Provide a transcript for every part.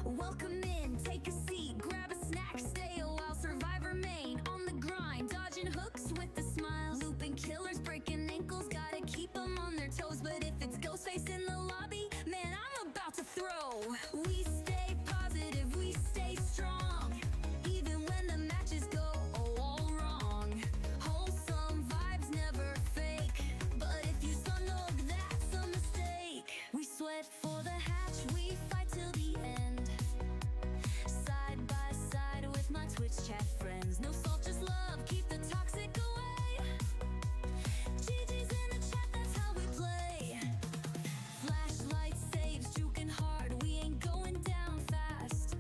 Welcome in, take a seat, grab a snack, stay a while. Survivor Maine, on the grind, dodging hooks with a smile. Looping killers, breaking ankles, gotta keep them on their toes. But if it's Ghostface in the lobby, man, I'm about to throw. We stay positive, we stay strong, even when the matches go all wrong. Wholesome vibes, never fake, but if you snug, that's a mistake. We sweat for the hatch, we fight till the end. Side by side with my Twitch chat friends. No salt, just love, keep the toxic away. GG's in the chat, that's how we play. Flashlight saves, juking hard, we ain't going down fast.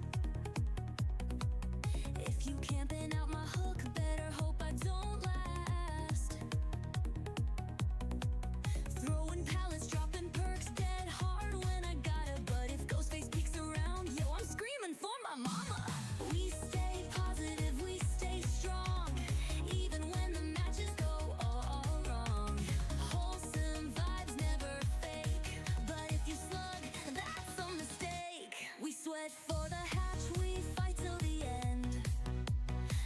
If you camping out my hook, better hope I don't last. Throwing pallets, dropping perks, dead hard when I gotta. But if Ghostface peeks around, yo, I'm screaming for my mama. We stay positive, we stay strong, even when the matches go all wrong. Wholesome vibes, never fake, but if you slug, that's a mistake. We sweat for the hatch, we fight till the end.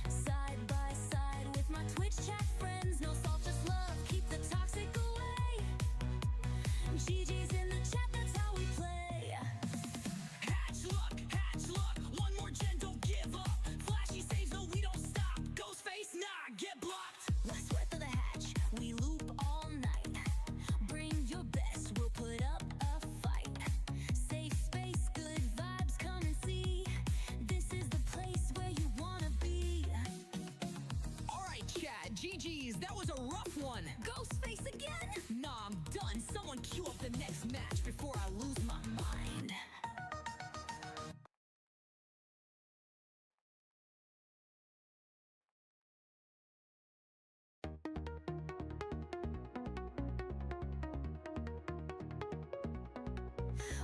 Side by side with my Twitch chat friends. No salt, just love, keep the toxic away. GG's in the chat, that's how we play. Hatch luck, one more gen, don't give up. Flashy saves, no, we don't stop. Ghostface, nah, get blocked. Let's sweat for the hatch, we loop all night. Bring your best, we'll put up a fight. Safe space, good vibes, come and see. This is the place where you wanna be. Alright, chat, GG's, that was a rough one. Ghostface again? Nah, I'm done. Someone queue up the next match before I lose my mind.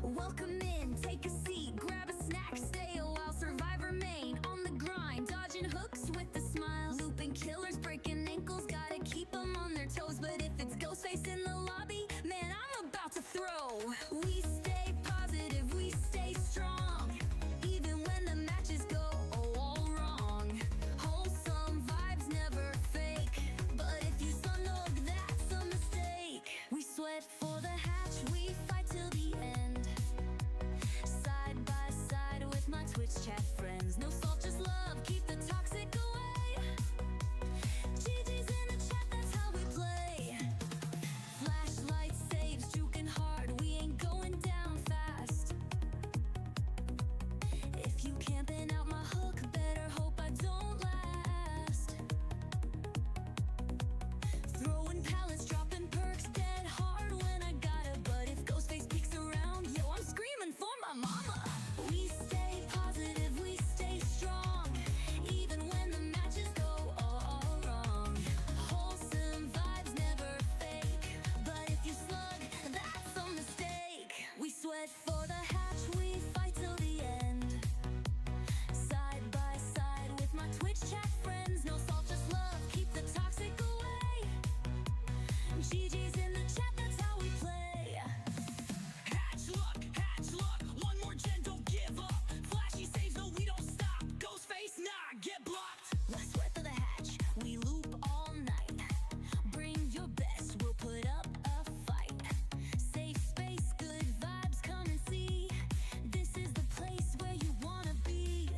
Welcome in, take a seat, grab a snack, stay a while. Survivor Maine, on the grind, dodging hooks with a smile. Looping killers, breaking ankles, gotta keep them on their toes. But if it's Ghostface in the lobby, man, I'm about to throw. We stay positive, we stay strong, even when the matches go all wrong. Wholesome vibes, never fake, but if you snug, that's a mistake. We sweat for the hatch, we fight till the end. Side by side with my Twitch chat friends. No salt, just love, keep the toxic away. GG's in the chat, that's how we play. Flashlight saves, juking hard, we ain't going down fast. If you camping out my hook, better hope I don't last. Throwing pallets, dropping perks, dead hard when I gotta. But if Ghostface peeks around, yo, I'm screaming for my mama. We stay positive, we stay strong, even when the matches go all wrong. Wholesome vibes, never fake, but if you slug, that's a mistake. We sweat for the hatch, we fight till the end. Side by side with my Twitch chat friends. No salt, just love, keep the toxic away. GG's in the chat, that's how we play. Hatch luck, one more gen, don't give up. Flashy saves, no, we don't stop. Ghostface, nah, get blocked. Let's sweat for the hatch, we loop all night. Bring your best, we'll put up a fight. Safe space, good vibes, come and see. This is the place where you wanna be.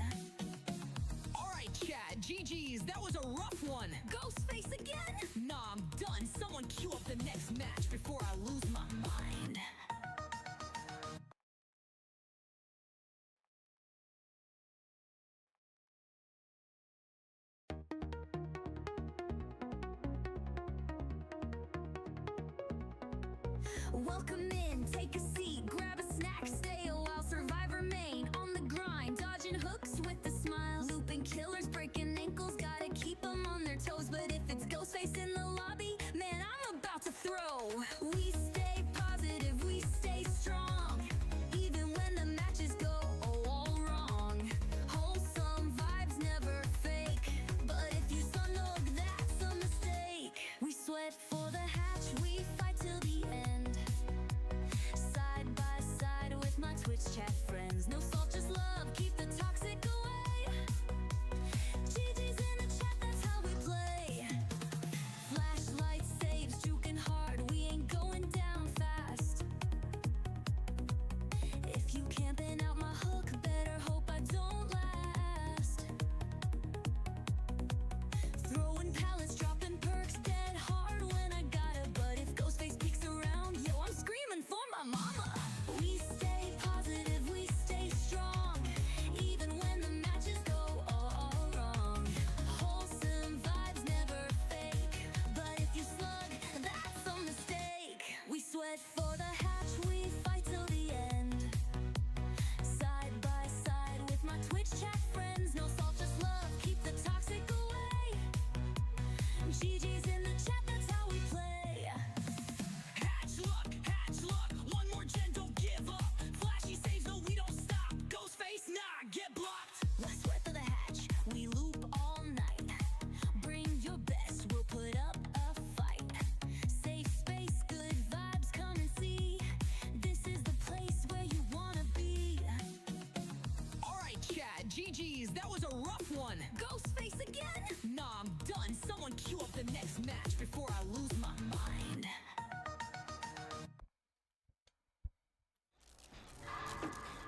Alright, chat, GG's, that was a rough one. Ghostface again? Nah, I'm done. Someone queue up the next match before I lose my mind. Welcome in, take a seat, grab a snack, stay a while. Survivor Maine, on the grind, dodging hooks with a smile. Looping killers, breaking ankles, gotta keep them on their toes. But if it's Ghostface in the lobby, man, I'm about to throw. We stay positive, we stay strong, even when the matches go all wrong. Wholesome vibes, never fake, but if you snug, that's a mistake. We sweat for the hatch, we fight till the end.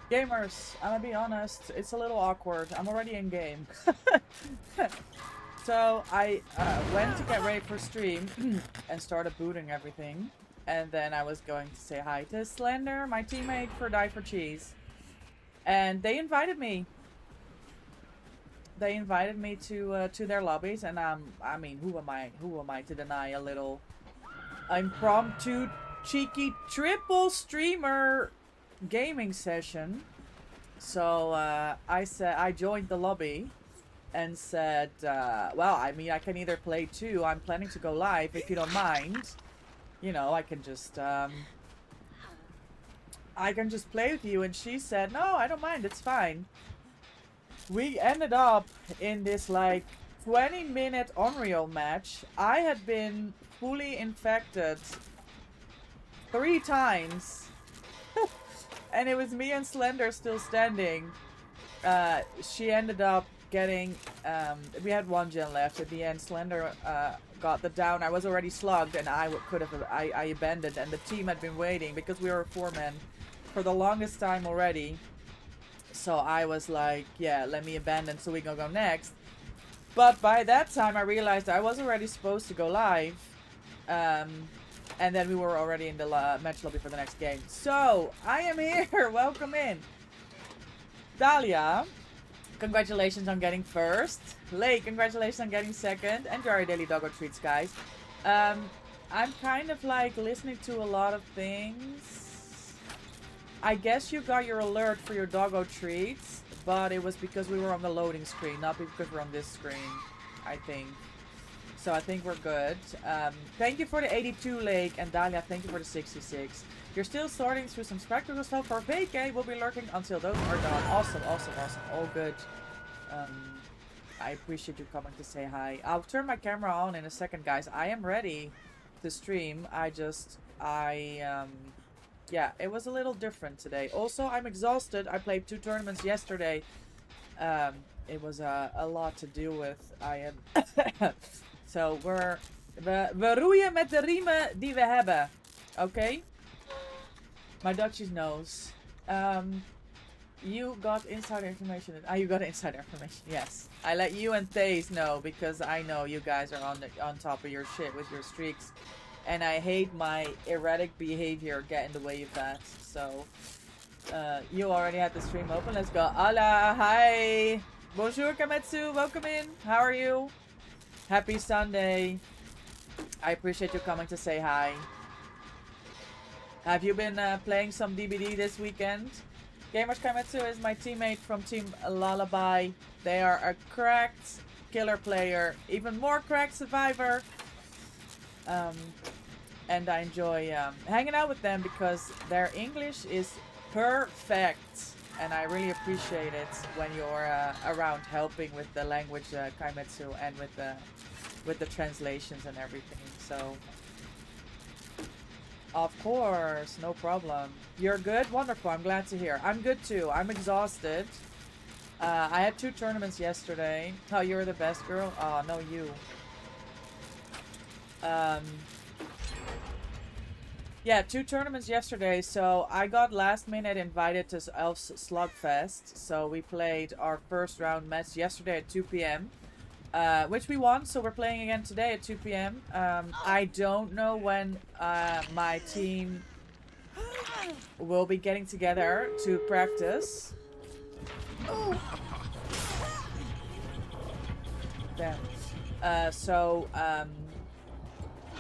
Gamers, I'm gonna be honest, it's a little awkward. I'm already in game. So I went to get ready for stream and started booting everything. And then I was going to say hi to Slender, my teammate for Die for Cheese. And they invited me. They invited me to their lobbies, and I mean, who am I? Who am I to deny a little impromptu, cheeky, triple streamer gaming session? So I joined the lobby and said, well, I mean, I can either play too. I'm planning to go live if you don't mind. You know, I can just play with you. And she said, no, I don't mind. It's fine. We ended up in this like 20-minute Unreal match. I had been fully infected 3 times. And it was me and Slender still standing. She ended up getting, we had 1 gen left. At the end, Slender got the down. I was already slugged, and I abandoned. And the team had been waiting because we were 4 men for the longest time already. So I was like, yeah, let me abandon so we can go next. But by that time, I realized I was already supposed to go live. And then we were already in the match lobby for the next game. So, I am here. Welcome in. Dahlia, congratulations on getting first. Lake, congratulations on getting second. Enjoy your daily doggo treats, guys. I'm kind of like listening to a lot of things. I guess you got your alert for your doggo treats, but it was because we were on the loading screen, not because we're on this screen, I think. So I think we're good. Thank you for the 82, Lake, and Dahlia, thank you for the 66. You're still sorting through some spectacles stuff for vacay. We'll be lurking until those are done. Awesome, awesome, awesome. All good. I appreciate you coming to say hi. I'll turn my camera on in a second, guys. I am ready to stream. Yeah, it was a little different today. Also, I'm exhausted. I played 2 tournaments yesterday. It was a lot to deal with. I am... So, we roeien met de riemen die we hebben. Okay? My Dutchies knows. You got insider information. You got insider information. Yes. I let you and Thays know because I know you guys are on top of your shit with your streaks. And I hate my erratic behavior get in the way of that. So, you already had the stream open. Let's go. Hola. Hi. Bonjour, Kametsu. Welcome in. How are you? Happy Sunday. I appreciate you coming to say hi. Have you been playing some DBD this weekend? Gamers Kametsu is my teammate from Team Lullaby. They are a cracked killer player. Even more cracked survivor. And I enjoy hanging out with them because their English is perfect. And I really appreciate it when you're around helping with the language Kaimetsu and with the translations and everything. So, of course, no problem. You're good? Wonderful. I'm glad to hear. I'm good too. I'm exhausted. I had 2 tournaments yesterday. Oh, you're the best girl? Oh, no, you. Yeah, 2 tournaments yesterday, so I got last minute invited to SupaAlf's Slugfest. So we played our first round match yesterday at 2 p.m. Which we won, so we're playing again today at 2 p.m. I don't know when my team will be getting together to practice. Damn.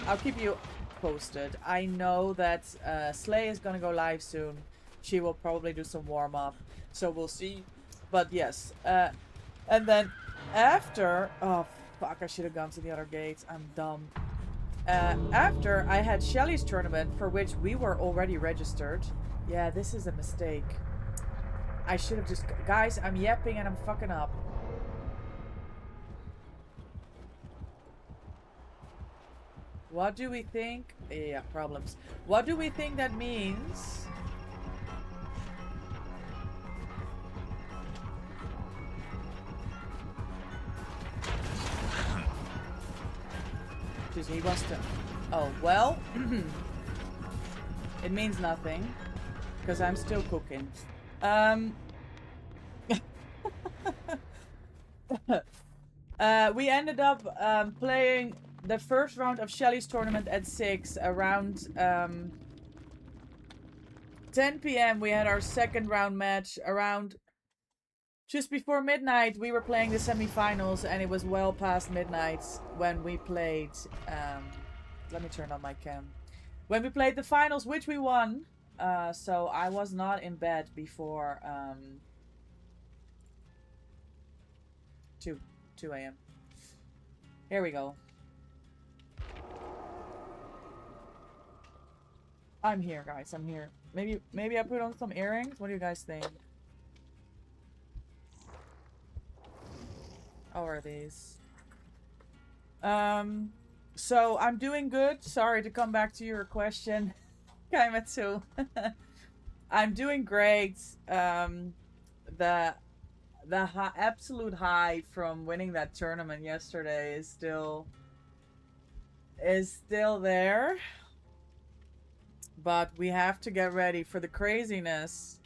I'll keep you posted. I know that Slay is gonna go live soon. She will probably do some warm-up, so we'll see. But yes, and then after, oh fuck, I should have gone to the other gates. I'm dumb. After I had Shelly's tournament, for which we were already registered. Yeah, this is a mistake. I should have just, guys, I'm yapping and I'm fucking up. What do we think? Yeah, problems. What do we think that means? Jeez, he wants to... Oh, well. It means nothing. Because I'm still cooking. Um, we ended up playing the first round of Shelly's tournament at 6. Around 10 p.m. we had our second round match. Around just before midnight we were playing the semifinals, and it was well past midnight when we played. Let me turn on my cam. When we played the finals, which we won. So I was not in bed before 2 a.m. Here we go. I'm here, guys. I'm here. Maybe I put on some earrings. What do you guys think? How are these? So I'm doing good. Sorry to come back to your question, Kaimatsu. I'm doing great. The absolute high from winning that tournament yesterday is still there. But we have to get ready for the craziness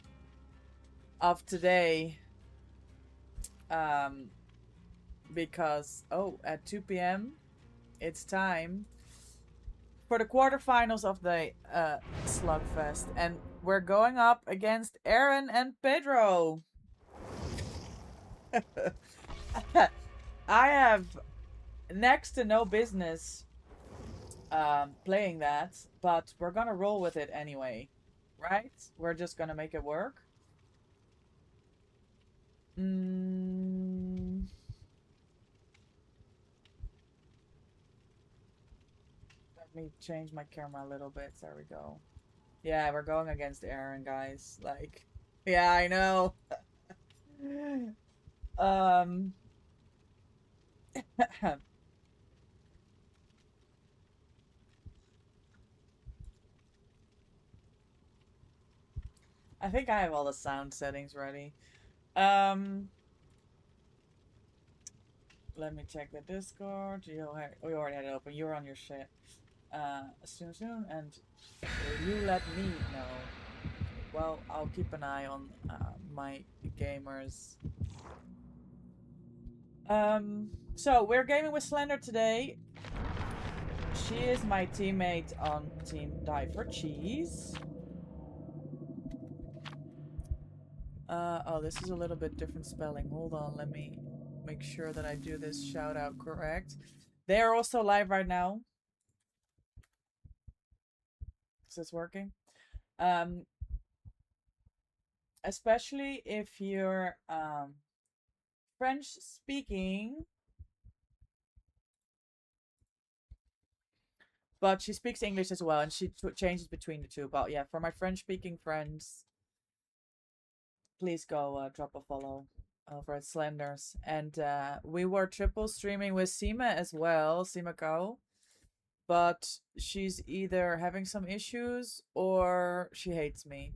of today. Because at 2 p.m. it's time for the quarterfinals of the Slugfest, and we're going up against Aaron and Pedro. I have next to no business playing that, but we're gonna roll with it anyway, right? We're just gonna make it work. Let me change my camera a little bit. There we go. Yeah, we're going against Aaron, guys. Like, yeah, I know. I think I have all the sound settings ready. Let me check the Discord. We already had it open. You're on your shit. Soon, and will you let me know? Well, I'll keep an eye on my gamers. So we're gaming with Slender today. She is my teammate on Team Die for Cheese. Oh, this is a little bit different spelling. Hold on, let me make sure that I do this shout out correct. They are also live right now. Is this working? Especially if you're French speaking. But she speaks English as well, and she changes between the two. But yeah, for my French-speaking friends, please go drop a follow over at Slenders. And we were triple streaming with Sima as well, Sima Kao. But she's either having some issues or she hates me.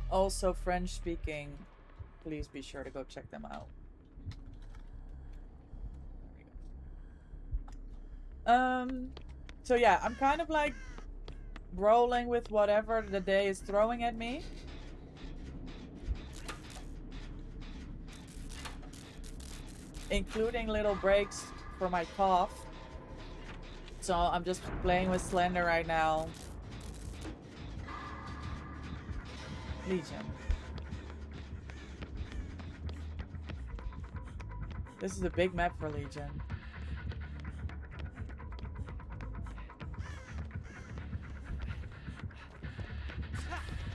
Also French-speaking, please be sure to go check them out. So yeah, I'm kind of like rolling with whatever the day is throwing at me. Including little breaks for my cough. So I'm just playing with Slender right now. Legion. This is a big map for Legion.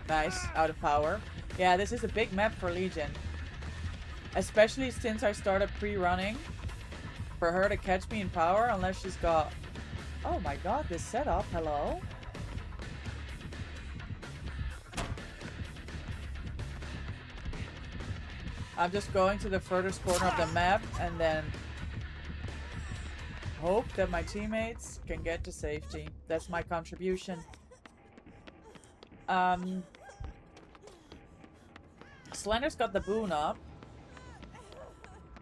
Nice, out of power. Yeah, this is a big map for Legion. Especially since I started pre-running. For her to catch me in power, unless she's got... Oh my god, this setup, hello? I'm just going to the furthest corner of the map and then hope that my teammates can get to safety. That's my contribution. Slender's got the boon up.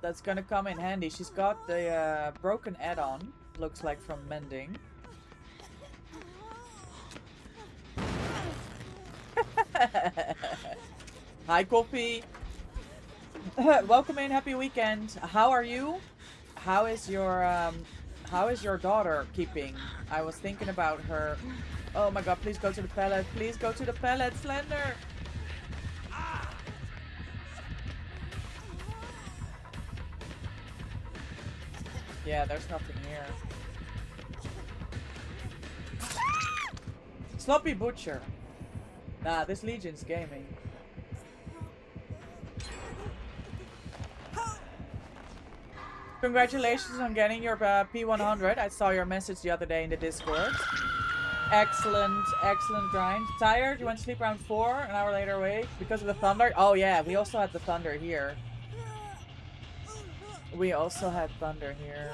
That's gonna come in handy. She's got the broken add-on, looks like from mending. Hi, Coffee. Welcome in. Happy weekend. How are you? How is your daughter keeping? I was thinking about her. Oh my god, please go to the pallet. Please go to the pallet, Slender. Yeah, there's nothing here. Sloppy Butcher. Nah, this Legion's gaming. Congratulations on getting your P100. I saw your message the other day in the Discord. Excellent, excellent grind. Tired? You went to sleep around 4, an hour later awake because of the thunder? Oh yeah, we also had the thunder here. We also had thunder here.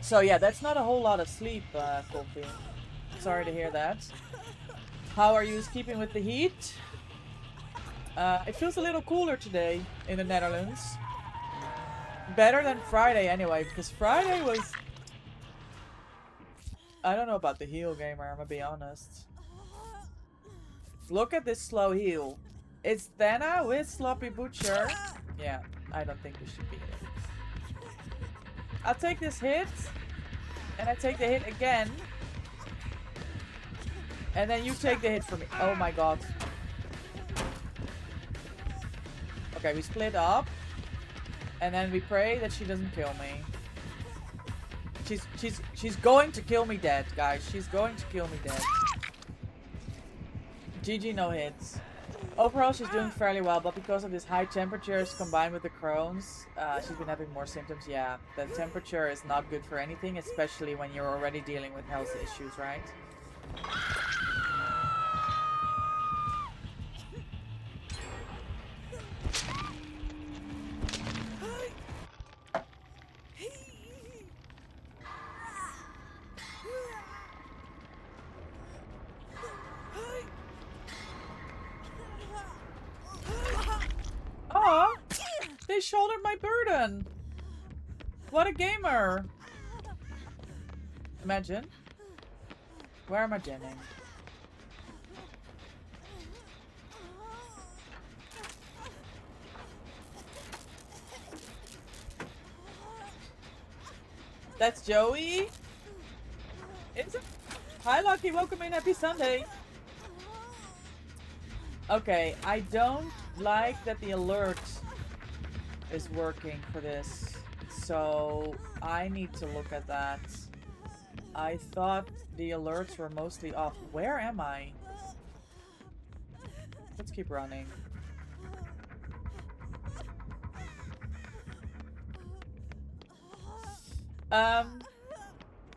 So yeah, that's not a whole lot of sleep, Kofi. Sorry to hear that. How are you keeping with the heat? It feels a little cooler today in the Netherlands. Better than Friday anyway, because Friday was... I don't know about the heal gamer, I'm gonna be honest. Look at this slow heal. It's Thana with Sloppy Butcher. Yeah, I don't think we should be it. I'll take this hit. And I take the hit again. And then you take the hit for me. Oh my god. Okay, we split up. And then we pray that she doesn't kill me. She's going to kill me dead, guys. She's going to kill me dead. GG, no hits. Overall, she's doing fairly well, but because of these high temperatures combined with the Crohn's, she's been having more symptoms. Yeah, the temperature is not good for anything, especially when you're already dealing with health issues, right? Aw! They shouldered my burden! What a gamer! Imagine. Where am I genning? That's Joey? Is it? Hi Lucky, welcome in, happy Sunday! Okay, I don't like that the alert is working for this, so I need to look at that. I thought the alerts were mostly off. Where am I? Let's keep running.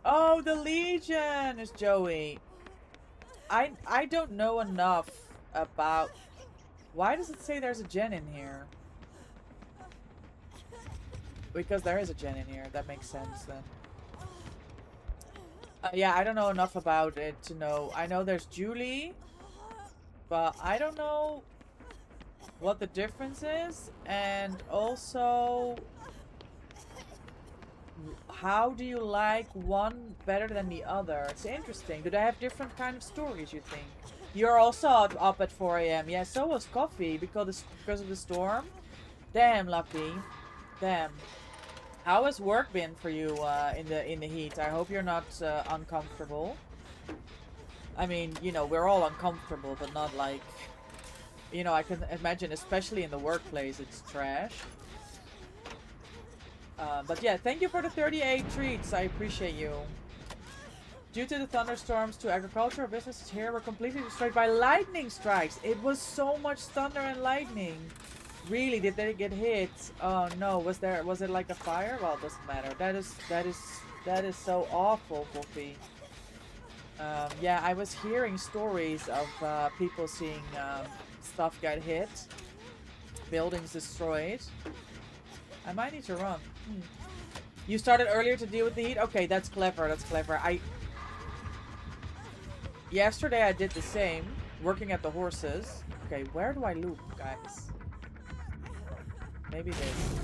Oh, the Legion is Joey. I don't know enough about... Why does it say there's a gen in here? Because there is a gen in here. That makes sense then. Yeah, I don't know enough about it to know. I know there's Julie, but I don't know what the difference is. And also, how do you like one better than the other? It's interesting. Do they have different kind of stories, you think? You're also up at 4 AM. Yeah, so was Coffee because of the storm. Damn, Lucky. Damn. How has work been for you in the heat? I hope you're not uncomfortable. I mean, you know, we're all uncomfortable, but not like... You know, I can imagine, especially in the workplace, it's trash. But yeah, thank you for the 38 treats. I appreciate you. Due to the thunderstorms, two agricultural businesses here were completely destroyed by lightning strikes. It was so much thunder and lightning. Really, did they get hit? Oh no, was it like a fire? Well, it doesn't matter. That is so awful, Poppy. Yeah, I was hearing stories of people seeing stuff get hit, buildings destroyed. I might need to run. You started earlier to deal with the heat? Okay, that's clever. That's clever. Yesterday I did the same. working at the horses. Okay, where do I loop, guys? Maybe this.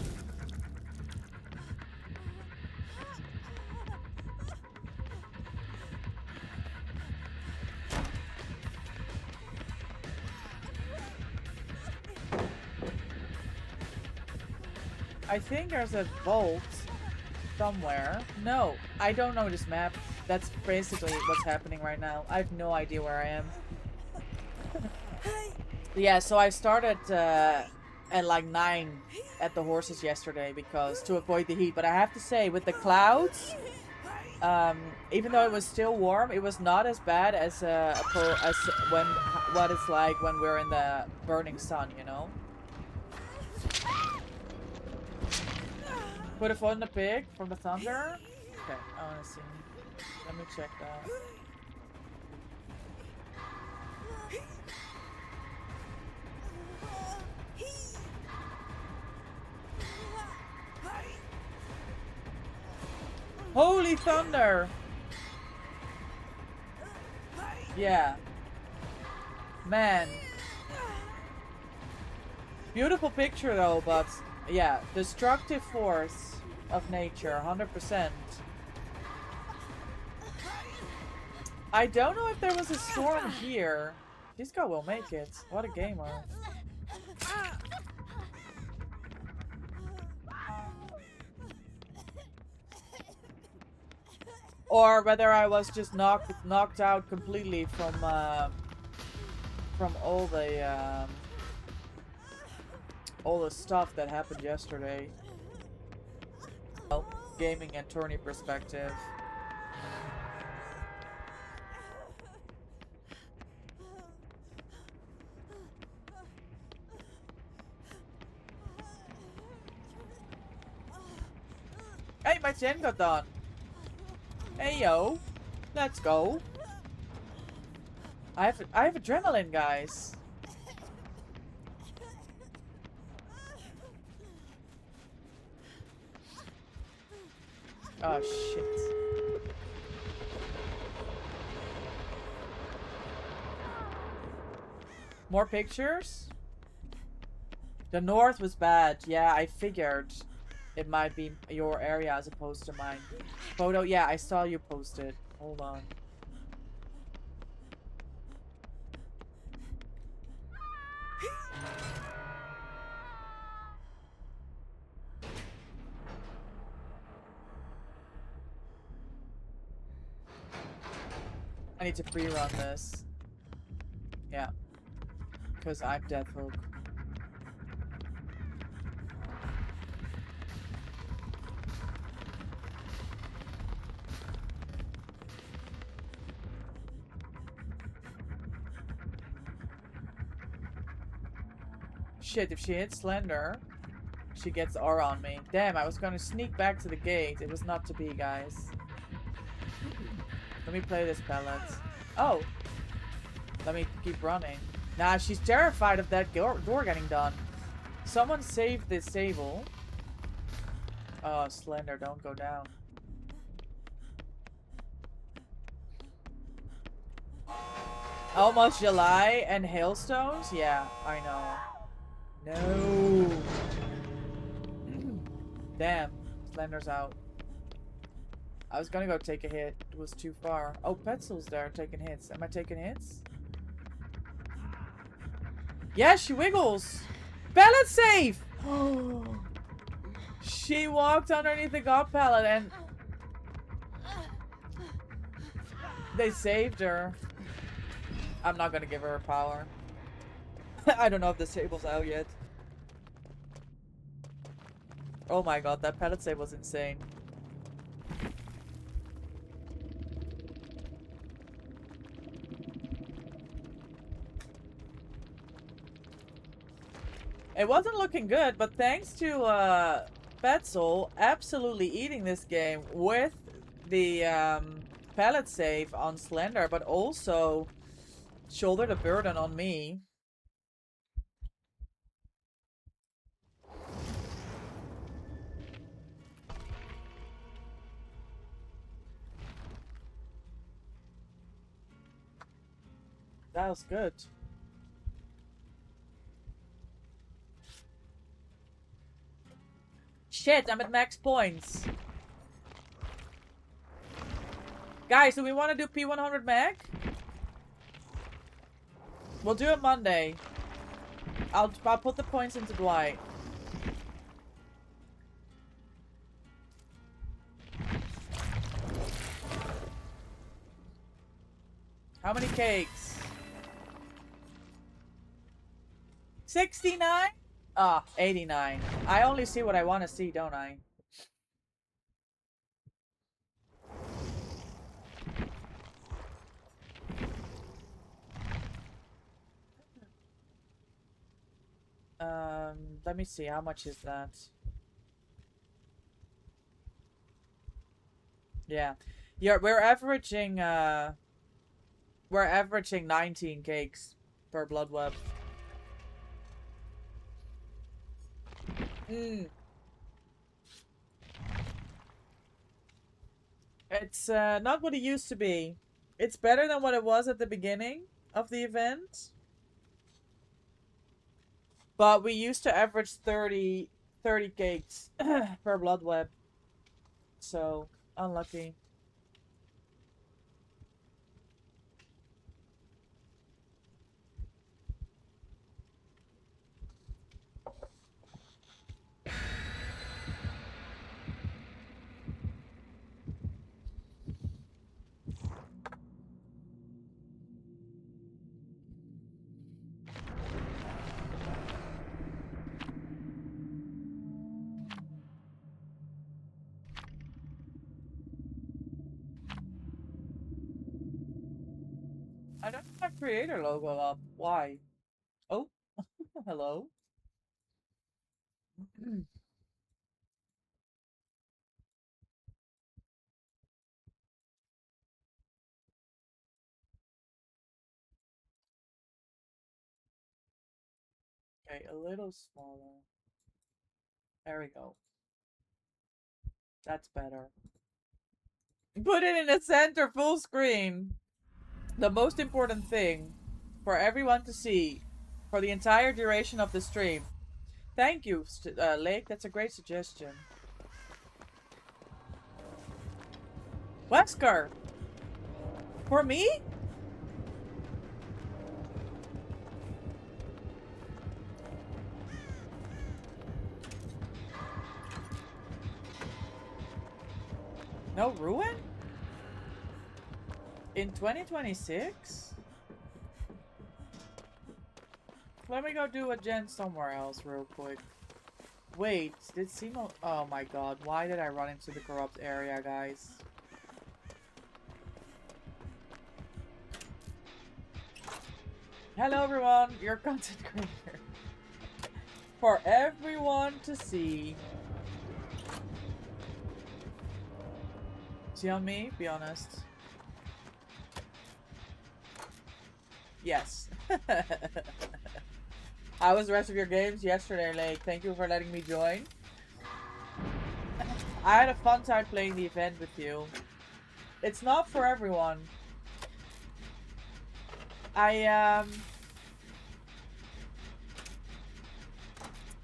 I think there's a vault somewhere. No, I don't know this map. That's basically what's happening right now. I have no idea where I am. Yeah, so I started at like 9 at the horses yesterday because to avoid the heat. But I have to say, with the clouds, even though it was still warm, it was not as bad as when what it's like when we're in the burning sun, you know. Put a foot in the pig from the thunder. Okay, I wanna see. Let me check that. Holy thunder! Yeah. Man. Beautiful picture though, but yeah, destructive force of nature, 100%. I don't know if there was a storm here. This guy will make it. What a gamer. Or whether I was just knocked out completely from all the stuff that happened yesterday. Well, gaming and tourney perspective. Hey, my gen got done. Hey yo, let's go. I have adrenaline, guys. Oh shit. More pictures? The north was bad. Yeah, I figured it might be your area as opposed to mine. Photo, yeah, I saw you post it. Hold on. I need to pre-run this. Yeah. Because I'm Deathhook. Shit, if she hits Slender, she gets R on me. Damn, I was gonna sneak back to the gate. It was not to be, guys. Let me play this pellet. Oh. Let me keep running. Nah, she's terrified of that door getting done. Someone saved this table. Oh, Slender, don't go down. Almost July and hailstones? Yeah, I know. No. Damn, Slender's out. I was gonna go take a hit. It was too far. Oh, Petzl's there taking hits. Am I taking hits? Yeah, she wiggles. Pallet safe! She walked underneath the god pallet and they saved her. I'm not gonna give her a power. I don't know if this table's out yet. Oh my god, that pallet save was insane. It wasn't looking good, but thanks to Petzl absolutely eating this game with the pallet save on Slender, but also shoulder the burden on me. That was good. Shit, I'm at max points. Guys, do we want to do P100 mag? We'll do it Monday. I'll put the points into Dwight. How many cakes? 69? Ah, 89. I only see what I want to see, don't I? Let me see. How much is that? Yeah. Yeah, we're averaging 19 cakes per blood web. It's not what it used to be. It's better than what it was at the beginning of the event. But we used to average 30 cakes per blood web. So, unlucky. I don't have my creator logo up. Why? Oh, hello. Okay, a little smaller. There we go. That's better. Put it in the center, full screen. The most important thing for everyone to see for the entire duration of the stream. Thank you, Lake. That's a great suggestion. Wesker! For me? No ruin? In 2026? Let me go do a gen somewhere else real quick. Wait, did Simo... Oh my god, why did I run into the corrupt area, guys? Hello everyone, your content creator. For everyone to see. See on me? Be honest. Yes. How was the rest of your games yesterday, Lake? Thank you for letting me join. I had a fun time playing the event with you. It's not for everyone. I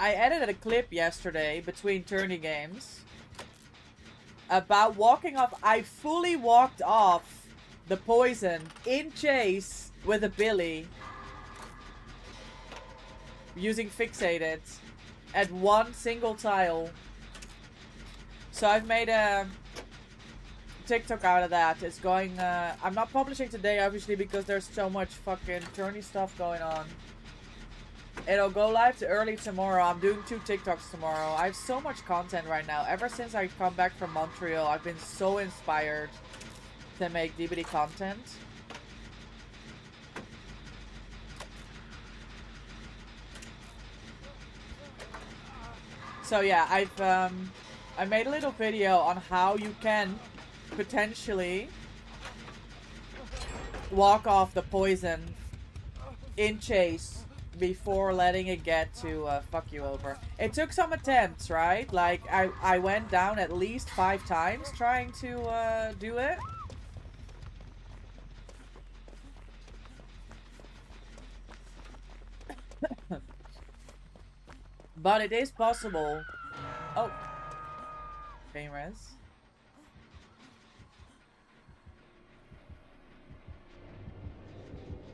edited a clip yesterday between Tourney games about walking off. I fully walked off the poison in chase with a Billy using fixated at one single tile. So I've made a TikTok out of that. It's going, I'm not publishing today obviously because there's so much fucking Tourney stuff going on. It'll go live early tomorrow. I'm doing 2 TikToks tomorrow. I have so much content right now. Ever since I come back from Montreal, I've been so inspired to make DBD content. So yeah, I made a little video on how you can potentially walk off the poison in chase before letting it get to fuck you over. It took some attempts, right? Like I went down at least 5 times trying to do it. But it is possible. Oh. Pain res.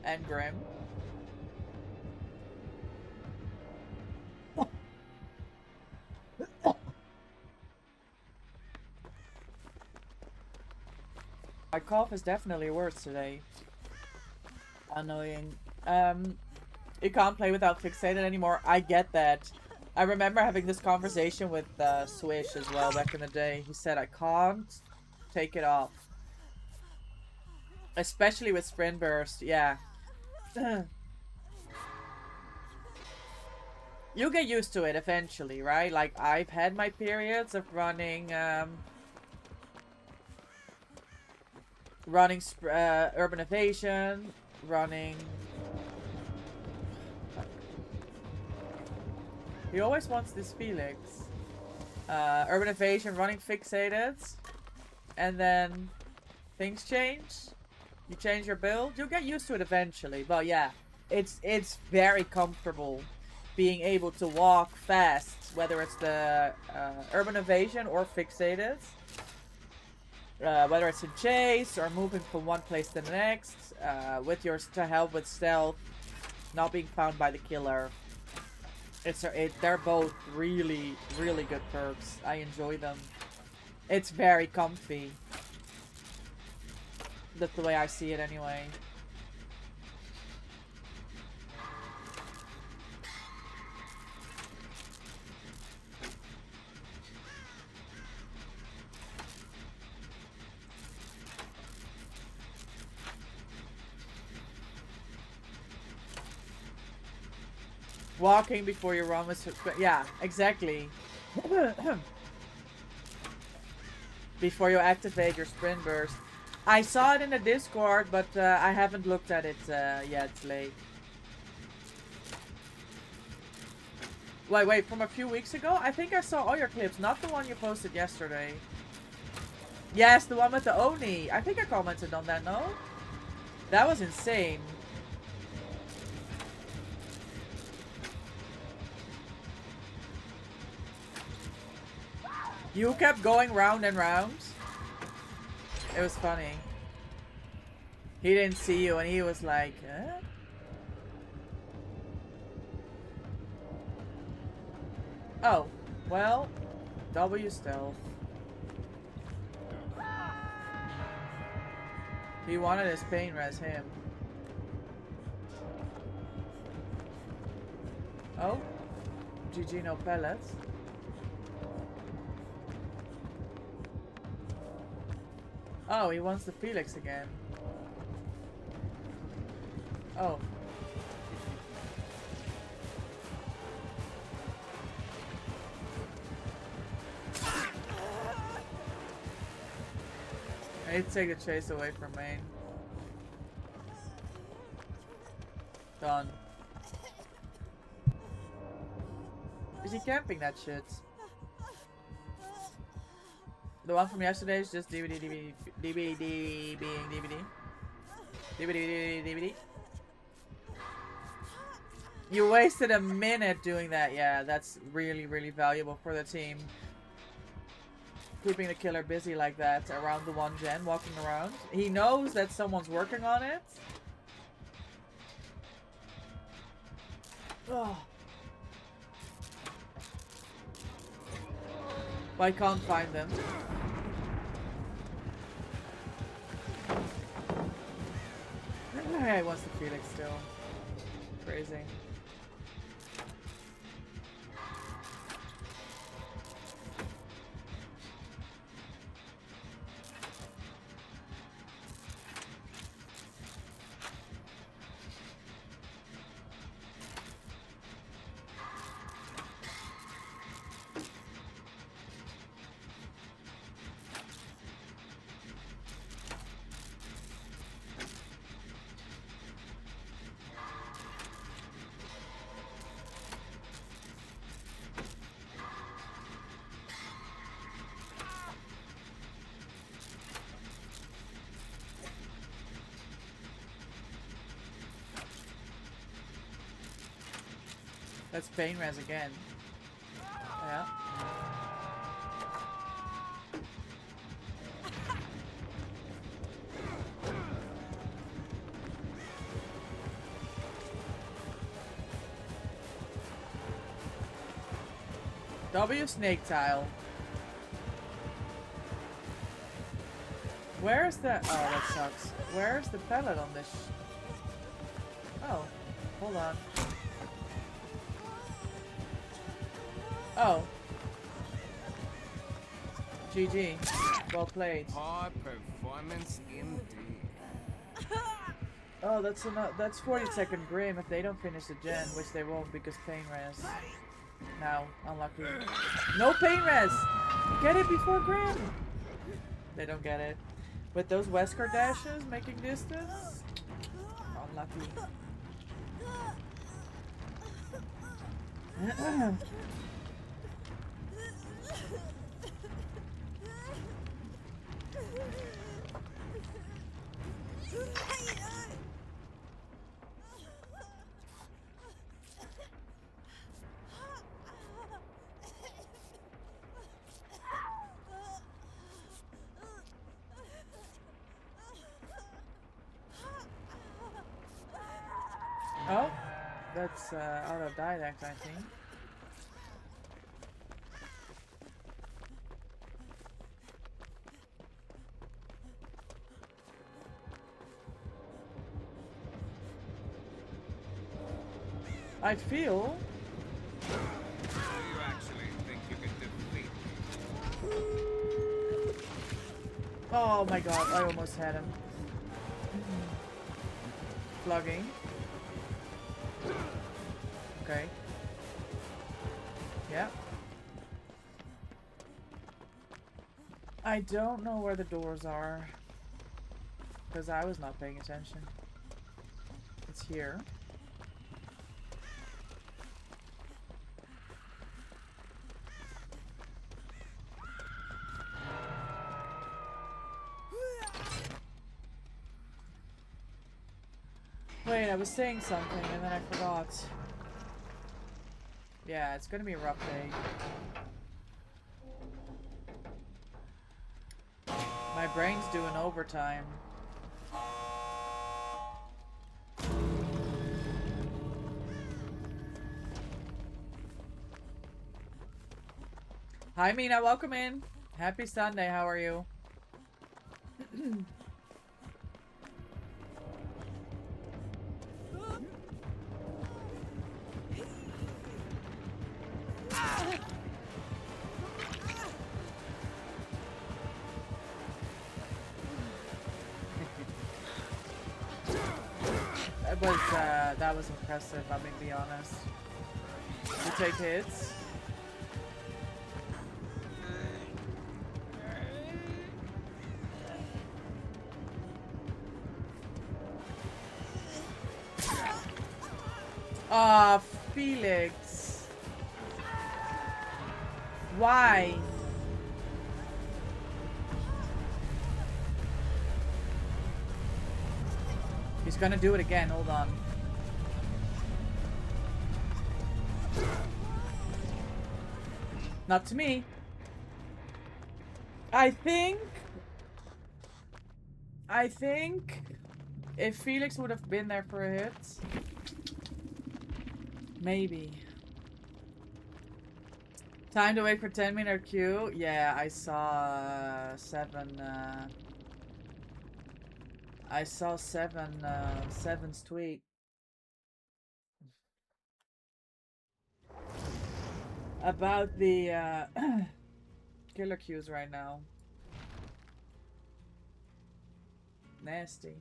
And Grim. My cough is definitely worse today. Annoying. You can't play without fixated anymore. I get that. I remember having this conversation with Swish as well back in the day. He said I can't take it off. Especially with Sprint Burst, yeah. You'll get used to it eventually, right? Like, I've had my periods of running, Urban Evasion, running... He always wants this Felix. Urban Evasion, running Fixated, and then things change. You change your build, you'll get used to it eventually. But yeah, it's very comfortable being able to walk fast, whether it's the Urban Evasion or Fixated. Whether it's in chase or moving from one place to the next, with your to help with stealth, not being found by the killer. They're both really, really good perks. I enjoy them. It's very comfy. That's the way I see it anyway. Walking before you run with... Yeah, exactly. Before you activate your sprint burst. I saw it in the Discord, but I haven't looked at it yet, Lake. Wait, from a few weeks ago? I think I saw all your clips, not the one you posted yesterday. Yes, the one with the Oni. I think I commented on that, no? That was insane. You kept going round and round. It was funny. He didn't see you and he was like, huh? Oh, well, W stealth. He wanted his pain res him. Oh, GG no pellets. Oh, he wants the Felix again. Oh. I need to take the chase away from main. Done. Is he camping that shit? The one from yesterday is just DVD being DVD. DVD. You wasted a minute doing that. Yeah, that's really, really valuable for the team. Keeping the killer busy like that around the 1 gen, walking around. He knows that someone's working on it. Oh. But I can't find them. He wants the Felix still. Crazy. That's pain res again. Yeah. W snake tile. Where's the... Oh, that sucks. Where's the pellet on this? Oh, hold on. Oh. GG. Well played. High performance indeed. Oh, that's 40-second Grim if they don't finish the gen, which they won't because pain res. Now, unlucky. No pain res! Get it before Grim! They don't get it. With those Wesker dashes making distance? Unlucky. Oh, that's auto didact, I think. I feel. Do you actually think you can defeat me? Oh my god, I almost had him. Slugging. Okay. Yeah. I don't know where the doors are. Because I was not paying attention. It's here. Wait, I was saying something and then I forgot. Yeah, it's gonna be a rough day. My brain's doing overtime. Hi Mina, welcome in. Happy Sunday, how are you? That was impressive, I'm gonna be honest. You take hits. Ah, Felix. Why? He's gonna do it again, hold on. Not to me. I think if Felix would have been there for a hit, maybe. Time to wait for 10-minute queue. Yeah, I saw Seven's tweet about the killer queues right now. Nasty.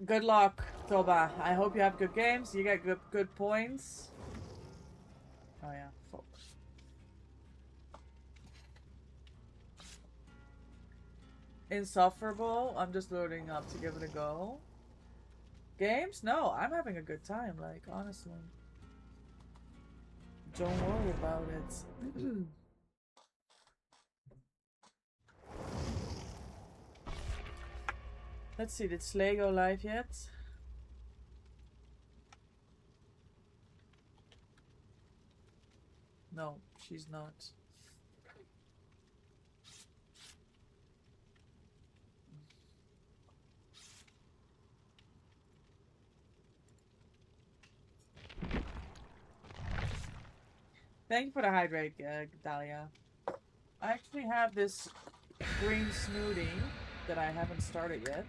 Good luck, Toba. I hope you have good games. You get good points. Oh yeah, fuck. Insufferable. I'm just loading up to give it a go. Games? No, I'm having a good time. Like honestly, don't worry about it. Let's see, did Slay go live yet? No, she's not. Thank you for the hydrate, Dahlia. I actually have this green smoothie that I haven't started yet.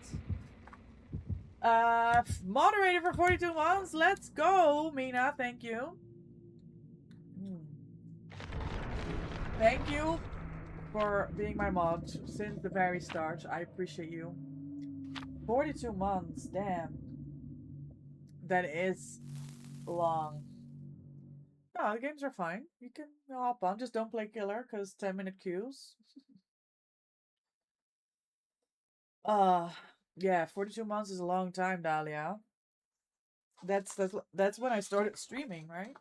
Moderator for 42 months. Let's go, Mina. Thank you. Thank you for being my mod since the very start. I appreciate you. 42 months. Damn. That is long. No, the games are fine. You can hop on. Just don't play killer, because 10-minute queues. Yeah, 42 months is a long time, Dahlia. That's when I started streaming, right?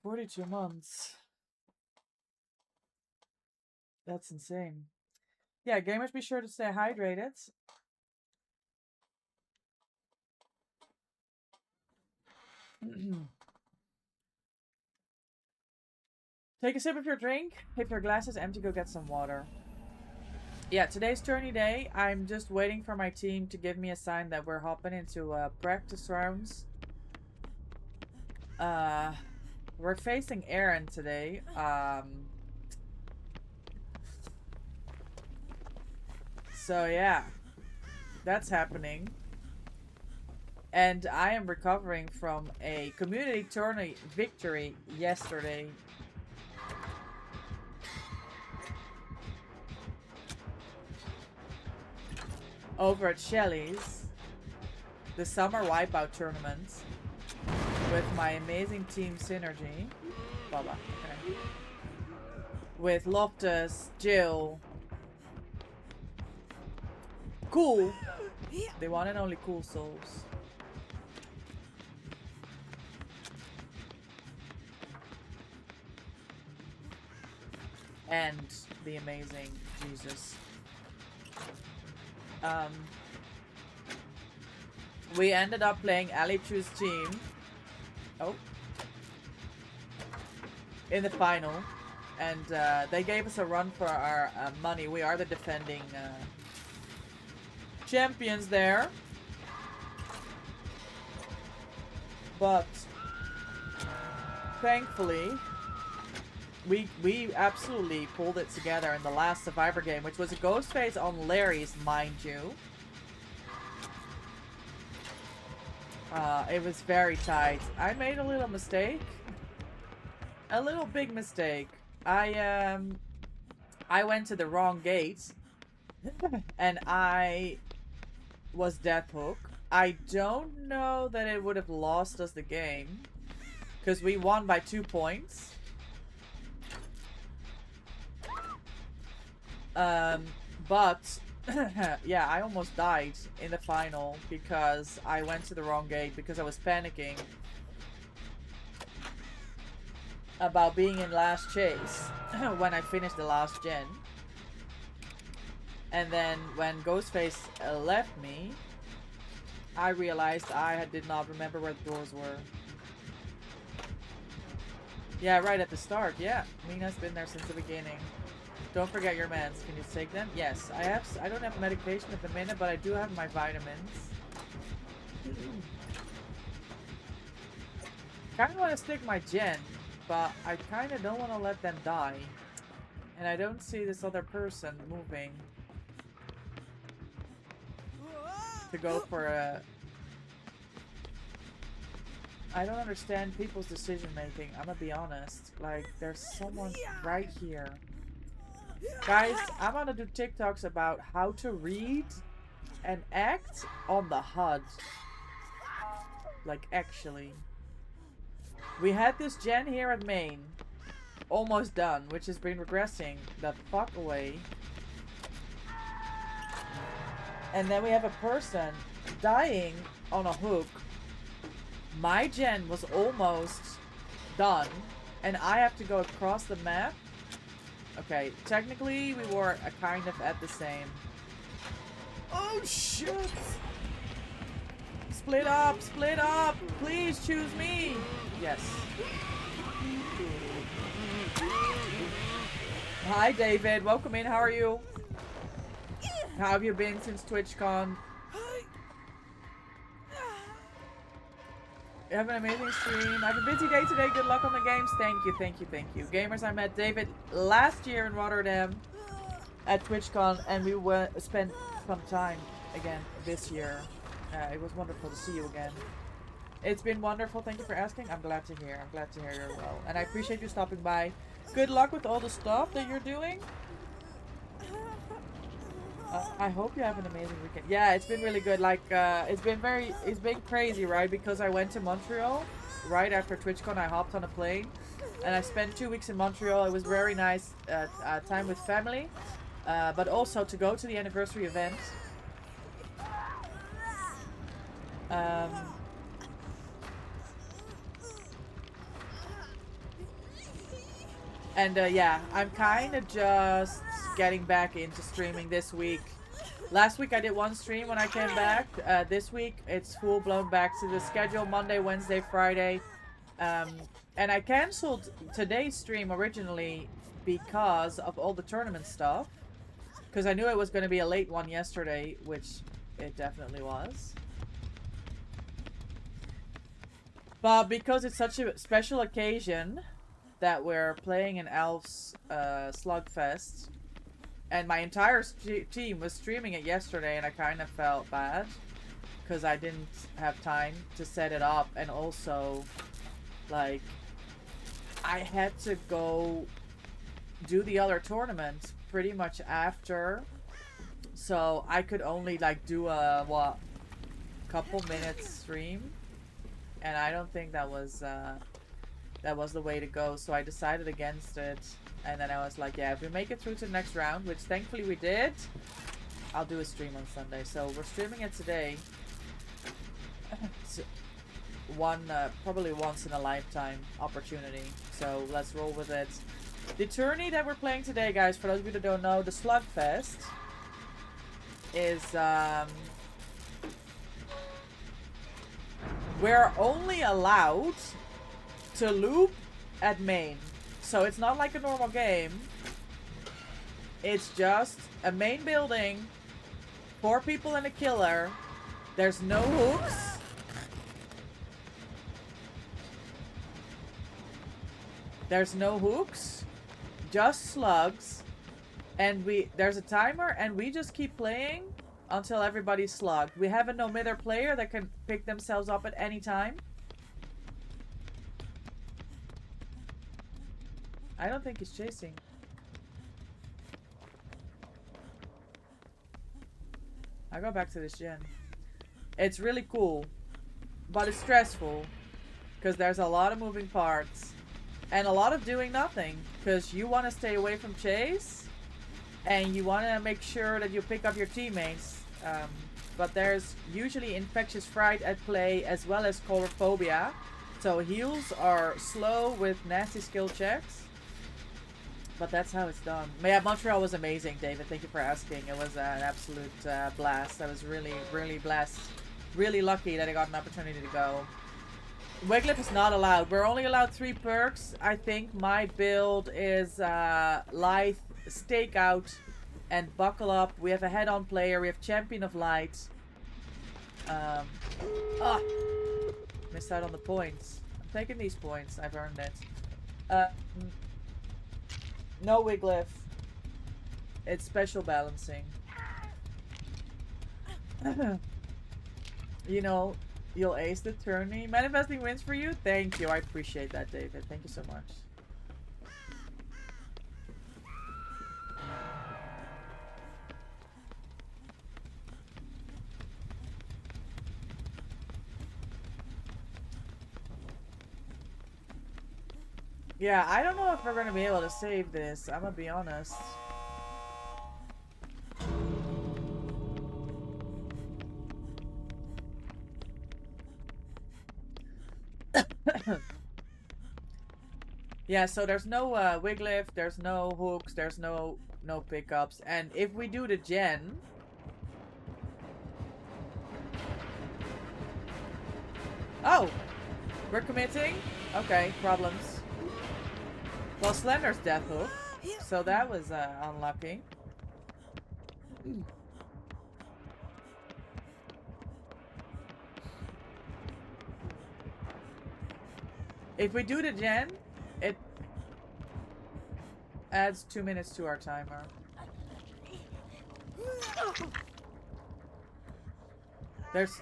42 months. That's insane. Yeah, gamers, be sure to stay hydrated. Take a sip of your drink. If your glass is empty, go get some water. Yeah, today's Tourney day. I'm just waiting for my team to give me a sign that we're hopping into practice rounds. We're facing Aaron today. So yeah, that's happening. And I am recovering from a community tourney victory yesterday. Over at Shelly's, the summer wipeout tournament, with my amazing team Synergy. Baba, okay. With Loftus, Jill, Cool, the one and only Cool Souls. And the amazing Jesus. We ended up playing Ali Chu's team. Oh. In the final. And they gave us a run for our money. We are the defending champions there. But thankfully, we absolutely pulled it together in the last Survivor game, which was a ghost phase on Larry's, mind you. It was very tight. I made a little mistake. A little big mistake. I went to the wrong gate. And I was death hook. I don't know that it would have lost us the game. Because we won by 2 points. But yeah, I almost died in the final because I went to the wrong gate because I was panicking about being in last chase when I finished the last gen. And then when Ghostface left me, I realized I did not remember where the doors were. Yeah, right at the start. Yeah, Mina's been there since the beginning. Don't forget your meds. Can you take them? Yes, I don't have medication at the minute, but I do have my vitamins. Kind of want to stick my gen, but I kind of don't want to let them die. And I don't see this other person moving to go for a... I don't understand people's decision making. I'm gonna be honest. Like, there's someone right here. Guys, I'm gonna do TikToks about how to read and act on the HUD. Like, actually. We had this gen here at main. Almost done, which has been regressing the fuck away. And then we have a person dying on a hook. My gen was almost done. And I have to go across the map. Okay, technically we were kind of at the same. Oh shit! Split up! Split up! Please choose me! Yes. Hi David, welcome in. How are you? How have you been since TwitchCon? You have an amazing stream. I have a busy day today. Good luck on the games. Thank you, thank you, thank you. Gamers, I met David last year in Rotterdam at TwitchCon, and we spent some time again this year. It was wonderful to see you again. It's been wonderful. Thank you for asking. I'm glad to hear. I'm glad to hear you're well. And I appreciate you stopping by. Good luck with all the stuff that you're doing. I hope you have an amazing weekend. Yeah, it's been really good. Like, it's been crazy, right? Because I went to Montreal right after TwitchCon. I hopped on a plane and I spent 2 weeks in Montreal. It was very nice time with family, but also to go to the anniversary event. And yeah, I'm kind of just getting back into streaming this week. Last week I did one stream when I came back. This week it's full blown back to the schedule, Monday, Wednesday, Friday. And I cancelled today's stream originally because of all the tournament stuff. Because I knew it was going to be a late one yesterday, which it definitely was. But because it's such a special occasion that we're playing in Alf's Slugfest, and my entire team was streaming it yesterday, and I kind of felt bad because I didn't have time to set it up, and also like I had to go do the other tournament pretty much after, so I could only like do a couple minutes stream, and I don't think that was the way to go, so I decided against it. And then I was like, yeah, if we make it through to the next round, which thankfully we did, I'll do a stream on Sunday. So we're streaming it today. It's probably once in a lifetime opportunity. So let's roll with it. The tourney that we're playing today, guys, for those of you that don't know, the Slugfest is we're only allowed to loop at main. So it's not like a normal game. It's just a main building, 4 people and a killer. There's no hooks. There's no hooks. Just slugs. And there's a timer, and we just keep playing until everybody's slugged. We have a no-mitter player that can pick themselves up at any time. I don't think he's chasing. I go back to this gen. It's really cool, but it's stressful because there's a lot of moving parts and a lot of doing nothing because you want to stay away from chase and you want to make sure that you pick up your teammates. But there's usually infectious fright at play as well as colorophobia. So heals are slow with nasty skill checks. But that's how it's done. Yeah, Montreal was amazing, David. Thank you for asking. It was an absolute blast. I was really, really blessed. Really lucky that I got an opportunity to go. Wiglip is not allowed. We're only allowed 3 perks. I think my build is Lithe, Stakeout, and Buckle Up. We have a head-on player. We have Champion of Light. Missed out on the points. I'm taking these points. I've earned it. No Wiglif. It's special balancing. You know, you'll ace the tourney. Manifesting wins for you? Thank you. I appreciate that, David. Thank you so much. Yeah, I don't know if we're gonna be able to save this. I'm gonna be honest. Yeah, so there's no wig lift, there's no hooks, there's no pickups, and if we do the gen, Oh! We're committing? Okay, problems. Well, Slender's death hook. So that was unlucky. If we do the gen, it adds 2 minutes to our timer. There's...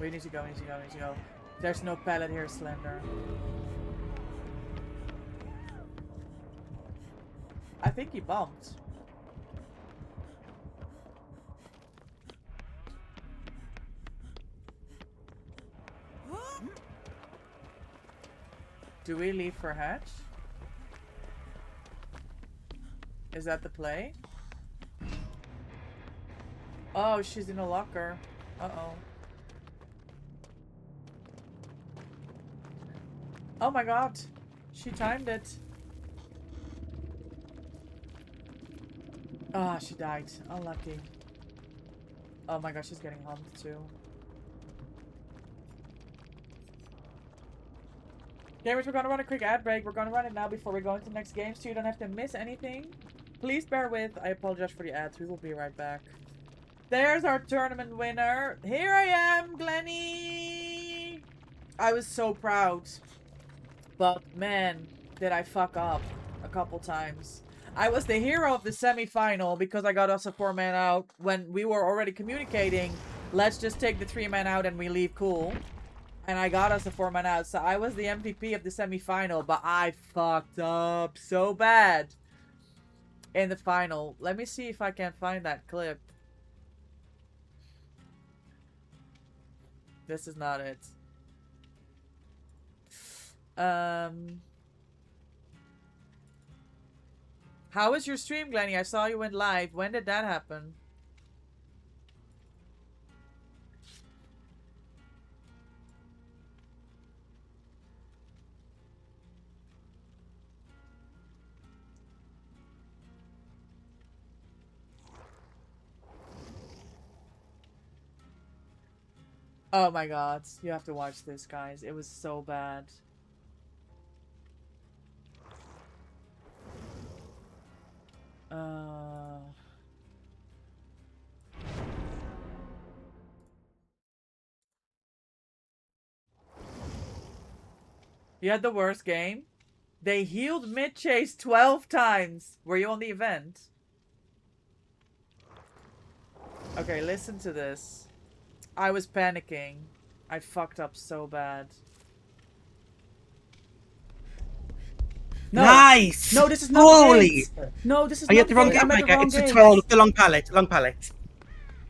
We need to go, we need to go, we need to go. There's no pallet here, Slender. I think he bumped. Do we leave for hatch? Is that the play? Oh, she's in a locker. Uh-oh. Oh my god. She timed it. Ah, she died. Unlucky. Oh my god, she's getting humped too. Gamers, we're gonna run a quick ad break. We're gonna run it now before we go into the next game, so you don't have to miss anything. Please bear with. I apologize for the ads. We will be right back. There's our tournament winner. Here I am, Glenny. I was so proud. But man, did I fuck up a couple times. I was the hero of the semi-final because I got us a 4-man out when we were already communicating. Let's just take the 3-man out and we leave cool. And I got us a 4-man out. So I was the MVP of the semi-final, but I fucked up so bad in the final. Let me see if I can find that clip. This is not it. How was your stream, Glenny? I saw you went live. When did that happen? Oh my god. You have to watch this, guys. It was so bad. You had the worst game? They healed mid-chase 12 times. Were you on the event? Okay, listen to this. I was panicking. I fucked up so bad. No. Nice! No, this is not Holy! Gates. No, this is Are you not at the wrong Gates. I'm at the game? wrong It's Gates. the long pallet. Long pallet.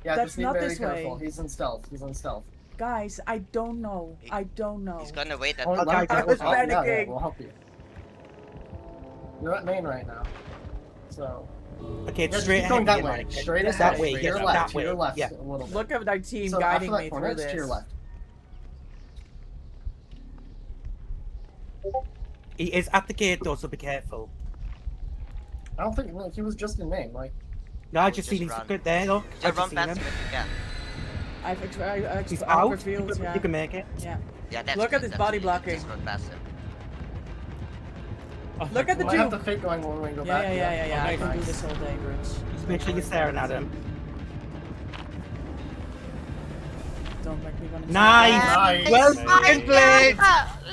Yeah, That's just be not very this careful. way. He's in stealth. He's in stealth. Guys, I don't know. I don't know. He's gonna wait at Oh, Okay, I was yeah, panicking. we'll help you. You're at main right now. So. Okay, Yeah, just straight keep going ahead. that way. Mike. Straight That ahead. way, To yeah, your that left. To way, your left yeah. a little bit. Look at my team So guiding after that me corner, through it's to your this. left. He is at the gate though, so be careful. I don't think he was just in main. Like. No, I would just just seen he's run. good there though. Just I just run seen past him. him. Yeah. He's I've out. revealed, yeah. You can make it. Yeah. Yeah, that's Look at good, this body that's blocking. Just run past him. Oh, Look at the We might have two. the fake going when we go Yeah, back. yeah. I Okay, can do nice. this all day, Rich. Just make sure you're staring at him. Don't make me gonna. Nice! Nice. Well Nice. played!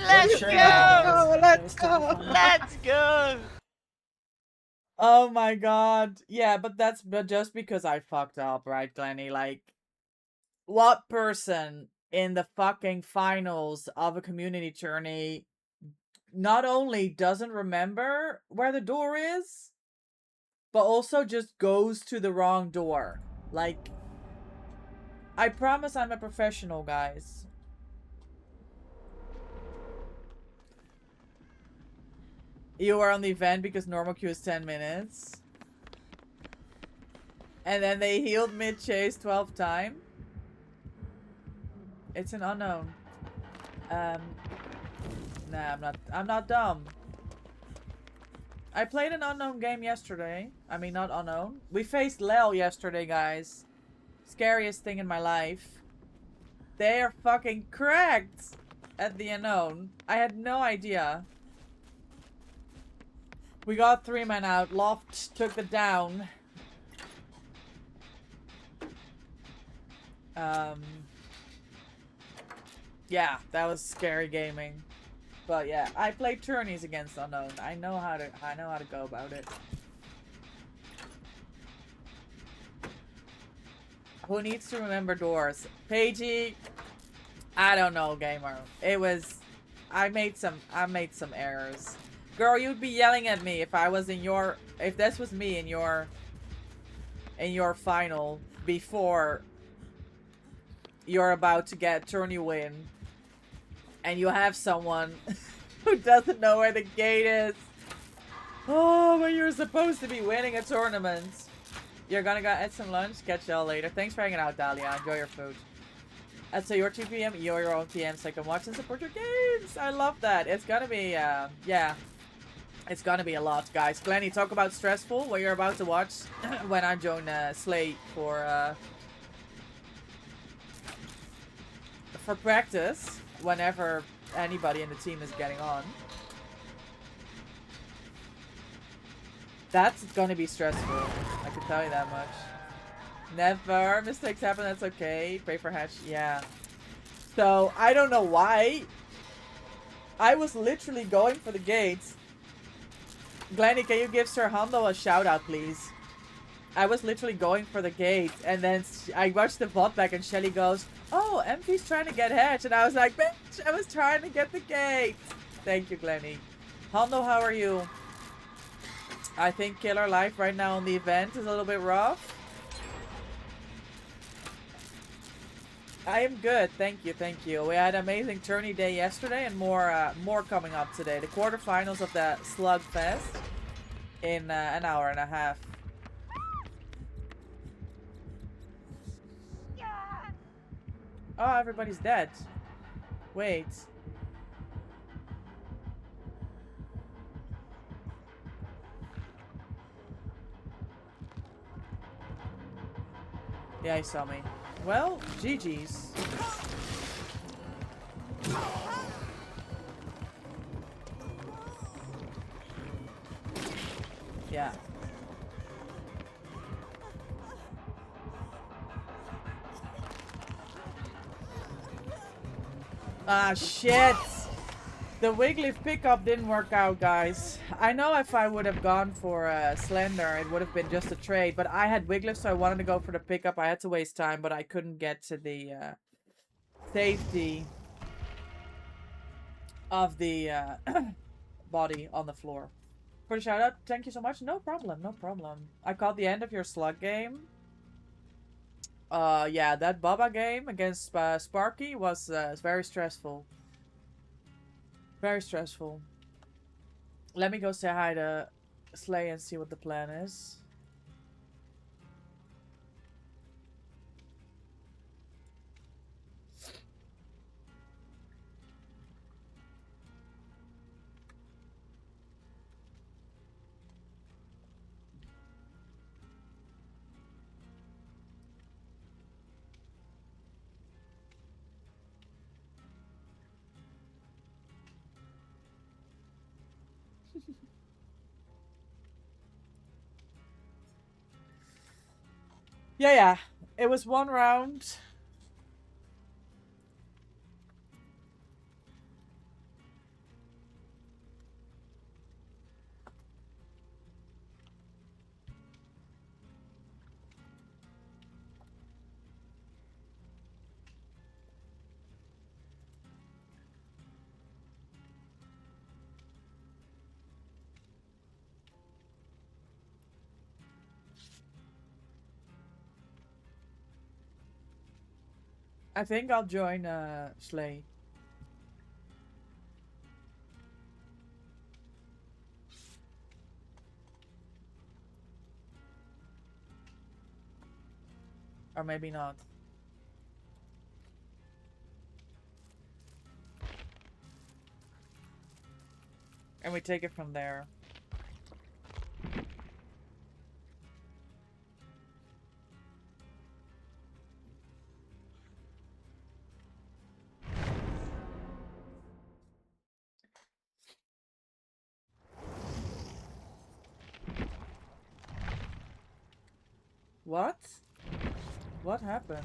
Let's Good go! Let's go! Let's go! Oh my god. Yeah, but that's just because I fucked up, right, Glenny? Like, what person in the fucking finals of a community tourney not only doesn't remember where the door is, but also just goes to the wrong door? Like, I promise I'm a professional, guys. You were on the event because normal queue is 10 minutes. And then they healed mid-chase 12 time. It's an unknown. Nah, I'm not dumb. I played an unknown game yesterday. I mean, not unknown. We faced Lel yesterday, guys. Scariest thing in my life. They are fucking cracked at the unknown. I had no idea. We got 3 men out. Loft took the down. Yeah, that was scary gaming. But yeah, I played tourneys against unknown. I know how to go about it. Who needs to remember doors? Pagey, I don't know, gamer. It was I made some errors. Girl, you'd be yelling at me if I was in your if this was me in your final before you're about to get tourney win and you have someone who doesn't know where the gate is. Oh, but you're supposed to be winning a tournament. You're gonna go eat some lunch. Catch y'all later. Thanks for hanging out, Dahlia. Enjoy your food. And so your 2 p.m. You're your own PM, so I can watch and support your games. I love that. It's gonna be, yeah. It's gonna be a lot, guys. Glenny, talk about stressful, what you're about to watch when I join Slay for practice, whenever anybody in the team is getting on. That's gonna be stressful. I can tell you that much. Never. Mistakes happen, that's okay. Pray for Hatch. Yeah. So, I don't know why. I was literally going for the gates. Glenny, can you give Sir Hondo a shout out, please? I was literally going for the gate, and then I watched the VOD back, and Shelly goes, "Oh, MP's trying to get Hatch," and I was like, "Bitch, I was trying to get the gate." Thank you, Glenny. Hondo, how are you? I think Killer Life right now on the event is a little bit rough. I am good, thank you, thank you. We had an amazing tourney day yesterday and more coming up today. The quarterfinals of the Slug Fest in an hour and a half. Oh, everybody's dead. Wait. Yeah, he saw me. Well, GG's. Yeah. Ah, shit! The Wigglyf pickup didn't work out, guys. I know if I would have gone for Slender, it would have been just a trade, but I had Wigglyf, so I wanted to go for the pickup. I had to waste time, but I couldn't get to the safety of the body on the floor. For the shout out, thank you so much. No problem, no problem. I caught the end of your Slug game. Yeah, that Baba game against Sparky was very stressful. Very stressful. Let me go say hi to Slay and see what the plan is. Yeah. It was one round. I think I'll join Slay. Or maybe not. And we take it from there. What? What happened?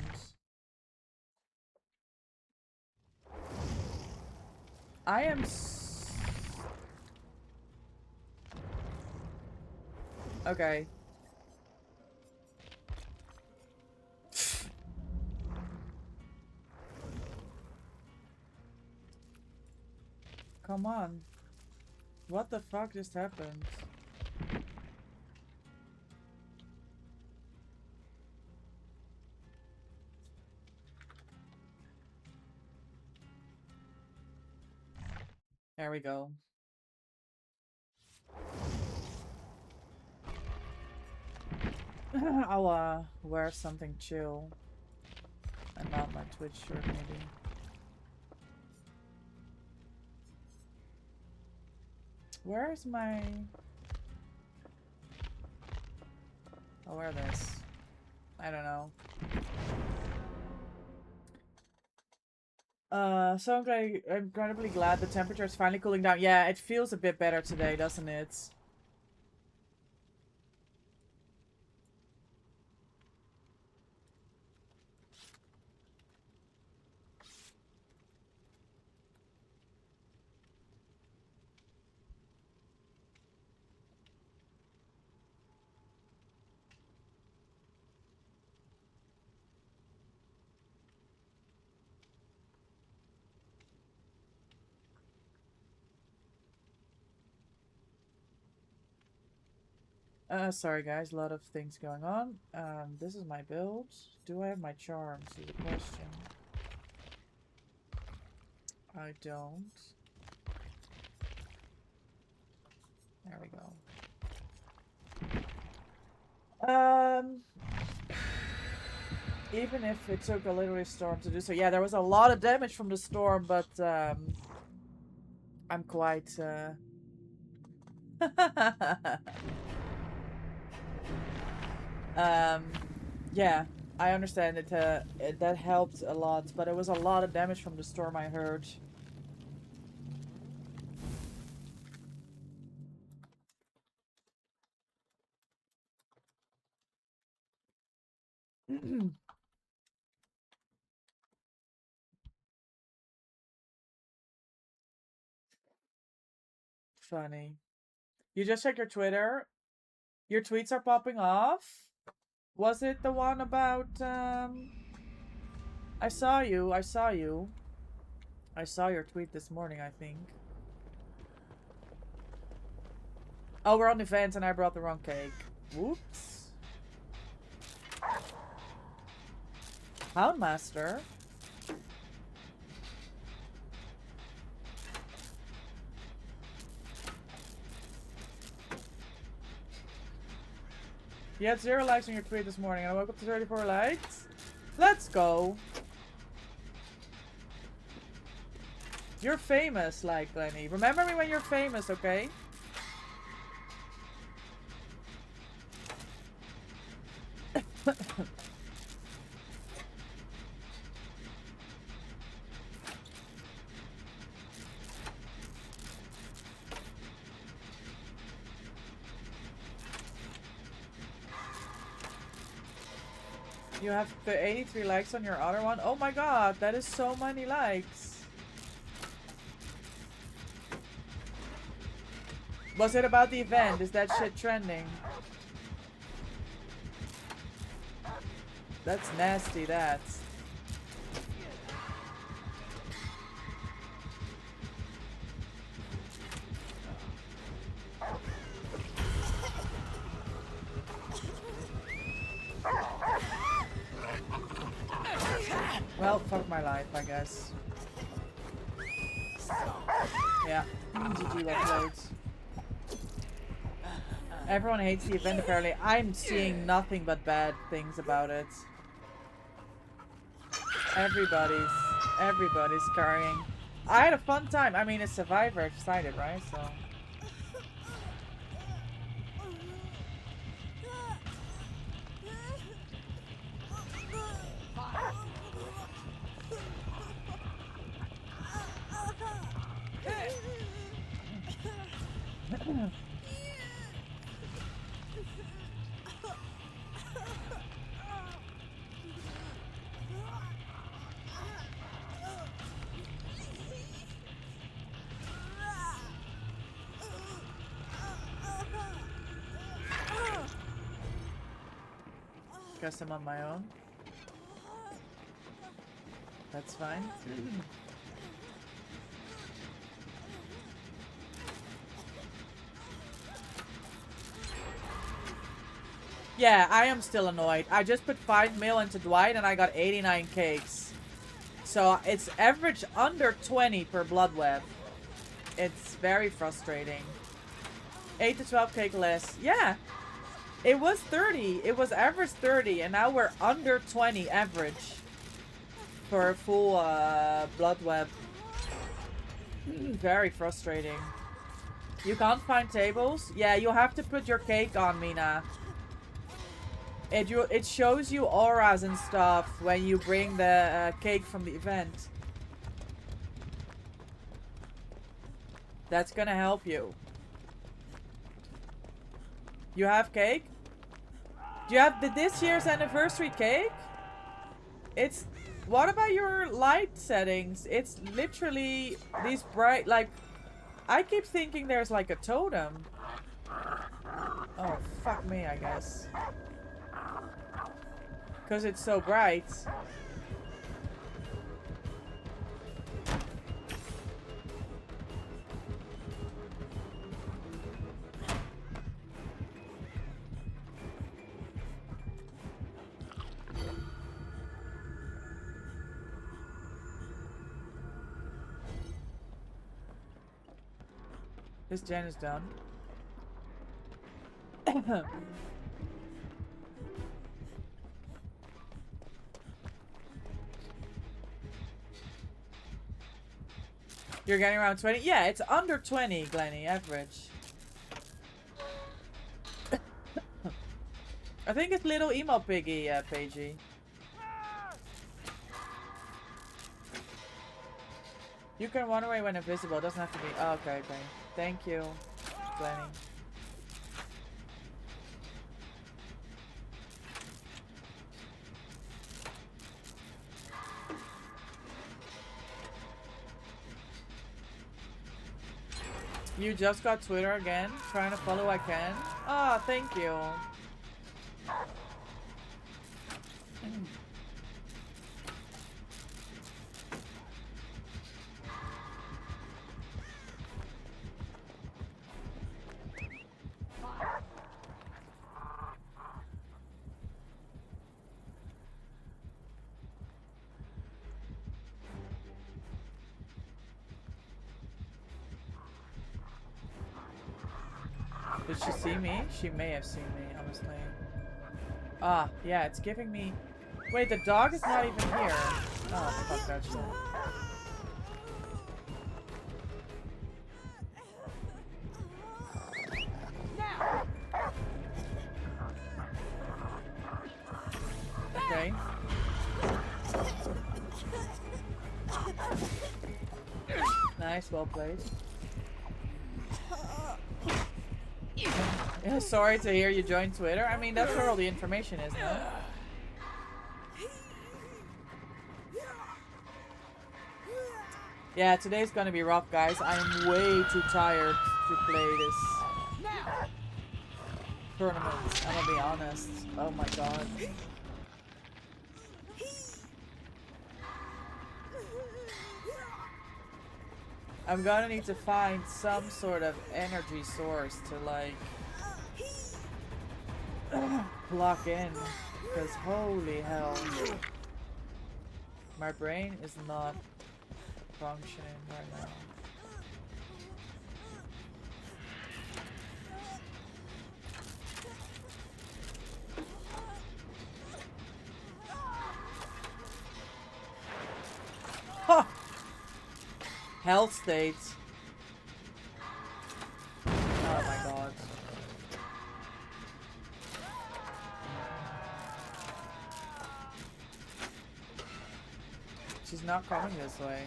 I am okay. Come on. What the fuck just happened? There we go. I'll wear something chill. And not my Twitch shirt maybe. Where is my... I'll wear this. I don't know. So I'm incredibly glad the temperature is finally cooling down. Yeah, it feels a bit better today, doesn't it? Sorry guys, a lot of things going on. This is my build. Do I have my charms is the question. I don't. There we go. Even if it took a literally storm to do so. Yeah, there was a lot of damage from the storm, but I'm quite yeah, I understand it, that helped a lot, but it was a lot of damage from the storm, I heard. Funny. You just check your Twitter? Your tweets are popping off? Was it the one about, I saw you. I saw your tweet this morning, I think. Oh, we're on events and I brought the wrong cake. Whoops. Houndmaster? You had 0 likes on your tweet this morning and I woke up to 34 likes. Let's go. You're famous, like Lenny. Remember me when you're famous, okay? You have the 83 likes on your other one? Oh my god, that is so many likes. Was it about the event? Is that shit trending? That's nasty, that. Well, fuck my life, I guess. Yeah, GG uploads. Everyone hates the event apparently. I'm seeing nothing but bad things about it. Everybody's crying. I had a fun time. I mean, it's Survivor excited, right? So. Guess I'm on my own. That's fine. Yeah, I am still annoyed. I just put 5 mil into Dwight and I got 89 cakes. So it's average under 20 per blood web. It's very frustrating. 8 to 12 cake less. Yeah. It was 30. It was average 30 and now we're under 20 average. For a full blood web. Very frustrating. You can't find tables? Yeah, you have to put your cake on, Mina. It shows you auras and stuff when you bring the cake from the event. That's gonna help you. You have cake? Do you have this year's anniversary cake? It's... What about your light settings? It's literally these bright, like... I keep thinking there's like a totem. Oh, fuck me, I guess. Because it's so bright. This gen is done. You're getting around 20? Yeah, it's under 20, Glenny, average. I think it's little emo piggy, Paigey. You can run away when invisible. It doesn't have to be. Oh, okay, okay. Thank you, Glenny. You just got Twitter again? Trying to follow I can? Ah, thank you. Did she see me? She may have seen me, honestly. Ah, yeah, it's giving me... Wait, the dog is not even here. Oh, fuck that shit. Okay. Nice, well played. Yeah, sorry to hear you joined Twitter. I mean, that's where all the information is, no? Yeah, today's gonna be rough, guys. I'm way too tired to play this tournament. I'm gonna be honest. Oh my god. I'm gonna need to find some sort of energy source to, like, block in. Because holy hell. My brain is not functioning right now. Huh! Health state. Oh my god. She's not coming this way.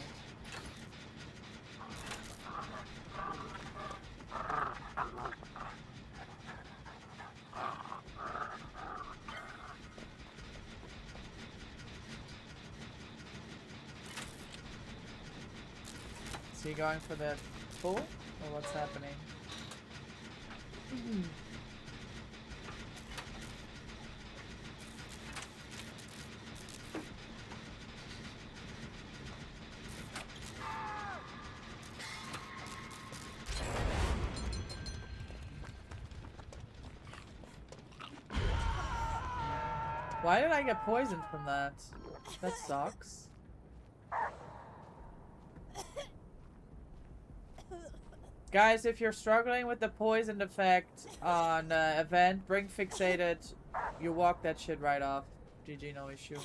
Is he going for the full? Or what's happening? Why did I get poisoned from that? That sucks. Guys, if you're struggling with the poison effect on event, bring fixated. You walk that shit right off. GG, no issue.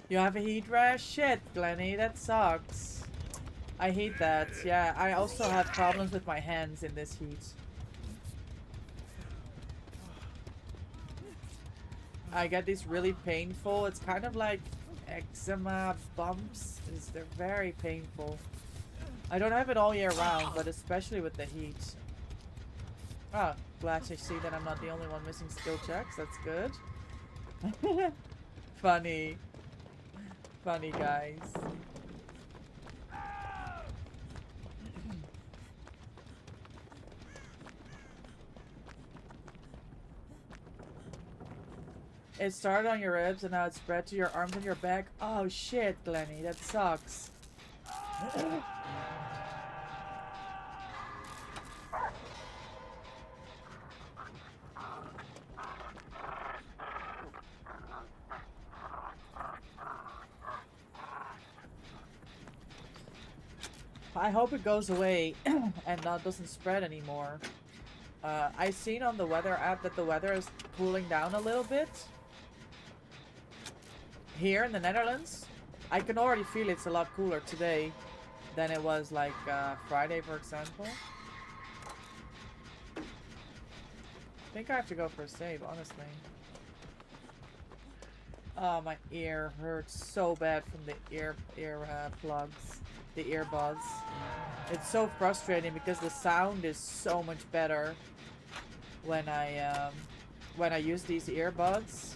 You have a heat rash? Shit, Glenny, that sucks. I hate that. Yeah, I also have problems with my hands in this heat. I get these really painful, it's kind of like eczema bumps. They're very painful. I don't have it all year round, but especially with the heat. Ah, glad to see that I'm not the only one missing skill checks. That's good. Funny. Funny, guys. It started on your ribs and now it's spread to your arms and your back. Oh shit, Glenny, that sucks. I hope it goes away and doesn't spread anymore. I seen on the weather app that the weather is cooling down a little bit. Here in the Netherlands, I can already feel it's a lot cooler today than it was like Friday, for example. I think I have to go for a save, honestly. Oh, my ear hurts so bad from the ear plugs, the earbuds. It's so frustrating because the sound is so much better when I use these earbuds.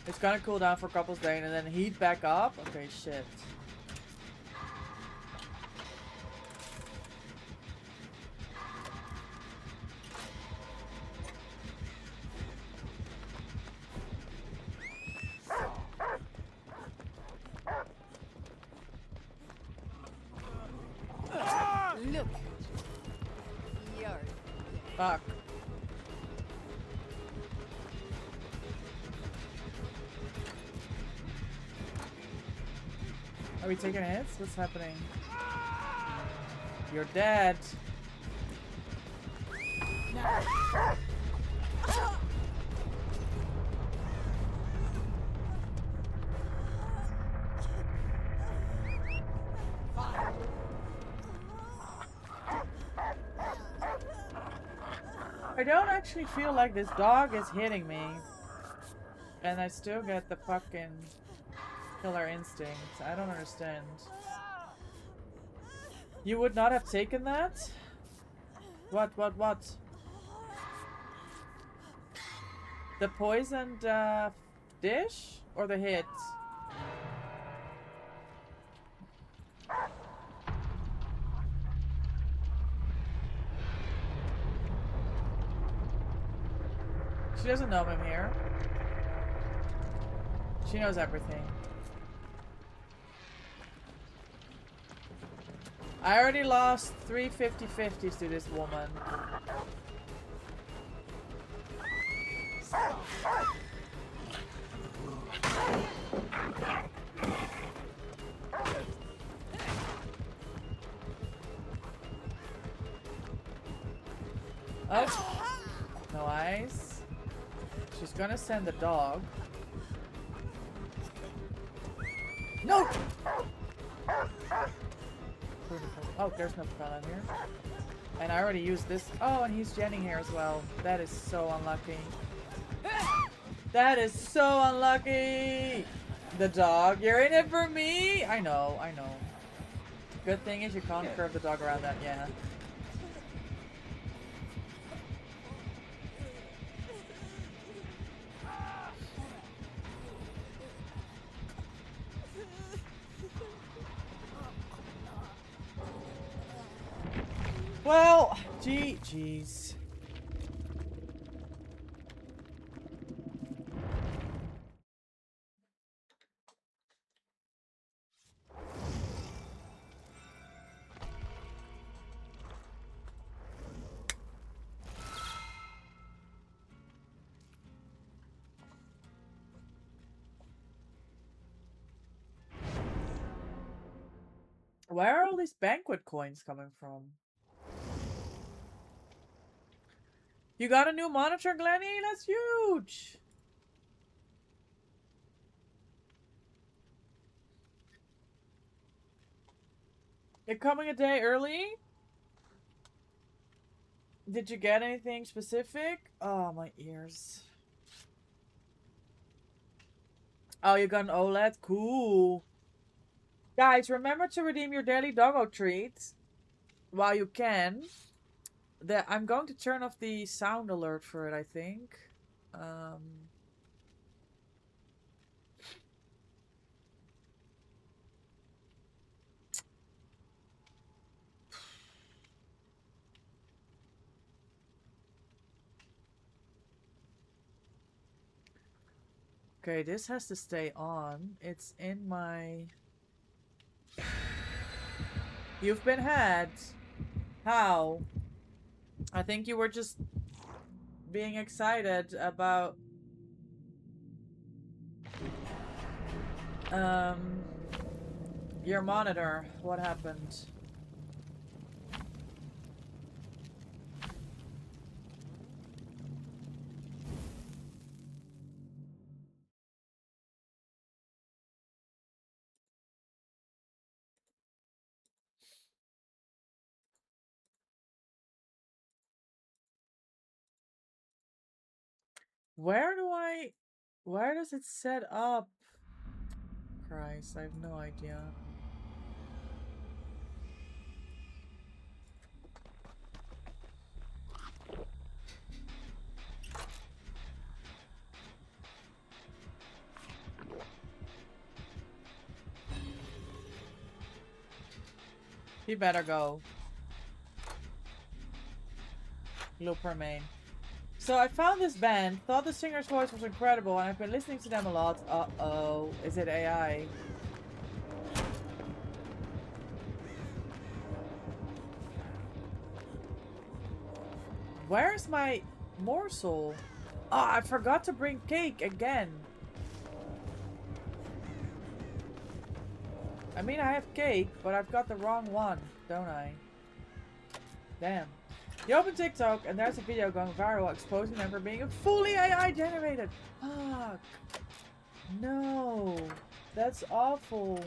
It's gonna cool down for a couple of days and then heat back up. Okay, shit. Look. Yard. Fuck. Are we taking hits? What's happening? You're dead. I don't actually feel like this dog is hitting me. And I still get the fucking killer instinct. I don't understand. You would not have taken that? What? The poisoned dish? Or the hit? She doesn't know I'm here. She knows everything. I already lost 3 50-50s to this woman. Oh, no eyes. She's gonna send the dog. No! Oh, there's no fella here. And I already used this. Oh, and he's jetting here as well. That is so unlucky. That is so unlucky! The dog. You're in it for me? I know. Good thing is you can't curve the dog around that, yeah. Well, GG's. Where are all these banquet coins coming from? You got a new monitor, Glenny? That's huge! You're coming a day early? Did you get anything specific? Oh, my ears. Oh, you got an OLED? Cool. Guys, remember to redeem your daily doggo treat while you can. I'm going to turn off the sound alert for it, I think. Okay, this has to stay on. It's in my... You've been hacked. How? I think you were just being excited about... your monitor. What happened? Where does it set up? Christ, I have no idea. He better go. Looper main. So I found this band, thought the singer's voice was incredible, and I've been listening to them a lot. Uh-oh. Is it AI? Where's my morsel? Oh, I forgot to bring cake again. I mean, I have cake, but I've got the wrong one, don't I? Damn. You open TikTok, and there's a video going viral exposing them for being fully AI generated. Fuck. No. That's awful.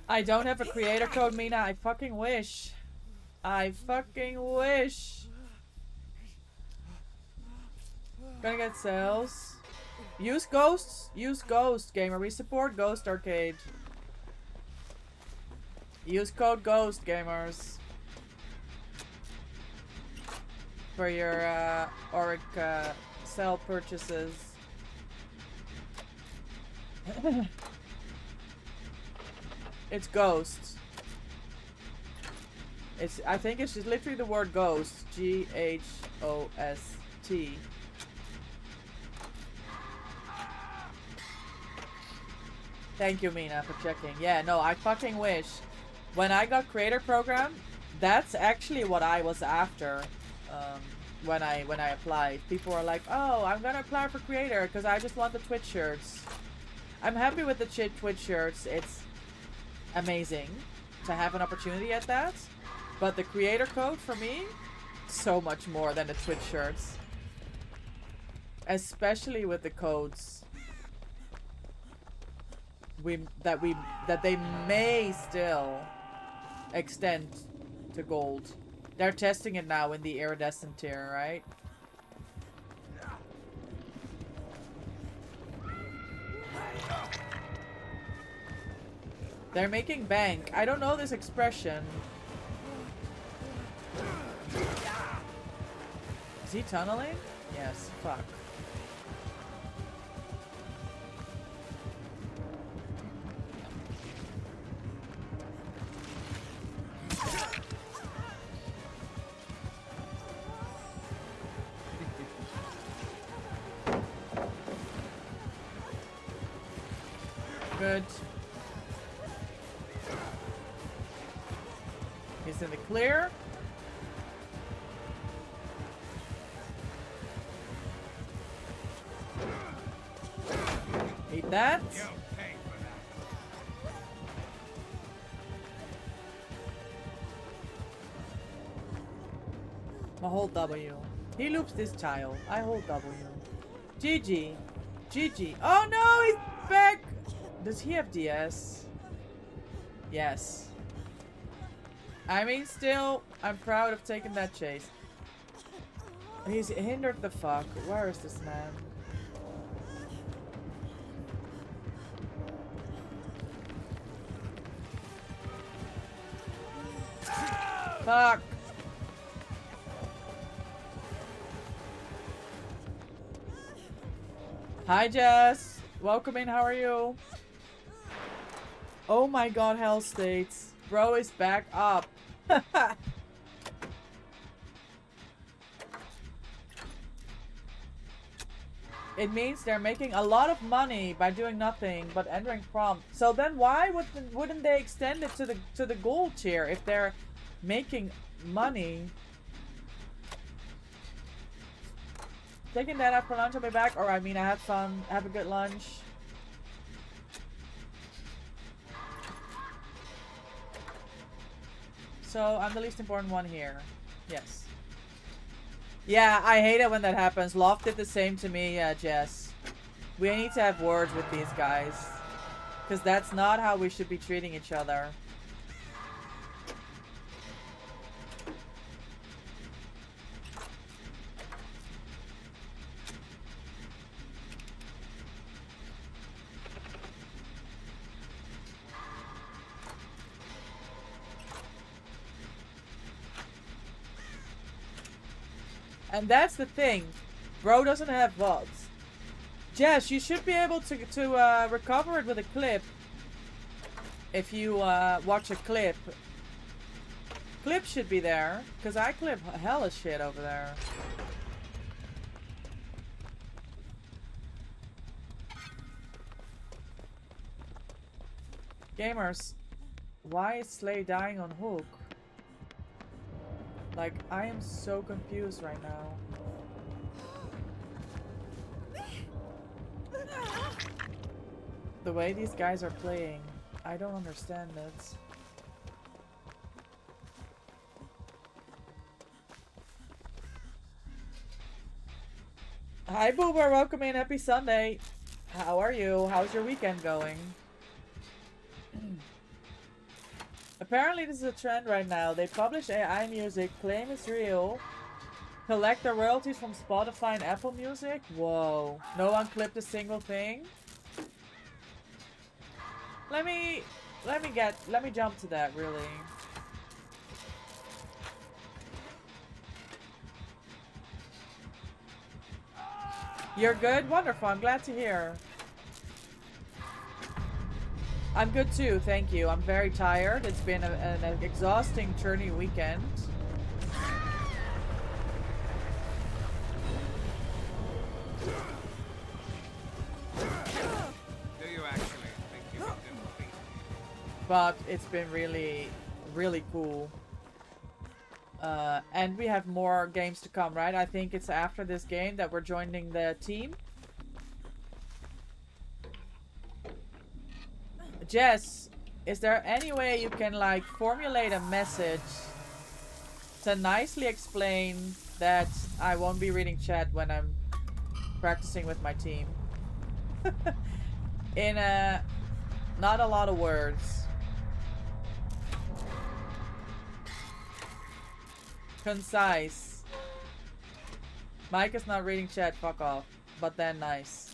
I don't have a creator code, Mina. I fucking wish. I fucking wish. Gonna get sales. Use ghosts. Use ghost, gamer. We support Ghost Arcade. Use code GHOST, gamers. For your Auric cell purchases. It's ghost. I think it's just literally the word ghost. G-H-O-S-T. Thank you, Mina, for checking. Yeah, no, I fucking wish. When I got creator program, that's actually what I was after. When I applied, people were like, "Oh, I'm gonna apply for creator because I just want the Twitch shirts." I'm happy with the Twitch shirts. It's amazing to have an opportunity at that, but the creator code for me, so much more than the Twitch shirts, especially with the codes that they may still extend to gold. They're testing it now in the iridescent tier, right? They're making bank. I don't know this expression. Is he tunneling? Yes. Fuck. Good. He's in the clear. Eat that. You'll pay for that. I hold W. He loops this tile. I hold W. GG. GG. Oh no, he's back! Does he have DS? Yes. I mean, still, I'm proud of taking that chase. He's hindered the fuck. Where is this man? Fuck. Hi, Jess. Welcome in. How are you? Oh my god, Hell States. Bro is back up. It means they're making a lot of money by doing nothing but entering prompt. So then why wouldn't they extend it to the gold tier if they're making money? Taking that out for lunch, I'll be back. Or I mean, I have some. Have a good lunch. So I'm the least important one here. Yes. Yeah, I hate it when that happens. Loft did the same to me, Jess. We need to have words with these guys. Because that's not how we should be treating each other. And that's the thing. Bro doesn't have VODs. Jess, you should be able to recover it with a clip. If you watch a clip. Clip should be there. Because I clip hella shit over there. Gamers, why is Slay dying on hook? Like, I am so confused right now. The way these guys are playing, I don't understand it. Hi Boober, welcome in, happy Sunday. How are you? How's your weekend going? Apparently this is a trend right now. They publish AI music, claim it's real, collect their royalties from Spotify and Apple Music. Whoa. No one clipped a single thing? Let me jump to that, really. You're good? Wonderful, I'm glad to hear. I'm good too, thank you. I'm very tired. It's been an exhausting Tourney weekend. Do you actually think you can defeat me? But it's been really, really cool. And we have more games to come, right? I think it's after this game that we're joining the team. Jess, is there any way you can like formulate a message to nicely explain that I won't be reading chat when I'm practicing with my team? In not a lot of words. Concise. Mike is not reading chat, fuck off. But then nice.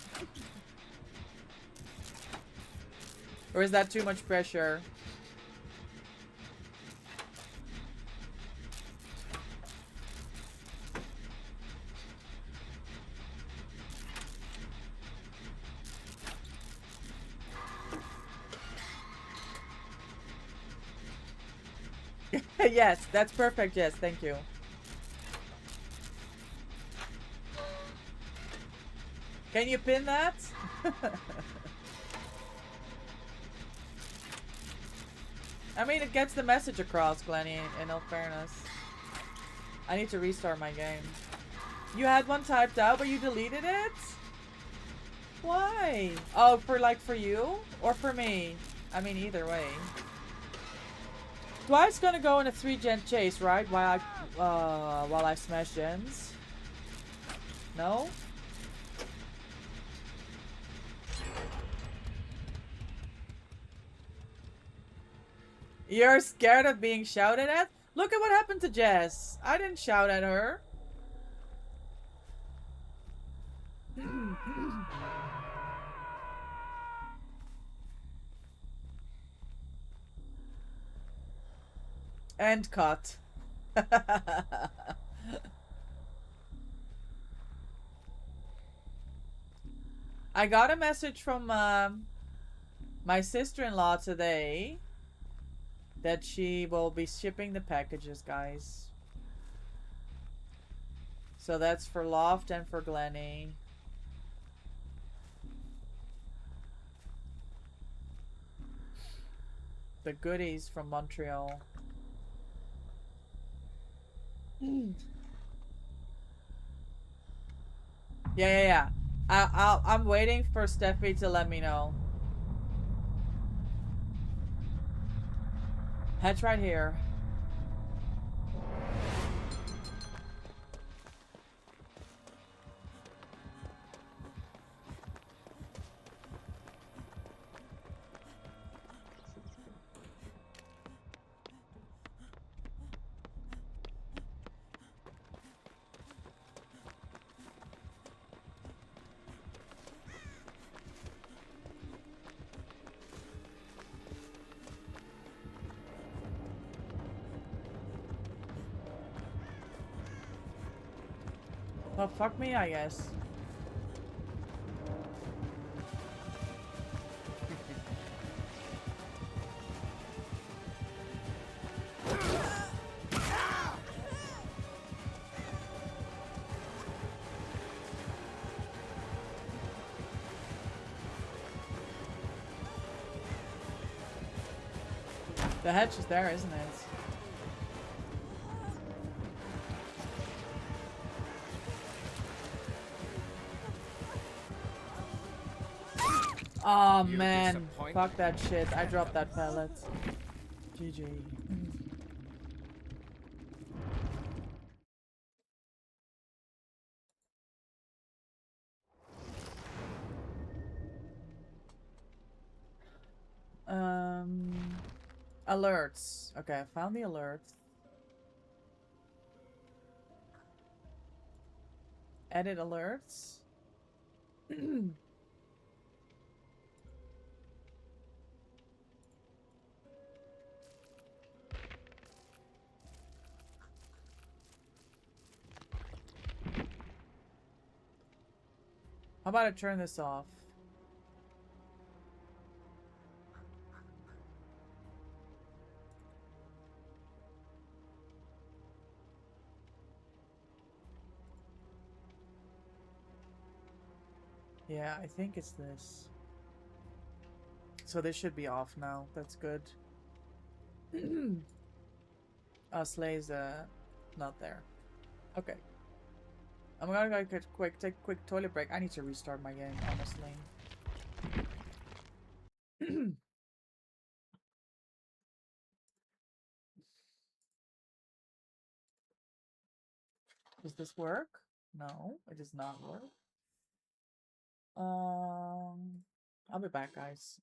Or is that too much pressure? Yes, that's perfect. Yes, thank you. Can you pin that? I mean, it gets the message across, Glenny, in all fairness. I need to restart my game. You had one typed out, but you deleted it? Why? Oh, for you? Or for me? I mean, either way. Dwight's gonna go in a 3-gen chase, right? While I smash gens. No? You're scared of being shouted at? Look at what happened to Jess. I didn't shout at her. And cut. I got a message from my sister-in-law today that she will be shipping the packages, guys. So that's for Loft and for Glenny. The goodies from Montreal. Yeah. I'm waiting for Steffi to let me know. Hatch right here. Well, fuck me, I guess. The hedge is there, isn't it? Oh man, fuck that shit. I dropped that pellet. GG. Alerts. Okay, I found the alerts. Edit alerts. How about I turn this off? Yeah, I think it's this. So this should be off now. That's good. Slay's not there. Okay. I'm gonna go take a quick toilet break. I need to restart my game, honestly. Does this work? No, it does not work. I'll be back, guys.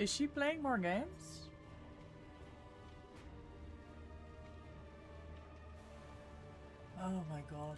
Is she playing more games? Oh my god.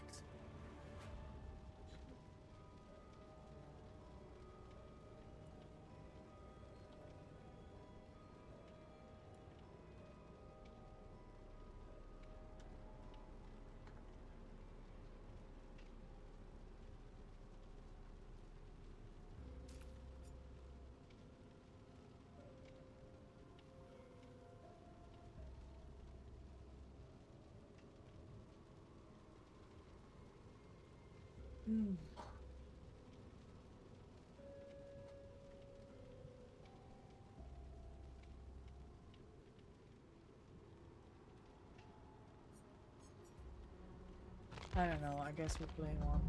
Hmm. I don't know, I guess we're playing one.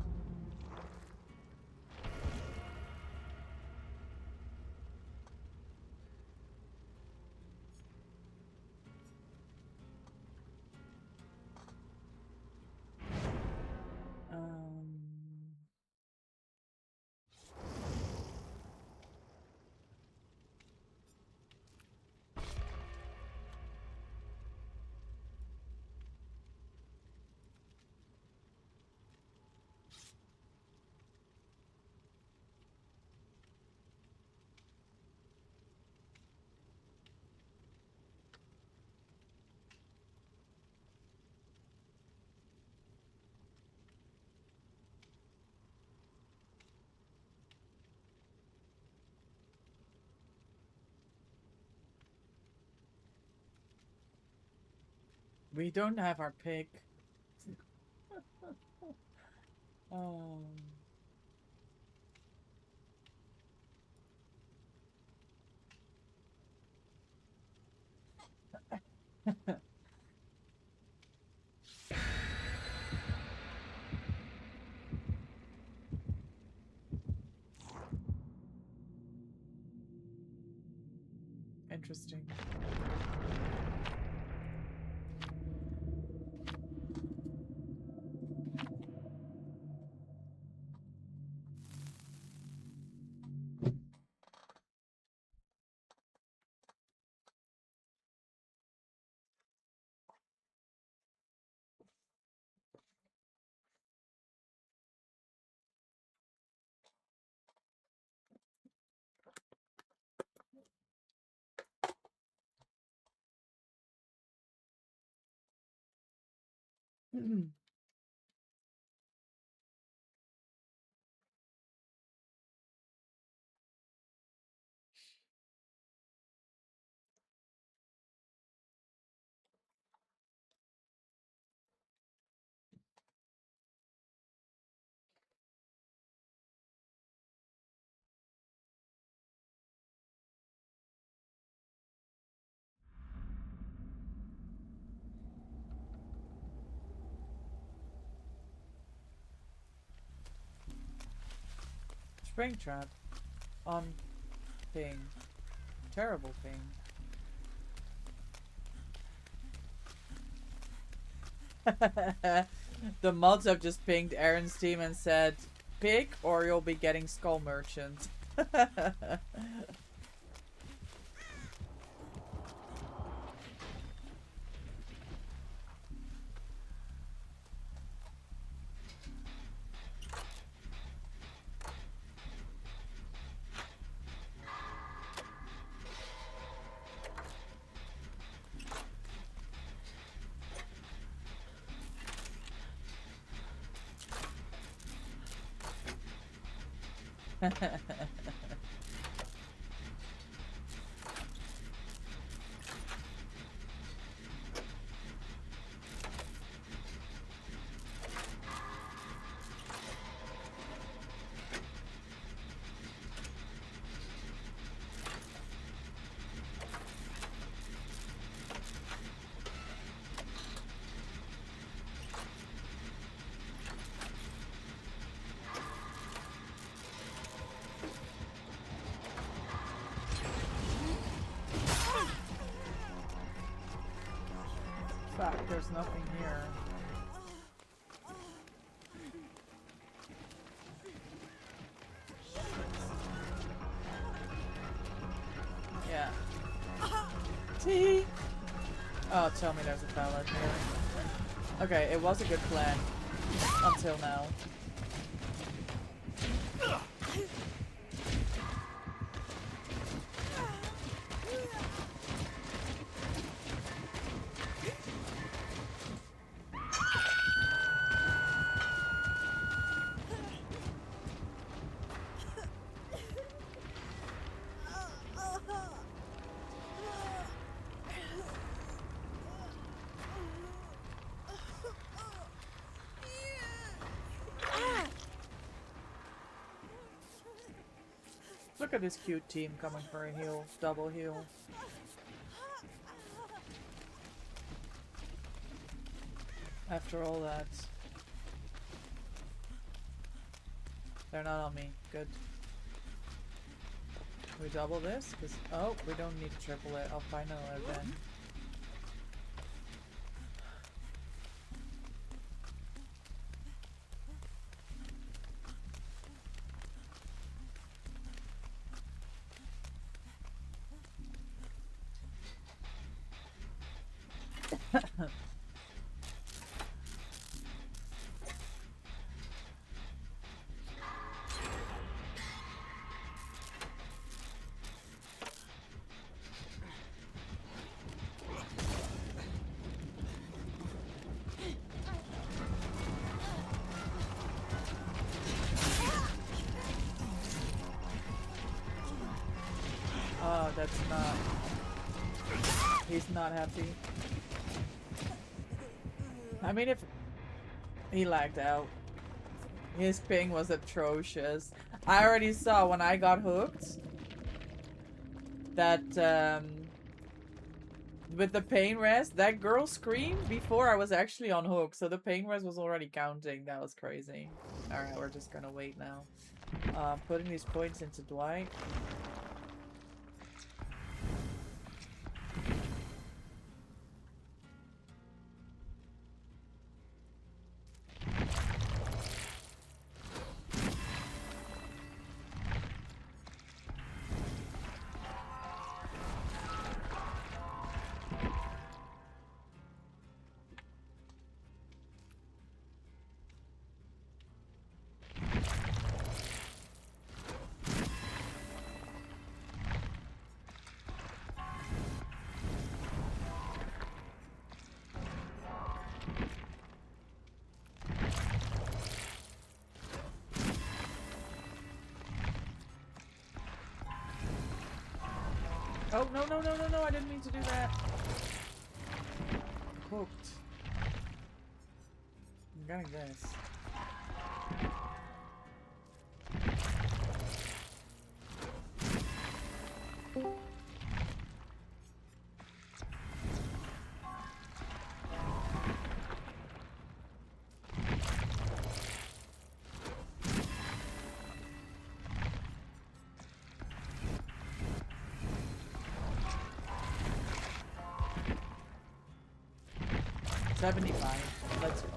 We don't have our pick. um. Interesting. Springtrap on ping. Terrible ping. The mods have just pinged Aaron's team and said, pick or you'll be getting Skull Merchant. Fuck, there's nothing here. Oh, tell me there's a pallet here. Okay, it was a good plan. Until now. Look at this cute team coming for a heal. Double heal. After all that. They're not on me. Good. We double this? Cause, oh, we don't need to triple it. I'll find another den. Oh, that's not... He's not happy. I mean, if... He lagged out. His ping was atrocious. I already saw when I got hooked that, with the pain rest, that girl screamed before I was actually on hook, so the pain rest was already counting. That was crazy. Alright, we're just gonna wait now. Putting these points into Dwight. Oh, no, no, no, no, no, I didn't mean to do that. Hooked. I'm getting this. $75. Let's go.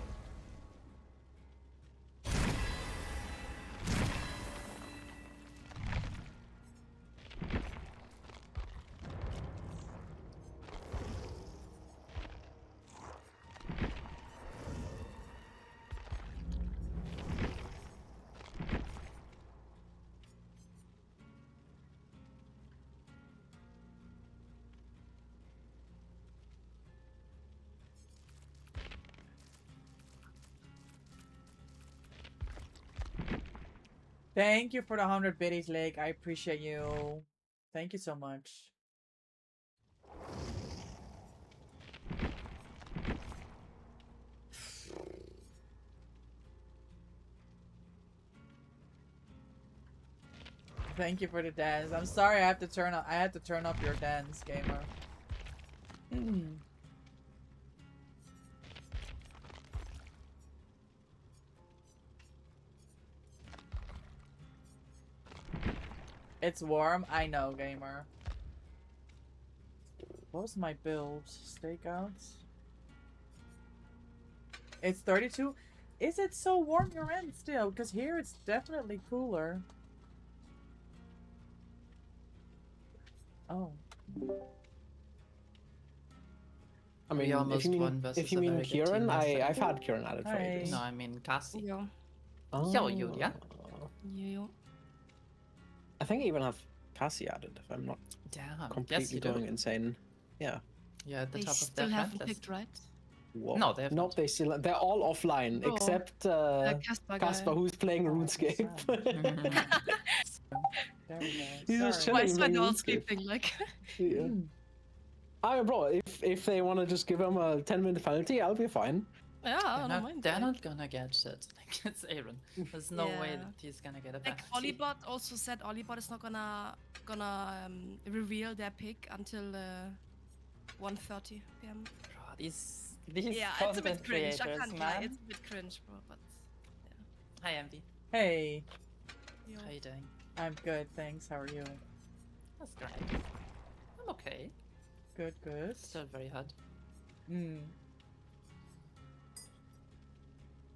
Thank you for the 100 biddies, Lake. I appreciate you. Thank you so much. Thank you for the dance. I'm sorry I have to turn up. I had to turn up your dance, gamer. It's warm. I know, gamer. What was my build? Stakeouts. It's 32. Is it so warm your end still? Because here it's definitely cooler. Oh. I We mean, almost won versus if you a mean very good team Kieran, yesterday. I've had Kieran at it for Hi. ages. No, I mean Cassie. Jo. Yo, Julia. Jo. I think I even have Cassie added if I'm not Damn. completely Yes, you do. going insane. Yeah. Yeah, at the They top of still their haven't friend list. picked, right? Whoa. No, they have Nope, not. they're all offline Bro, except Casper Casper, guy. who's playing Oh, RuneScape. There we go. He's just Sorry. Why chilling is playing they're all RuneScape. sleeping? Like, Yeah. I mean, bro, if they want to just give him a 10-minute penalty, I'll be fine. yeah, I don't mind. They're like- not gonna get shit. Like, it's Aaron. There's no way Yeah. that he's gonna get a Like penalty. Olibot also said, Olibot is not gonna reveal their pick until 1:30 p.m. Bro, these Yeah, it's a bit content cringe. I creators, can't lie, man. it's a bit cringe, bro. But Hi, Envy. Hey, yo. How you doing? I'm good, thanks. How are you? That's great. I'm okay. Good, good. Still very hot. Mm.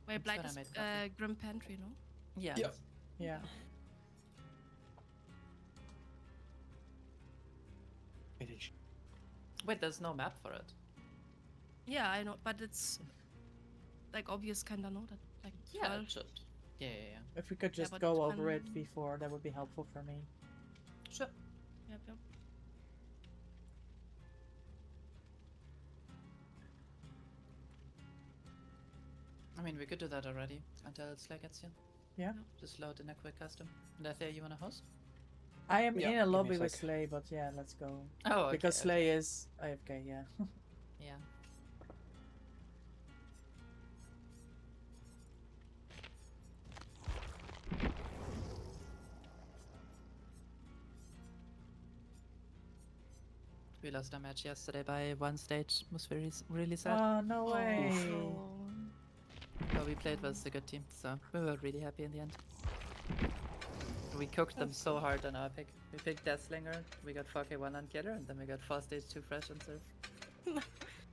Wait, I'm Blight glad I is made coffee. Grim Pantry, no? Yeah. Yeah. Yeah. Wait, there's no map for it. Yeah, I know, but it's like obvious, kinda know that. Like, Yeah, 12. it should. Yeah. If we could just but go when- over it before, that would be helpful for me. Sure. Yep, yep. I mean, we could do that already until Slug gets here. Yeah. Just load in a quick custom. Lethia, you wanna host? I am Yeah, in give a me a lobby with sec. Slay, but yeah, let's go. Oh, okay. Because Slay is AFK, yeah. Yeah. We lost our match yesterday by one stage. Was really sad. Oh, no way. Oh. But we played was a good team, so we were really happy in the end. We cooked them so hard on our pick. We picked Deathslinger, we got 4k1 on Killer, and then we got 4 stage 2 fresh on Surf.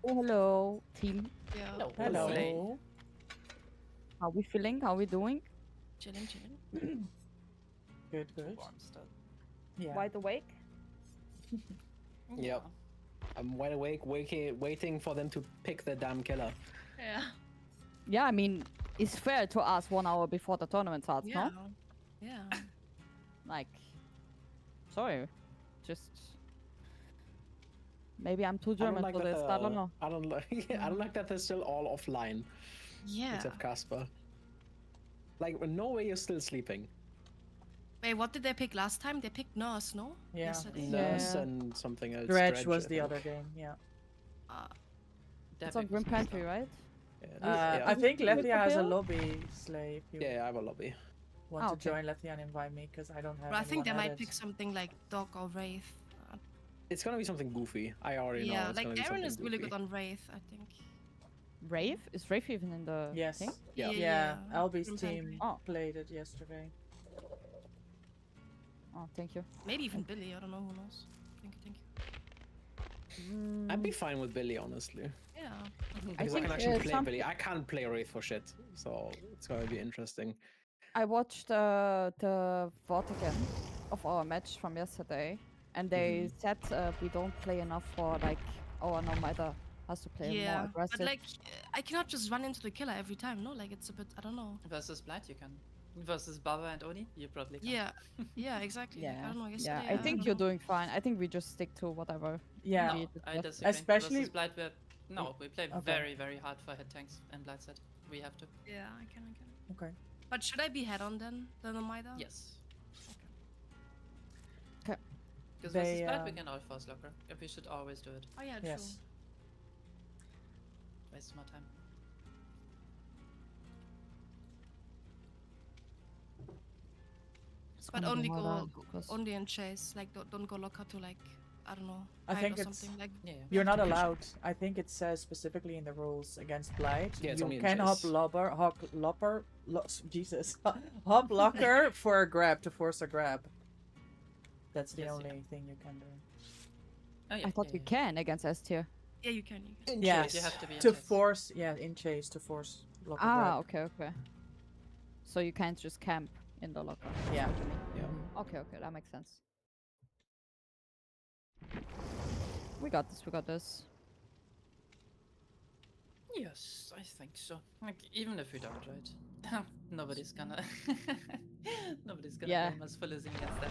Oh, hello, team. Yeah. Hello. Hello. How we feeling? How we doing? Chilling, chilling. Good, good. Warm still. Yeah. Wide awake? Yep. I'm wide awake, waiting for them to pick the damn killer. Yeah. Yeah, I mean, it's fair to ask 1 hour before the tournament starts, Yeah. no? Yeah. Like, sorry, just maybe I'm too German for this. I don't know. I don't like. I don't like that they're still all offline, Yeah. except Casper. Like, no way you're still sleeping. Wait, what did they pick last time? They picked Nurse, no? Yeah. Yesterday. Nurse Yeah. and something else. Dredge was I the think. other game, yeah. It's on Grim Pantry, right? Yeah, I think With Lethia the has a bill? lobby, Slay, if you yeah, I have a lobby. want Ah, to okay. join Lethia and invite me, because I don't have But I think they anyone might added. pick something like Dog or Wraith. It's gonna be something goofy. I already know. Yeah, it's like gonna be Aaron something is really goofy. good on Wraith, I think. Wraith? Is Wraith even in the Yes. thing? Yeah. Yeah, Albie's Grim team Pantry. Oh. played it yesterday. Oh, thank you. Maybe even Billy, I don't know, who knows. Thank you. I'd be fine with Billy, honestly. Yeah. Because I think, can actually play some- Billy. I can't play Wraith for shit, so it's gonna be interesting. I watched the VOD again of our match from yesterday, and they said we don't play enough for like our no matter has to play more Yeah. aggressive. But like, I cannot just run into the killer every time, no? Like, it's a bit, I don't know. Versus Blight, you can. Versus Baba and Oni, you probably can. Yeah. Yeah, exactly. Like, I yeah, don't know. yeah. Yesterday, I think don't you're know. doing fine. I think we just stick to whatever. Yeah. No, we did I last- disagree. Especially- Versus Blight, we play Okay. very, very hard for hit tanks, and Blight said we have to. Yeah, I can. Okay. But should I be head on then? The Nomida? Yes. Okay. Because They, versus Blight, we can all force locker. If we should always do it. Oh, yeah, Yes. Waste more time. It's But gonna be only go, harder, go 'cause- only in chase. Like, don't go locker to like, I don't know. I hide think or it's- something. Like, Yeah. You're not allowed. I think it says specifically in the rules against Blight. Yeah, it's you only in can hop chase. Jesus, hop locker for a grab to force a grab. That's the Yes, you only thing you can do. Oh, yeah. I thought yeah, you yeah. can against S tier. yeah, you can. In Yeah, chase. You have to be in to chase. force, yeah, in chase to force locker Ah, grab. okay. So you can't just camp in the locker. that's Yeah. what you mean. Yeah. Okay, that makes sense. We got this. Yes, I think so. Like, even if we don't, right? Nobody's gonna... Nobody's gonna Yeah. blame us for losing against them.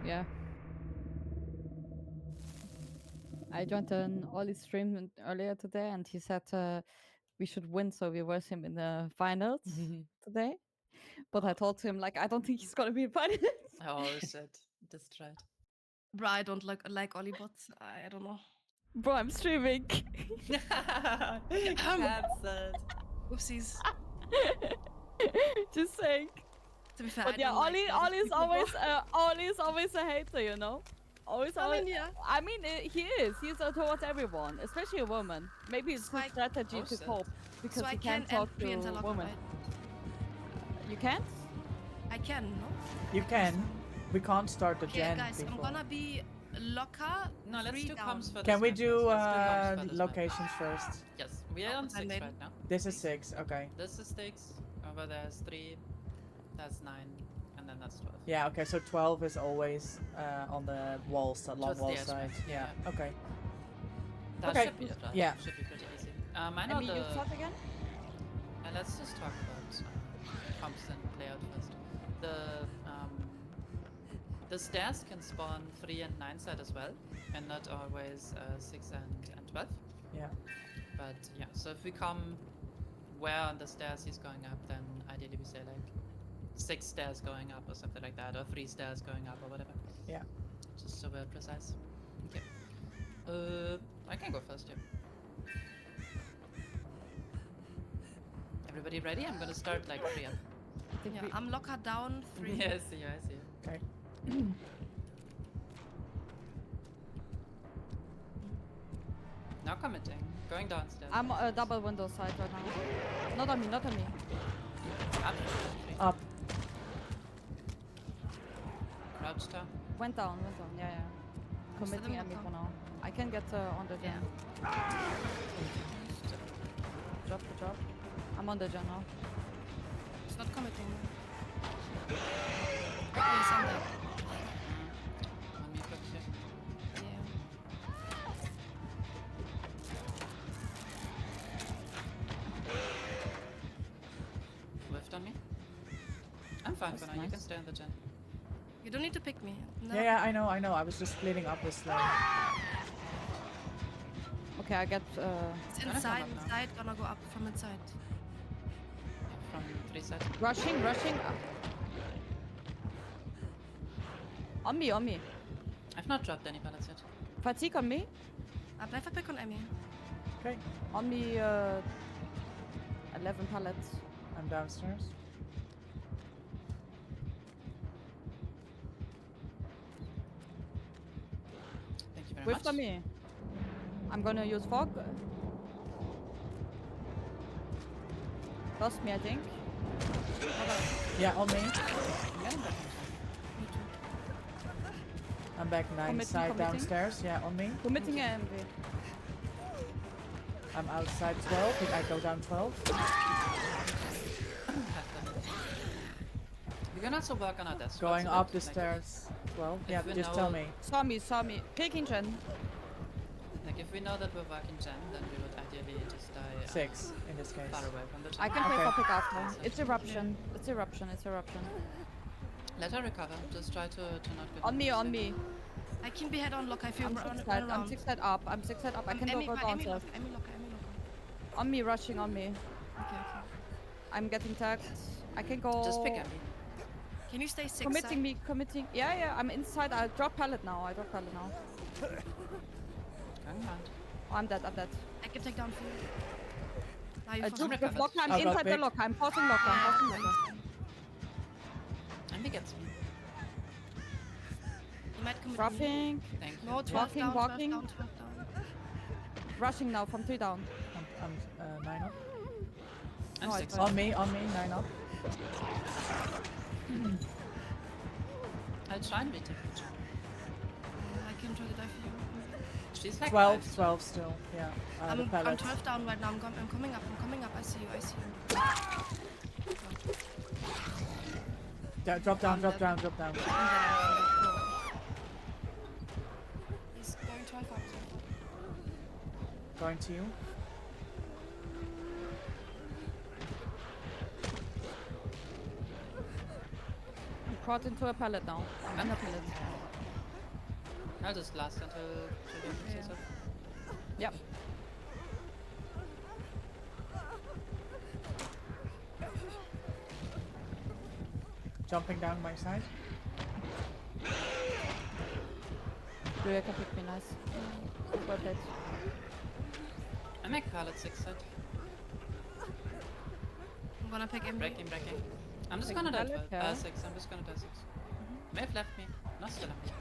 Yeah. I joined an Ollie stream earlier today, and he said we should win so we verse him in the finals today. But I told him like I don't think he's gonna be in finals. Oh shit, just tried. Bro, I don't like Ollie bots. I don't know. Bro, I'm streaming. Cancelled. Whoopsies. Just saying. To be fair, But I yeah, don't like Ollie's people, bro. always a hater, you know. Always. I mean, yeah. I mean, he is. He's towards everyone, especially a woman. Maybe it's So good I- strategy Oh, to shit. cope because So I you can can't talk enter to locker, women. right? You can't? I can, no? You can. We can't start the Okay, gen guys, I'm before. gonna be locker. No, let's 3 do down. comms for Can this we map do first. Let's do comms for this map. locations first? Yes, we are on I 6 made- right now. This is 6, okay. This is 6, over there's 3, that's 9, and then that's 12. Yeah, okay, so 12 is always on the walls, long Towards the wall edge, side. right? Yeah, Yeah. okay. That Okay, should be it, right? yeah. Should be pretty easy. I know Emmy, you the... start again? let's just talk about comps and layout first. The stairs can spawn 3 and 9 side as well, and not always 6 and 12. Yeah. But yeah, so if we come where on the stairs he's going up, then ideally we say like 6 stairs going up or something like that, or 3 stairs going up or whatever. Yeah. Just so we're precise. Okay. I can go first, yeah. Everybody ready? I'm gonna start like 3 up. Yeah, I'm locker down 3. Yeah, I see you, I see you. Okay. Now committing. Going downstairs. I'm double window side right now. Not on me, not on me. Up. Up. Crouch down. Went down, yeah, yeah. Committing them Emmy lock for now. I can get on the gen. Drop the drop. I'm on the gen now. It's not committing. Yes, I'm dead. On me, crouch here. Yeah. Whiffed on me. I'm fine for That's now. You nice. can stay on the gen. You don't need to pick me. No. Yeah, I know. I was just splitting up with Slug. Okay, I get It's Gonna come inside, up now. inside, gonna go up from inside. From 3 sides. rushing. On me. I've not dropped any pallets yet. Fatigue on me. Blijf pick on Emmy. Okay. On me 11 pallets. I'm downstairs. Thank you very Whiffed much. on me. I'm gonna use fog. Lost me, I think. Yeah, on me. Yeah, I'm back in I'm back 9 Committing, side committing. downstairs. Yeah, on me. Committing a MV. I'm outside 12. Did I go down 12? We can also work on our desk. Going also, up the like, stairs. 12. if Yeah, we just know- tell me. Saw me. Picking gen. Like if we know that we're working gen, then we would ideally just die 6 in this case. far away from the gen. I can play Okay. for pick after. It's eruption. It's eruption. Let her recover. Just try to not get On me. I can be head on lock. I feel I'm run 6 side. I'm around. 6 side up. I can Emmy, go Emmy downstairs. locker, Emmy locker. On me, rushing on me. Okay. I'm getting tagged. I can go. Just pick Emmy. Can you stay 6 Committing side? me, committing. Yeah, I'm inside. I drop pallet now. Going around. Oh, I'm dead. I can take down 4. Now you I force took me. the locker. I'm I got inside the picked. locker. I'm forcing locker. Emmy gets me. You might commit me. Roughing. Thank you. No, 12 down, Walking. 12 down. Rushing now from 3 down. I'm 9 up. I'm No, 6. it's On me, 9 up. I'll try and beat her. I can try to die for you. She's like 12, 5. 12 still. Yeah. The I'm pallets. 12 down right now. I'm coming up. I see you. Drop down. I'm dead. I'm dead. He's going 12 up. Going to you. caught into a pallet now. I'm in a pallet. I'll just last until Julian picks us up. Yep. Jumping down my side. Julia can pick me, nice. Well played. I make pallet 6 set. I'm gonna pick him. Breaking. I'm just Pick gonna die pallet, yeah. 6. I'm just gonna die 6. May have left me. Not still on me.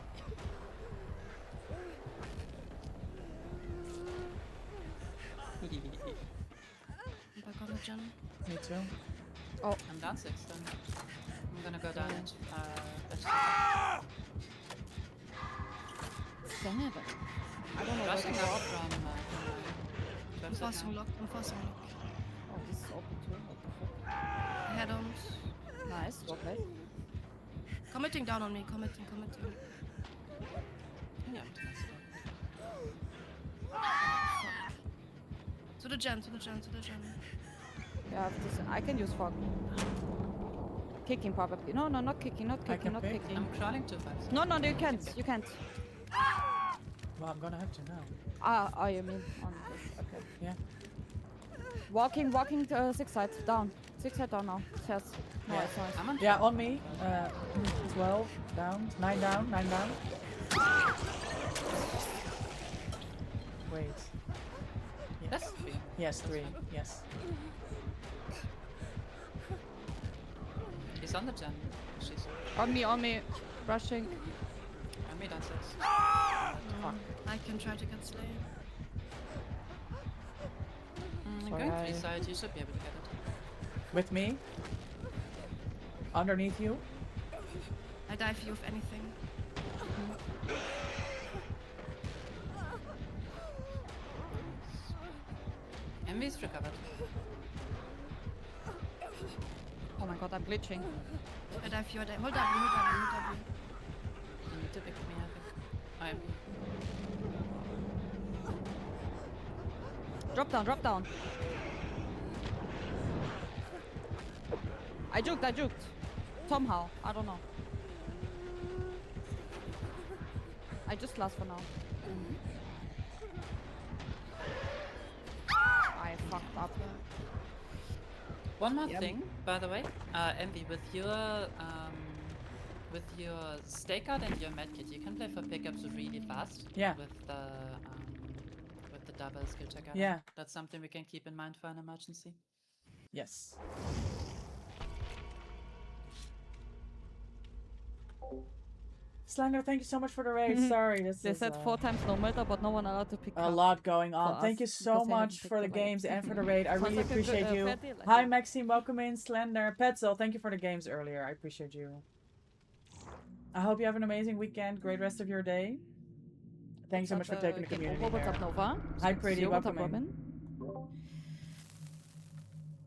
I'm back on the gen. Me too. I'm down 6 then. I'm gonna go down it. Damn it. I don't know where to Rushing go. out from I'm forcing lock. I'm forcing lock. Oh, this is open too. What the fuck? Head-ons. Nice, well played. Committing down on me. Committing. Yeah, To the gen. Yeah, this, I can use fog. Kicking probably. No, not kicking. can pick. I'm crawling too fast. No, you can't. You can't. Well, I'm gonna have to now. Oh, you mean on this? Okay. Yeah. Walking to 6 side down. 6 side down now. Yes. Yeah. Nice. I'm on Yeah, on me. 12 down. 9 down. Wait. That's 3. Yes, 3. Yes. He's on the gen. She's On me. Rushing. on me down 6. I can try to get Slay. Going Sorry. 3 side, you should be able to get it. With me. Underneath you. I dive you if anything. Envy's recovered. Oh my god, I'm glitching. I dive you. Hold W. You need to pick me, I think. I am. Drop down. I juked. Somehow. I don't know. I just last for now. I fucked up. One more Yep. thing, by the way. Envy, with your stakeout and your medkit, you can play for pickups really fast. Yeah. With the double skill checker. Yeah. That's something we can keep in mind for an emergency. Yes. Slanger, thank you so much for the raid. Sorry, this They is said 4 times no matter, but no one allowed to pick a up. lot going on. for Thank you us so because they much haven't for the picked the raid. games and for the raid. I Sounds really like a good, appreciate you. fair deal, I Hi, think. Maxime. Welcome in. Slender. Petzel, thank you for the games earlier. I appreciate you. I hope you have an amazing weekend. Great rest of your day. Thanks so much for taking the community What's up, there. Nova? Hi, Pretty. What's up, Welcome in. Robin?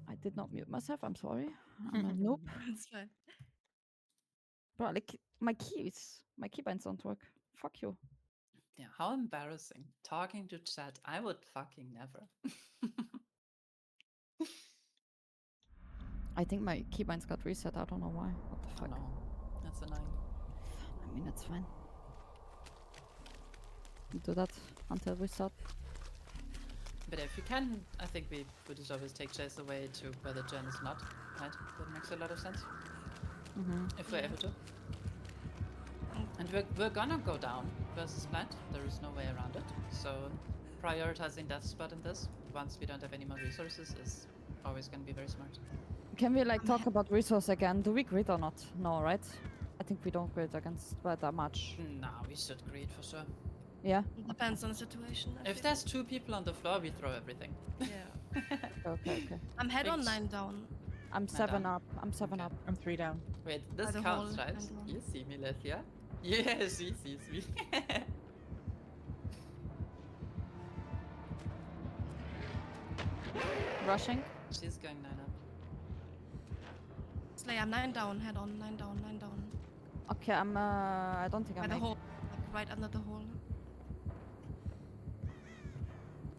I did not mute myself. I'm sorry. I'm a noob. It's fine. Bro, like my keybinds don't work. Fuck you. Yeah, how embarrassing. Talking to chat. I would fucking never. I think my keybinds got reset. I don't know why. What the Oh fuck? no, that's annoying. I mean, it's fine. Do that until we start. But if you can, I think we would just always take chase away to where the gen is not. Right? That makes a lot of sense. If we're able to. And we're gonna go down versus plant. There is no way around it. So prioritizing that spot in this, once we don't have any more resources, is always gonna be very smart. Can we like talk about resource again? Do we grid or not? No, right? I think we don't grid against by that much. No, we should greed for sure. Yeah. It depends on the situation. I If feel. there's 2 people on the floor, we throw everything. Yeah. Okay. I'm head on Thanks. 9 down. I'm 7 up. I'm 7 up. I'm 3 down. Wait, this the counts, whole right? angle. You see me, Lethia? Yeah, she sees me. Rushing. She's going 9 up. Slay, I'm 9 down. Head on 9 down. Okay, I don't think By I'm the making. hole. Like right under the hole.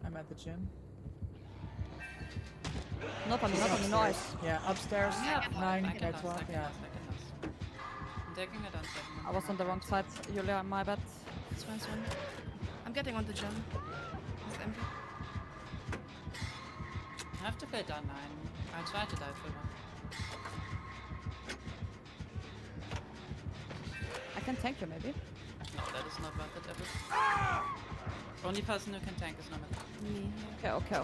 I'm at the gym. Not on me, noise. Yeah, upstairs. Yeah, 9, I can okay, last, 12. I can Yeah. last, I can last. I'm taking it, I'm taking it. I was on the wrong side, Julia, my bad. It's fine, it's fine. I'm getting on the gem. It's empty. I have to play down 9. I'll try to dive for one. I can tank you maybe. No, that is not worth it ever. Only person who can tank is Nomad. Me. Okay.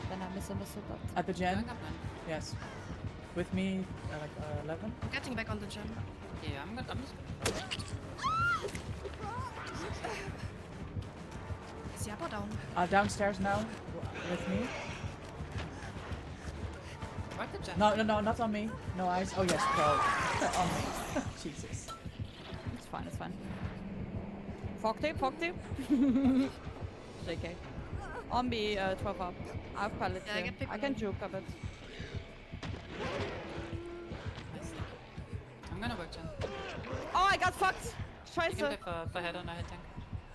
Then I misunderstood that. At the gen? Going up 9. Yes. With me, like 11. I'm getting back on the gem. Yeah, I'm just gonna. Is the upper down? Downstairs now, with me. Right the gem. No, not on me. No eyes. Oh yes, pro. On me. Jesus. It's fine. Fog tape. JK. On me, 12 up. I have pallet Yeah, I here. get picked I can on. juke a bit. I'm gonna work gem. Oh, I got fucked! You can Scheiße. play for head on, I tank.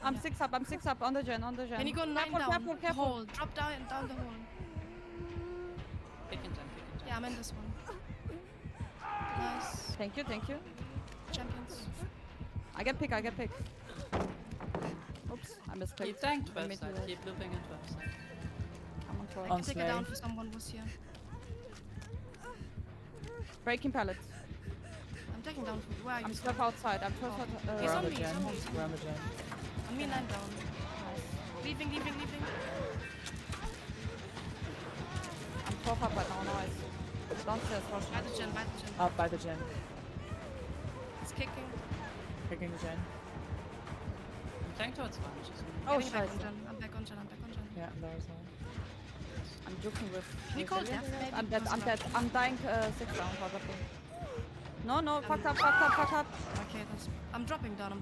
I'm 6 up, on the gen. Can you go 9 down? Careful. Hole. Drop down the hole. Pick and gem. Yeah, I'm in this one. Nice. Thank you. Champions. I get pick. Oops, I missed Keep tank 12 side, keep looping in 12 side. I'm on 12. I On can take it Slay. down for someone who's here. Breaking pallet. I'm taking down for you. Where are you? I'm 12 outside. I'm 12 outside. He's We're on on the me, gen. he's on me. We're on the gen. On me 9 down. Leaving. I'm 12 up right now, nice. Downstairs, rush. By the gen. Up by the gen. He's kicking. Picking the gen. I'm tank towards 1, which is Oh, Getting back on scheiße. gen. I'm back on gen. Yeah, there's one. I'm joking with. Nicole, Julia. death, maybe? I'm dead. Doesn't I'm dying 6 down, probably. No, fucked up. Okay, I'm dropping down.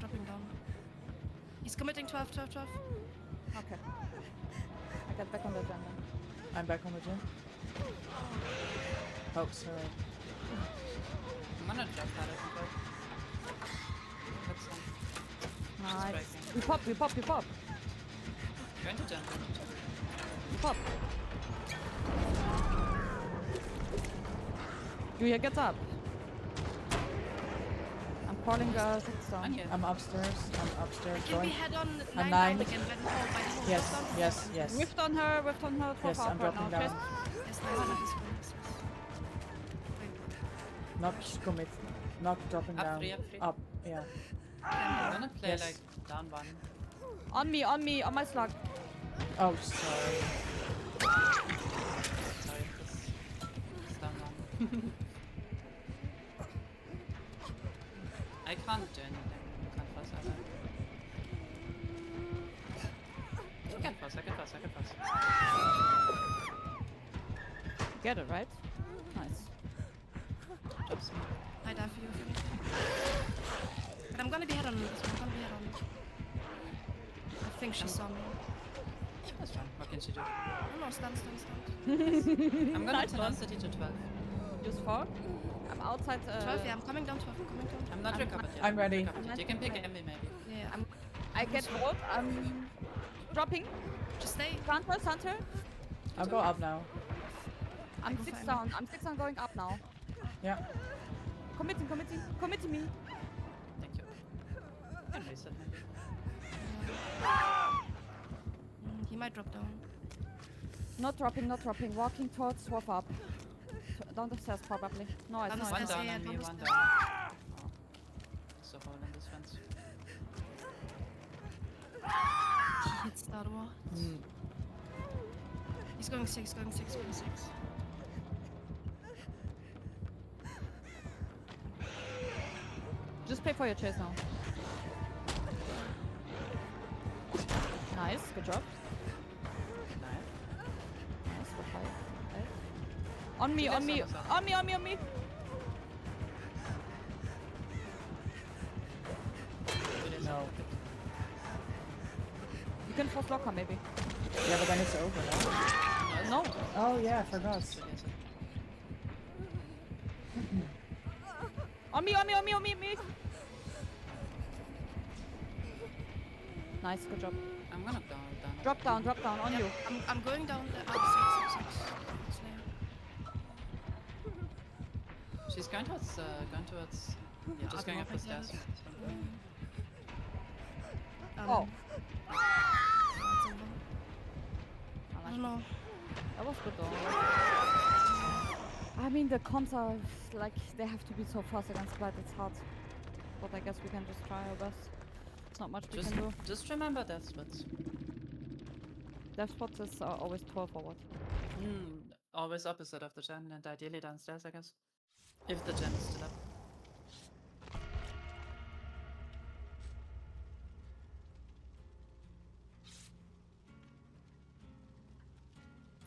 He's committing 12. Okay. I get back on the gen then. I'm back on the gen. Oh, sorry. I'm gonna drop that as well. That's one. Nice. We pop. Going to jump. We pop. Julia gets up. I'm calling 6 down. Okay. I'm upstairs. Can we Going. head on 9 9. down again? By the hole. Yes. Whiffed on her, 12 Yes, up I'm right now. dropping down. Yes, nice. Not commit. Not dropping Up down. 3, up 3. Up. Yeah. I'm gonna play Yes. like down 1. On me, on my slug. Oh, sorry. Sorry, it's down 1. I can't do anything. I can't pass either. I can pass. Get it, right? Nice. Drops me. I die for you. But I'm gonna be head on this one. I think she saw me. That's fine. What can she do? No, stun. I'm gonna Nice turn one. on city to 12. Use 4. I'm outside. 12, yeah, I'm coming down 12. I'm not recovered yet. I'm ready. Recovered yet. You can pick Emmy maybe. Yeah, I get hold. I'm dropping. just stay. Hunter. I'll go up now. I'm Go 6 for down. I'm 6 down going up now. Yeah. Committing me. Thank you. Can reset maybe. He might drop down. Not dropping. Walking towards swap up. Down the stairs probably. No, it's Down the not. One stairs, down yeah, on me, down the one stairs. down. Oh. There's a hole in this fence. He hits that wall. He's going 6. Just pay for your chase now. Nice, good job. Nice, good fight. Okay. On me. No. You can force locker maybe. Yeah, but then it's over now. No. Oh yeah, I forgot. On me. Nice, good job. I'm gonna down. Drop down, on you. I'm going down the 6. She's going towards Yeah, just going up the stairs. Oh. That's over. I don't know. That was good though. I mean, the comps are like, they have to be so fast against Blight, it's hard. But I guess we can just try our best. It's not much we can do. Just remember death spots. Death spots is always 12 forward. Always opposite of the gen and ideally downstairs, I guess. If the gen is still up.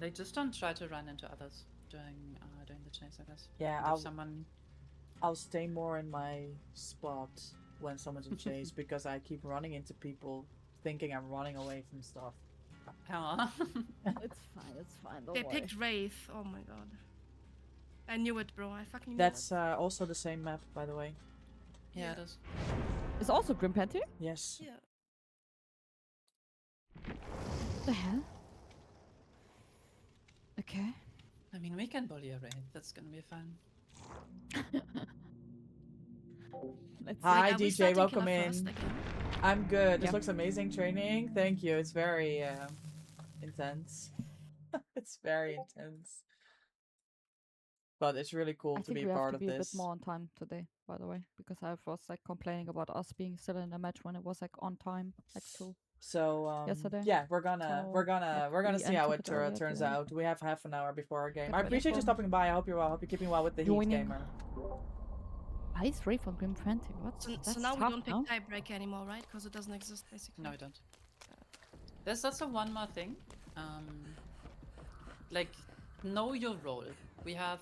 Like, just don't try to run into others during the chase, I guess. Yeah, And if I'll stay more in my spot when someone's in chase because I keep running into people thinking I'm running away from stuff. It's fine, don't They worry. picked Wraith. Oh my god. I knew it, bro. I fucking knew That's it. also the same map, by the way. Yeah, it is. It's also Grim Panty? Yes. Yeah. What the hell? Okay. I mean, we can bully a raid. That's gonna be fun. Hi, Like, are we DJ. starting Welcome killer first in. again? I'm good. This Yep. looks amazing training. Thank you. It's very intense. It's very intense. But it's really cool I to think be we a have part to of be a bit this. more on time today, by the way, because I was like complaining about us being still in the match when it was like on time, like till So yesterday. yeah, we're gonna we see how it took it earlier turns today. out. We have half an hour before our game. Get I ready appreciate you for stopping by. I hope you're well. I hope you're keeping well with the Heat joining. gamer. Why is Ray from Grim Fancy? What? So That's now we tough, don't pick no? tiebreaker anymore, right? Because it doesn't exist, basically. No, I don't. There's also one more thing. Like, know your role. We have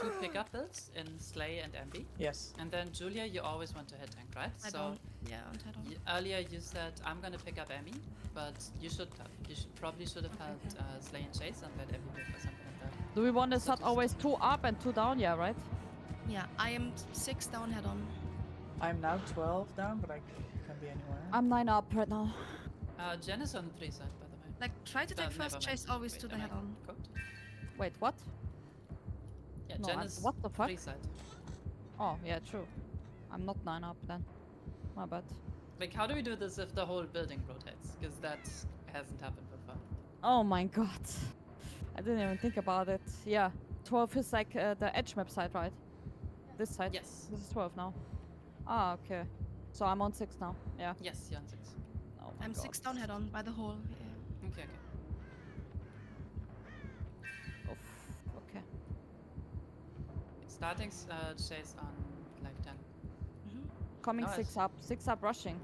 2 pickup builds in Slay and Envy. Yes. And then Julia, you always want to hit tank, right? I don't. Yeah, I don't. Earlier you said I'm gonna pick up Emmy, but you should have. You probably should have had Slay and Chase and let Emmy pick or something like that. Do we want to So start just- always 2 up and 2 down? Yeah, right? Yeah, I am 6 down, head on. I'm now 12 down, but I can be anywhere. I'm 9 up right now. Jen is on 3 side, by the way. Like, try to take Never first mind. chase always Wait, to the am I head on. cooked? Wait, what? Yeah, No, Jen I'm- is what the fuck? 3 side. Oh, yeah, true. I'm not 9 up then. My bad. Like, how do we do this if the whole building rotates? Because that hasn't happened before. Oh my god. I didn't even think about it. Yeah. 12 is like the edge map side, right? This side? Yes. This is 12 now. Ah, okay. So I'm on 6 now. Yeah. Yes, you're on 6. Oh my I'm god. 6 down, head on by the hole. Yeah. Okay. Oof. Okay. Starting chase on like 10. Coming Nice. 6 up. 6 up rushing.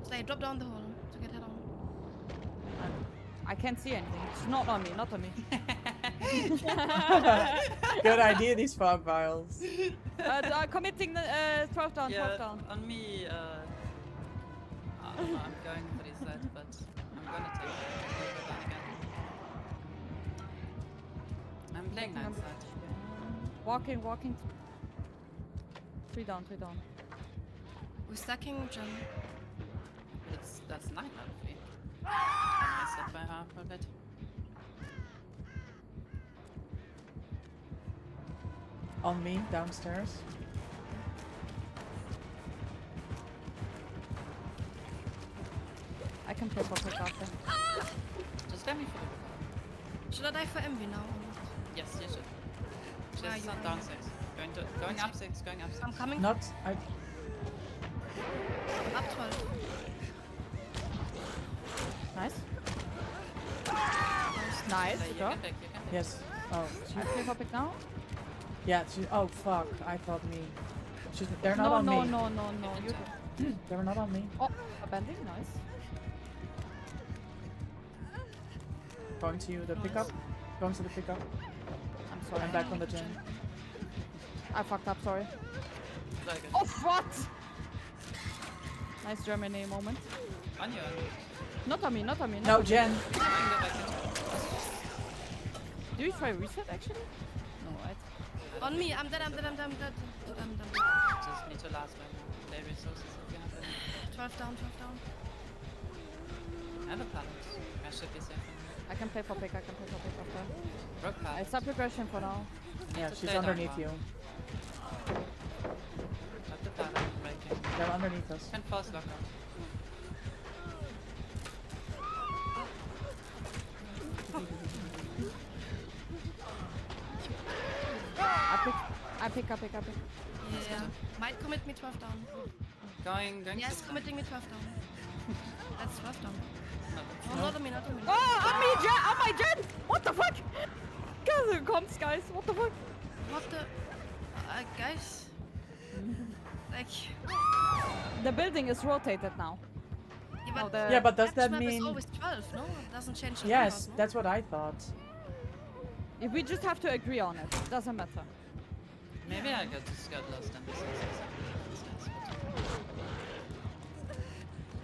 Slay, drop down the hole to get head on. I can't see anything. It's not on me, not on me. Good idea, these fog vials. Committing the 12 down, 12 down. On me, I'm going 3 side, but I'm gonna take it down again. I'm playing 9 side. Walking. 3 down, 3 down. We're stacking Jen. That's 9 out of 3. I set by half a bit. On me, downstairs. I can play for quick after. Just let me for the Should I die for Envy now? Yes, you should. Where are Just you? on down 6. Going up 6, going up 6. I'm coming. Not. Up 12. Nice. Nice, You good can job. pick, you can pick. Yes. Oh. I play for pick now? Yeah. Oh fuck! I thought me. They're not on me. No. You They were not on me. Oh, abandoned. Nice. Going to the pickup. Going to the pickup. I'm sorry. I'm back on the gen. I fucked up, sorry. Very good. Oh, what? Nice Germany moment. On you. Not on me, not on me. No, Jen. I can go back into. Do you try reset actually? No, right? On me, I'm dead. I'm dead. Just need to last one. Play resources if you have them. 12 down, 12 down. I have a pallet. I should be safe. I can play for pick. I can play for pick after. Rook I path. stop regression for now. Yeah, to she's stay underneath dark you. Not the pattern breaking. They're underneath us. Can force lock up. I pick. Yeah. Might commit me 12 down. Going Yes, to committing me 12 down. That's 12 down. No, Oh, not on me, not on me. Oh, on me, Jen! On my Jen! What the fuck? Comms, guys. What the fuck? What the? Guys? Like... The building is rotated now. Yeah, No, but, the- Yeah, but does match that map mean? is always 12, no? It doesn't change the Yes, numbers, no? that's what I thought. If we just have to agree on it. Doesn't matter. Maybe I just got lost in this.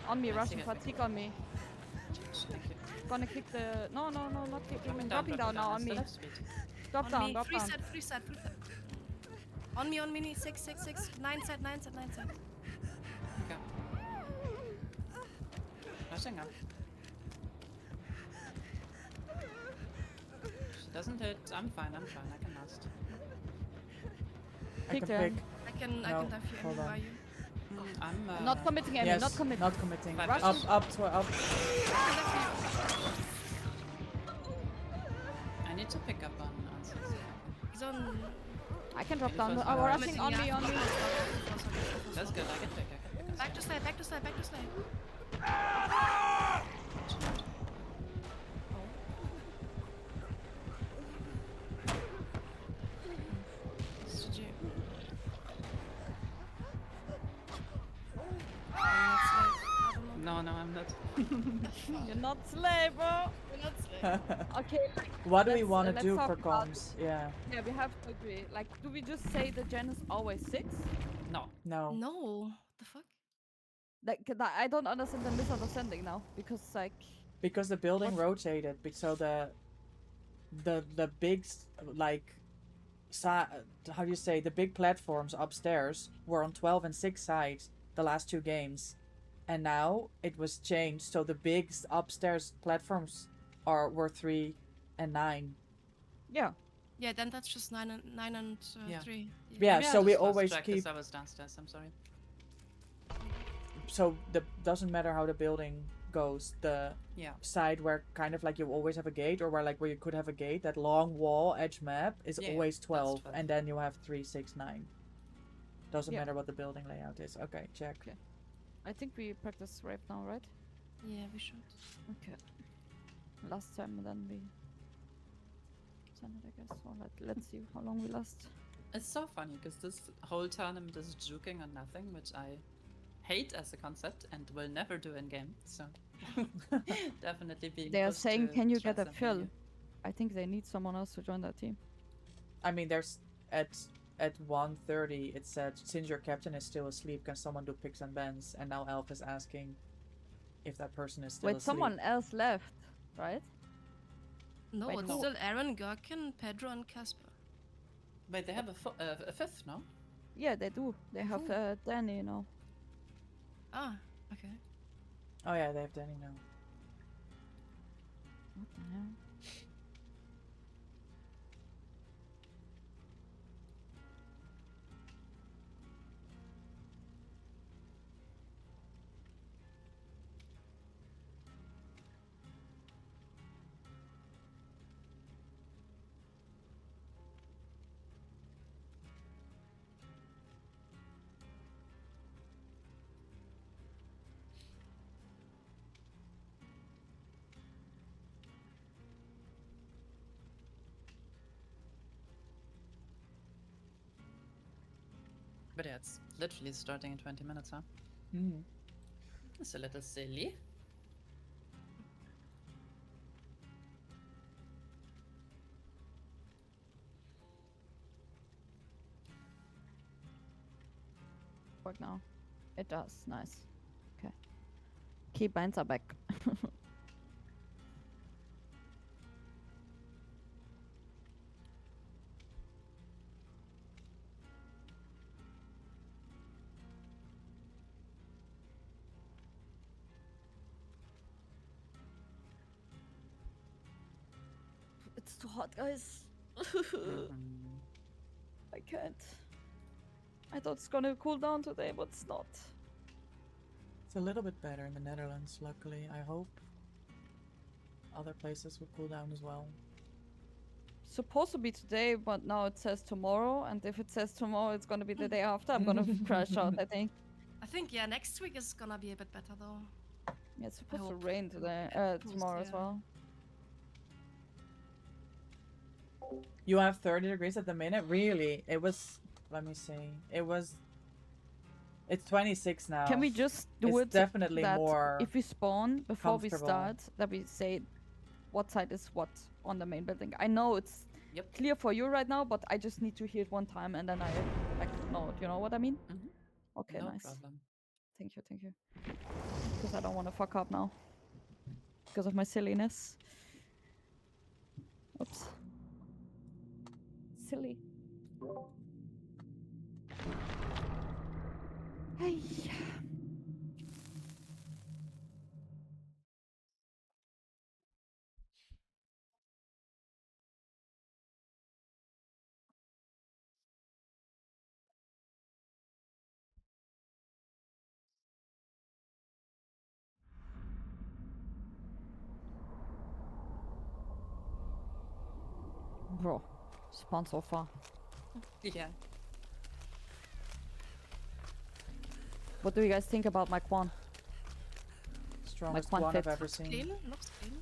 On me, I Russian think I fatigue on me. Thank you. Gonna click the... No, not click. Dropping Drop down now on me. Still have speed. Drop On down, me, drop free down. side, free side, free side. On me, 6, 6, 6. 9 side, 9 side, 9 side. Okay. Rushing up. She doesn't hit. I'm fine. I can last. I can Pick them. pick. I can No, dive you hold anywhere on. you. I'm Not committing, Amy. Yes, Not committing. not committing. Five Up, just- up, up. I need to pick up on 6. He's on... I can drop Maybe down. first Oh, one. rushing on me, on me. That's good. I can pick. Back to slide, back to slide, back to slide. GG. No, I'm not. You're not slave, bro. We're not slide. Okay. What do we Let's, want to let's do talk for about- comms? Yeah. Yeah, we have to agree. Like, do we just say the gen is always 6? No. No. No. The fuck? Like, I don't understand the misunderstanding now. Because, like... Because the building What? rotated, so the big like, how do you say, the big platforms upstairs were on 12 and 6 sides the last 2 games, and now it was changed, so the big upstairs platforms were 3 and 9. Yeah. Yeah, then that's just 9 and Yeah. 3. Yeah, Maybe I so we just lost always track 'cause keep. I was downstairs. I'm sorry. So the doesn't matter how the building goes. The Yeah. side where kind of like you always have a gate, or where you could have a gate, that long wall edge map is Yeah, always that's 12, 12. and then you have 3, 6, 9. Doesn't Yeah. matter what the building layout is. Okay, check. Okay. I think we practice rape now, right? Yeah, we should. Okay. Last time, and then we send it, I guess. Or let's see how long we last. It's so funny because this whole tournament is juking on nothing, which I hate as a concept and will never do in game. So definitely being. They are pushed saying, to can you try get a something fill? new. I think they need someone else to join that team. I mean, there's at 1:30 it said, since your captain is still asleep, can someone do picks and bends? And now Elf is asking if that person is still Wait, asleep. someone else left, right? No, Wait, it's who? still Aaron, Gherkin, Pedro, and Casper. Wait, they have a fifth, no? Yeah, they do. They have Who? Danny now. Ah, okay. Oh yeah, they have Danny now. What the hell? But yeah, it's literally starting in 20 minutes, huh? Mm. It's a little silly. Work now. It does. Nice. Okay. Keybinds are back. It's too hot, guys. I can't. I thought it's gonna cool down today, but it's not. It's a little bit better in the Netherlands, luckily, I hope. Other places will cool down as well. Supposed to be today, but now it says tomorrow, and if it says tomorrow, it's gonna be the day after. I'm gonna crash out, I think. I think, yeah, next week is gonna be a bit better though. Yeah, it's supposed to hope. rain today, tomorrow as yeah. well. You have 30 degrees at the minute? Really? It was... Let me see. It was... It's 26 now. Can we just do It's it definitely that more if we spawn before we comfortable. start, that we say what side is what on the main building? I know it's Yep. clear for you right now, but I just need to hear it one time and then I know it. You know what I mean? Okay, No nice. problem. Thank you, thank you. Because I don't want to fuck up now. Because of my silliness. Oops. Silly. Hey. Bro, spawn so far. Yeah. What do you guys think about my Quan? Strongest Quan Quan I've fit. ever seen. Clean, looks clean.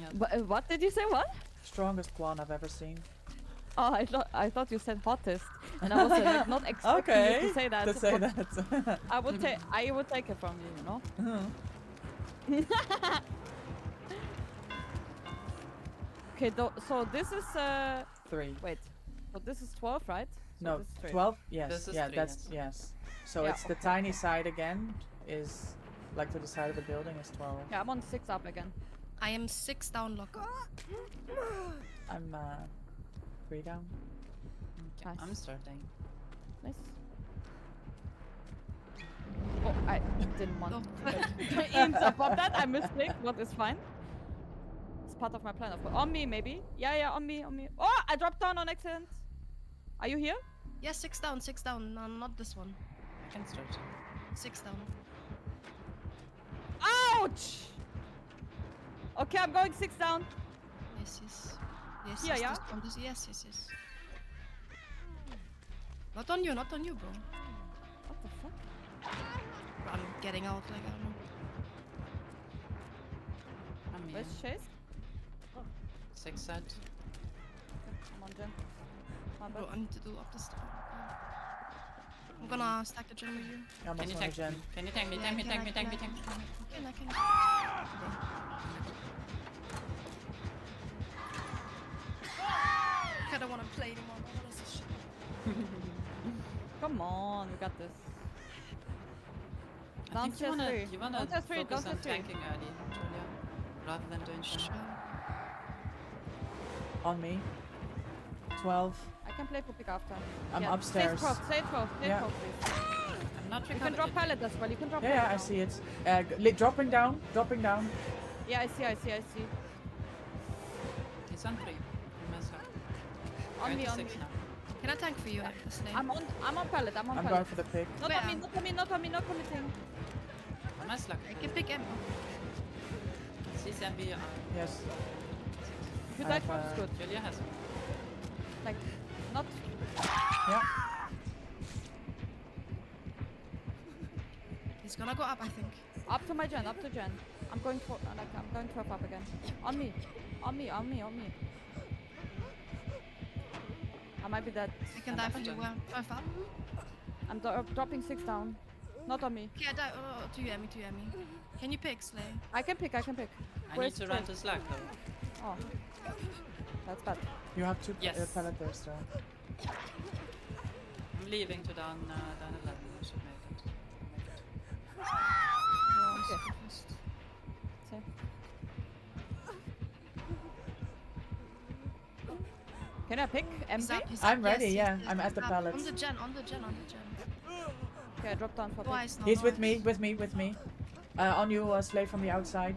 Yeah. What did you say? What? Strongest Quan I've ever seen. Oh, I thought you said hottest, and I was like not expecting Okay, you to say that. to say but that. I would take it from you, you know. Okay, so this is 3. Wait, so this is 12, right? So No, this is 3. 12? Yes. This is Yeah, 3, that's... Yes. So Yeah, it's the okay. tiny side again is... Like to the side of the building is 12. Yeah, I'm on 6 up again. I am 6 down, lock. I'm 3 down. Okay, Nice. I'm starting. Nice. Oh, I didn't want Oh. to interrupt that. I misclicked, but it's fine. It's part of my plan, of course. On me, maybe. Yeah, on me. Oh, I dropped down on accident. Are you here? Yeah, 6 down, 6 down. No, not this one. I can start. 6 down. Ouch! Okay, I'm going 6 down. Yes. Yes, Here, yes, yeah? this one, yes. Not on you, bro. What the fuck? I'm getting out, like, I don't know. I'm here. Where's Chase? 6 side. Come on, Jen. Come on, Bro, bud. I need to do up the stack. I'm gonna stack the gen with you. I'm Can you also on a tank gen. me? Can you tank me? Yeah, Tank me, can tank I- me, can tank me, I- tank me. I can. I don't wanna play anymore. What is this shit? Come on, we got this. I think you wanna, 3. you wanna Downstairs 3, focus on downstairs 3. tanking early, Julia, rather than doing Sure. something. On me. 12. I can play for pick after. I'm Yeah, upstairs. Stay 12, Yeah. please. I'm not You can recovered drop yet. pallet as well. You can drop Yeah, pallet I now. see it. Dropping down. Yeah, I see. He's on 3. You mess up. On Going me, to on 6 me. now. Can I tank for you, Slay? I'm on pallet, I'm on I'm pallet. going for the pick. Not Where? on me, not committing. Nice luck. I can pick him. She's MB. Yes. If you I die have, first, good. Julia has him. Like, not... Yeah. He's gonna go up, I think. Up to my gen, up to gen. I'm going for, I'm going 12 up again. On me. I might be dead. I can die for you. Where? 5 up? I'm dropping 6 down. Not on me. Okay, I die. To you, Emmy. Can you pick, Slay? I can pick. I Where's need to run Slug? to Slug though. Oh. That's bad. You have 2 Yes. pallet there still. I'm leaving to down 11. I should make it. Okay. Same. Can I pick He's MV? up, he's I'm up. ready, Yes, yeah. yes, I'm yes, at the he's up. pallets. On the gen. Okay, I dropped down for pick. Twice now. He's with nice. me. On you, Slay from the outside.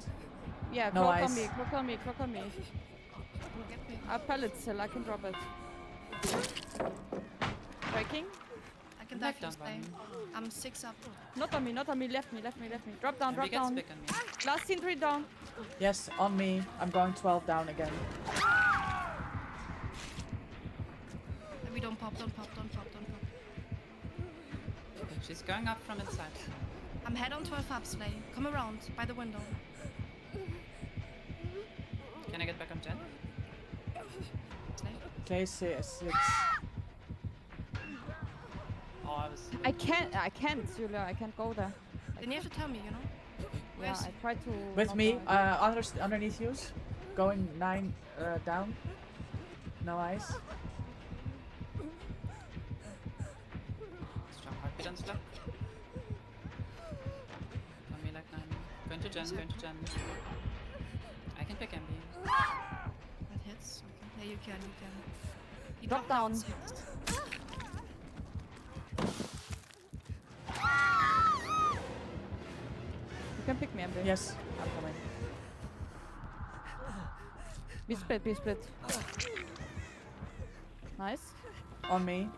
Yeah, No clock eyes. on me. We'll get picked. Pellets still, I can drop it. Breaking. I can Back dive you, down, Slay. I'm 6 up. Not on me, not on me, left me. Drop down, Maybe drop gets down. big on me. Last scene 3 down. Yes, on me. I'm going 12 down again. We don't pop, don't pop. She's going up from inside. I'm head on 12 up, Slay. Come around, by the window. Can I get back on Jen? Slay. Okay, 6. Oh, I was. I can't, Julia, I can't go there. Then you have to tell me, you know? Yeah, Where's I tried to... With not me, die. underneath you. Going 9 down. No eyes. Strong heartbeat on Slug. On me like 9. Going to Jen. I can pick MB. That hits. Okay. Yeah, you can. You Drop down. 6. You can pick me, Ember. Yes, I'm coming. Be split. Nice. On me.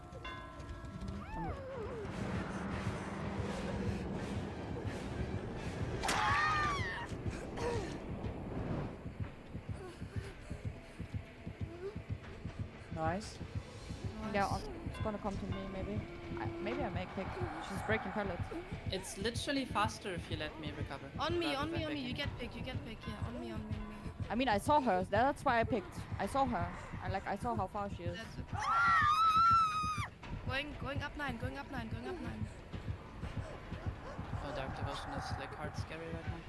Nice. Yeah, it's gonna come to me, maybe. Maybe I make pick. She's breaking pallet. It's literally faster if you let me recover. On me. rather than You picking. get pick. Yeah, on me. I mean, I saw her. That's why I picked. I saw her. I saw how far she is. That's it. Going up 9. Oh, Dark Devotion is like hard scary right now.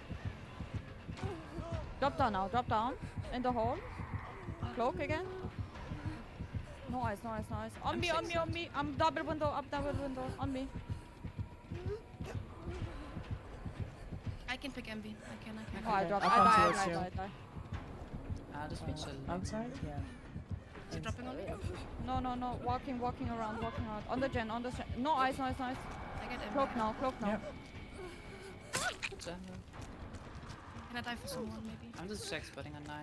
Drop down. In the hole. Cloak again. No eyes. On I'm me. 6 out. I'm double window, on me. I can pick MV. I can. Oh, I Okay, dropped. I'll come I towards you. die. Just be chill. Outside? Yeah. Is it dropping on me? No. Walking around. On the gen. No eyes. I get MV. Cloak now. Yep. Jen. Can I die for someone, maybe? I'm just check spotting on 9.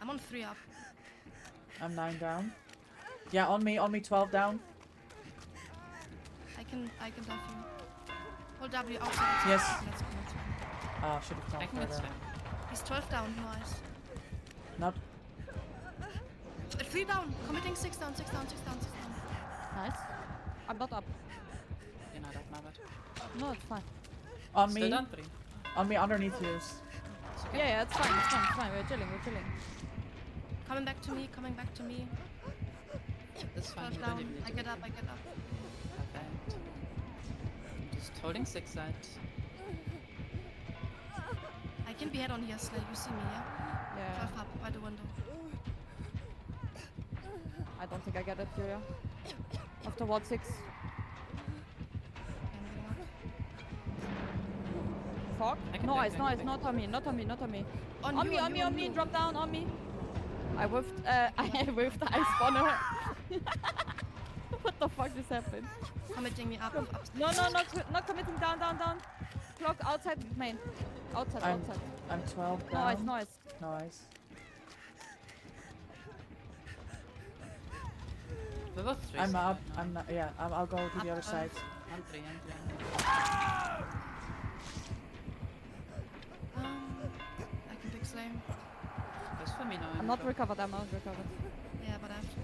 I'm on 3 up. I'm 9 down. Yeah, on me 12 down. I can dive you. Hold W outside. Yes. Let's go. Oh, should have I gone can get further. swim. He's 12 down. Nice. Not. 3 down. Committing 6 down. Nice. I'm not up. You're not up now, but. No, it's fine. On Still me. down 3. On me underneath you. It's okay. Yeah, it's fine. We're chilling. Coming back to me. That's fine. 12 You don't down. even need I to get do up. it. Perfect. I'm just holding 6 side. I can be head on here, Slay. You see me, yeah? Yeah. 12 up by the window. I don't think I get it, Julia. After what 6? Fog? I can No back, eyes. I can back. Not on me. On me. you. Drop down on me. I whiffed. I whiffed. I spun her. What the fuck just happened? Committing me up. No, not committing. Down. Clock outside main. Outside. I'm 12 down. Noise. Nice. We're both 3 I'm side up. right now. I'm not. Yeah. I'll go to the other side. I'm 3. I can pick Slay. Just for me now. I'm not recovered. I'm not recovered. Yeah, but I have to.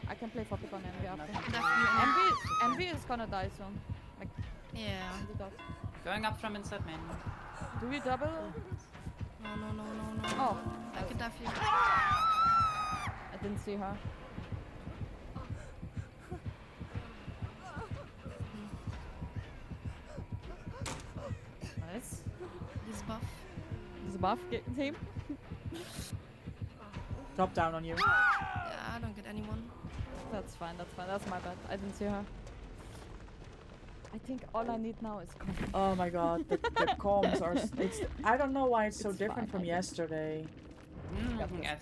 I can play for pick on Envy after. Nothing. Envy is gonna die soon. Like, Yeah. the dot. Going up from inside main. Do we double? No. Oh, I can dive you. I didn't see her. Nice. He's buff. Is buff team? Drop down on you. Yeah, I don't get anyone. That's fine. That's my bad. I didn't see her. I think all I need now is comfort. Oh my god, the comms are. It's. I don't know why it's so It's different fine, from I think. yesterday.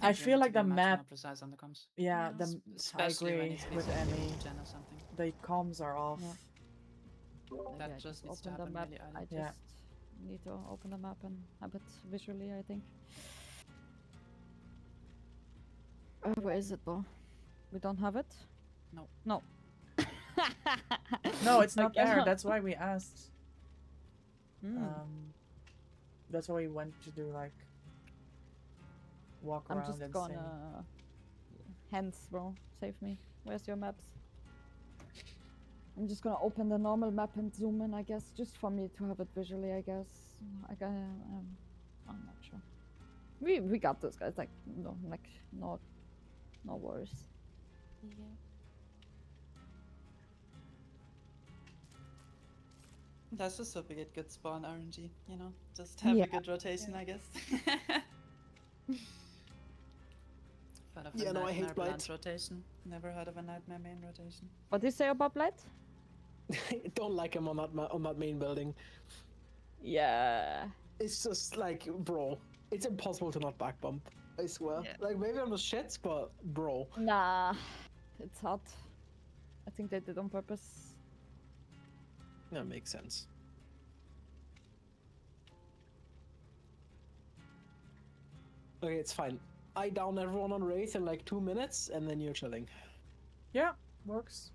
I I feel like the map. More precise on the comms. Yeah, Yeah. I Especially when agree it's with basically Emmy. Jen or something. The comms are off. Yeah. That Maybe I just needs to open the happen map. really I early. just Yeah. need to open the map and have it visually, I think. Where is it though? We don't have it? No. No. No, it's I not there. cannot. That's why we asked. Hmm. That's why we went to do like walk I'm around just and gonna. Hands, bro. Save me. Where's your maps? I'm just gonna open the normal map and zoom in, I guess, just for me to have it visually, I guess. I'm not sure. We got this, guys. Like no worries. Yeah. That's just hope we get good spawn RNG, you know? Just have a good rotation, I guess. Fun of a Yeah, no, I hate nightmare Blight. plant rotation. Never heard of a nightmare main rotation. What do you say about Blight? Don't like him on that main building. Yeah. It's just like, bro, it's impossible to not back bump. I swear. Yeah. Like maybe I'm just shit, but bro. Nah, it's hot. I think they did on purpose. That makes sense. Okay, it's fine. I down everyone on Wraith in like 2 minutes, and then you're chilling. Yeah, works.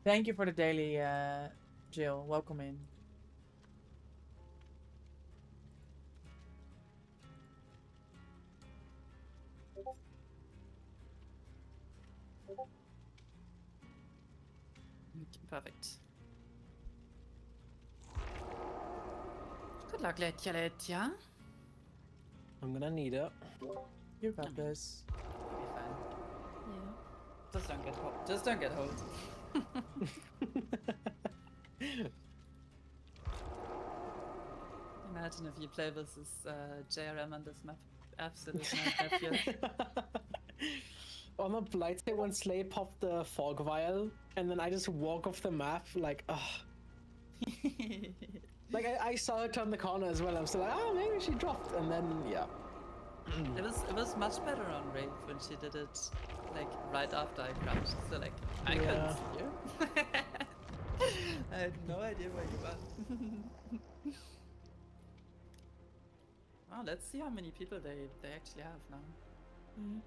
Thank you for the daily, Jill. Welcome in. Perfect. Good luck, Letja. I'm gonna need it. You got this. You'll be fine. Yeah. Just don't get hold. Just don't get hold. Imagine if you play versus JRM on this map. Absolute nightmare fuel. On the Blight side, when Slay popped the fog vial, and then I just walk off the map like, ugh. Like I saw it turn the corner as well. I'm still like, oh, maybe she dropped, and then yeah. It was much better on Wraith when she did it like right after I crouched. So like I couldn't see her. I had no idea where you were. Oh, let's see how many people they actually have now. Mm.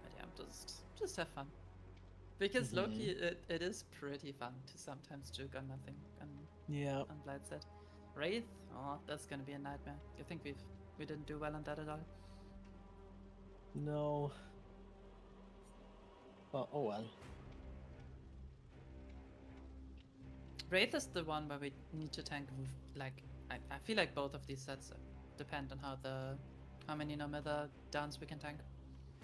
But yeah, just have fun. Because Loki, it is pretty fun to sometimes juke on nothing on Blight set. Wraith, oh, that's gonna be a nightmare. You think we didn't do well on that at all? No. Well, oh well. Wraith is the one where we need to tank. Like I feel like both of these sets depend on how many no matter downs we can tank.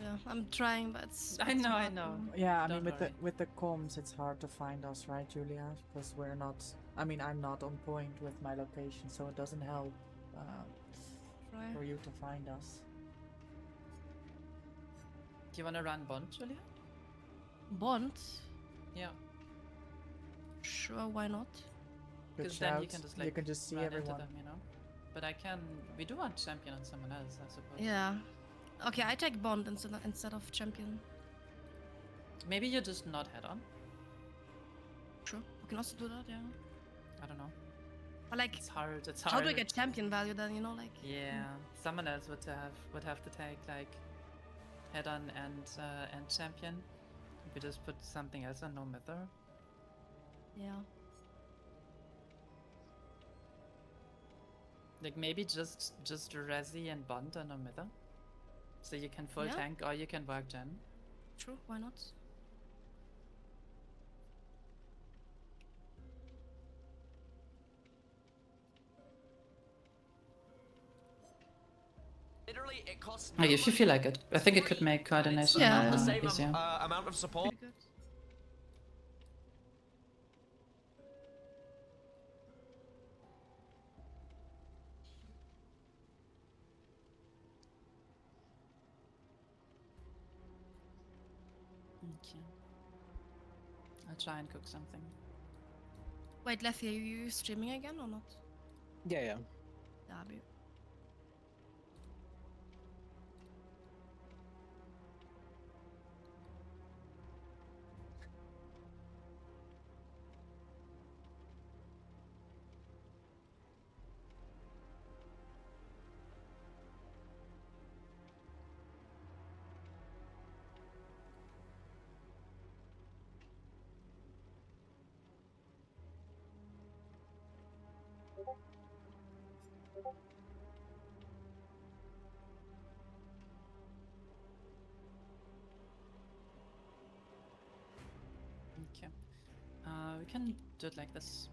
Yeah, I'm trying, but it's. I it's know, I hard know. to- Yeah, I mean Don't with the comms, it's hard to find us, right, Julia? Because we're not. I mean, I'm not on point with my location, so it doesn't help Try. for you to find us. Do you want to run Bond, Julia? Bond? Yeah. Sure, why not? Good Because then you shout. can just like you can just see run everyone. into them, you know. But we do want champion on someone else, I suppose. Yeah. Okay, I take Bond instead of champion. Maybe you just not head on. Sure, we can also do that. Yeah. I don't know. But like, It's hard. It's hard. how do we get champion value then? You know, like. Yeah, someone else would have to take like head on and champion. If we just put something else on no matter. Yeah. Like maybe just Resi and Bond on no matter. So you can full Yeah. tank or you can work gen. True. Why not? Literally, it costs Like if you feel like it, I think it could make coordination Yeah. the same easier. amount of support. Pretty good. Okay. I'll try and cook something. Wait, Lethy, are you streaming again or not? Yeah, yeah. Derby. Okay. We can do it like this.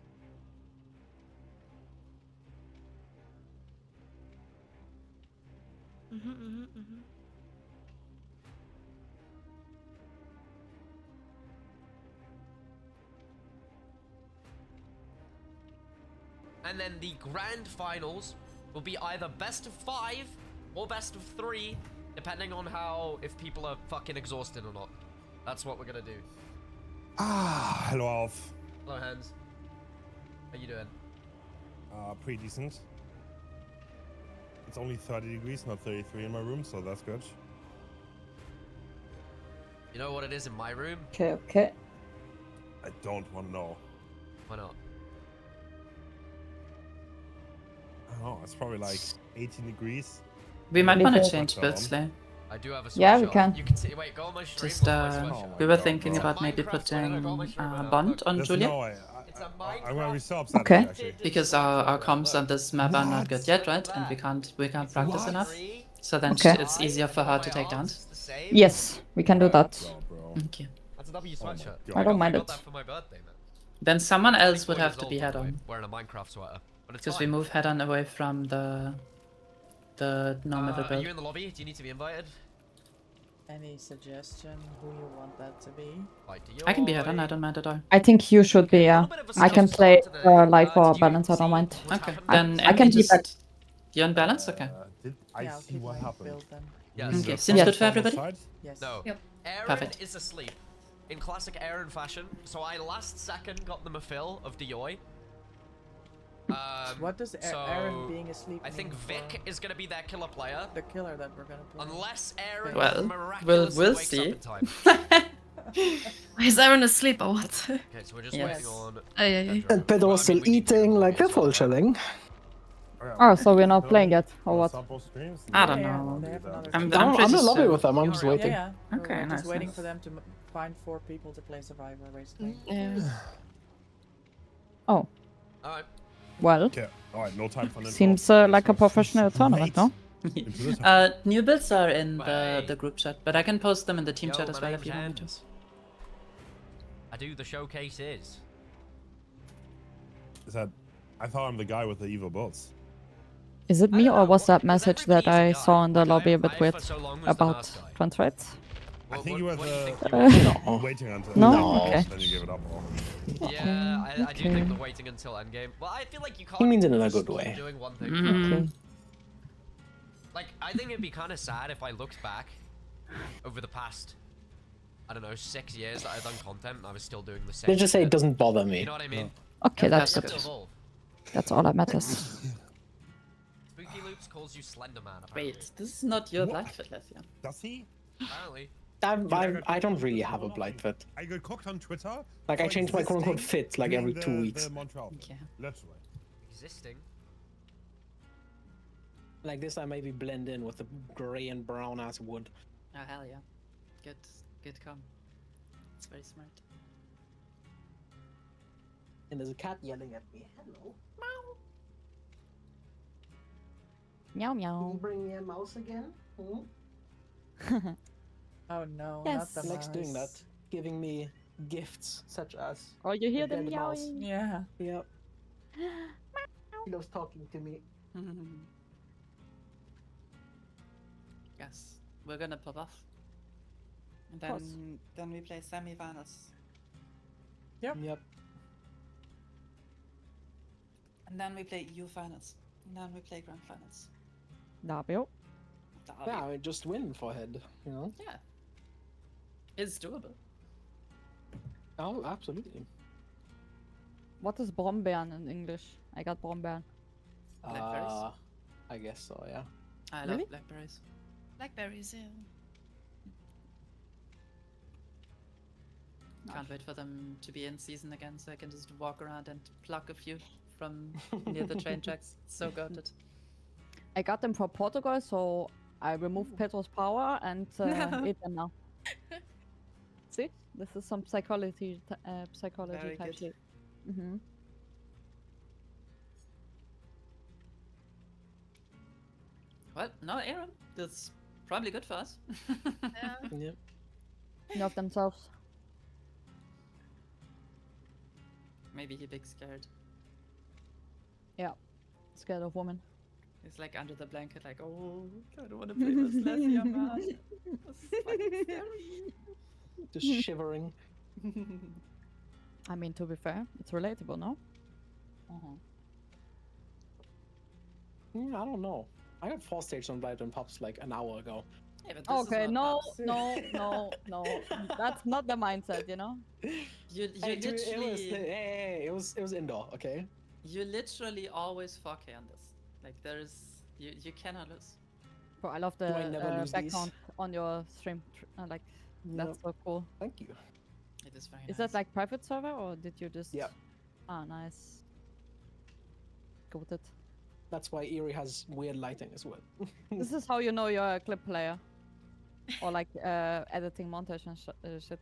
And then the grand finals will be either best of 5 or best of 3, depending on if people are fucking exhausted or not. That's what we're gonna do. Ah, hello, Alf. Hello, Hans. How you doing? Pretty decent. It's only 30 degrees, not 33 in my room, so that's good. You know what it is in my room? Okay. I don't want to know. Why not? I don't know, it's probably like 18 degrees. We might want to Before- change builds, Slay. I do have a Yeah, sweatshirt. we can. You can see. Wait, go on my stream. Just, look at my sweatshirt. we were God, thinking bro. about maybe Minecraft putting sweater, I got my stream right Bond on There's Julia. no way. It's a I'm gonna be so upset Okay. actually. Because our comms on this map are not What? good yet, right? And we can't practice What? enough. So then Okay. it's easier for her to take down. Yes, we can do that. Bro. Okay. That's a W Oh my sweatshirt. God. I don't mind I it. got that for my birthday, man. Then someone else would 24 have years to old, be by head the way, on. wearing a Minecraft sweater. But it's Because we fine. move head on away from the normal Are build. you in the lobby? Do you need to be invited? Any suggestion who you want that to be? Like, do I can be head on, you- I don't mind at all. I think you should be, yeah. I can play live or did you balance, I see don't mind. what's Okay, happened? then I can Emily be back. just... You on balance? Okay. Did I Yeah, I'll see keep what my happened? build then. Yes. Okay, The seems Yes. good for farmer's everybody? side? Yes. No. Yep. Aaron Perfect. is asleep. In classic Aaron fashion. So I last second got them a fill of Dioi. What does so Aaron being asleep I think mean for Vic is gonna be their killer player. the killer that we're gonna play? Unless Aaron Well, miraculously we'll wakes see. up in time. Is Aaron asleep or what? Okay, so we're just Yes. waiting on... Ay. And Pedro's still eating, like they're full chilling. Oh, so we're not playing yet, or what? I don't Yeah, know. they have another I'm team. pretty I'm in the lobby sure. with them, I'm just Yeah, waiting. Yeah, yeah. Okay, We're nice, just waiting nice. for them to find 4 people to play Survivor, basically. Yeah. Oh, Alright. well, Okay, alright, no time for info. seems like a professional tournament, no? Into the New builds are in Bye. the group chat, but I can post them in the team Yo, chat as my well if name's you want me to. Hans. I do the showcases. Is that? I thought I'm the guy with the evil bullets. Is it I me, don't or know, was that because message that everybody's a I guy. saw in the Like, lobby a I bit for weird so long was the about nice guy. trans rights? I think you were what do you think the you were? waiting until No. Okay. then you give it up. Or... Yeah, I do think the Okay. waiting until endgame. Well, I feel like you can't. He means it in a just good keep way. Doing one thing. Okay. Like, I think it'd be kind of sad if I looked back over the past, I don't know, 6 years that I've done content and I was still doing the same. Let's just say it shit. doesn't bother me. You know what I mean? Okay, Yeah, that's You good. have to evolve. That's all that matters. Spooky Loops calls you Slender Man. Apparently. Wait, this is not your What? black fit, Lethia. Does he? Apparently. I don't really have a blight fit. I got cooked on Twitter. Like, I for change my quote-unquote existing fit, like, in every 2 weeks. The Montreal. Okay. Literally. Existing. Like this, I maybe blend in with the grey and brown ass wood. Oh hell yeah. Good com. It's very smart. And there's a cat yelling at me. Hello. Meow Can you meow. bring me a mouse again? Oh no, Yes. not the Likes doing that. mouse. Giving me gifts such as. Oh, you hear a the dead mouse. meowing? Yeah. Yep. He loves talking to me. Yes, we're gonna pop off. And course. then we play semi-finals. Yep. Yep. And then we play EU finals. And then we play grand finals. Derby. Yeah, I mean, just win for head, you know? Yeah. It's doable. Oh, absolutely. What is Brombeeren in English? I got Brombeeren. Blackberries? I guess so, yeah. I Really? love blackberries. Blackberries, yeah. Can't wait for them to be in season again so I can just walk around and pluck a few from near the train tracks. So goated. I got them for Portugal, so I removed Pedro's power and ate them now. See, this is some psychology, Very type good. shit. Mm-hmm. Well, no, Aaron. That's probably good for us. Yeah. Yep. Love themselves. Maybe he big scared. Yeah, scared of women. He's like under the blanket, like, oh, I don't want to play this Lethia, man. This is fucking scary. Just shivering. I mean, to be fair, it's relatable, no? I don't know. I got 4 stages on Blight and Pops like an hour ago. Yeah, but this Okay, is no, not Pops. no. That's not the mindset, you know? You Hey, literally, it was indoor, okay? you literally always 4K on this. Like you cannot lose. Bro, I love Do I never the lose background on your stream. Like, that's so cool. Thank you. It is very Is nice. that like private server or did you just? Yep. Ah, nice. Got it. That's why Eerie has weird lighting as well. This is how you know you're a clip player, or like editing montage and shit.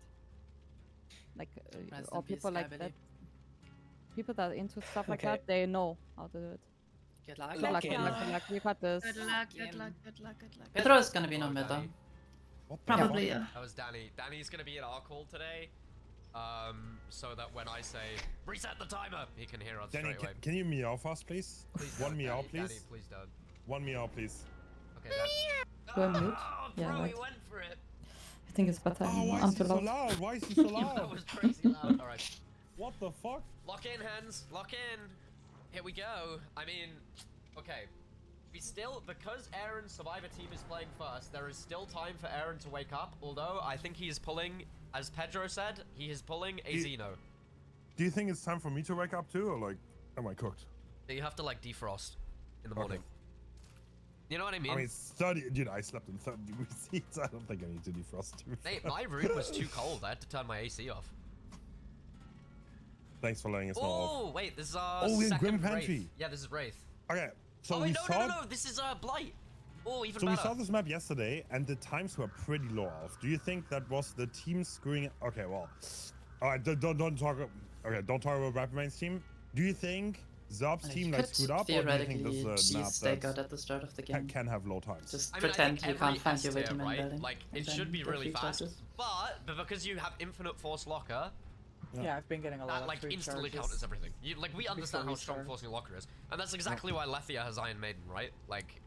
Like, Rest or in peace, people like Sky that. Billy. People that are into stuff like Okay. that, they know how to do it. Good luck. Good luck, Lucky. good luck, good luck. You got this. Good luck, good luck, good luck, good luck. Pedro is gonna be no Oh, mid though. Danny. What the Probably, fuck? yeah. That was Danny. Danny's gonna be in our call today. So that when I say reset the timer, he can hear us Danny, straight away. can you meow fast, please? Please One don't, meow, Danny. please. Danny, please don't. One meow, please. Okay, Danny. Go on mute. Oh, Yeah, bro, he right. went for it. I think it's better. Oh, why I'm is he too so loud. loud? Why is he so That loud? was crazy loud. All right. What the fuck? Lock in, hands. Lock in. Here we go. I mean, okay. We still, because Aaron's Survivor team is playing first, there is still time for Aaron to wake up. Although I think he is pulling, as Pedro said, he is pulling a Xeno. Do you think it's time for me to wake up too, or like, am I cooked? You have to like defrost in the Okay. morning. You know what I mean? I mean, it's 30. Dude, I slept in 30 degree seats. I don't think I need to defrost. To be Hey, fair. my room was too cold. I had to turn my AC off. Thanks for letting us know. Oh, wait, this is our Oh, we're in second Grim Wraith. Pantry. Yeah, this is Wraith. Okay, so oh, we wait, saw. no, this is Blight. Oh, even So better. we saw this map yesterday, and the times were pretty low off. Do you think that was the team screwing? Okay, well, all right, don't talk. Okay, don't talk about Rapperman's team. Do you think Zob's team like screwed up, or do you think Theoretically, this map cheese that at the start of the game. can have low times? Just I mean, pretend I think you can't every find your S way to tier, main right? building. Like, and it then should be get really free fast. charges. But because you have infinite force locker, Yeah, I've been getting a lot that of like free instantly charges. counters everything. You like we understand how we strong start. forcing locker is, and that's exactly why Lethia has Iron Maiden, right? Like,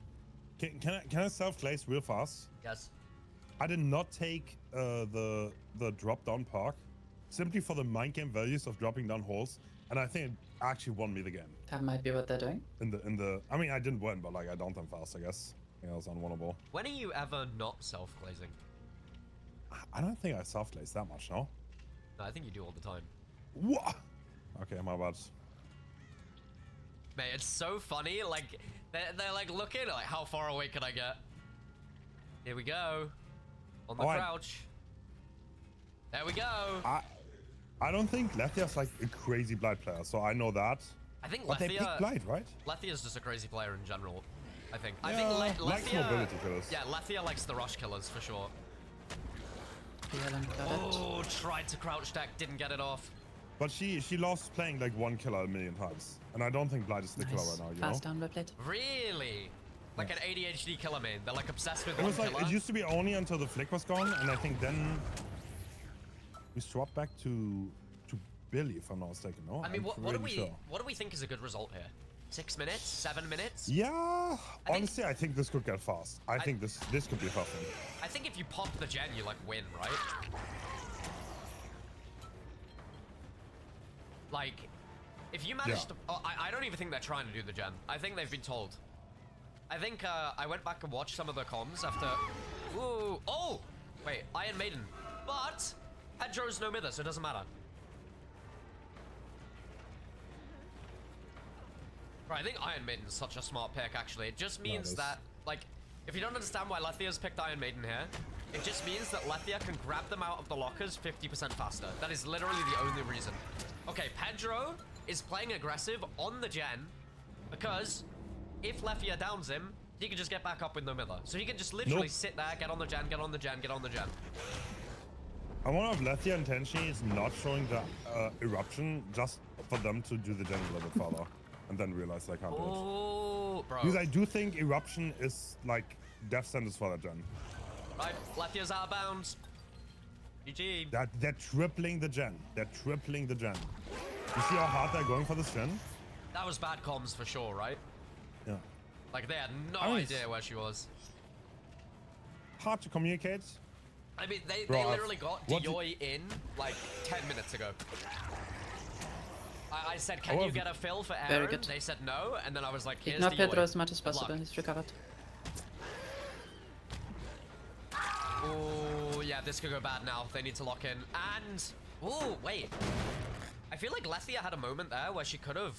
Can I self-glaze real fast? yes. I did not take the drop down park simply for the mind game values of dropping down holes, and I think it actually won me the game. That might be what they're doing. In the I mean, I didn't win, but like I downed them fast, I guess. I think I was unwinnable. When are you ever not self-glazing? I don't think I self-glazed that much, no? No, I think you do all the time. What? Okay, my bad. Mate, it's so funny. Like, they're like looking like, how far away can I get? Here we go. On the Alright. crouch. There we go. I don't think Lethia's like a crazy Blight player, so I know that. I think But they pick Lethia. Blight, right? Lethia's just a crazy player in general. I think. I Yeah, think likes Lethia. mobility killers. Yeah, Lethia likes the rush killers for sure. Got it. Oh, tried to crouch deck, didn't get it off. But she loves playing like one killer a million times, and I don't think Blight is the killer right now. You Fast know? down replayed. Really? Like an ADHD killer main. They're like obsessed with It one was like killer. it used to be only until the flick was gone, and I think then we swapped back to Billy, if I'm not mistaken. No, I mean, I'm what do really we sure. what do we think is a good result here? 6 minutes? 7 minutes? Yeah, honestly, I think this could get fast. I think this could be a fast one. I think if you pop the gen, you like win, right? Like, if you manage to, oh, I don't even think they're trying to do the gen. I think they've been told. I think I went back and watched some of the comms after. Ooh, oh, wait, Iron Maiden, but Pedro's no mither, so it doesn't matter. Right, I think Iron Maiden's such a smart pick, actually. It just means that, like, if you don't understand why Lethia's picked Iron Maiden here, it just means that Lethia can grab them out of the lockers 50% faster. That is literally the only reason. Okay, Pedro is playing aggressive on the gen because if Lethia downs him, he can just get back up with no Miller. So he can just literally sit there, get on the gen, get on the gen, get on the gen. I wonder if Lethia intentionally is not showing the eruption just for them to do the gen a little bit further and then realize they can't do it. Oh, bro. Because I do think eruption is like death sentence for that gen. Right, Lethia's out of bounds. GG. They're tripling the gen. They're tripling the gen. You see how hard they're going for this gen? That was bad comms for sure, right? Yeah. Like, they had no I mean, idea where she was. Hard to communicate. I mean, they Bro, literally got Dioi in like 10 minutes ago. I said, can you get a fill for Aaron? Very good. They said no, and then I was like, here's Ignore Dioi. Pedro as much as Good luck. possible. He's recovered. Oh, yeah, this could go bad now. They need to lock in. And, oh, wait. I feel like Lethia had a moment there where she could have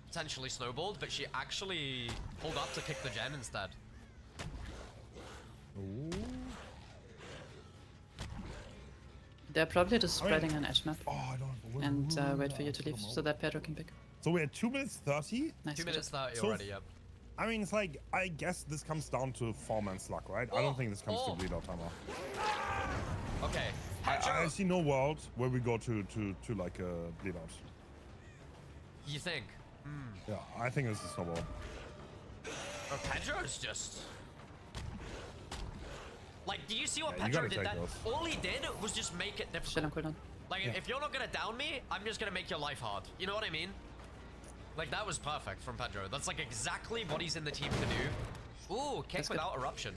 potentially snowballed, but she actually pulled up to kick the gen instead. Ooh. They're probably just spreading an edge map. Oh, I don't know. And wait for you to leave so that Pedro can pick. So we're at 2 minutes 30? Nice. 2 minutes 30 So, already, yep. I mean, it's like, I guess this comes down to 4-man Slug, right? I don't think this comes to bleed out timer. Okay. I see no world where we go to like a bleed out. You think? Yeah, I think this is snowball. But Pedro's just... Like, do you see what Yeah, you Pedro gotta did take that? those. All he did was just make it difficult. Shit on cooldown. Like, if you're not gonna down me, I'm just gonna make your life hard. You know what I mean? Like, that was perfect from Pedro. That's like exactly what he's in the team to do. Ooh, kick That's without eruption.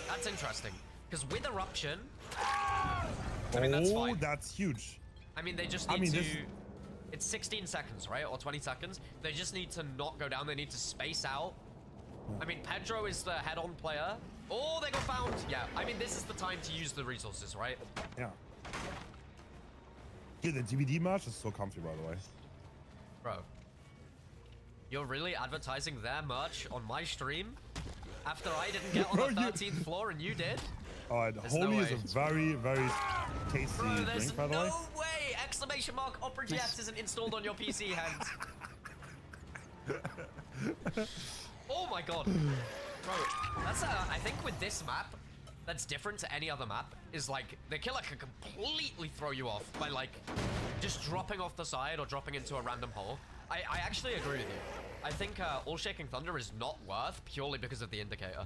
That's interesting. Because with eruption, I mean, that's fine. That's huge. I mean, they just need to... It's 16 seconds, right? Or 20 seconds. They just need to not go down. They need to space out. I mean, Pedro is the head-on player. Oh, they got found. Yeah, I mean, this is the time to use the resources, right? Yeah. Dude, the DVD merch is so comfy, by the way. Bro. You're really advertising their merch on my stream? After I didn't get on the 13th floor and you did? Alright, There's Holy no is way. a very, very tasty Bro, there's drink, by the way. no way! Exclamation mark, Opera GX isn't installed on your PC, hands. Oh my god. Bro, that's I think with this map, that's different to any other map, is like, the killer can completely throw you off by like, just dropping off the side or dropping into a random hole. I actually agree with you. I think All Shaking Thunder is not worth purely because of the indicator.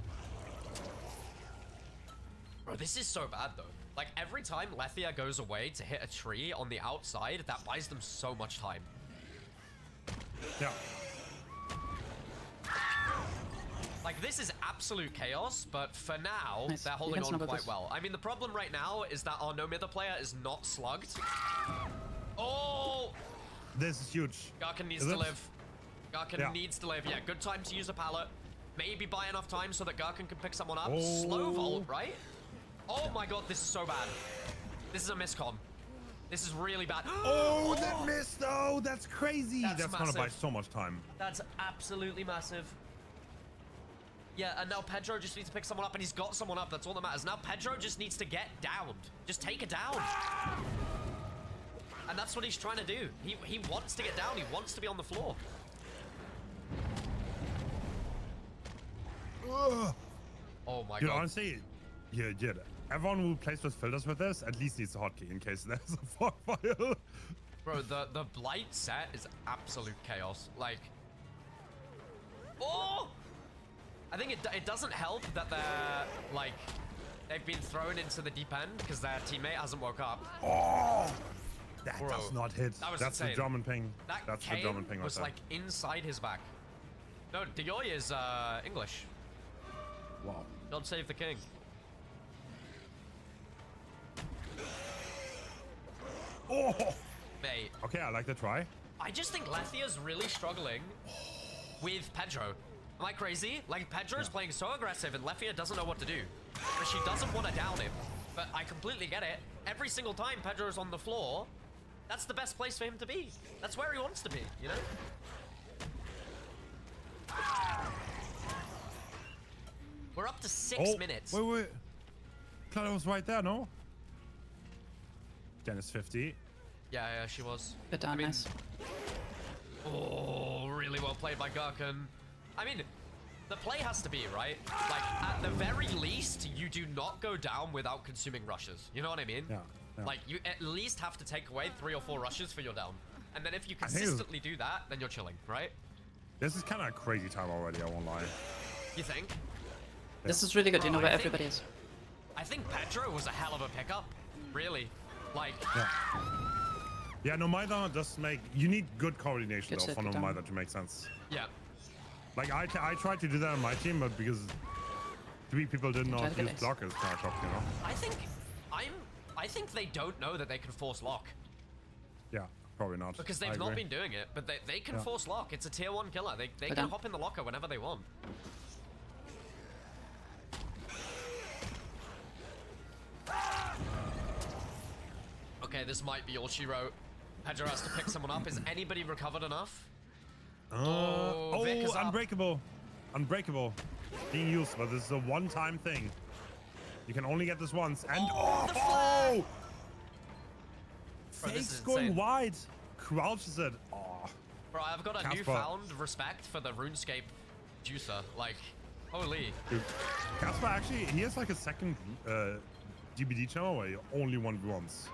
Bro, this is so bad though. Like every time Lethia goes away to hit a tree on the outside, that buys them so much time. Yeah. Like this is absolute chaos, but for now, Nice. they're You holding can on snuggle quite this. well. I mean, the problem right now is that our no-mither player is not slugged. Oh! This is huge. Garkin needs Is to it? live. Garkin Yeah. needs to live. Yeah, good time to use a pallet. Maybe buy enough time so that Garkin can pick someone up. Oh. Slow vault, right? Oh my god, this is so bad. This is a miscom. This is really bad. Oh, that missed though! That's crazy! That's That's gonna buy massive. so much time. That's absolutely massive. Yeah, and now Pedro just needs to pick someone up, and he's got someone up. That's all that matters. Now Pedro just needs to get downed. Just take it down. And that's what he's trying to do. He wants to get down. He wants to be on the floor. Ugh. Oh my Dude, god. honestly, yeah. Everyone who plays with filters with this at least needs a hotkey in case there's a fog file. Bro, the blight set is absolute chaos. Like, oh! I think it doesn't help that they're, like, they've been thrown into the deep end because their teammate hasn't woke up. Oh! That Bro, does not hit. that was That's insane. the German ping. That That's the cane German ping right was, there. like, inside his back. No, Dioi is, English. Wow. God save the king. Oh! Mate. Okay, I like the try. I just think Lethia's really struggling with Pedro. Am I crazy? Like, Pedro's playing so aggressive and Lethia doesn't know what to do. But she doesn't want to down him. But I completely get it. Every single time Pedro's on the floor, That's the best place for him to be. That's where he wants to be, you know? We're up to 6 minutes. Wait. Clara was right there, no? Dennis 50. Yeah, she was. Bit down, nice. Oh, really well played by Gherkin. I mean, the play has to be, right? Like, at the very least, you do not go down without consuming rushes. You know what I mean? Yeah. Like, you at least have to take away 3 or 4 rushes for your down. And then if you consistently do that, then you're chilling, right? This is kind of a crazy time already, I won't lie. You think? This is really good. You know where everybody is. I think Pedro was a hell of a pickup. Really. Like... Yeah, no Maida does make... You need good coordination, though, for no Maida to make sense. Yeah. Like, I tried to do that on my team, but because 3 people did not use blockers, kind of tough, you know? I think they don't know that they can force lock. Yeah, probably not. Because they've not been doing it, but they can force lock. It's a tier 1 killer. They can hop in the locker whenever they want. Okay, this might be all she wrote. Pedro has to pick someone up. Is anybody recovered enough? Vic is up. Unbreakable. Unbreakable. Being used, but this is a one-time thing. You can only get this once. And the flare! Bro, Fake's going wide. Crouches it. Oh. Bro, I've got a newfound respect for the RuneScape juicer. Like, holy. Dude, Casper actually, he has like a second DBD channel where he only 1v1s.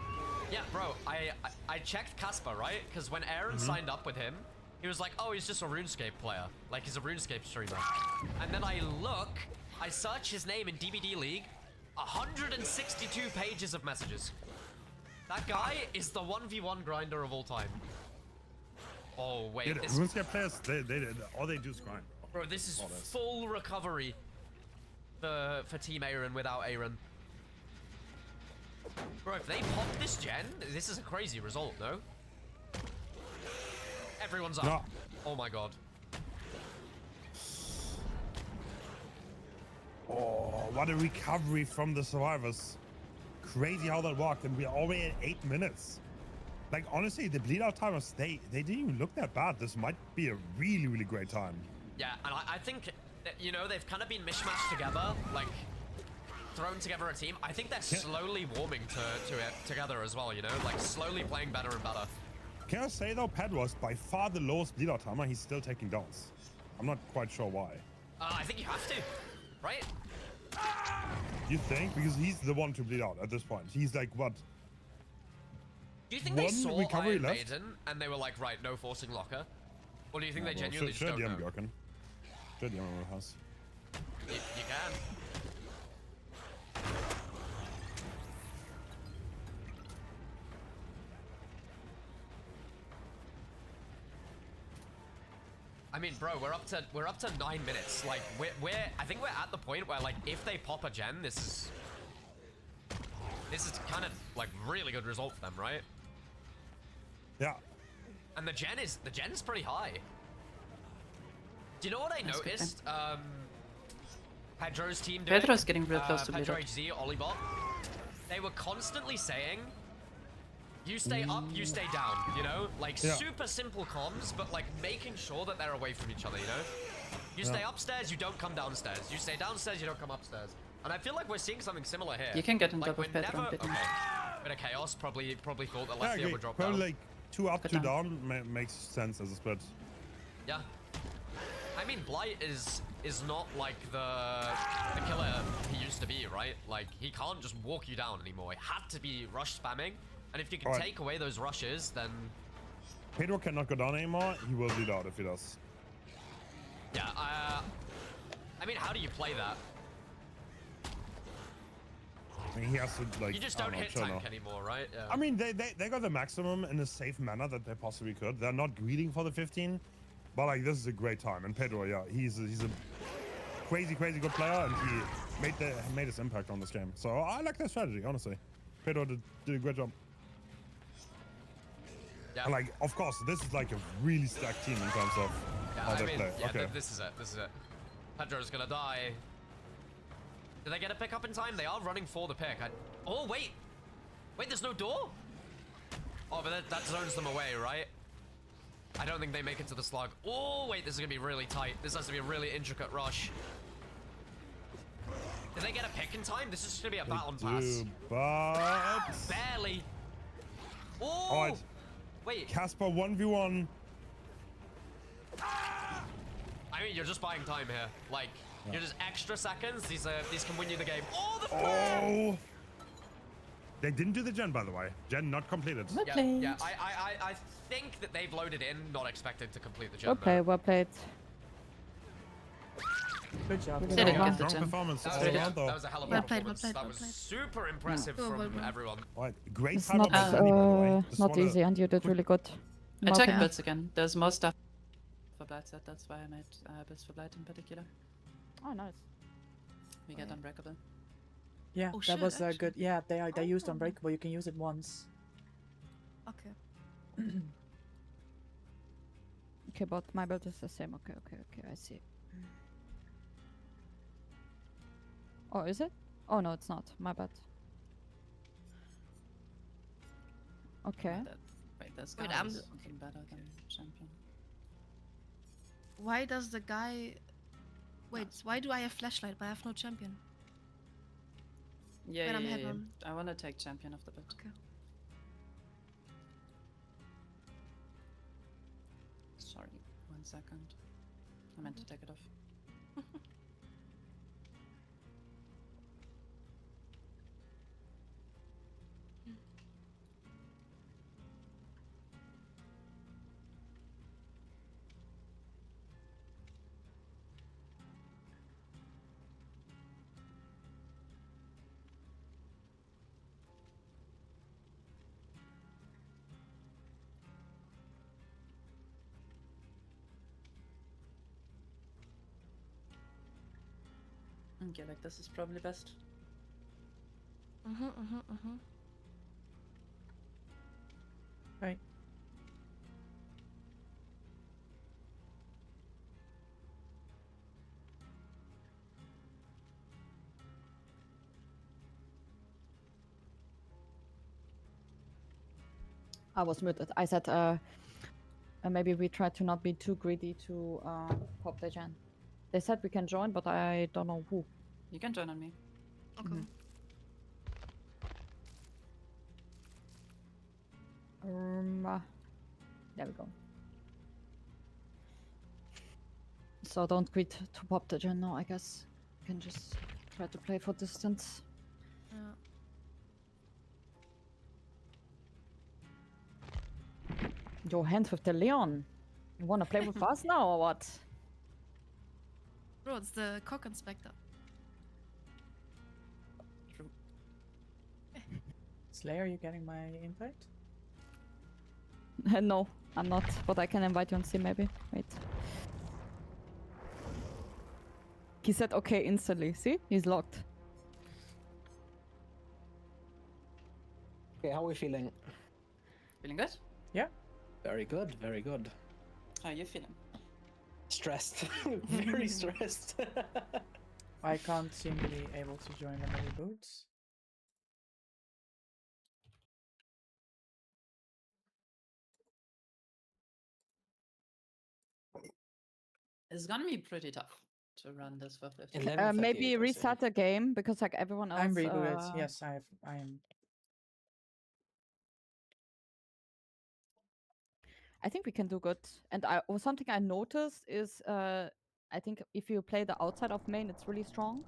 Yeah, bro, I checked Casper, right? Because when Aaron signed up with him, he was like, oh, he's just a RuneScape player. Like, he's a RuneScape streamer. And then I search his name in DBD League, 162 pages of messages. That guy is the 1v1 grinder of all time. Oh, wait. Yeah, RuneScape players, all they do is grind. Bro, this is full recovery for Team Aaron without Aaron. Bro, if they pop this gen, this is a crazy result, no? Everyone's up. No. Oh my god. Oh, what a recovery from the survivors. Crazy how that worked, and we're already at 8 minutes. Like, honestly, the bleed out timers, they didn't even look that bad. This might be a really, really great time. Yeah, and I think, that, you know, they've kind of been mishmashed together, like, thrown together a team. I think they're slowly warming to it together as well, you know? Like, slowly playing better and better. Can I say, though, Ped was by far the lowest bleed out timer. He's still taking downs. I'm not quite sure why. I think you have to, right? You think? Because he's the one to bleed out at this point. He's like, what? Do you think they saw recovery Iron left? Maiden and they were like, right, no forcing locker? Or do you think they Well, genuinely just don't know? Should the house. You can. I mean, bro, we're up to 9 minutes. Like, I think we're at the point where, like, if they pop a gen, this is kind of like really good result for them, right? Yeah. And the gen's pretty high. Do you know what I noticed? Pedro's team doing. Pedro's getting real close to bleed Pedro out. HZ, Olibot. They were constantly saying, you stay up, you stay down, you know? Like, super simple comms, but, like, making sure that they're away from each other, you know? You stay upstairs, you don't come downstairs. You stay downstairs, you don't come upstairs. And I feel like we're seeing something similar here. You can get on like, top of we're Pedro. never, Bit of chaos, probably thought that Yeah, left would drop probably down. like 2 up, 2 down makes sense as a split. Yeah. I mean, Blight is not like the killer he used to be, right? Like, he can't just walk you down anymore. He had to be rush spamming. And if you can take away those rushes, then... Pedro cannot go down anymore. He will bleed out if he does. Yeah, I mean, how do you play that? I mean, he has to, like... You just don't hit tank anymore, right? Yeah. I mean, they got the maximum in a safe manner that they possibly could. They're not greeding for the 15. But, like, this is a great time. And Pedro, yeah, he's a crazy good player. And he made his impact on this game. So, I like that strategy, honestly. Pedro did a great job. Yeah. And, like, of course, this is like a really stacked team in terms of how they play. Yeah, okay. this is it. Pedro's gonna die. Did they get a pick up in time? They are running for the pick. Oh, wait, there's no door? Oh, but that zones them away, right? I don't think they make it to the slug. Oh, wait, this is gonna be really tight. This has to be a really intricate rush. Did they get a pick in time? This is just gonna be a battle and pass. But Barely. all Oh, right, wait. Casper 1v1. I mean, you're just buying time here. Like, you're just extra seconds. These can win you the game. Oh, the Oh! They didn't do the gen, by the way. Gen not completed. Yeah. I think that they've loaded in, not expecting to complete the gen. Well played. Good job. Really Didn't well get done. the Strong gen. performance That all was, around, though. that was a hell of a Well played, performance. well played, That well was played. super impressive Oh, from well done. everyone. All right, great It's time not, by Sunny, by the way. Just not wanna- easy, and you did really good. I Well checked done. builds again. There's more stuff for Blight set. That's why I made builds for Blight in particular. Oh, nice. We get Unbreakable. Yeah, Oh, that shit, was actually. good. Yeah, they used Oh. Unbreakable. You can use it once. Okay. Okay, but my build is the same. Okay, I see. Oh, is it? Oh no, it's not. My bad. Okay. Wait, there's Wait, guys I'm- something better than champion. Why does the guy... Wait, why do I have flashlight but I have no champion? Yeah, When I'm yeah, head yeah. on. I want to take champion of the bit. Okay. Sorry, 1 second. I meant to take it off. Okay, like this is probably best. Right. I was muted. I said, maybe we try to not be too greedy to pop the gen. They said we can join, but I don't know who. You can join on me. Okay. There we go. So don't greed to pop the gen now, I guess. You can just try to play for distance. Yeah. Your hands with the Leon. You wanna play with us now or what? Bro, it's the cock inspector. Slayer, you getting my invite? No, I'm not, but I can invite you on Steam maybe. Wait. He said okay instantly. See? He's locked. Okay, how are we feeling? Feeling good? Yeah. Very good, very good. How are you feeling? Stressed. Very stressed. I can't seem to be able to join the many boots. It's gonna be pretty tough to run this for 50. Maybe restart the game because like everyone else. I'm rebooted. Yes, I am. I think we can do good. And something I noticed is I think if you play the outside of main, it's really strong.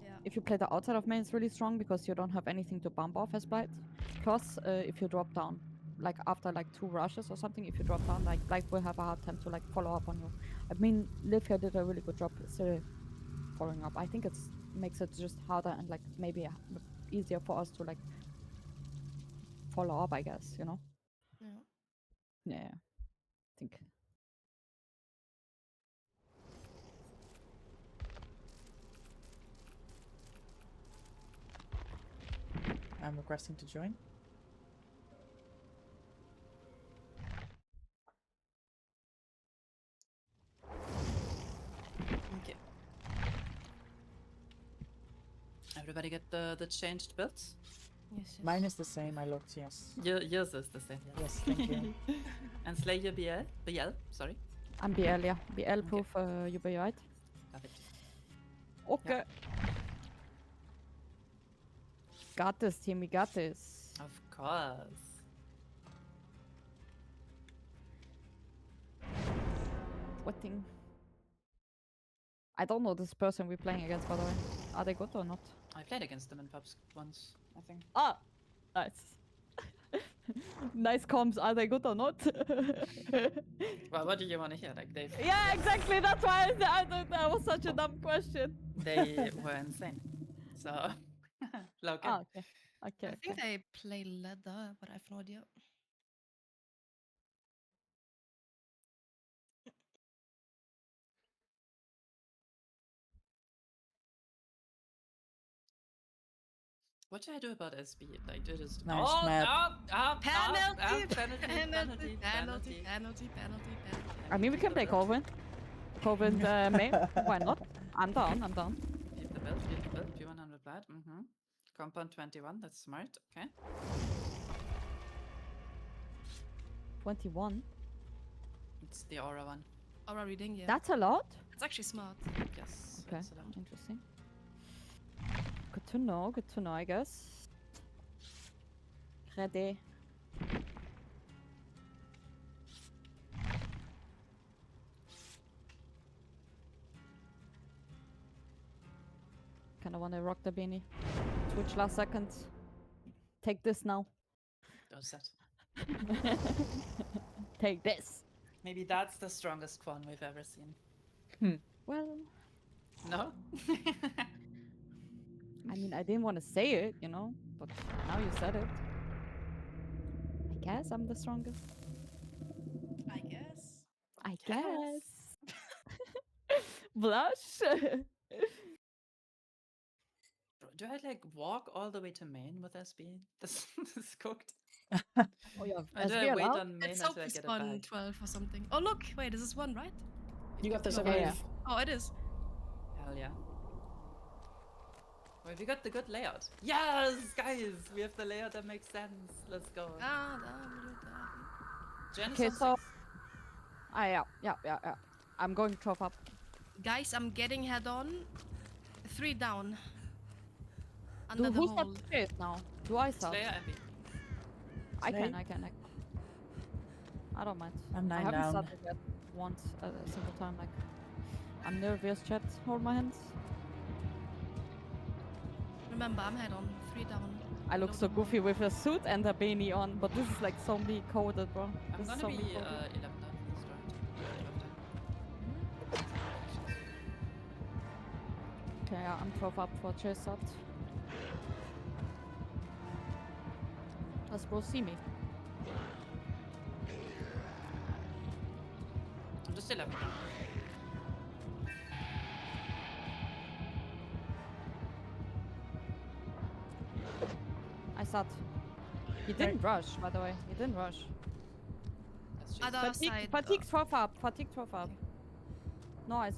Yeah. If you play the outside of main, it's really strong because you don't have anything to bump off as Blight. Plus, if you drop down, like after like 2 rushes or something, if you drop down, like Blight will have a hard time to like follow up on you. I mean, Liv here did a really good job still following up. I think it makes it just harder and like maybe easier for us to like follow up, I guess, you know? Yeah. Yeah. I think. I'm requesting to join. Okay. Everybody get the changed builds? Yes, Mine is the same. I looked. Yes. Yours is the same. Yes. Thank you. And Slay your BL, sorry. I'm BL, yeah. BL proof, you be right. Perfect. Okay. Got this, team. We got this. Of course. Sweating. I don't know this person we're playing against, by the way. Are they good or not? I played against them in pubs once, I think. Ah! Nice. Nice comms. Are they good or not? Well, what do you want to hear? Like, they've... Yeah, exactly. That's why I thought that was such a dumb question. They were insane. So, look. Ah, okay. Okay. I think they play leather, but I have no idea. What do I do about SB? Like, do just... Nice oh, map. penalty, Penalty. I mean, we can play Corvin. Corvin, main. Why not? I'm down. I'm down. Keep the build, keep the build. P100 blood. Compound 21, that's smart. Okay. 21. It's the aura one. Aura reading, yeah. That's a lot. It's actually smart. Yes. Okay. That's a lot. Interesting. Good to know. Good to know, I guess. Ready. Kinda wanna rock the beanie. Twitch last second. Take this now. Does that? Take this. Maybe that's the strongest Quan we've ever seen. Well, No? I mean, I didn't want to say it, you know, but now you said it. I guess I'm the strongest. I guess. I guess. Blush. Do I like walk all the way to main with SB? This is cooked. Oh yeah, Or do I wait on main Let's until hope I it's get it on back? 12 or something. Oh look, wait, this is one, right? You got this, I Okay, believe. yeah. Oh, it is. Hell yeah. Wait, we got the good layout. Yes, guys, we have the layout that makes sense. Let's go. Jen is Okay, on so 6. yeah. I'm going 12 up. Guys, I'm getting head on. 3 down. Under Do the who's hole. not chase now? Do I start? Slayer MB. I Slay? can. I don't mind. I'm I 9 haven't down. started yet once a single time. Like, I'm nervous. Chat, hold my hands. Remember, I'm head on. 3 down. I look Below so the hole. goofy with a suit and a beanie on, but this is like so me coded, bro. I'm This is gonna so be me 11 coded. down from the start. Okay, yeah, I'm 12 up for chase out. Let's bro see me. I'm just 11 down. I start. He didn't rush, by the way. He didn't rush. Let's chase. Other side. Fatigue 12 up. Fatigue 12 up. Nice.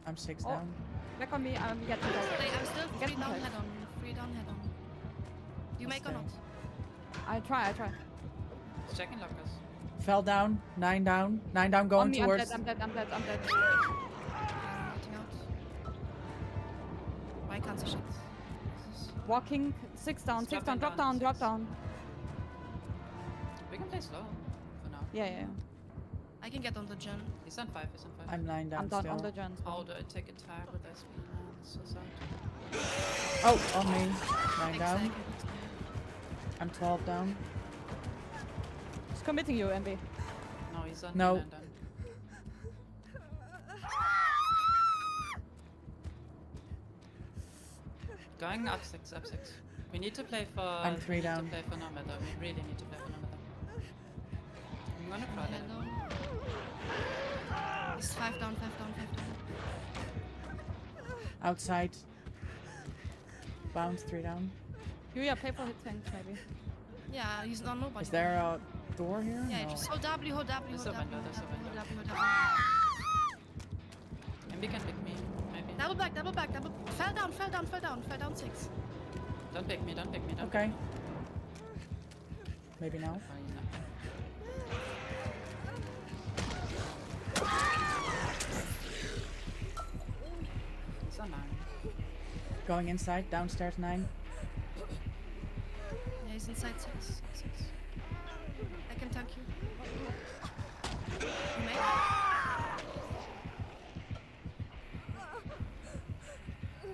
I'm 6 Oh. down. Back on me. I'm getting Wait, back. I'm still Get 3 down back. head on. 3 down head on. You make or Okay. not? I try. Just checking lockers. Fell down. 9 down. 9 down On going me, towards. I'm dead. I'm waiting out. Why can't I shit? Walking. 6 down. It's 6 down. dropping Drop down. down, Drop down. We can play slow for now. Yeah. I can get on the gen. He's on 5, he's on 5. I'm 9 down I'm down still. on the gen. How do I take a tag with SB? Oh, that's so sad. Oh, on me. 9 Next down. second. I'm 12 down. He's committing you, MB. No, he's on No. 9 down. Going up 6. We need to play for. I'm 3 we down. Need to play for no matter. We really need to play for no matter. I'm gonna crawl it. Hello. He's 5 down. Outside. Bounce 3 down. You play for hit tanks, maybe. Yeah, he's not nobody. Is there a door here? Yeah, No. just hold W, hold W, There's hold a W, window, hold there's a W, window. hold W, hold W. Maybe can pick me. Maybe. Double back. Fell down 6. Don't pick me, don't pick me, don't Okay. pick me. Maybe now. Fine. So 9. Going inside, downstairs 9. Yeah, he's inside 6. I can tank you. You may.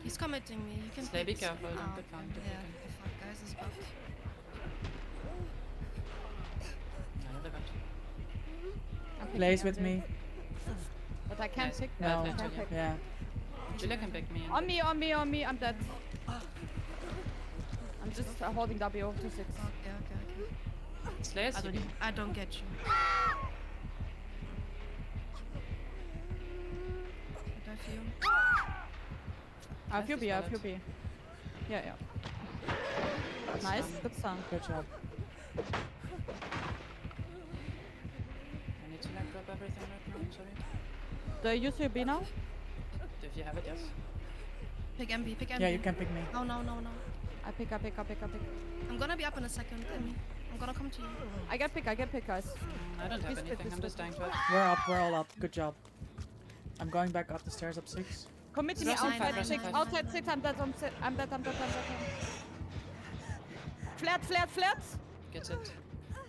He's committing me. You can Slay, be pick- careful, don't Ah, get found, okay. if you Yeah, can. okay, fuck, guys, it's bugged. No, you're the god. I'm picking Blaze with MJ. me. But I can't Nice. pick. No. I can't pick. Yeah. Julia can pick me. and- On me, on me, on me. I'm dead. I'm just holding W to 6. Okay. Slay is CB. I don't get you. What I feel? I have Nice, UB, I have it's UB. Yeah, yeah. Nice, good stun. Good job. I need to like drop everything right now, I'm sorry. Do I use UB now? If you have it, yes. Pick MB, pick MB. Yeah, you can pick me. No. I pick. I'm gonna be up in a second, Emmy. I'm gonna come to you. I get pick, guys. I don't have Please, anything, please, I'm just dying to it. We're up, we're all up. Good job. I'm going back up the stairs, up 6. Commit to me Rushing outside five, 6. rushing five. Outside 6, I'm dead, I'm dead. Flat. Get it.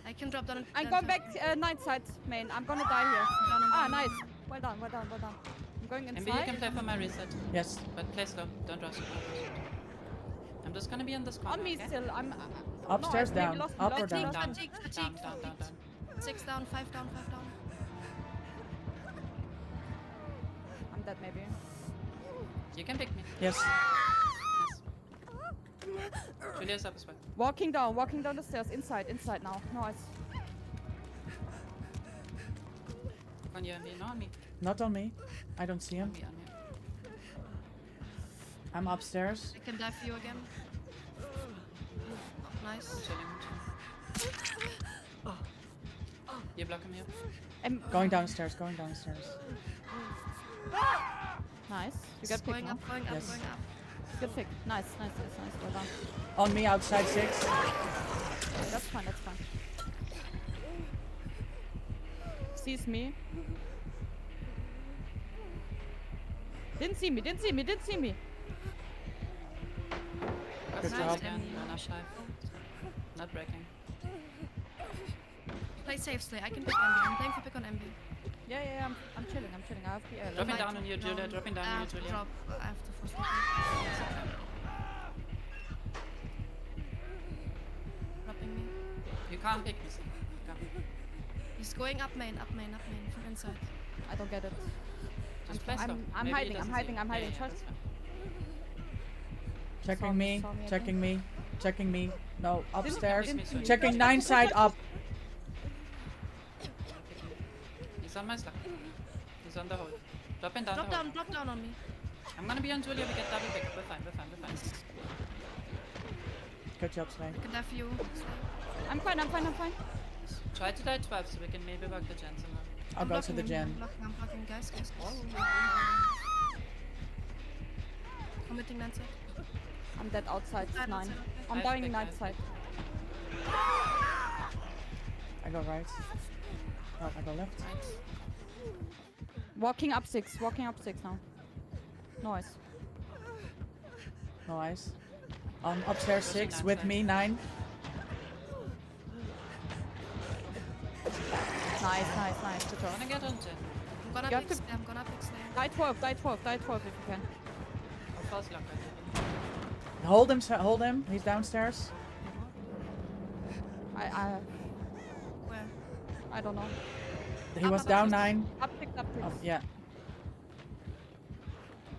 I can drop down. I'm going back 9 side main. I'm gonna die here. Ah, nice. Well done. I'm going Maybe you can inside. play for my reset. Yes. But play slow, don't rush. I'm just gonna be in this corner. On me okay? still. I'm Upstairs, no, I maybe down. lost Up me, or lost me, down? lost me. Down. 6 down, 5 down. I'm dead maybe. You can pick me. Yes. Nice. Julia's up as well. Walking down the stairs. Inside now. Nice. On you and me, no on me. Not on me. I don't see him. On me. I'm upstairs. I can dive you again. Nice. You block him here. I'm Going downstairs. nice. You get pick Going now. up. Yes. Good pick. Nice. Well done. On me, outside 6. That's fine. Sees me. Didn't see me. Good Nice, job. again. No, not shy. Not breaking. Play safe, Slay. I can pick MB. I'm playing for pick on MB. Yeah, I'm chilling. I have PL. Dropping down on you, Julia. Dropping down on you, Julia. Drop. I have to force dropping me. You can't pick me. Come. He's going up main from inside. I don't get it. Just play slow. I'm Maybe he hiding. doesn't I'm see you. hiding. Yeah, Trust. that's fine. Checking me. saw me again. Checking me. No, upstairs. Didn't- Checking 9 side up. He's on my slug. He's on the hole. Dropping down Drop the hole. down on me. I'm gonna be on Julia. We get double pick. We're fine. Good job, Slay. I can dive you. I'm fine. Try to die 12 so we can maybe work the gen somehow. I'll go to the gen. I'm blocking, guys. Committing 9 side. I'm dead outside. Side, 9. outside, okay. I'm Nice dying pick, 9 nice side. I go right. Oh, I go left. Walking up 6 now. Nice. Nice. Upstairs Pushing 6 with outside. me 9. Nice. Good job. Wanna get on gen? I'm gonna You have pick to- Slay. I'm gonna pick Slay. Die 12 if you can. Or false lock, I think. Hold him. He's downstairs. I Where? don't know. He was down 9. Up 6. Oh, yeah.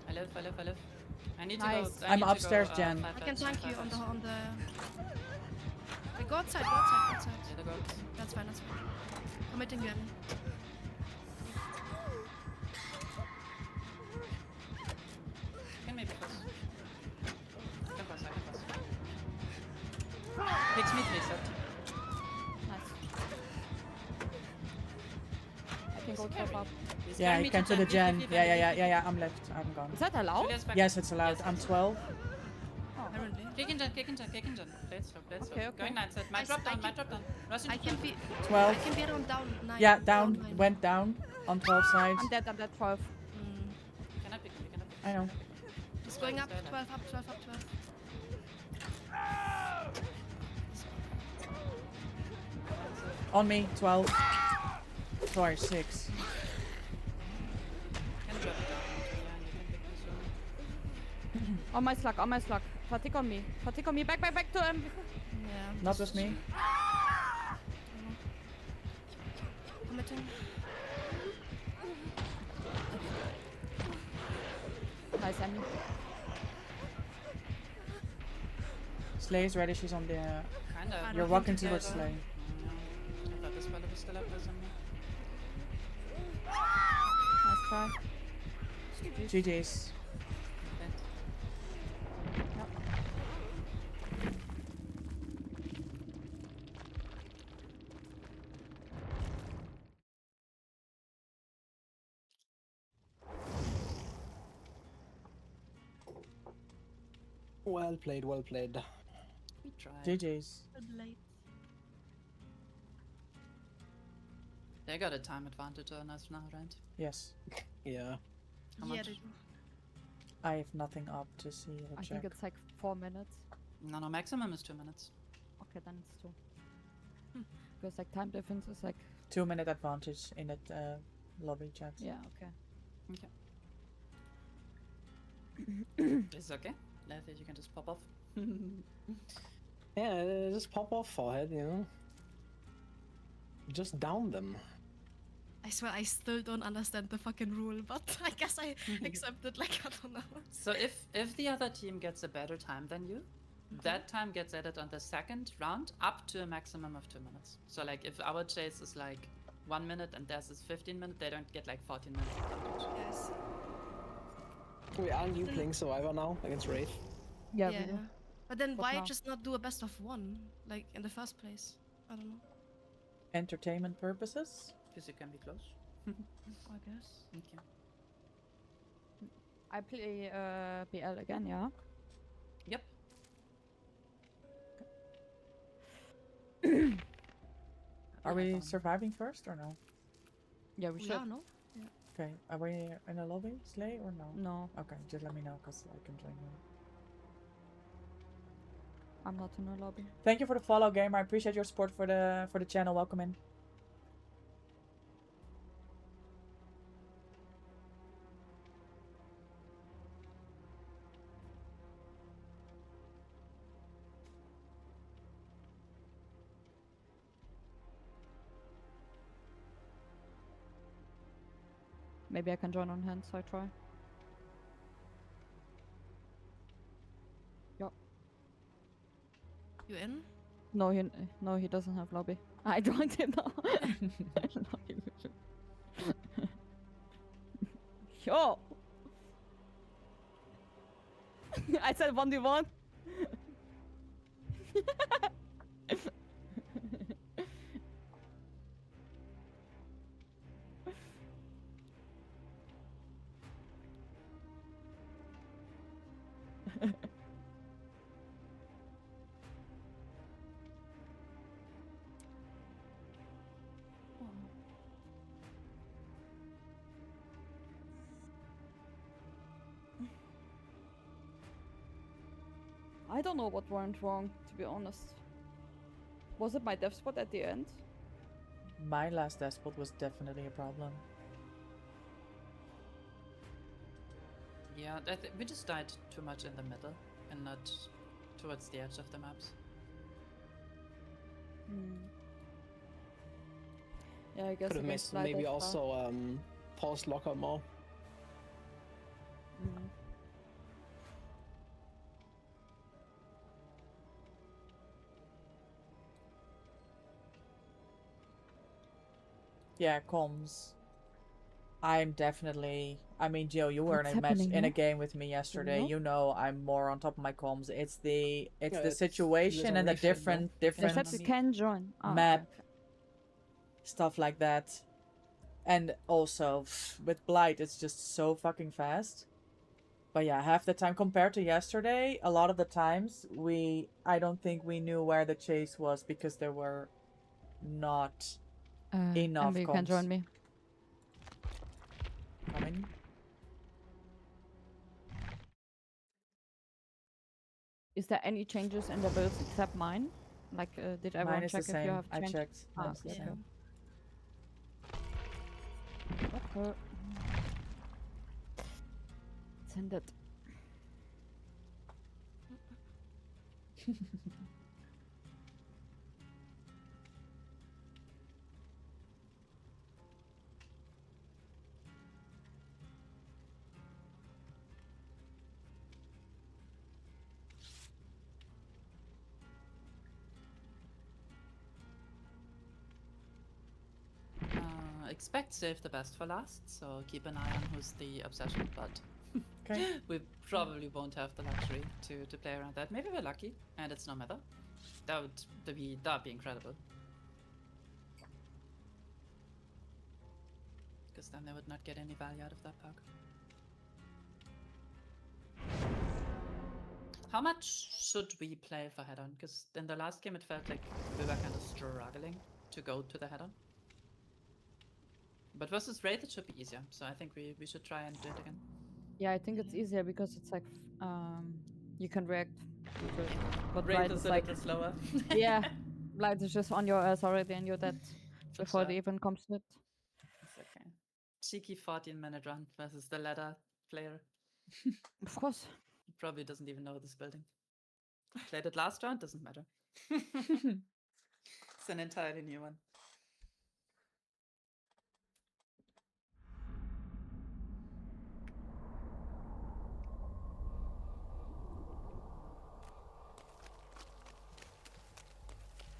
I live. I need to Nice. go. I'm need to upstairs, go, Jen. five I can fives, tank five you on fives. the. Wait, go outside. Yeah, the goats. That's fine. Committing you, Emmy. Can maybe pass. I can pass. Picks me 3 set. Nice. I can go top up. He's Yeah, carrying he me came to the gen. gen. Yeah. I'm left. I'm gone. Is that allowed? Julia's back. Yes, it's allowed. Yes, I'm yes. 12. I apparently. Kick and jump. Let's go. Okay, okay. Going 9 set. Might drop down. Rush into I can be 12. I can be around down 9. Yeah, around down. 9. Went down on 12 side. I'm dead 12. You cannot pick. I know. He's going up 12 up 12 up 12. On me, 12. Sorry, 6. Can drop it down. Yeah, you can pick me soon. On my slug. Fatigue on me. Back to him. Yeah. Not with me. Committing. Nice, Emmy. Slay is ready, she's on the... Kind of. You're walking towards Slay. I thought this spell was still up there somewhere. Nice try. GG's. Well played, well played. We tried. GG's. They got a time advantage on us now, right? Yes. Yeah. How Yeah, much? they do. I have nothing up to see or I check. think it's like 4 minutes. No, maximum is 2 minutes. Okay, then it's 2. Because like time difference is like 2-minute advantage in that lobby chat. yeah, okay. It's okay. Lefty, you can just pop off. Yeah, just pop off forehead, you know. Just down them. I swear I still don't understand the fucking rule, but I guess I accept it, like, I don't know. So if the other team gets a better time than you, that time gets added on the second round up to a maximum of 2 minutes. So like if our chase is like 1 minute and theirs is 15 minutes, they don't get like 14 minutes advantage. Yes. Wait, aren't you playing Survivor now against Wraith? Yeah, Yeah. we do. But then But why now- just not do a best of 1, like, in the first place? I don't know. Entertainment purposes? Because you can be close. I guess. Okay. I play BL again, yeah. Yep. Are we surviving first or no? Yeah, we should. Yeah, no? Yeah. Okay, are we in a lobby, Slay, or no? No, Okay, just let me know, because I can join you. I'm not in a lobby. Thank you for the follow, gamer. I appreciate your support for the channel. Welcome in. Maybe I can join on hand, so I try. Yup. You in? No, he doesn't have lobby. I joined him now. Yo! I said 1v1. I don't know what went wrong, to be honest. Was it my death spot at the end? My last death spot was definitely a problem. Yeah, we just died too much in the middle and not towards the edge of the maps. Yeah, I guess Could have against maybe Light also paused locker more. Yeah, comms. I'm definitely. I mean, Jill, you were in What's a match happening in a here? game with me yesterday. know? You know, I'm more on top of my comms. It's the Yeah, the it's- situation and the there's a refit, no? They different said we can join. Oh, map okay. stuff like that, and also with Blight, it's just so fucking fast. But yeah, half the time compared to yesterday, a lot of the times I don't think we knew where the chase was because there were not enough Amber, you can comps. join me. Coming. Is there any changes in the builds except mine? Like, did everyone Mine is check the if you same. have I changed? checked. Mine is the Okay. same. Okay. Send it. Expect save the best for last, so keep an eye on who's the obsession, but Okay. we probably won't have the luxury to play around that. Maybe we're lucky and it's no matter. That would be incredible. Because then they would not get any value out of that puck. How much should we play for head-on? Because in the last game it felt like we were kind of struggling to go to the head-on. But versus Wraith it should be easier, so I think we should try and do it again. Yeah, I think it's easier because it's like you can react to it. But Wraith Blight is is a like little slower. yeah, Blight is just on your ass already and you're dead For before sure. it even comes to it. It's okay. Cheeky 14-minute run versus the ladder player. Of course. He probably doesn't even know this building. Played it last round, doesn't matter. It's an entirely new one.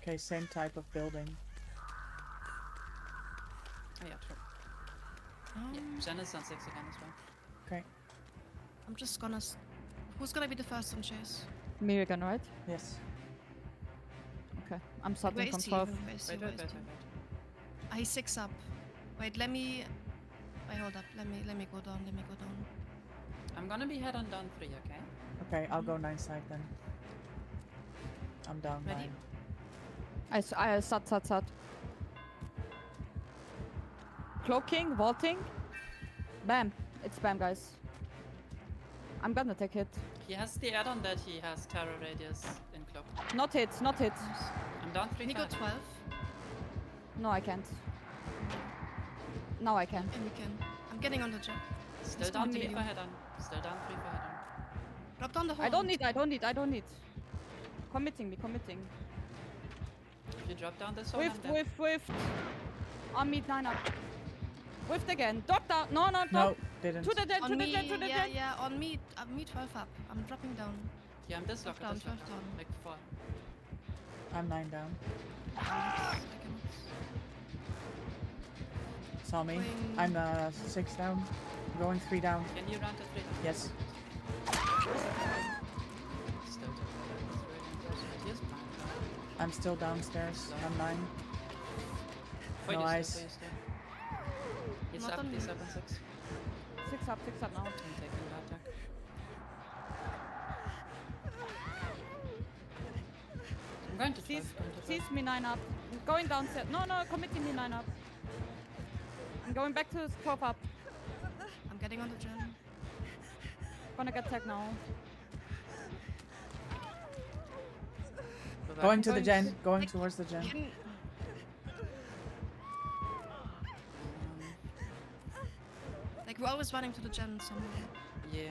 Okay, same type of building. Oh yeah, true. Yeah, Jen is on 6 again as well. Okay. I'm just gonna. Who's gonna be the first on chase? Me again, right? Yes. Okay. I'm starting Where from is he? 12. Where is he? Wait, Where wait, is wait, he? wait, wait. Ah, he's 6 up. Wait, let me. Wait, hold up. Let me go down. Let me go down. I'm gonna be head on down 3, okay? Okay, I'll go 9 side then. I'm down Ready? 9. I sat. Cloaking, vaulting. Bam. It's bam, guys. I'm gonna take hit. He has the add-on that he has terror radius in cloak. Not hit, not hit. I'm down 3 Can you go side. 12? No, I can't. Now I can. And you can. I'm getting on the jet. Still It's down gonna 3 be for you. head on. Still down 3 for head on. Drop down the hole. I don't need. Committing. If you drop down this one, Whiffed. On me, 9 up. Whiffed again. Drop down. No, No, drop. didn't. To the dead, On to the me, dead, to the yeah, dead. yeah, on me, me 12 up. I'm dropping down. Yeah, I'm this lock, down, this lock. 12 down. Like 4. I'm 9 down. I cannot. Saw me. Going- I'm 6 down. Going 3 down. Can you run to 3 down? Yes. Still down. He is blind. I'm still downstairs. I'm 9. Wait, No you eyes. stay, He's Not up, on he's me. up on 6. 6 up now. I'm taking the attack. I'm going to 12. Sees me 9 up. I'm going downstairs. No, committing me 9 up. I'm going back to 12 up. I'm getting on the gen. Gonna get tag now. Going to the gen. Going towards the gen. Can- Like we're always running to the gen somehow. Yeah.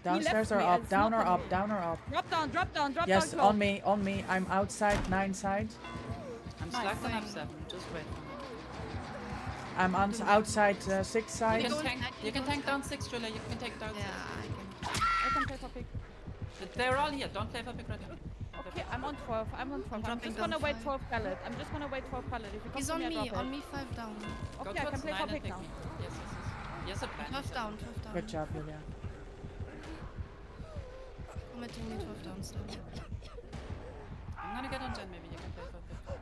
Downstairs or me, up? it's Down not or on up? Down or up? Drop down. Yes, close. on me. I'm outside 9 side. I'm Nice. slacked on F7. Just wait for me. I'm on outside 6 side. You can tank down 6, Julia. You can take down 6. Yeah, I can play for pick. They're all here. Don't play for pick right now. Okay, I'm on 12. I'm dropping just gonna down wait 5. 12 pallet. I'm just gonna wait 12 pallet. If you come He's to on me, I me, drop on it. me 5 down. Go Okay, I can towards play 9 for and pick pick now. me. Yes. Yes, a plan. 12 down, 12 down. Good job, Julia. Committing me 12 down still. I'm gonna get on gen. Maybe you can play for pick.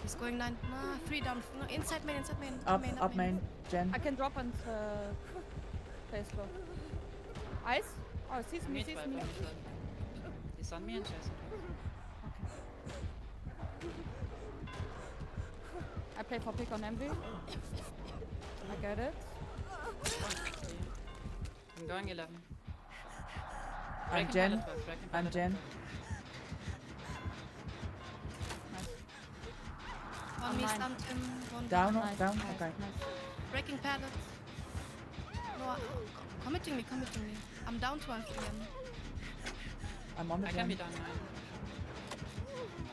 He's going 9. Nah, 3 down. No, inside main. Up main. Gen. I can drop and play slow. Ice? Oh, sees me, Me sees 12, me. me 12. He's on me and chasing 12. I play for pick on Envy. I get it. I'm going 11. I'm Breaking Jen. pallet 12, breaking I'm pallet Jen. 12. Nice. On I'm me, nine. stunned him. One Down, Nice, down. nice, Okay. nice. Breaking pallets. No, committing me, committing me. I'm down 12 again. I'm on the I can be Jen. down 9.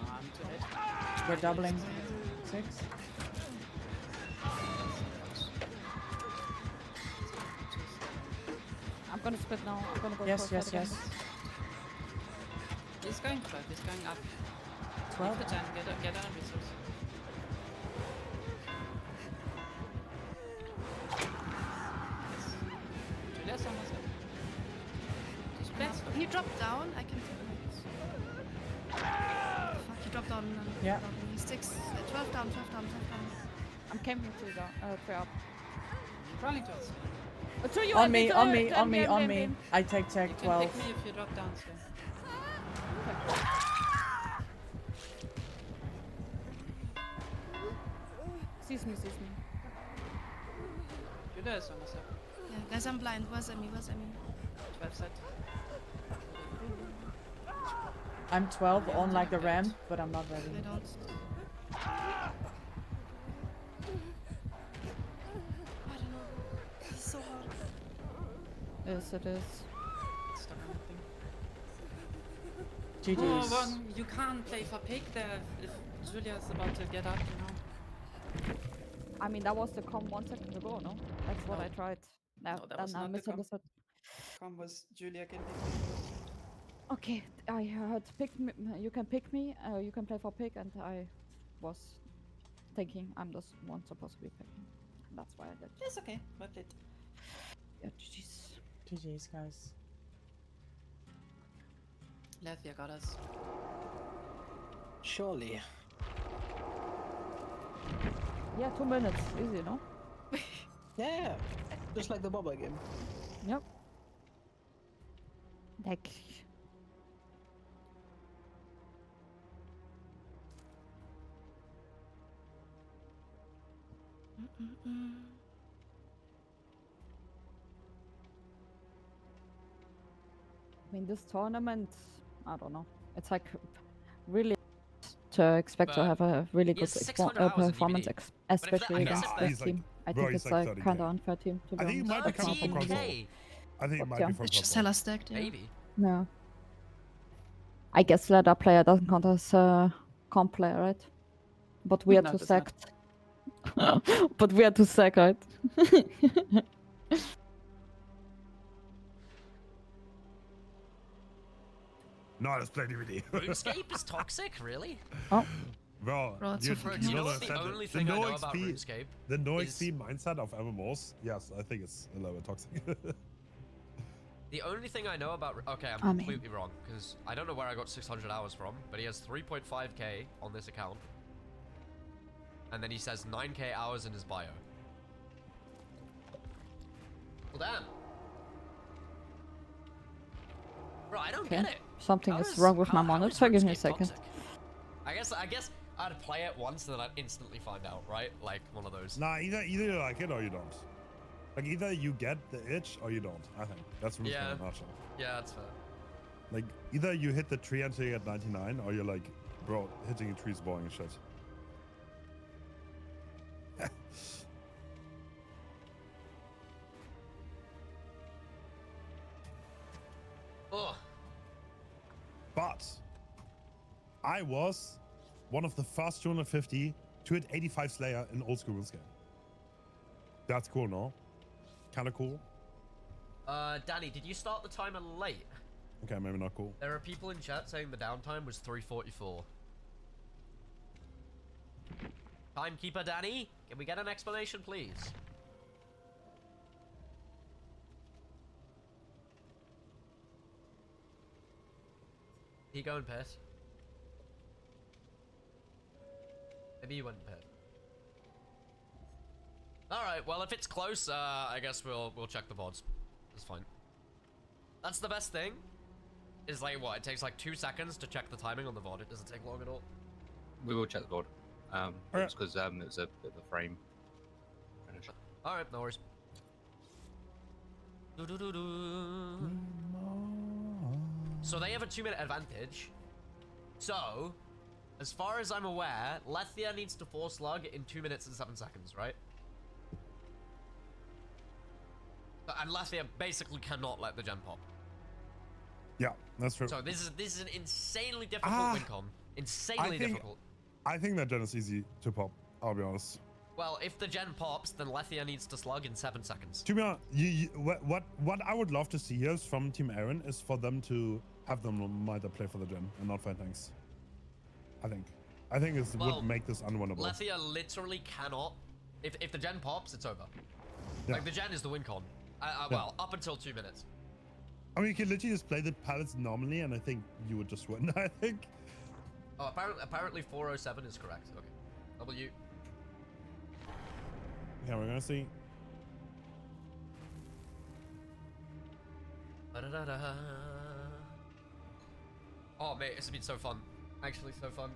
No, I'm too late. We're doubling 6. I'm gonna split now. I'm gonna go Yes, for a yes, fight again. yes. He's going 12, he's going up. 12. Leave the Jen, get on resource. Julia's almost up. Just blitz. Can you drop down? I can take it. Fuck, he dropped down. Yeah. He's 12 down, 12 down, 12 down. I'm camping to the up. Crawling to us. To you, On Envy, me, to on you, me, to on Envy, me, Envy, on Envy. me. I take tag You can 12. pick me if you drop down still. Sees me, sees me. Julia is almost up. Yeah, guys, I'm blind. Where's Emmy? Where's Emmy? 12 set. I'm 12 on like the ramp, but I'm not ready. They don't. I don't know. It's so hard. Yes, it is. Stuck on that thing. GG's. Oh, one, you can't play for pick there if Julia is about to get up, you know. I mean, that was the com 1 second ago, no? That's what No. I tried. No, No, that was then I not the com. misunderstood. Come was Julia getting Okay, I heard pick me, you can pick me, you can play for pick, and I was thinking I'm the one supposed to be picking. That's why I did. It's okay, well played. Yeah, jeez. GG's, guys. Levia got us. Surely. Yeah, 2 minutes, easy, no? Yeah, just like the Boba game. Yep. Like. I mean, this tournament, I don't know. It's like really to expect to But have a really he good has 600 hours in performance, DVD. especially But if against that- this he's like- team. I bro, think he's it's like like 30K. kind of unfair team, to be I think it honest. might be from 13K. console. I think it might yeah. be from It's just console. hella stacked, yeah. Maybe. No. I guess ladder player doesn't count as a comp player, right? But we are No, too it does not. sacked. But we are too sacked, right? No, let's play DVD. RuneScape is toxic, really? Oh. Bro, Bro, it's you, so fucking Do you know don't what the understand only it. thing the I no know about XP, RuneScape the no is- XP mindset of MMOs, yes, I think it's a little bit toxic. The only thing I know about... Okay, I'm I mean- completely wrong, because I don't know where I got 600 hours from, but he has 3.5k on this account. And then he says 9k hours in his bio. Well, damn. Bro, I don't Okay. get it. Something How is is- wrong with how- my how monitor. is Give me a RuneScape second. toxic? I guess I'd play it once and then I'd instantly find out, right? Like one of those. Nah, either you like it or you don't. Like either you get the itch or you don't. I think that's really Yeah. much. Yeah, that's fair. Like either you hit the tree until you get 99, or you're like, bro, hitting a tree is boring as shit. Oh, But I was one of the first 250 to hit 85 Slayer in old school RuneScape. That's cool, no? Kind of cool. Danny, did you start the timer late? Okay, maybe not cool. There are people in chat saying the downtime was 3:44. Timekeeper Danny, can we get an explanation, please? He go and piss. Maybe you went and piss. All right. Well, if it's close, I guess we'll check the VODs. That's fine. That's the best thing. Is like what? It takes like 2 seconds to check the timing on the VOD. It doesn't take long at all. We will check the board. It's because it's a bit of a frame finish. All right, no worries. So they have a 2-minute advantage. So, as far as I'm aware, Lethia needs to force Slug in 2 minutes and 7 seconds, right? And Lethia basically cannot let the gen pop. Yeah, that's true. So this is an insanely difficult win con. Insanely difficult. I think that gen is easy to pop, I'll be honest. Well, if the gen pops, then Lethia needs to Slug in 7 seconds. To be honest, what I would love to see here is from Team Aaron is for them to have them either play for the gen and not fight tanks. I think it would make this unwinnable. Lethia literally cannot. If the gen pops, it's over. Yeah. Like the gen is the win con. Well, up until 2 minutes. I mean, you can literally just play the pallets normally, and I think you would just win. I think. Oh, apparently 407 is correct. Okay. W. Yeah, we're gonna see. Oh mate, this has been so fun. Actually, so fun.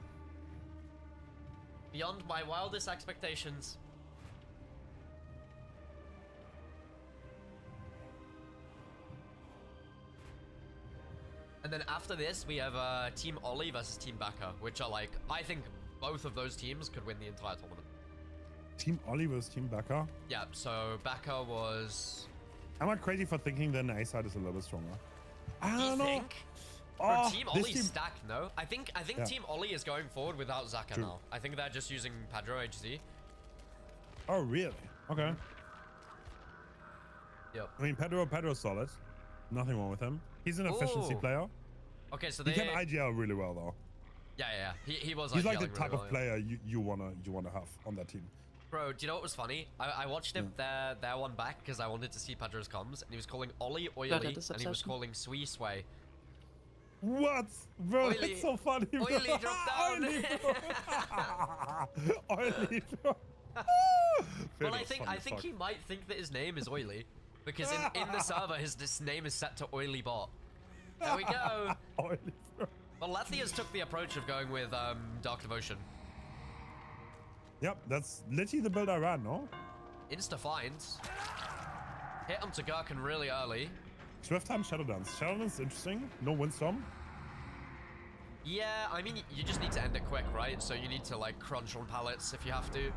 Beyond my wildest expectations. And then after this, we have Team Ollie versus Team Baka, which are like, I think both of those teams could win the entire tournament. Team Ollie versus Team Baka? Yeah, so Baka was... I'm not crazy for thinking that the A side is a little bit stronger. I Do you don't know. think? Oh, Team this Ollie team... stacked, no? I think Yeah. Team Ollie is going forward without Zaka True. now. I think they're just using Pedro HZ. Oh, really? Okay. Yep. I mean, Pedro's solid. Nothing wrong with him. He's an efficiency Ooh. player. Okay, so He they... can IGL really well, though. Yeah. He was He's like IGLing the type really of well, yeah. player you wanna have on that team. Bro, do you know what was funny? I watched him their one back because I wanted to see Pedro's comms, and he was calling Ollie Oily, and he was calling Swee Sway. What? Bro, Oily. that's so funny, bro. Oily, drop down! Oily, bro. Well, I think he might think that his name is Oily, because in the server, his name is set to Oily Bot. There we go. Oily, bro. Well, Lethia's took the approach of going with Dark Devotion. Yep, that's literally the build I ran, no? Insta finds. Hit onto Gherkin really early. Swift time Shadow Dance. Shadow Dance is interesting. No Windstorm. Yeah, I mean, you just need to end it quick, right? So you need to, like, crunch on pallets if you have to.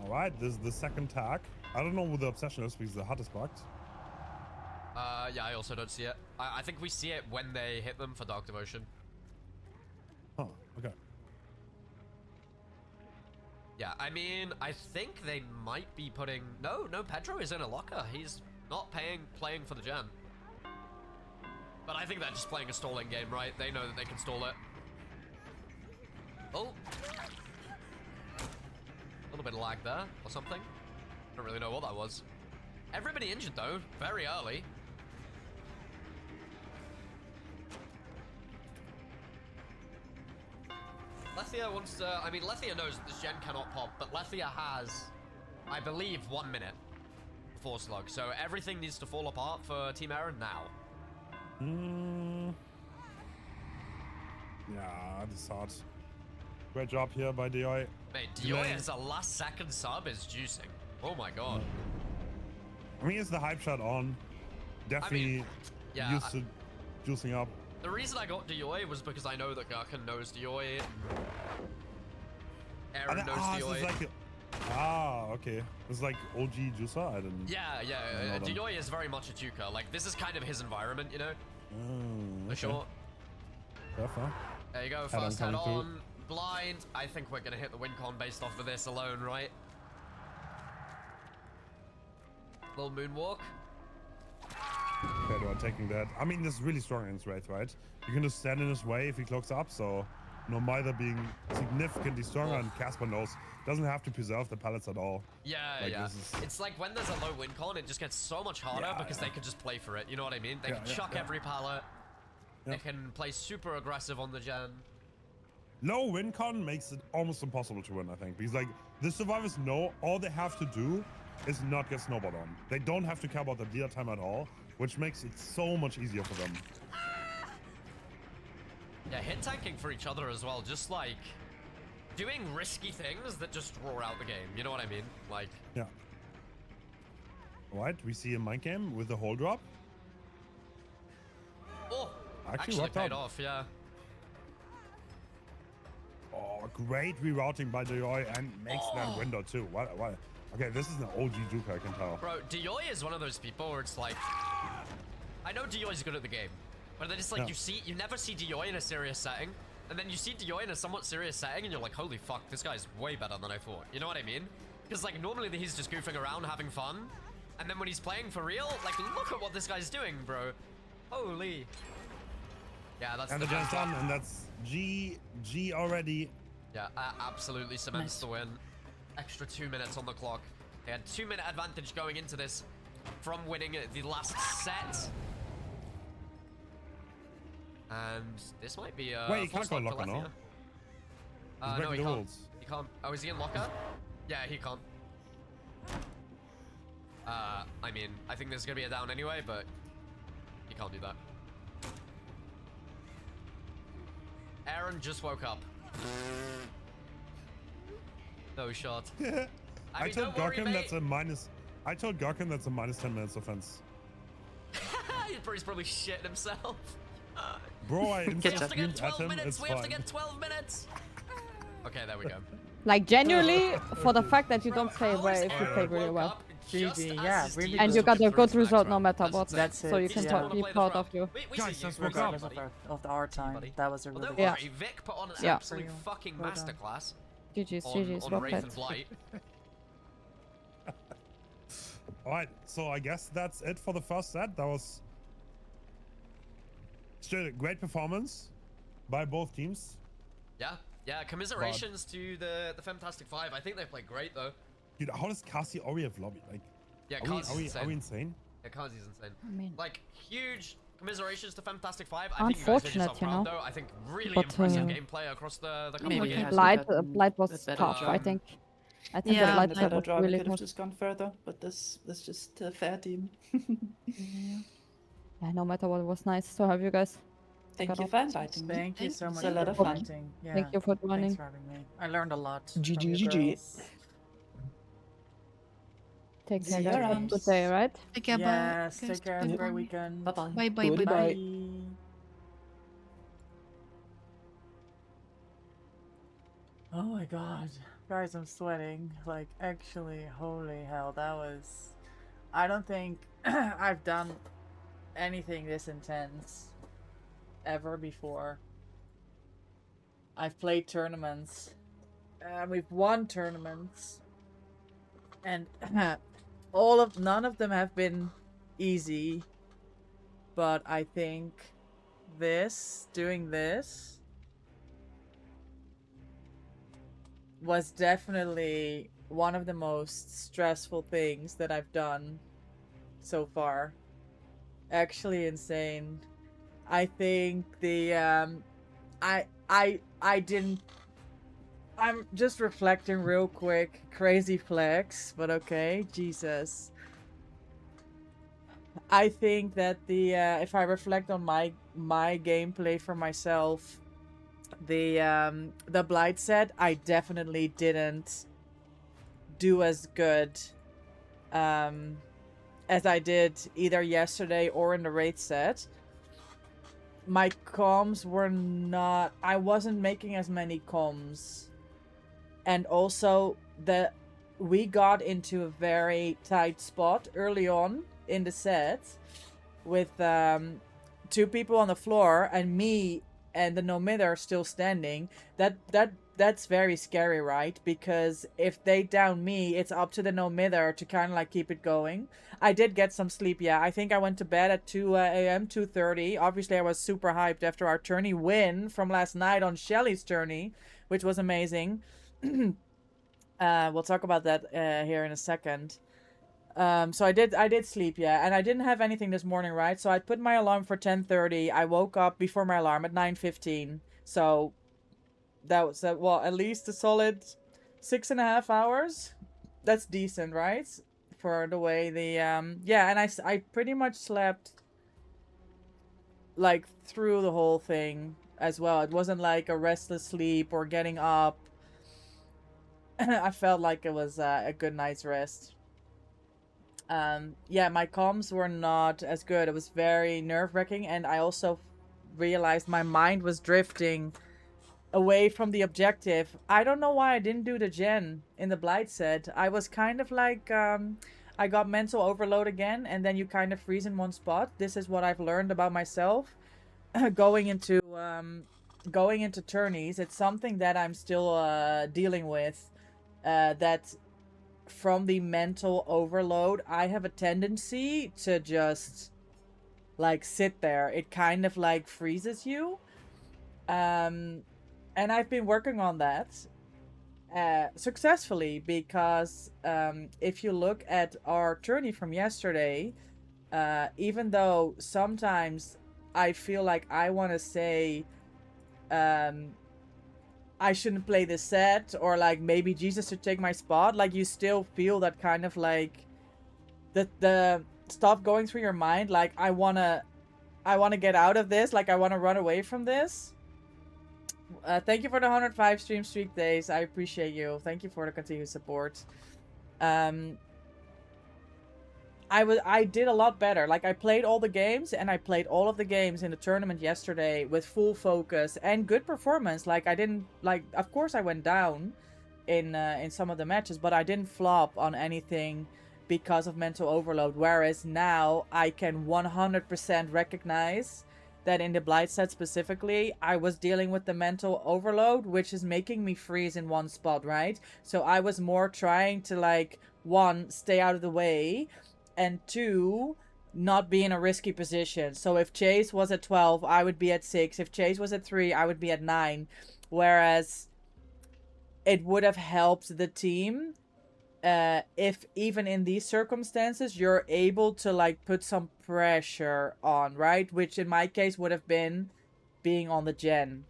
Alright, this is the second tag. I don't know who the obsession is because the hut is bugged. Yeah, I also don't see it. I think we see it when they hit them for Dark Devotion. Huh, okay. Yeah, I mean, I think they might be putting... No, Pedro is in a locker. He's not playing for the gen. But I think they're just playing a stalling game, right? They know that they can stall it. Oh. A little bit of lag there, or something. Don't really know what that was. Everybody injured, though, very early. Lethia wants to... I mean, Lethia knows that this gen cannot pop, but Lethia has, I believe, 1 minute before Slug. So everything needs to fall apart for Team Aaron now. Yeah, this is hard. Great job here by DI. Mate, Dioi as a last second sub is juicing. Oh my god. I mean, it's the hype shot on. Definitely used to juicing up. The reason I got Dioi was because I know that Gherkin knows Dioi. Aaron knows Dioi. Okay. It's like OG juicer? I didn't... Yeah. Dioi is very much a juker. Like, this is kind of his environment, you know? For sure. Fair. There you go, first head on. Blind. I think we're going to hit the win con based off of this alone, right? Little moonwalk. Pedro taking that. I mean, this is really strong in his wraith, right? You can just stand in his way if he cloaks up, so Nomaida being significantly stronger, and Casper knows doesn't have to preserve the pallets at all. Yeah. It's like when there's a low win con, it just gets so much harder because they can just play for it. You know what I mean? They can chuck every pallet. They can play super aggressive on the gen. Low win con makes it almost impossible to win, I think, because like the survivors know all they have to do is not get snowballed on. They don't have to care about the dealer time at all, which makes it so much easier for them. Yeah, hit tanking for each other as well, just like doing risky things that just draw out the game. You know what I mean? Like, yeah. Alright, we see a mind game with the hole drop. oh, Actually actually worked paid out. off, yeah. Oh, great rerouting by Joy and makes that window too. What? Okay, this is an OG Juke, I can tell. Bro, Dioy is one of those people where it's like, I know Dioy's good at the game, but then it's like you never see Dioy in a serious setting, and then you see Dioy in a somewhat serious setting, and you're like, holy fuck, this guy's way better than I thought. You know what I mean? Because like normally he's just goofing around, having fun, and then when he's playing for real, like look at what this guy's doing, bro. Holy. Yeah, that's And the gen's done, and that's G already. Yeah, absolutely cements the win. Extra 2 minutes on the clock. They had 2 minute advantage going into this from winning the last set. And this might be a Wait, he can't go locker, no? No, he the can't. rules. He can't. Oh, is he in locker? Yeah, he can't. I mean, I think there's gonna be a down anyway, but he can't do that. Aaron just woke up. No shot. I told Gorkin that's a minus. I told Gorkin that's a minus 10 minutes offense. He's probably shitting himself. Bro, I we have to get at 12 him. minutes. It's We fine. have to get 12 minutes. Okay, there we go. Like genuinely, for the fact that you don't play well if you play really well. GG, yeah, really And you got a good result no matter what. That's it. So you can be proud of you. Guys, that's regardless of our time. That was a really Don't good. worry, Vic put on an absolute fucking Well done. masterclass. GG's, on, GG's, on well Wraith played. and Blight. Alright, so I guess that's it for the first set. That was still a great performance by both teams. Yeah, commiserations to the Fantastic Five. I think they played great though. Dude, how does Cassie already have lobby? Like, Yeah, are we insane? Yeah, Kazi's insane. I mean, like, huge commiserations to Fantastic Five. I think you guys did unfortunate, yourself you proud, know. though. I think really But, impressive gameplay across the couple of Maybe games. Blight was better tough, I job. think. I think Yeah, the Blight the side better was draw, we really could have tough. just gone further, but this just a fair team. Yeah, no matter what, it was nice to have you guys. Thank you for inviting me. Thank you so much It's a lot for of fun. inviting. Yeah. Thank you for Thanks joining. for having me. I learned a lot. GG, from you GG. girls. Take care, See guys. you Have a around. good day, right? Take care, Yes, bye. take care. Have a great weekend. Bye bye. Bye, bye, Goodbye. bye. Oh my god. Guys, I'm sweating. Like, actually, holy hell, that was... I don't think I've done anything this intense ever before. I've played tournaments. We've won tournaments. And none of them have been easy. But I think doing this was definitely one of the most stressful things that I've done so far. Actually insane. I think the I didn't. I'm just reflecting real quick. Crazy flex, but okay. Jesus. I think that the if I reflect on my gameplay for myself, the Blight set, I definitely didn't do as good as I did either yesterday or in the Wraith set. My comms were not... I wasn't making as many comms. And also, we got into a very tight spot early on in the set with 2 people on the floor and me and the no-midder still standing. That's very scary, right? Because if they down me, it's up to the no-midder to kind of like keep it going. I did get some sleep, yeah. I think I went to bed at 2 a.m., 2:30. Obviously, I was super hyped after our tourney win from last night on Shelly's tourney, which was amazing. We'll talk about that here in a second. So I did sleep, yeah, and I didn't have anything this morning, right? So I put my alarm for 10:30. I woke up before my alarm at 9:15. So that was well, at least a solid 6.5 hours. That's decent, right? for the way the yeah, and I pretty much slept like through the whole thing as well. It wasn't like a restless sleep or getting up. I felt like it was a good night's rest. Yeah, my comms were not as good. It was very nerve-wracking, and I also realized my mind was drifting away from the objective. I don't know why I didn't do the gen in the Blight set. I was kind of like, I got mental overload again, and then you kind of freeze in one spot. This is what I've learned about myself going into tourneys. It's something that I'm still dealing with. That from the mental overload, I have a tendency to just like sit there. It kind of like freezes you. And I've been working on that successfully, because if you look at our tourney from yesterday, even though sometimes I feel like I want to say I shouldn't play this set, or like maybe Jesus should take my spot, like you still feel that kind of like the stuff going through your mind, like I wanna get out of this, like I wanna run away from this. Thank you for the 105 stream streak days. I appreciate you. Thank you for the continued support. I did a lot better. Like, I played all the games, and I played all of the games in the tournament yesterday with full focus and good performance. Like, I didn't, like, of course I went down in some of the matches, but I didn't flop on anything because of mental overload. Whereas now I can 100% recognize that in the Blight set specifically, I was dealing with the mental overload, which is making me freeze in one spot, right? So I was more trying to, like, one, stay out of the way, and two, not be in a risky position. So if Chase was at 12, I would be at 6. If Chase was at 3, I would be at 9. Whereas it would have helped the team if even in these circumstances you're able to like put some pressure on, right? Which in my case would have been being on the gen.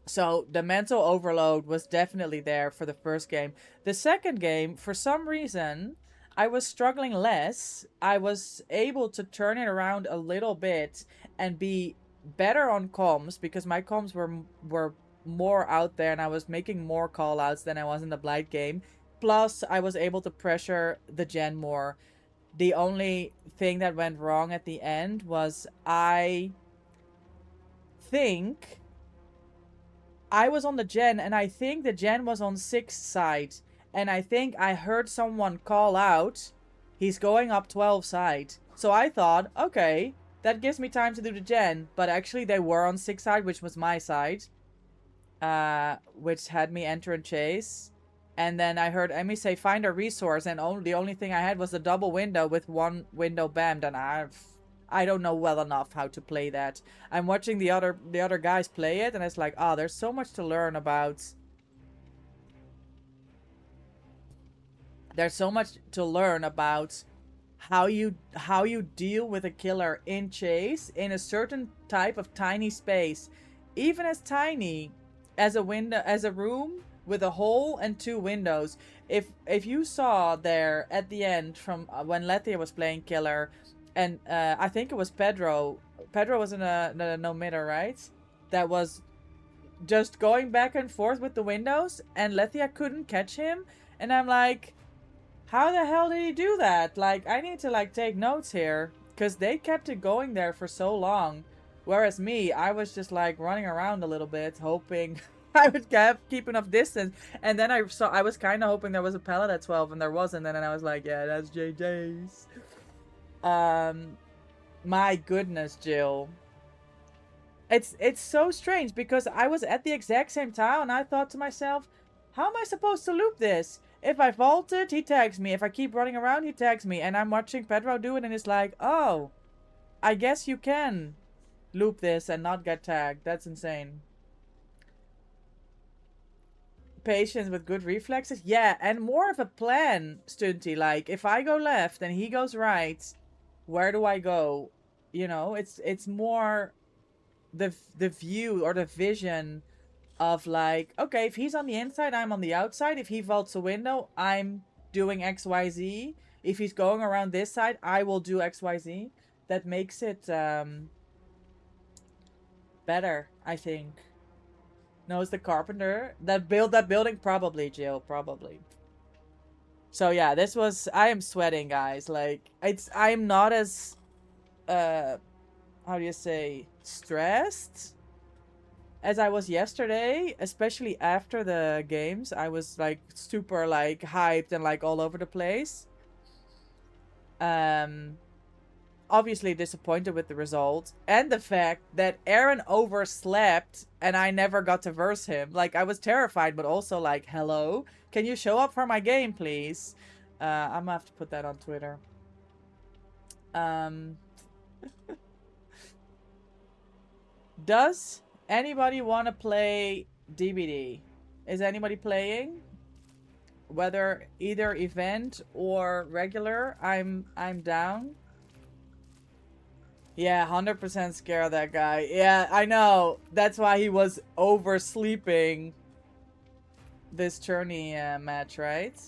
So the mental overload was definitely there for the first game. The second game, for some reason, I was struggling less. I was able to turn it around a little bit and be better on comms, because my comms were more out there and I was making more call outs than I was in the Blight game. Plus, I was able to pressure the gen more. The only thing that went wrong at the end was I think I was on the gen, and I think the gen was on 6th side. And I think I heard someone call out, he's going up 12 side. So I thought, okay, that gives me time to do the gen. But actually they were on 6th side, which was my side. Which had me enter and chase. And then I heard Emmy say, find a resource. And the only thing I had was the double window with one window bammed. And I don't know well enough how to play that. I'm watching the other guys play it. And it's like, oh, there's so much to learn about. There's so much to learn about how you deal with a killer in chase in a certain type of tiny space. Even as tiny as a window, as a room with a hole and 2 windows. If you saw there at the end from when Lethia was playing killer, and I think it was Pedro. Pedro was in a no-mitter, right? That was just going back and forth with the windows, and Lethia couldn't catch him. And I'm like, how the hell did he do that? Like, I need to like take notes here, because they kept it going there for so long. Whereas me, I was just like running around a little bit, hoping I would keep enough distance. And then I was kind of hoping there was a pallet at 12, and there wasn't. And then I was like, yeah, that's JJ's. My goodness, Jill. It's so strange, because I was at the exact same tile, and I thought to myself, how am I supposed to loop this? If I vaulted, he tags me. If I keep running around, he tags me. And I'm watching Pedro do it, and it's like, oh, I guess you can loop this and not get tagged. That's insane. Patience with good reflexes. Yeah, and more of a plan, Stunty. Like, if I go left and he goes right, where do I go? You know, it's more the view or the vision of like, okay, if he's on the inside, I'm on the outside. If he vaults a window, I'm doing XYZ. if he's going around this side, I will do XYZ. That makes it better, I think. Knows the carpenter that built that building? Probably, Jill, probably. So yeah, this was, I am sweating, guys. Like, I'm not as how do you say, stressed as I was yesterday, especially after the games. I was like super like hyped and like all over the place. Obviously disappointed with the result and the fact that Aaron overslept and I never got to verse him. Like, I was terrified, but also like, hello, can you show up for my game, please? I'm gonna have to put that on Twitter. Does anybody want to play DBD? Is anybody playing? Whether either event or regular, I'm down. Yeah, 100% scared of that guy. Yeah, I know. That's why he was oversleeping this Tourney match, right?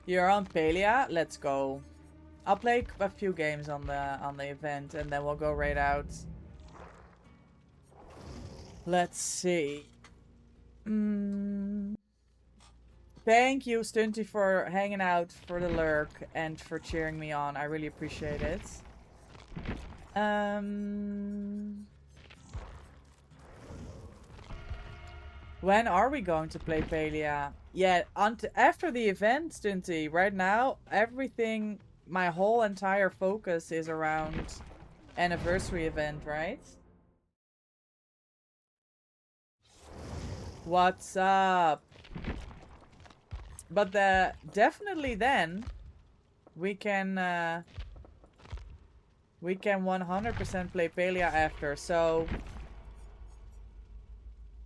You're on Palia? Let's go. I'll play a few games on the event and then we'll go right out. Let's see. Thank you, Stunty, for hanging out for the lurk and for cheering me on. I really appreciate it. When are we going to play Palia? Yeah, after the event, Stunty. Right now, everything, my whole entire focus is around anniversary event, right? What's up? But definitely then we can 100% play Palia after. So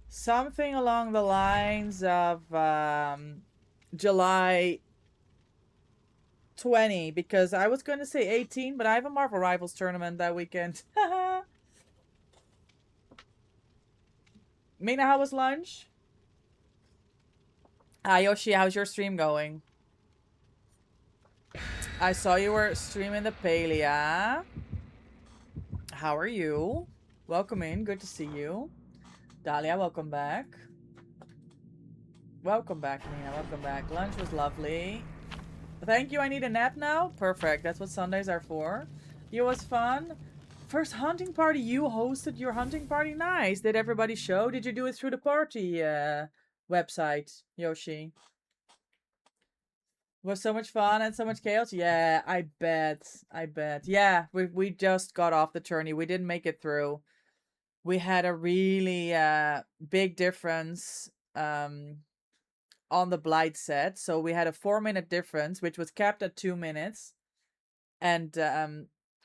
something along the lines of July 20, because I was going to say 18, but I have a Marvel Rivals tournament that weekend. Mina, how was lunch? Yoshi, how's your stream going? I saw you were streaming the Palia. How are you? Welcome in. Good to see you. Dahlia, welcome back. Welcome back, Mina. Welcome back. Lunch was lovely. Thank you. I need a nap now. Perfect. That's what Sundays are for. It was fun. First hunting party. You hosted your hunting party. Nice. Did everybody show? Did you do it through the party website, Yoshi? Was so much fun and so much chaos. Yeah, I bet. I bet. Yeah, we just got off the tourney. We didn't make it through. We had a really big difference on the Blight set. So we had a 4-minute difference, which was capped at 2 minutes. And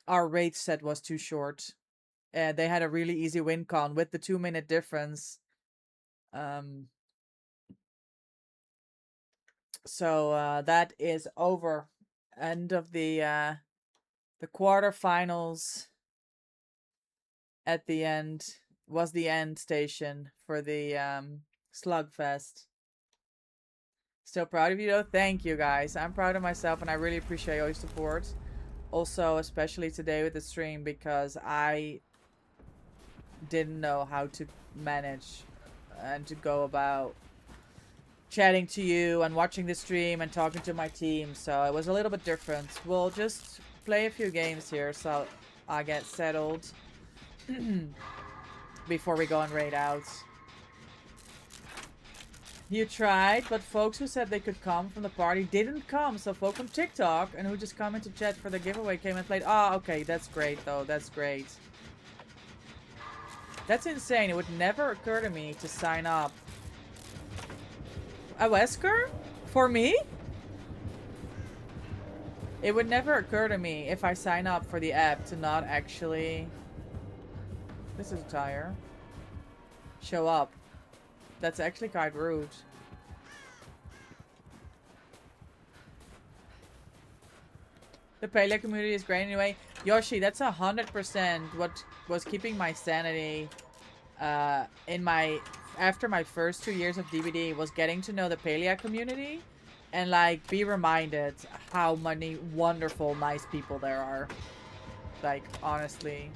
our Wraith set was too short. They had a really easy win con with the 2-minute difference. So that is over. End of the quarterfinals. At the end was the end station for the Slugfest. Still proud of you though. Thank you guys. I'm proud of myself and I really appreciate all your support. Also, especially today with the stream, because I didn't know how to manage and to go about chatting to you and watching the stream and talking to my team. So it was a little bit different. We'll just play a few games here so I get settled before we go and raid out. You tried, but folks who said they could come from the party didn't come. So folk from TikTok and who just come into chat for the giveaway came and played. Oh, okay. That's great, though. That's great. That's insane. It would never occur to me to sign up. A Wesker? For me? It would never occur to me if I sign up for the app to not actually... This is a tire. Show up. That's actually quite rude. The Palia community is great anyway. Yoshi, that's 100% what was keeping my sanity after my first 2 years of DBD was getting to know the Palea community and like be reminded how many wonderful, nice people there are. Like, honestly.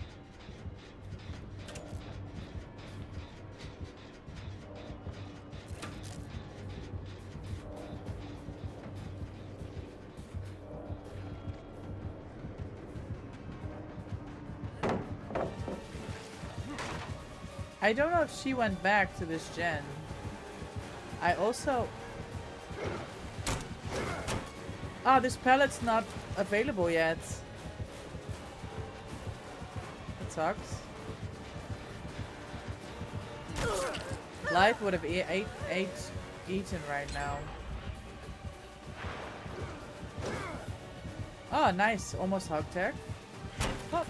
I don't know if she went back to this gen. I also... Ah, this pallet's not available yet. That sucks. Life would have eaten right now. Oh, nice. Almost hog tech. Oh.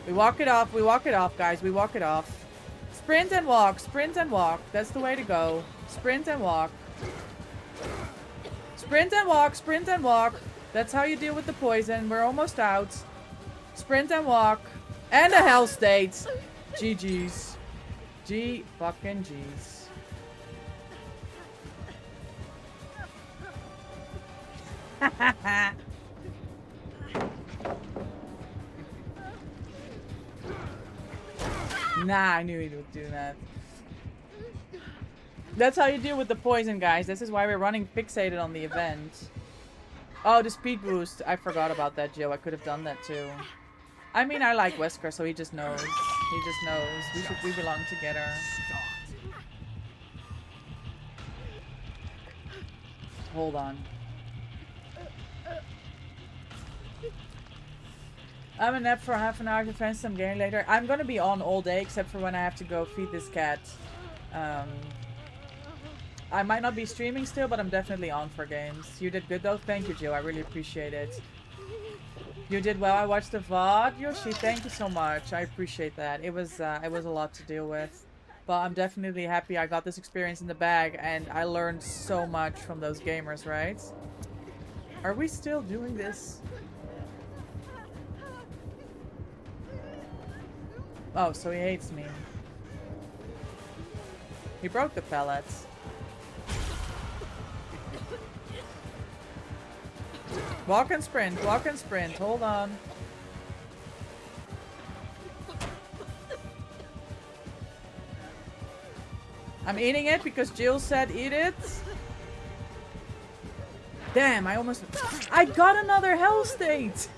We walk it off, guys. We walk it off. Sprint and walk, sprint and walk. That's the way to go. Sprint and walk. Sprint and walk, sprint and walk. That's how you deal with the poison. We're almost out. Sprint and walk. And a hell state. GG's. G fucking G's. Nah, I knew he would do that. That's how you deal with the poison, guys. This is why we're running fixated on the event. Oh, the speed boost. I forgot about that, Joe. I could have done that too. I mean, I like Wesker, so he just knows. He just knows. We belong together. Hold on. I'm a nap for half an hour to finish some game later. I'm gonna be on all day except for when I have to go feed this cat. I might not be streaming still, but I'm definitely on for games. You did good though. Thank you, Jill. I really appreciate it. You did well. I watched the VOD. Yoshi, thank you so much. I appreciate that. It was a lot to deal with. But I'm definitely happy I got this experience in the bag and I learned so much from those gamers, right? Are we still doing this? Oh, so he hates me. He broke the pellets. Walk and sprint, hold on. I'm eating it because Jill said eat it. Damn, I got another hell state!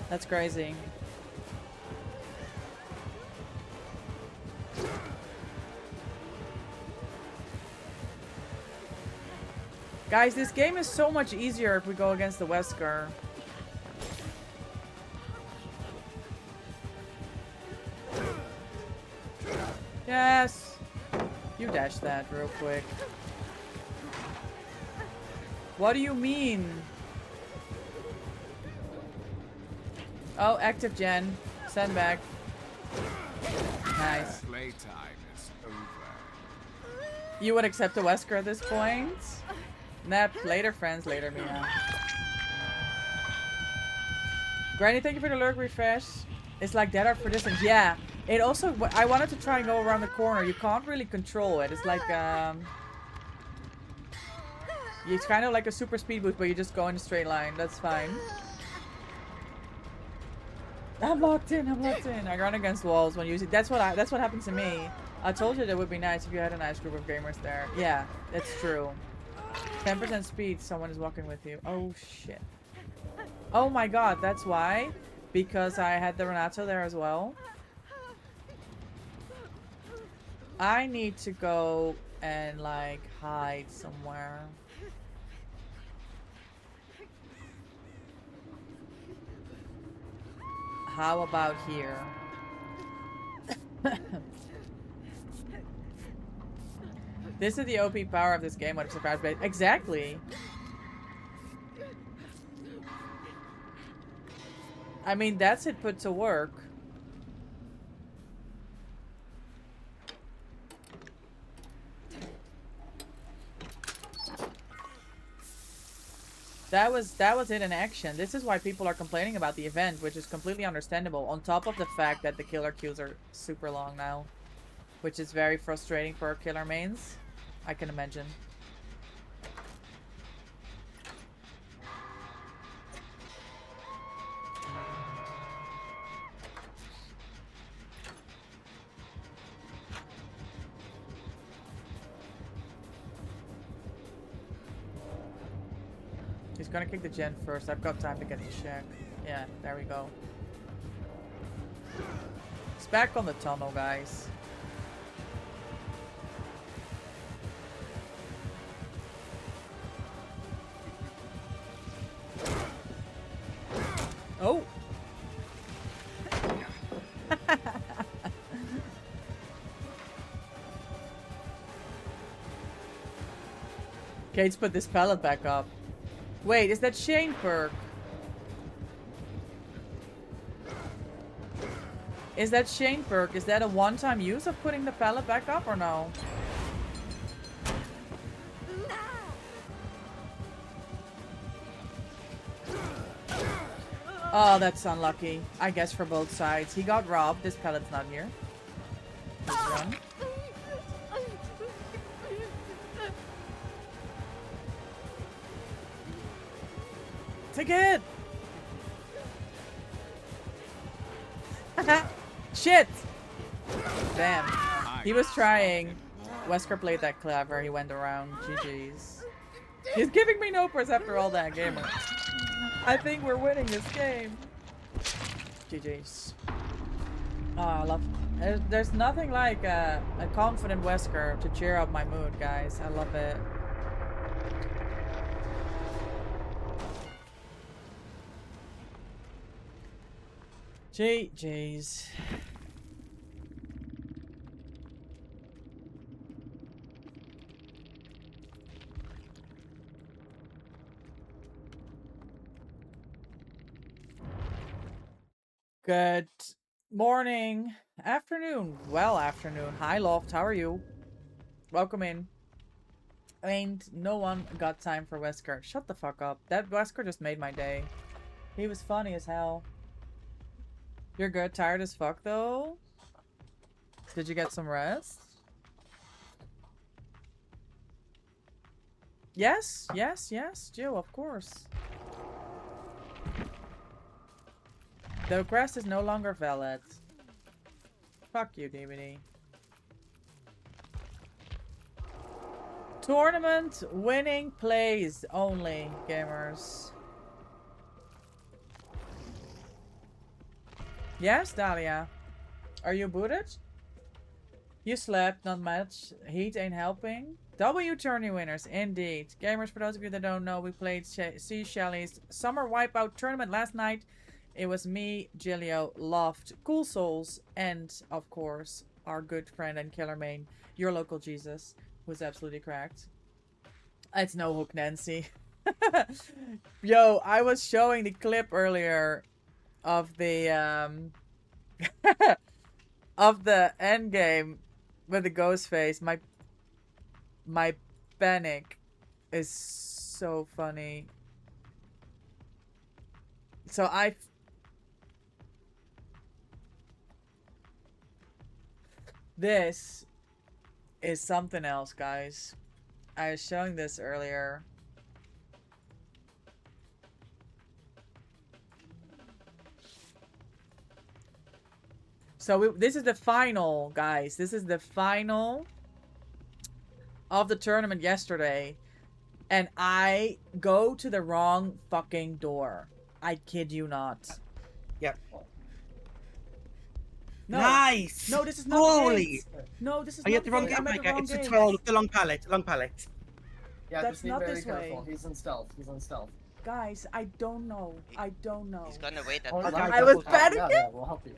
That's crazy. Guys, this game is so much easier if we go against the Wesker. Yes! You dash that real quick. What do you mean? Oh, active gen. Send back. Nice. Playtime is over. You would accept a Wesker at this point? Nap. Later, friends. Later, Mina. Granny, thank you for the lurk refresh. It's like Dead Art for distance. Yeah. It also... I wanted to try and go around the corner. You can't really control it. It's like, it's kind of like a super speed boost, but you just go in a straight line. That's fine. I'm locked in. I run against walls when using... That's what happens to me. I told you that would be nice if you had a nice group of gamers there. Yeah, it's true. 10% speed, someone is walking with you. Oh, shit. Oh my god, that's why? Because I had the Renato there as well. I need to go and, like, hide somewhere. How about here? This is the OP power of this game. What a surprise blade. Exactly. I mean, that's it put to work. That was it in action. This is why people are complaining about the event, which is completely understandable. On top of the fact that the killer queues are super long now, which is very frustrating for our killer mains. I can imagine. He's gonna kick the gen first. I've got time to get the check. Yeah, there we go. It's back on the tunnel, guys. Oh! Kate's put this pallet back up. Wait, is that Shane perk? Is that Shane perk? Is that a one-time use of putting the pallet back up or no? Oh, that's unlucky. I guess for both sides. He got robbed. This pallet's not here. Please run. Take it! Shit! Damn. He was trying. Wesker played that clever. He went around. GG's. He's giving me no pers after all that, gamer. I think we're winning this game. GG's. Oh, I love... There's nothing like a confident Wesker to cheer up my mood, guys. I love it. GG's. Good morning, afternoon, well afternoon. Hi Loft, how are you? Welcome in. Ain't no one got time for Wesker. Shut the fuck up. That Wesker just made my day. He was funny as hell. You're good, tired as fuck though? Did you get some rest? Yes, yes, yes, Jill, of course. The request is no longer valid. Fuck you, DVD. Tournament winning plays only, gamers. Yes, Dahlia. Are you booted? You slept, not much. Heat ain't helping. W Tourney winners, indeed. Gamers, for those of you that don't know, we played Sea Shelly's Summer Wipeout Tournament last night. It was me, Gilio, Loft, Cool Souls, and, of course, our good friend and killer main, your local Jesus, who's absolutely cracked. It's no hook, Nancy. Yo, I was showing the clip earlier of the of the end game with the ghost face. My panic is so funny. So this is something else, guys. I was showing this earlier. So this is the final, guys. This is the final of the tournament yesterday. And I go to the wrong fucking door. I kid you not. Yep. No. Nice! No, this is not Holy! gate. No, this is Are you not at the wrong gate. I'm at gate? the wrong It's a gate. tall, the long pallet, long pallet. Yeah, That's just be not very this careful. way. He's in stealth. He's in stealth. Guys, I don't know. I don't know. He's gonna wait at Oh, the okay, I was yeah, panicking. yeah, we'll help you.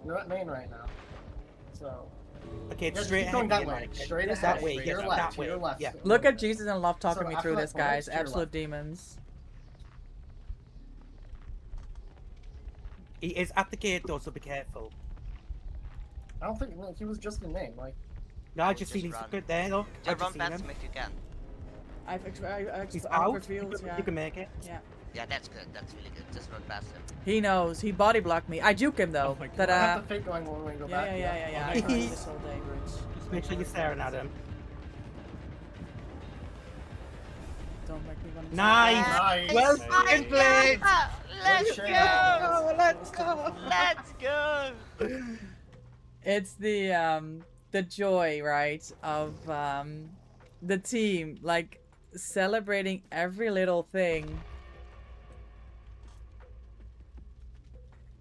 You're at main right now. So... Okay, it's Just straight keep going ahead. that way. Straight That ahead. way, To yeah, your left. that To way. your left. Yeah. Look at Jesus and Love talking So me after through that this, point, guys. to your Absolute left. demons. He is at the gate though, so be careful. I don't think he was just in name. Like, No, I just just seen he's run. good there, look. I Just run just seen past him. him if you can. He's I've out. revealed, yeah. You can make it. Yeah. Yeah, that's good. That's really good. Just run past him. He knows. He body blocked me. I juke him though. I Ta-da. have the fake going when we go Yeah, back. yeah. Okay. I heard this all day, Rich. Just make sure you're staring at him. Don't make me want to. Nice. Nice. Well fucking played. Let's Good go! shit. Let's go. Let's go! It's the joy, right, of the team, like celebrating every little thing.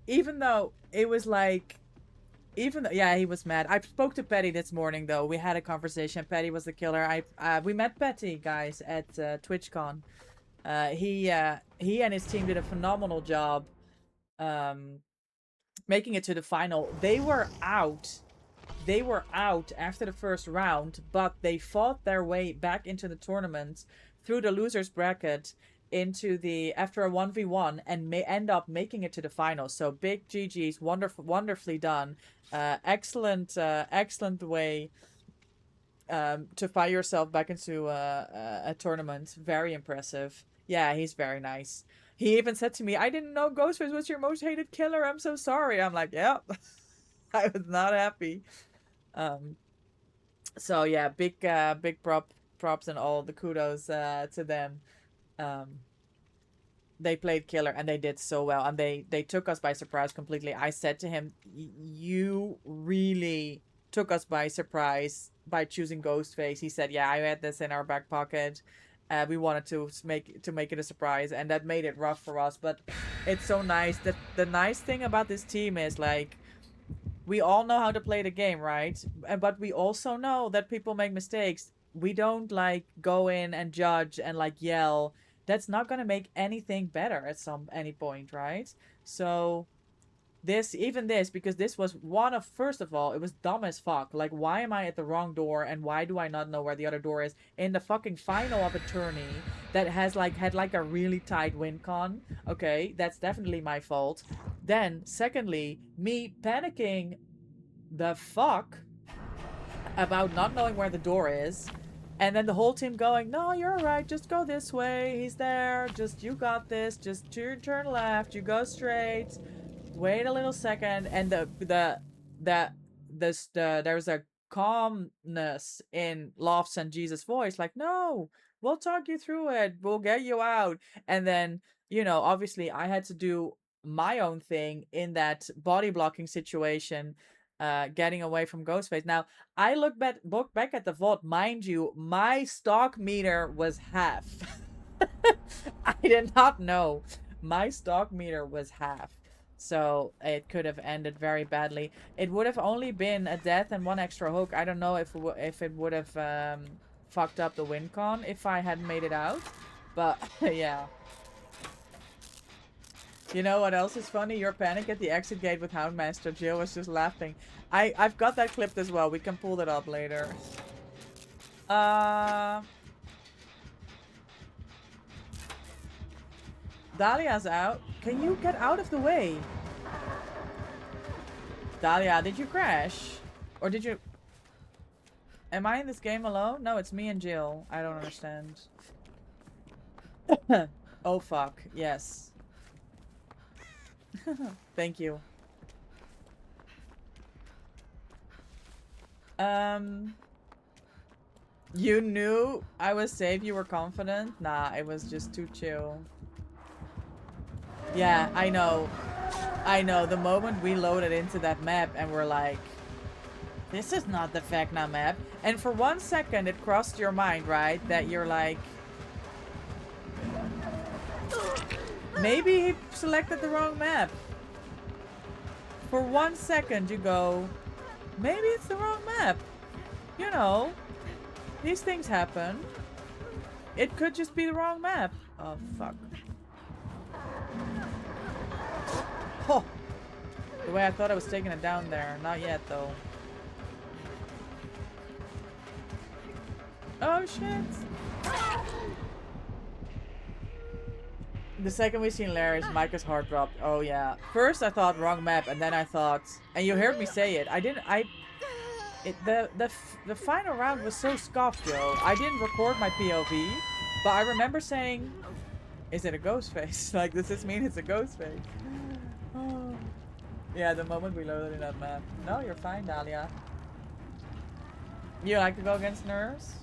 Even though it was like, yeah, he was mad. I spoke to Petty this morning though. We had a conversation. Petty was the killer. We met Petty, guys, at TwitchCon. He and his team did a phenomenal job making it to the final. They were out after the first round, but they fought their way back into the tournament through the losers bracket after a 1v1 and may end up making it to the final. So big GG's, wonderfully done. Excellent way to fight yourself back into a tournament. Very impressive. Yeah, he's very nice. He even said to me, "I didn't know Ghostface was your most hated killer. I'm so sorry." I'm like, "Yep." I was not happy. So yeah, big props and all the kudos to them. They played killer and they did so well, and they took us by surprise completely. I said to him, "You really took us by surprise by choosing Ghostface." He said, "Yeah, I had this in our back pocket. We wanted to make it a surprise, and that made it rough for us. But it's so nice. That the nice thing about this team is like, we all know how to play the game, right? But we also know that people make mistakes. We don't like go in and judge and like yell. That's not gonna make anything better at any point, right? So because this was first of all, it was dumb as fuck. Like, why am I at the wrong door and why do I not know where the other door is in the fucking final of a tourney that had a really tight win con? Okay, that's definitely my fault. Then secondly, me panicking the fuck about not knowing where the door is, and then the whole team going, "No, you're right, just go this way, he's there, just you got this, just turn left, you go straight, wait a little second." And there's a calmness in Lofts and Jesus' voice, like, "No, we'll talk you through it, we'll get you out." And then, obviously I had to do my own thing in that body blocking situation, getting away from Ghostface. Now, I look back at the vault, mind you, my stock meter was half. I did not know. My stock meter was half. So it could have ended very badly. It would have only been a death and one extra hook. I don't know if it would have fucked up the win con if I hadn't made it out. But yeah. You know what else is funny? Your panic at the exit gate with Houndmaster. Jill was just laughing. I've got that clipped as well. We can pull that up later. Dahlia's out. Can you get out of the way? Dahlia, did you crash? Or did you... Am I in this game alone? No, it's me and Jill. I don't understand. Oh, fuck. Yes. Thank you. You knew I was safe, you were confident? Nah, it was just too chill. Yeah, I know. I know. The moment we loaded into that map and we're like, this is not the Vecna map. And for 1 second it crossed your mind, right? That you're like, maybe he selected the wrong map. For 1 second you go, maybe it's the wrong map. You know, these things happen. It could just be the wrong map. Oh, fuck. Oh! The way I thought I was taking it down there. Not yet, though. Oh, shit! The second we seen Larry's, Micah's heart dropped. Oh, yeah. First I thought wrong map, and then I thought... And you heard me say it. The final round was so scuffed, yo. I didn't record my POV, but I remember saying, "Is it a ghost face? Like, does this mean it's a ghost face?" Oh. Yeah, the moment we loaded in that map. No, you're fine, Dahlia. You like to go against nerves?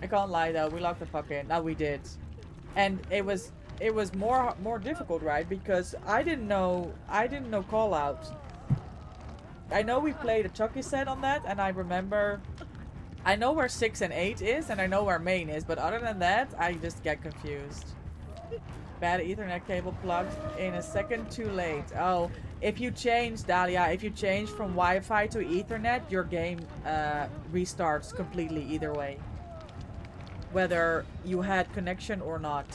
I can't lie though, we locked the fuck in. No, we did, and it was more difficult, right? Because I didn't know call out. I know we played a Chucky set on that, and I remember, I know where 6 and 8 is, and I know where main is, but other than that, I just get confused. Bad Ethernet cable plugged in a second too late. Oh, if you change, Dahlia, if you change from Wi-Fi to Ethernet, your game restarts completely either way. Whether you had connection or not.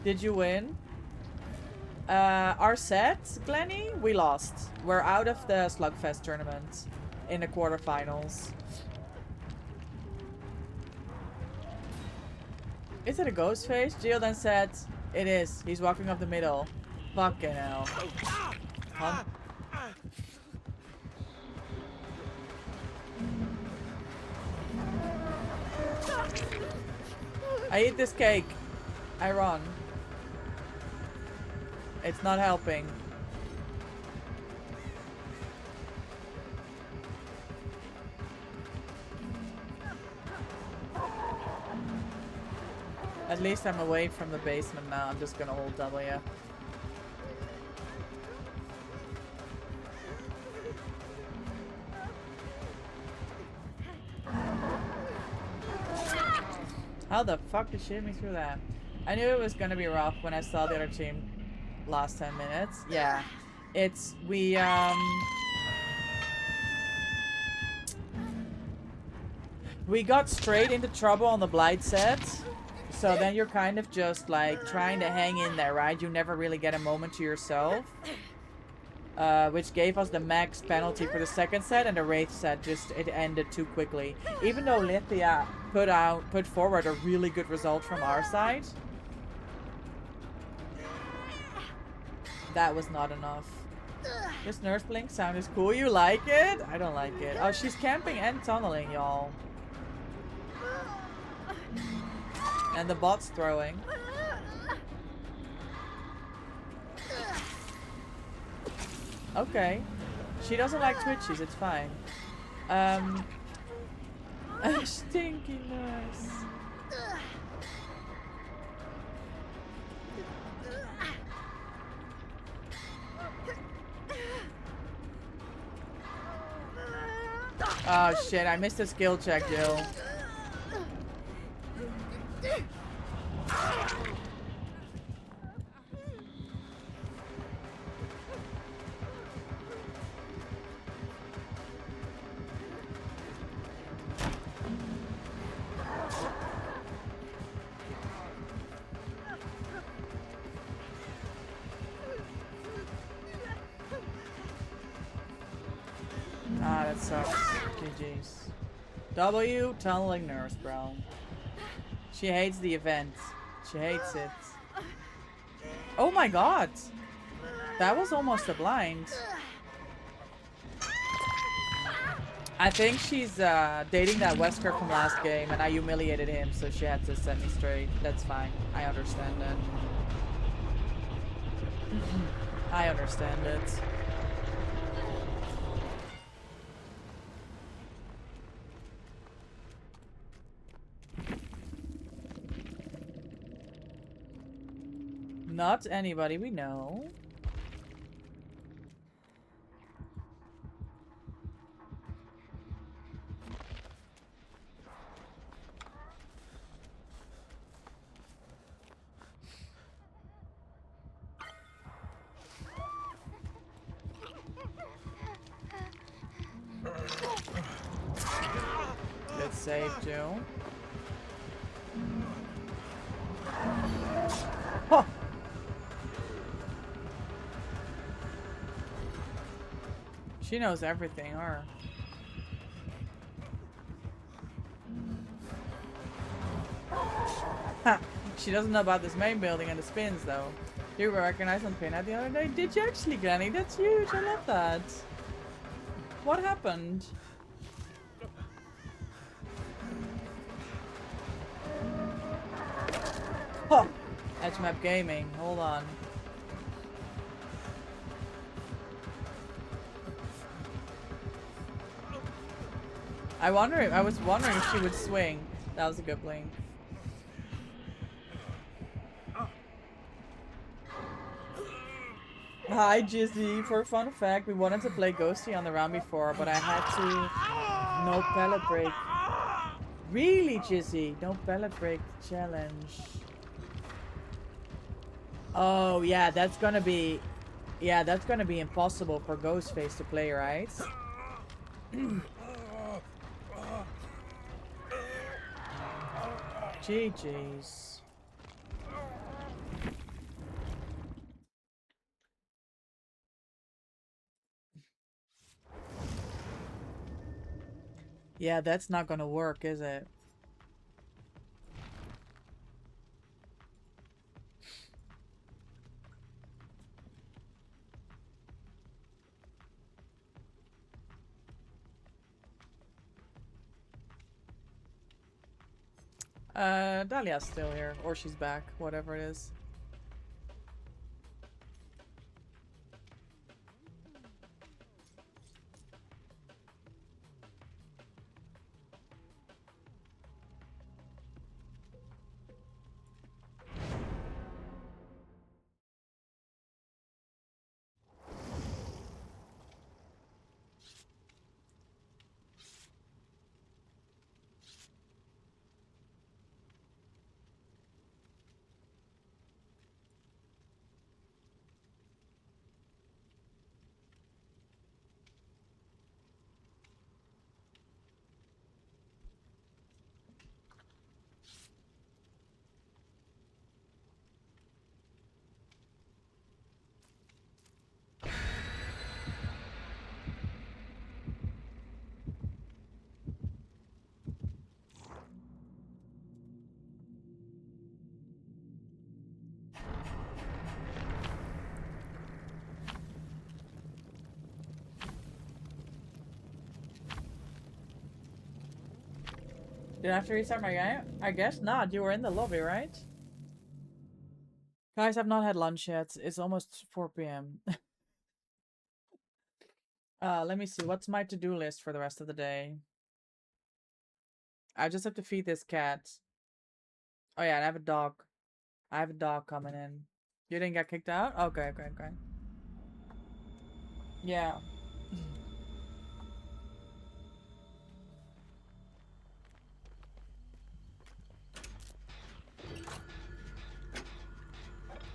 Did you win? Our set, Glenny, we lost. We're out of the Slugfest tournament in the quarterfinals. Is it a ghost face? Gio then said, it is. He's walking up the middle. Fucking hell. Huh? I eat this cake. I run. It's not helping. At least I'm away from the basement now. I'm just gonna hold W. How the fuck did she hit me through that? I knew it was gonna be rough when I saw the other team last 10 minutes. Yeah. We got straight into trouble on the Blight set. So then you're kind of just like trying to hang in there, right? You never really get a moment to yourself. Which gave us the max penalty for the second set, and the Wraith set it ended too quickly. Even though Lithia put forward a really good result from our side, that was not enough. This Nurse Blink sound is cool. You like it? I don't like it. Oh, she's camping and tunneling, y'all. And the bot's throwing. Okay. She doesn't like Twitchies, it's fine. A stinky nurse. Oh shit, I missed a skill check, Jill. Ah, that sucks. GG's. W, tunneling nurse, bro. She hates the event. She hates it. Oh my god! That was almost a blind. I think she's dating that Wesker from last game, and I humiliated him, so she had to set me straight. That's fine. I understand that. I understand it. Not anybody we know. Good save, Joe. Huh. She knows everything, her. Ha! She doesn't know about this main building and the spins, though. You were recognized on Pinhead the other day? Did you actually, Granny? That's huge. I love that. What happened? Huh. Edge map gaming. Hold on. I was wondering if she would swing. That was a good blink. Hi Jizzy. For a fun fact, we wanted to play Ghosty on the round before, but I had to no pellet break. Really, Jizzy? No pellet break challenge. Oh yeah, that's gonna be impossible for Ghostface to play, right? GG's. Yeah, that's not gonna work, is it? Dahlia's still here. Or she's back. Whatever it is. Did I have to restart my game? I guess not. You were in the lobby, right? Guys, I've not had lunch yet. It's almost 4 p.m. Let me see. What's my to-do list for the rest of the day? I just have to feed this cat. Oh yeah, and I have a dog. I have a dog coming in. You didn't get kicked out? Okay. Yeah.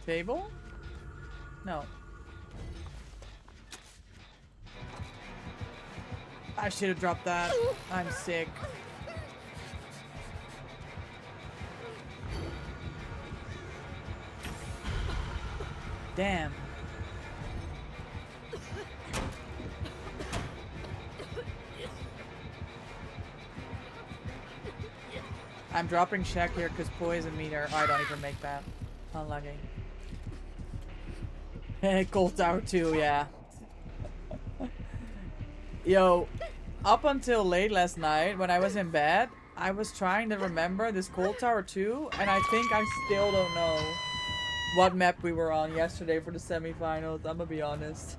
Table? No. I should have dropped that. I'm sick. Damn. I'm dropping Shaq here because poison meter. I don't even make that. Unlucky. Cold Tower 2, yeah. Yo, up until late last night when I was in bed, I was trying to remember this Cold Tower 2, and I think I still don't know what map we were on yesterday for the semifinals. I'm gonna be honest.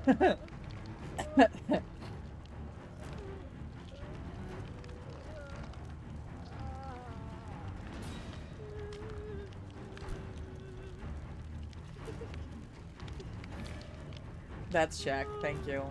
That's Shaq, thank you.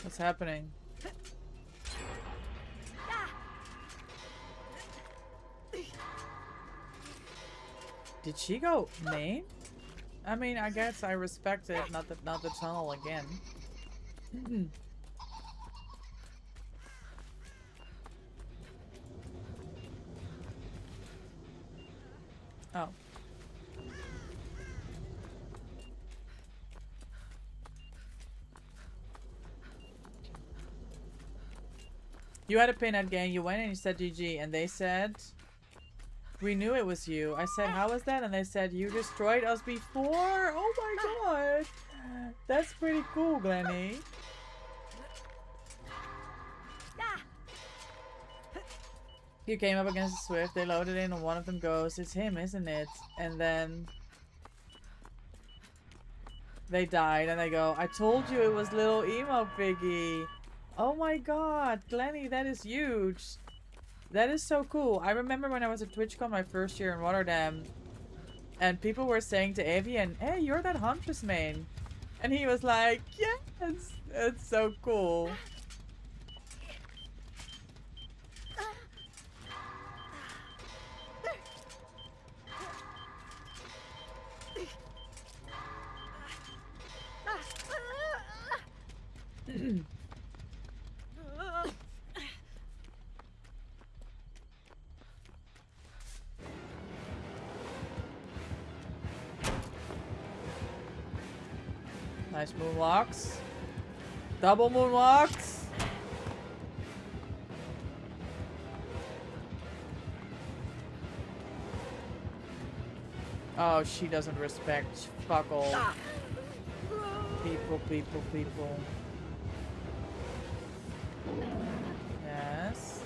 What's happening? Did she go main? I mean, I guess I respect it. Not the tunnel again. Oh. You had a pin at game. You went and you said GG, and they said, "We knew it was you." I said, "How was that?" And they said, "You destroyed us before." Oh my god, that's pretty cool, Glenny. You came up against Swift. They loaded in, and one of them goes, "It's him, isn't it?" And then they died, and they go, "I told you it was little emo piggy." Oh my god, Glenny, that is huge. That is so cool. I remember when I was at TwitchCon my first year in Rotterdam, and people were saying to Avian, "Hey, you're that Huntress main." And he was like, "Yes!" It's so cool. Nice moonwalks. Double moonwalks. Oh, she doesn't respect. Fuck all. People. Yes.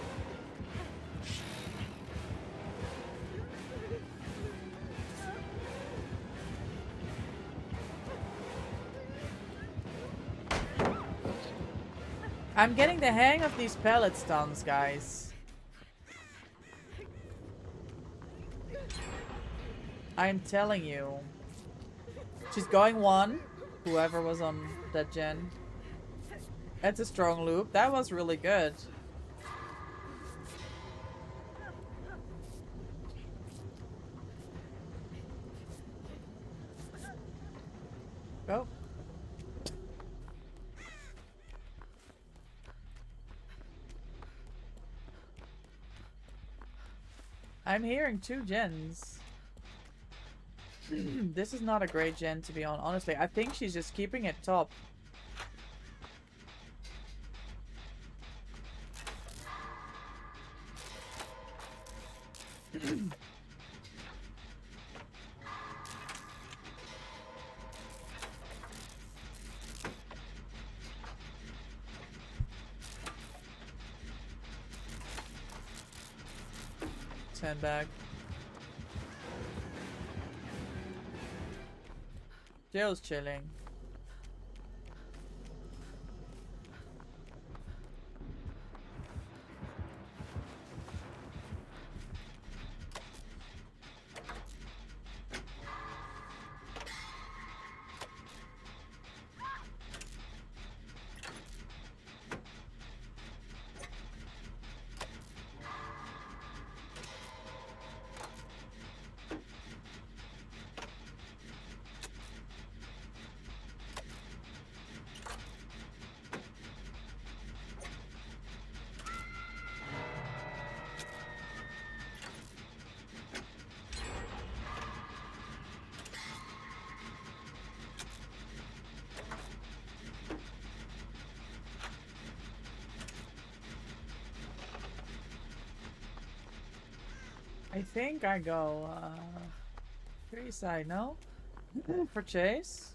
I'm getting the hang of these pellet stuns, guys. I'm telling you. She's going one. Whoever was on that gen. That's a strong loop. That was really good. Go. I'm hearing 2 gens. This is not a great gen, to be honest. Honestly, I think she's just keeping it top. Sandbag. Jill's chilling. I think I go, 3 side, no? For Chase?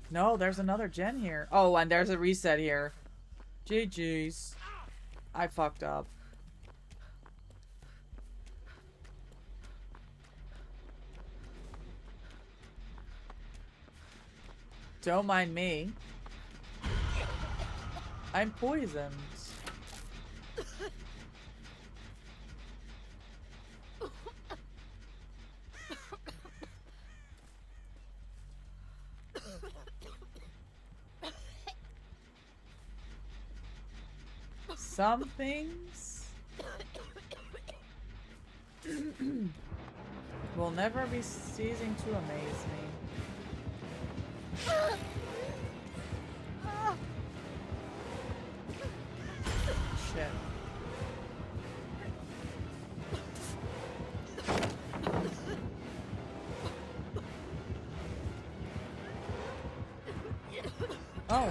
No, there's another gen here. Oh, and there's a reset here. GG's. I fucked up. Don't mind me. I'm poisoned. some things will never be ceasing to amaze me. Shit. Oh.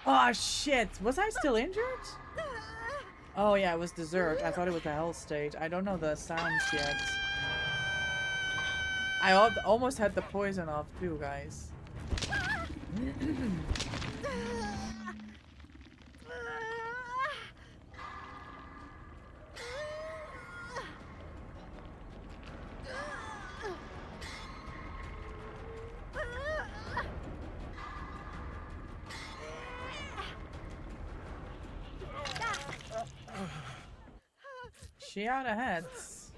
Oh shit! Was I still injured? Oh yeah, it was dessert. I thought it was the hell stage. I don't know the sounds yet. I almost had the poison off too, guys. She out of heads.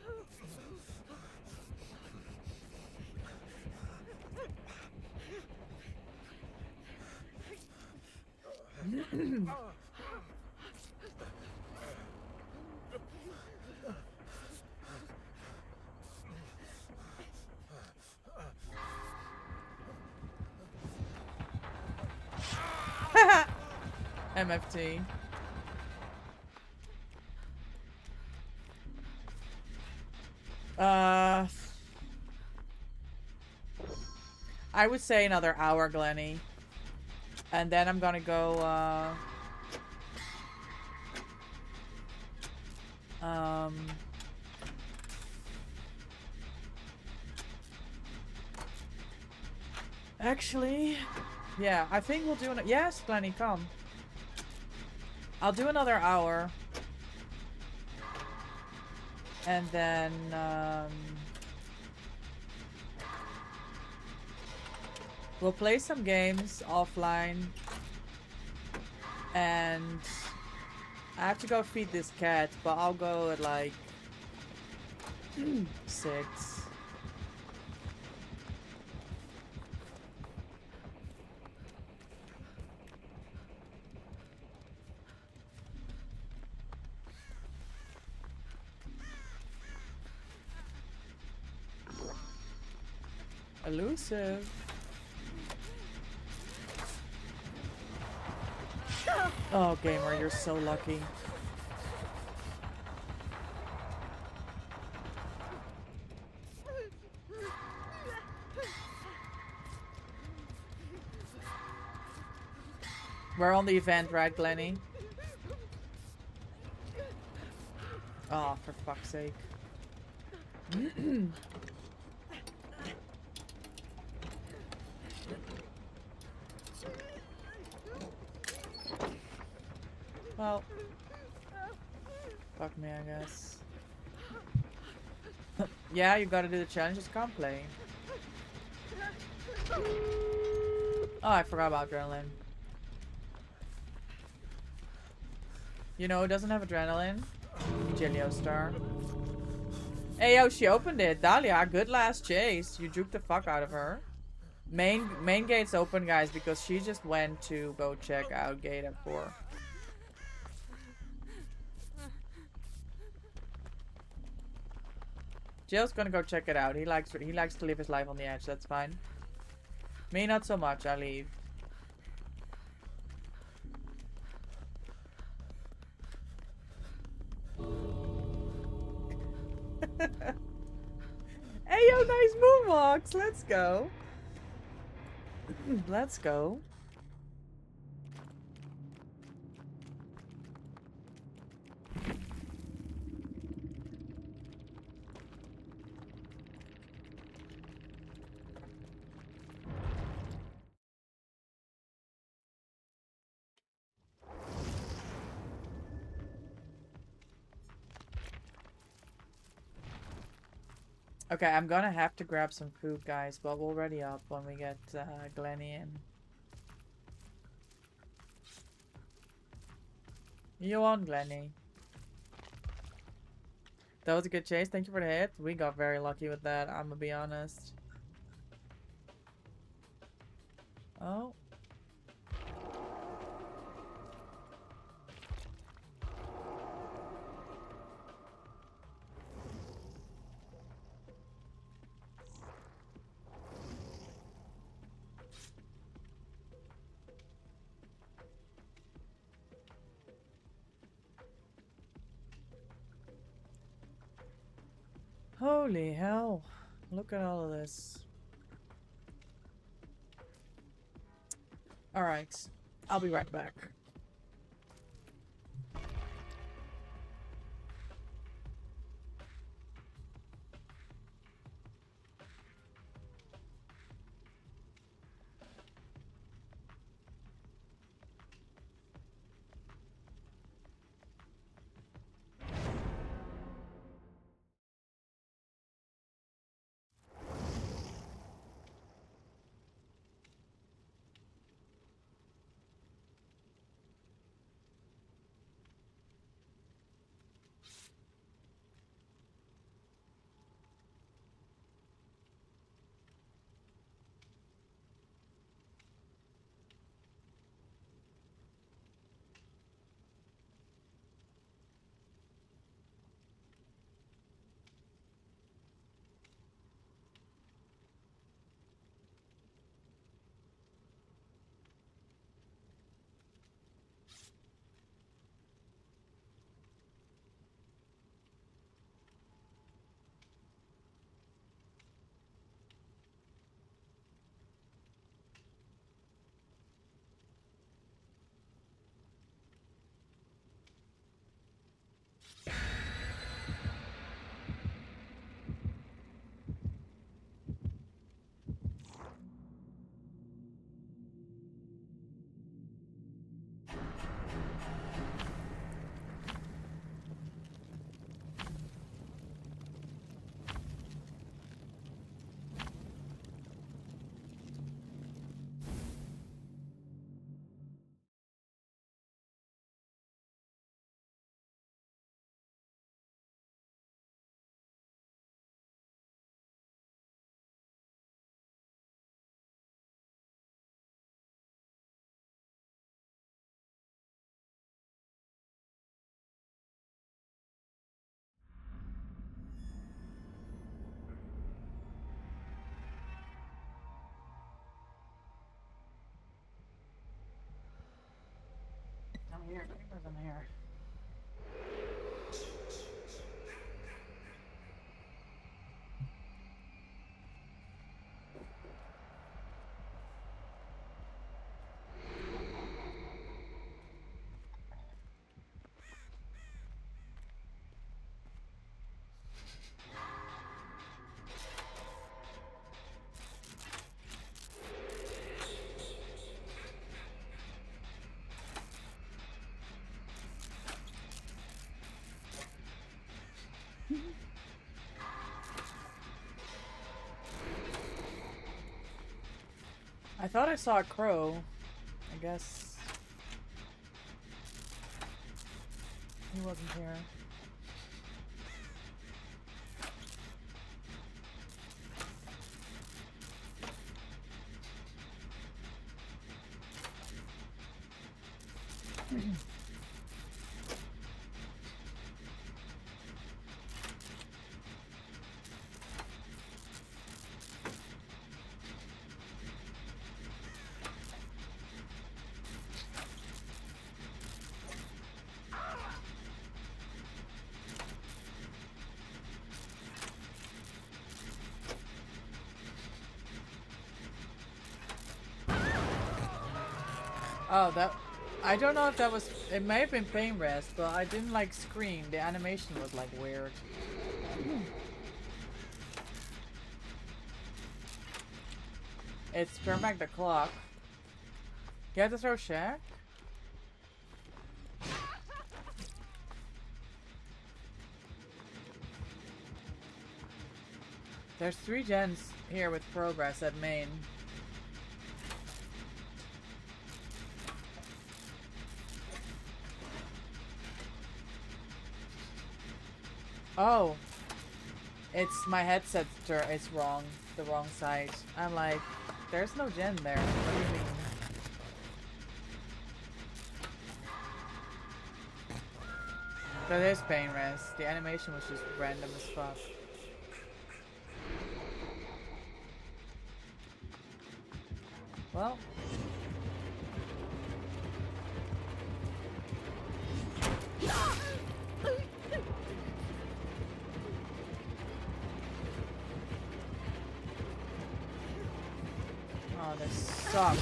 MFT. I would say another hour, Glenny. And then I'm gonna go, actually, yeah, I think we'll do an— yes, Glenny, come. I'll do another hour. And then, we'll play some games offline. And I have to go feed this cat, but I'll go at like 6. Elusive. Oh, gamer, you're so lucky. We're on the event, right, Glenny? Oh, for fuck's sake. Well, fuck me, I guess. Yeah, you gotta do the challenge, just can't play. Oh, I forgot about adrenaline. You know who doesn't have adrenaline? Jilio Star. Hey, yo, she opened it. Dahlia, good last chase. You juked the fuck out of her. Main gate's open, guys, because she just went to go check out gate at 4. Jill's gonna go check it out. He likes to live his life on the edge. That's fine. Me, not so much. I leave. Hey, yo, nice moonwalks. Let's go. Let's go. Okay, I'm gonna have to grab some food, guys, but we'll ready up when we get Glenny in. You on, Glenny? That was a good chase. Thank you for the hit. We got very lucky with that, I'm gonna be honest. Oh. Holy hell. Look at all of this. Alright. I'll be right back. I'm here. I'm here. I thought I saw a crow. I guess he wasn't here. Oh, that... I don't know if that was... It may have been pain rest, but I didn't like scream. The animation was like weird. It's turn back the clock. You have to throw Shaq? There's 3 gens here with progress at main. Oh, it's my headset. It's wrong, the wrong side. I'm like, there's no gen there. What do you mean? That is pain rest. The animation was just random as fuck. Well. sucks.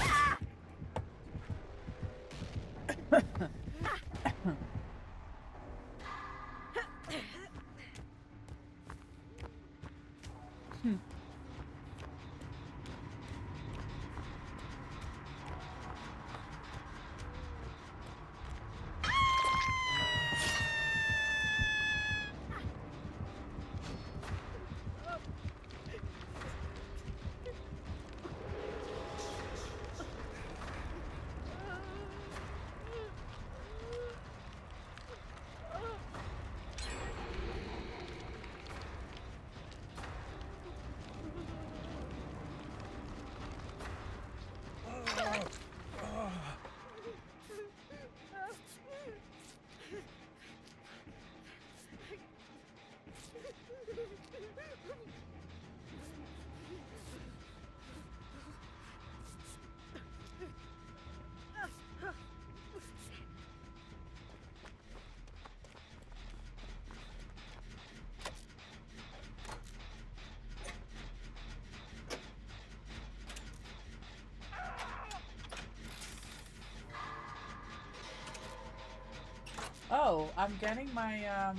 Oh, I'm getting my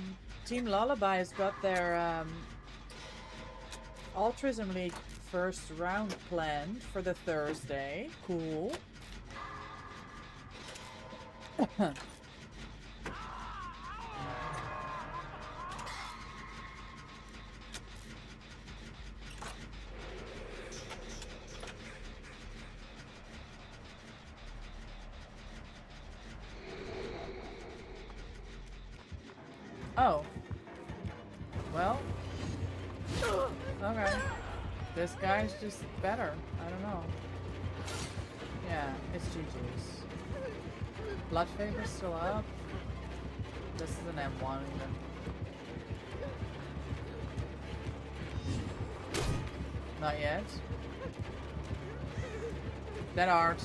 Team Lullaby has got their Altruism League first round planned for the Thursday. Cool. Oh. Well. Okay. This guy's just better. I don't know. Yeah, it's GG's. Blood Favor's still up. This is an M1 even. Not yet. Dead art.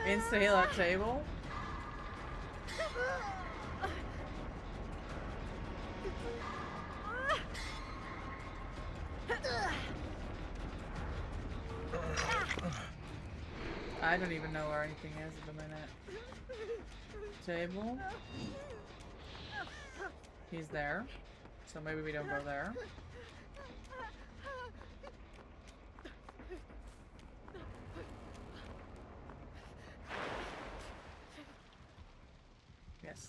Insta heal at table. I don't even know where anything is at the minute. Table. He's there. So maybe we don't go there. Yes.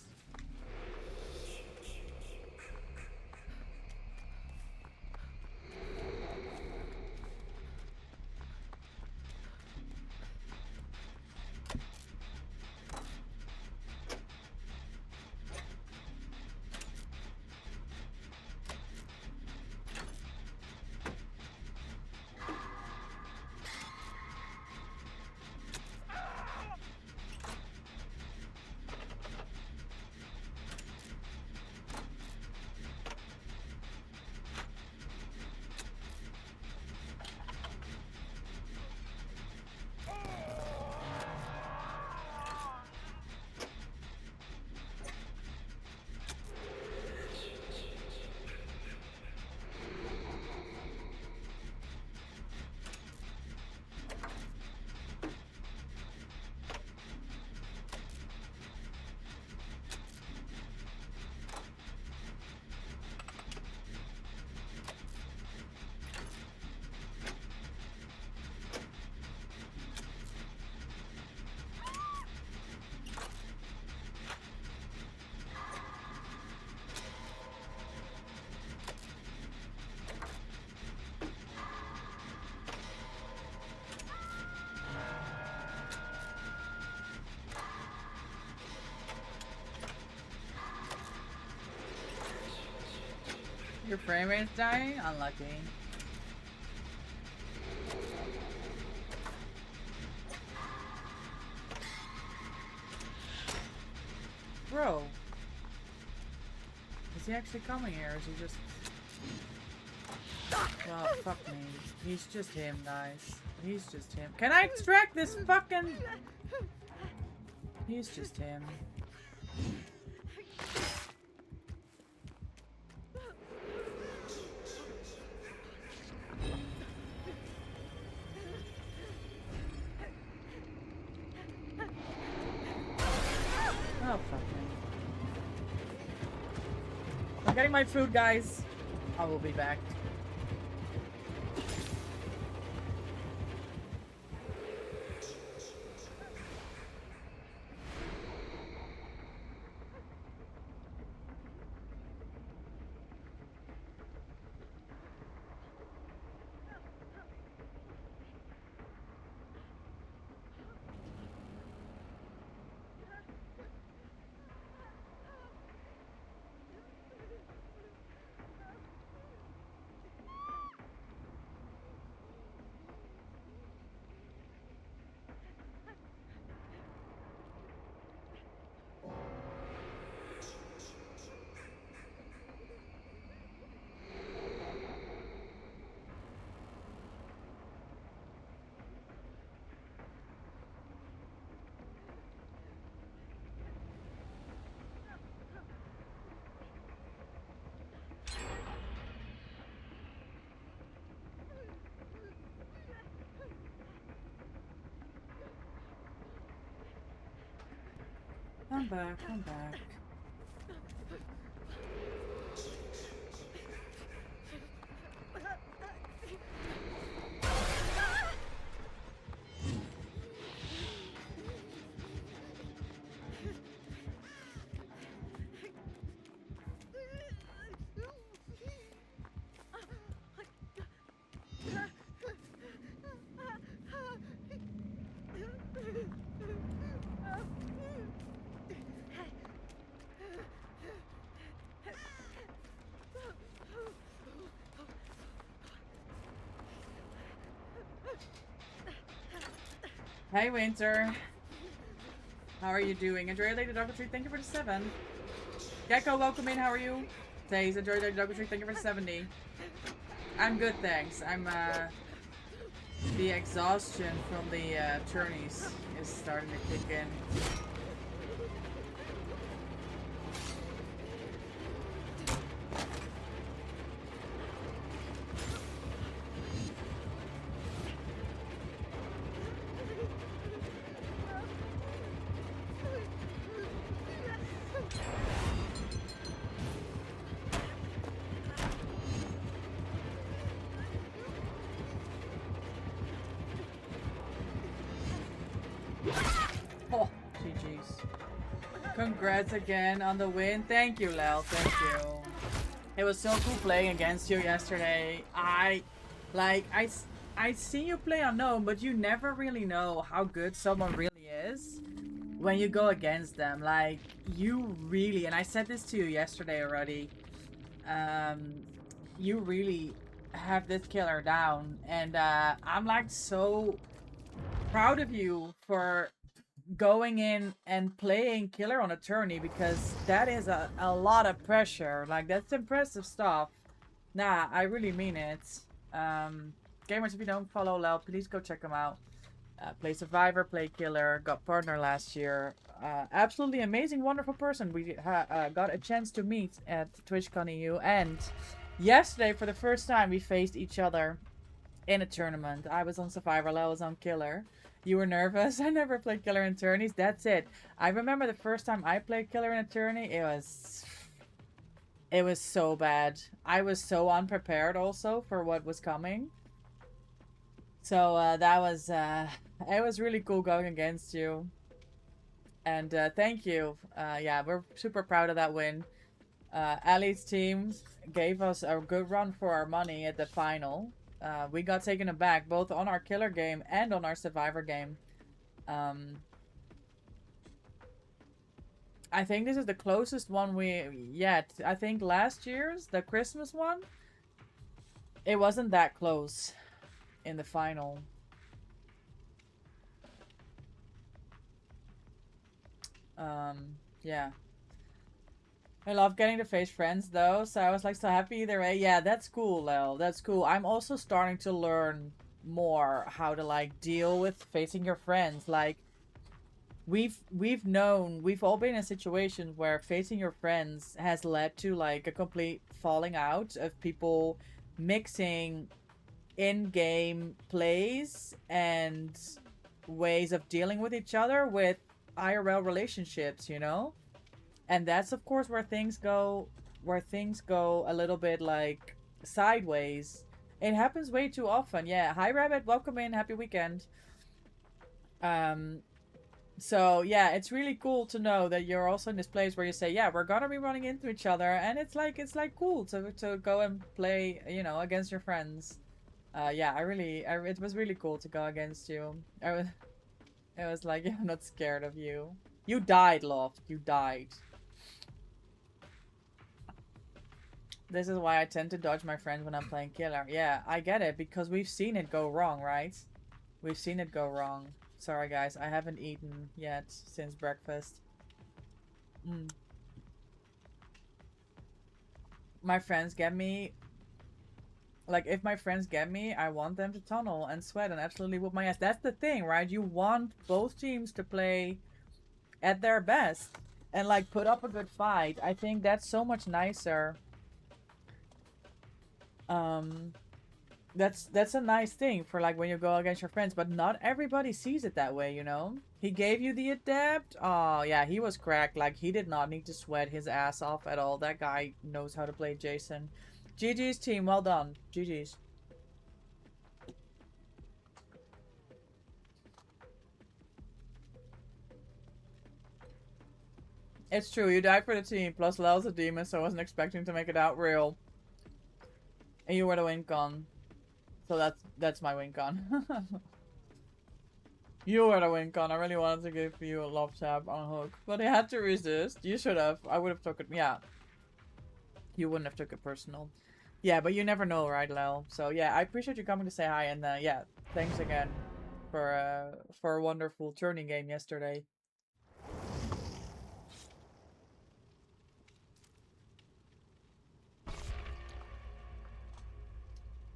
Your frame rate's dying? Unlucky. Bro. Is he actually coming here? Or is he just... Oh, fuck me. He's just him, guys. He's just him. Can I extract this fucking... He's just him. Oh, fuck me. I'm getting my food, guys. I will be back. I'm back, I'm back. Hey, Winter. How are you doing? Enjoy your Lady Dog Treat. Thank you for the 7. Gecko, welcome in. How are you? Days, enjoy your Lady Dog Treat. Thank you for the 70. I'm good, thanks. I'm, the exhaustion from the, tourneys is starting to kick in. Oh, GG's. Congrats again on the win. Thank you, Lel. Thank you. It was so cool playing against you yesterday. I see you play unknown, but you never really know how good someone really is when you go against them. Like, you really, and I said this to you yesterday already, you really have this killer down. And I'm like so proud of you for going in and playing killer on a tourney, because that is a lot of pressure. Like, that's impressive stuff. Nah, I really mean it. Gamers, if you don't follow Lel, please go check him out. Play Survivor, play Killer, got partner last year. Absolutely amazing, wonderful person. We got a chance to meet at TwitchCon EU, and yesterday for the first time we faced each other in a tournament. I was on Survivor, Lel was on Killer. You were nervous. I never played Killer in tourneys. That's it. I remember the first time I played Killer in a tourney, it was so bad. I was so unprepared also for what was coming. So that was it was really cool going against you. And thank you. Yeah, we're super proud of that win. Ali's team gave us a good run for our money at the final. We got taken aback both on our Killer game and on our Survivor game. I think this is the closest one we yet. I think last year's, the Christmas one, it wasn't that close in the final. Yeah. I love getting to face friends though, so I was like so happy either way. Yeah, that's cool, Lel. That's cool. I'm also starting to learn more how to like deal with facing your friends. Like we've all been in situations where facing your friends has led to like a complete falling out of people mixing in-game plays and ways of dealing with each other with IRL relationships, you know? And that's of course where things go a little bit like sideways. It happens way too often. Yeah. Hi Rabbit, welcome in, happy weekend. So yeah, it's really cool to know that you're also in this place where you say, yeah, we're gonna be running into each other, and it's like cool to go and play, you know, against your friends. Yeah, it was really cool to go against you. It was like, I'm not scared of you. You died, Loft. You died. This is why I tend to dodge my friends when I'm playing killer. Yeah, I get it, because we've seen it go wrong, right? We've seen it go wrong. Sorry, guys. I haven't eaten yet since breakfast. My friends get me... Like, if my friends get me, I want them to tunnel and sweat and absolutely whoop my ass. That's the thing, right? You want both teams to play at their best and, like, put up a good fight. I think that's so much nicer. That's a nice thing for, like, when you go against your friends, but not everybody sees it that way, you know? He gave you the adept? Oh, yeah, he was cracked. Like, he did not need to sweat his ass off at all. That guy knows how to play Jason. GG's team, well done. GG's. It's true, you died for the team, plus Lel's a demon, so I wasn't expecting to make it out real. And you were the win con. So that's my win con. You were the win con. I really wanted to give you a love tap on hook. But I had to resist. You should have. I would have took it. Yeah. You wouldn't have took it personal. Yeah, but you never know, right, Lel? So yeah, I appreciate you coming to say hi, and yeah, thanks again for a wonderful Tourney game yesterday.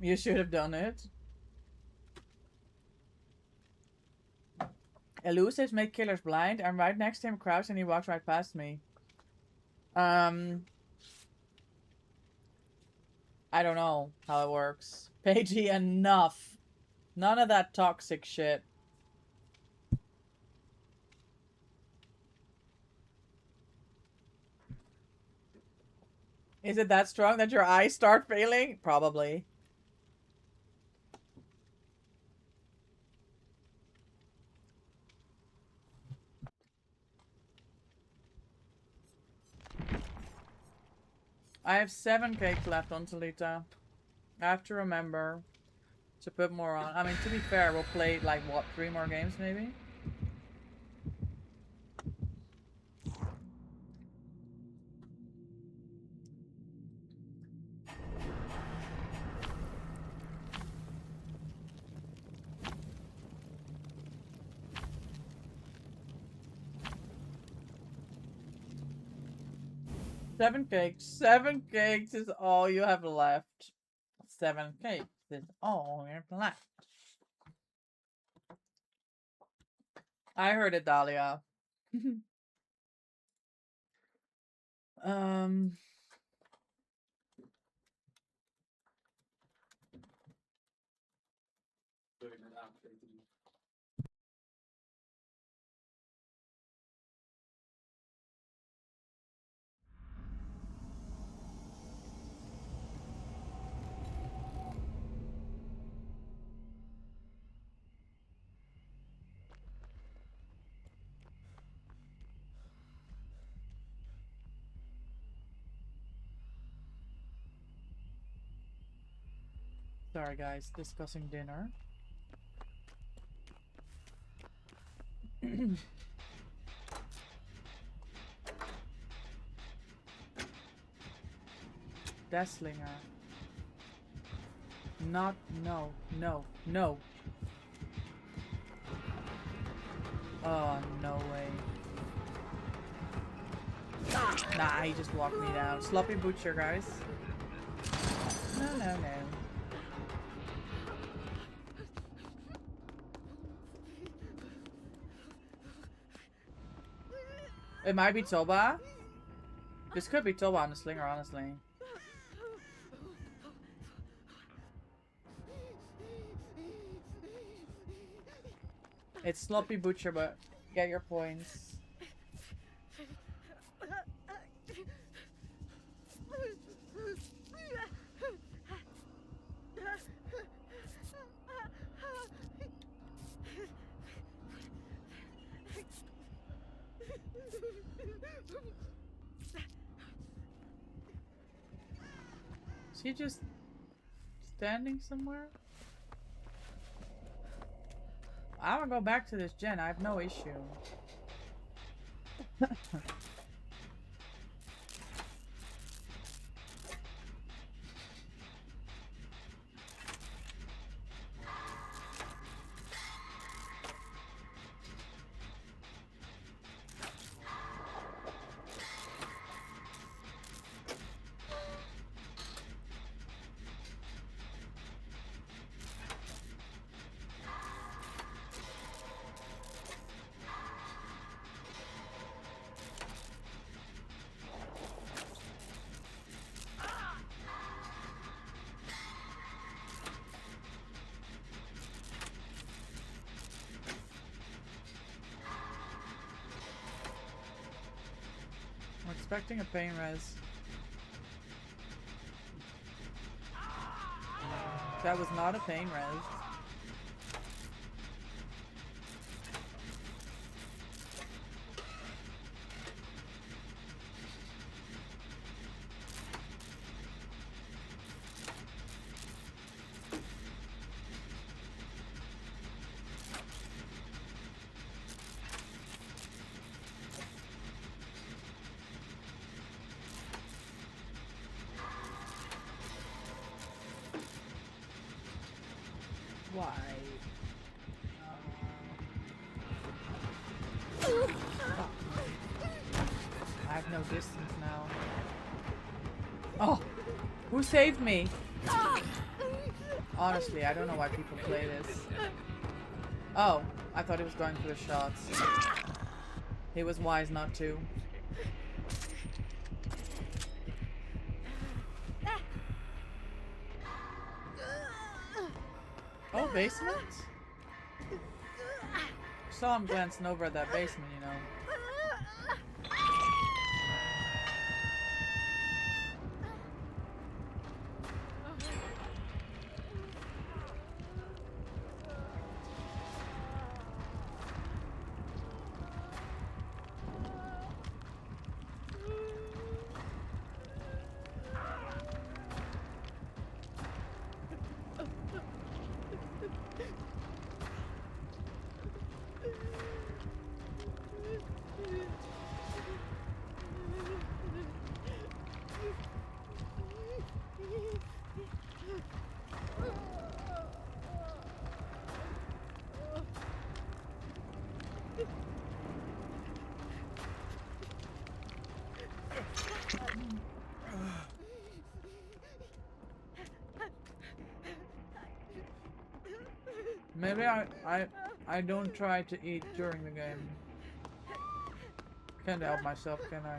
You should have done it. Elusives make killers blind. I'm right next to him crouched and he walks right past me. I don't know how it works. Pagey, enough. None of that toxic shit. Is it that strong that your eyes start failing? Probably. I have 7 cakes left on Talita. I have to remember to put more on. I mean, to be fair, we'll play, like, what, 3 more games, maybe? Seven cakes. 7 cakes is all you have left. 7 cakes is all you have left. I heard it, Dahlia. Sorry, guys. Discussing dinner. Death Slinger. Not, no, no, no. Oh, no way. Nah, he just walked me down. Sloppy Butcher, guys. No, no, no. It might be Toba. This could be Toba on the Slinger, honestly. It's Sloppy Butcher, but get your points. Is he just standing somewhere? I wanna go back to this gen, I have no issue. I'm expecting a pain res. That was not a pain res. Why? I have no distance now. Oh! Who saved me? Honestly, I don't know why people play this. Oh, I thought he was going for the shots. He was wise not to. Oh, basement? Saw him glancing over at that basement, you know. Maybe I don't try to eat during the game. Can't help myself, can I?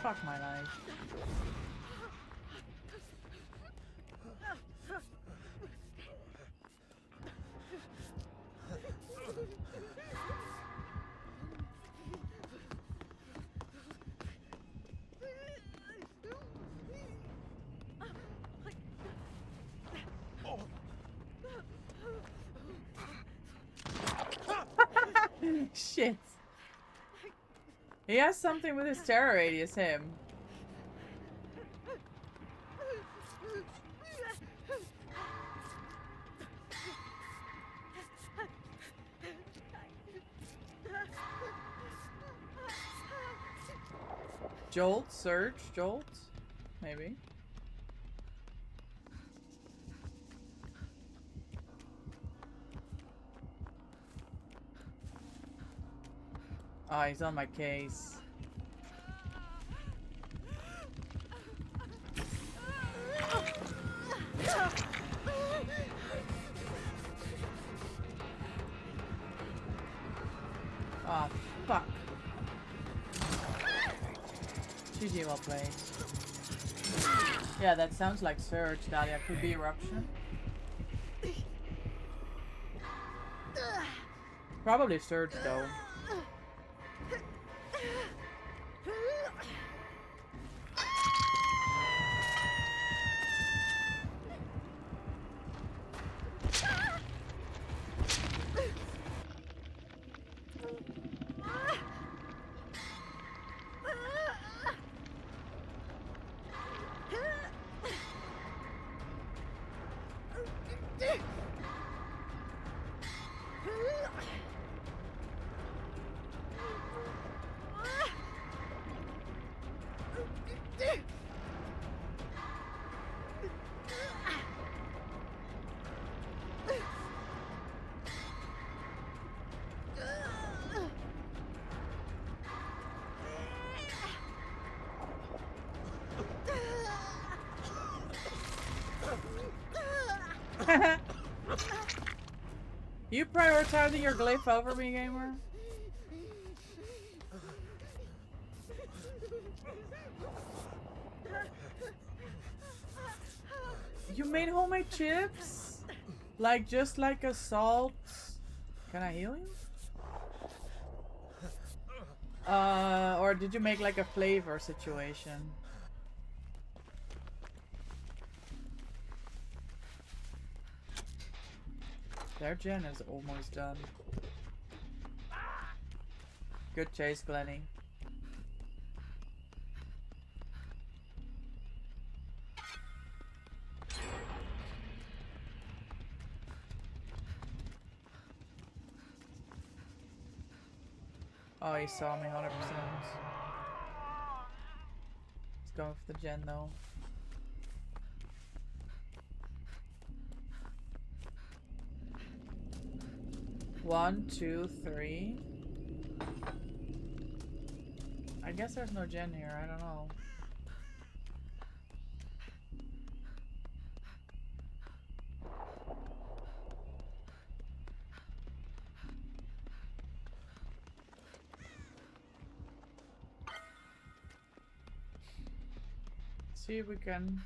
Fuck my life. Shit. He has something with his terror radius, him. Jolt, Surge, Jolt? Maybe. Oh, he's on my case. Oh, fuck. GG, well played. Yeah, that sounds like Surge, Dahlia. Could be Eruption. Probably Surge, though. You prioritizing your glyph over me, gamer? You made homemade chips? Like, just like a salt... Can I heal you? Or did you make like a flavor situation? Their gen is almost done. Good chase, Glenny. Oh, he saw me 100%. Let's go for the gen though. One, two, three. I guess there's no gen here, I don't know. See if we can...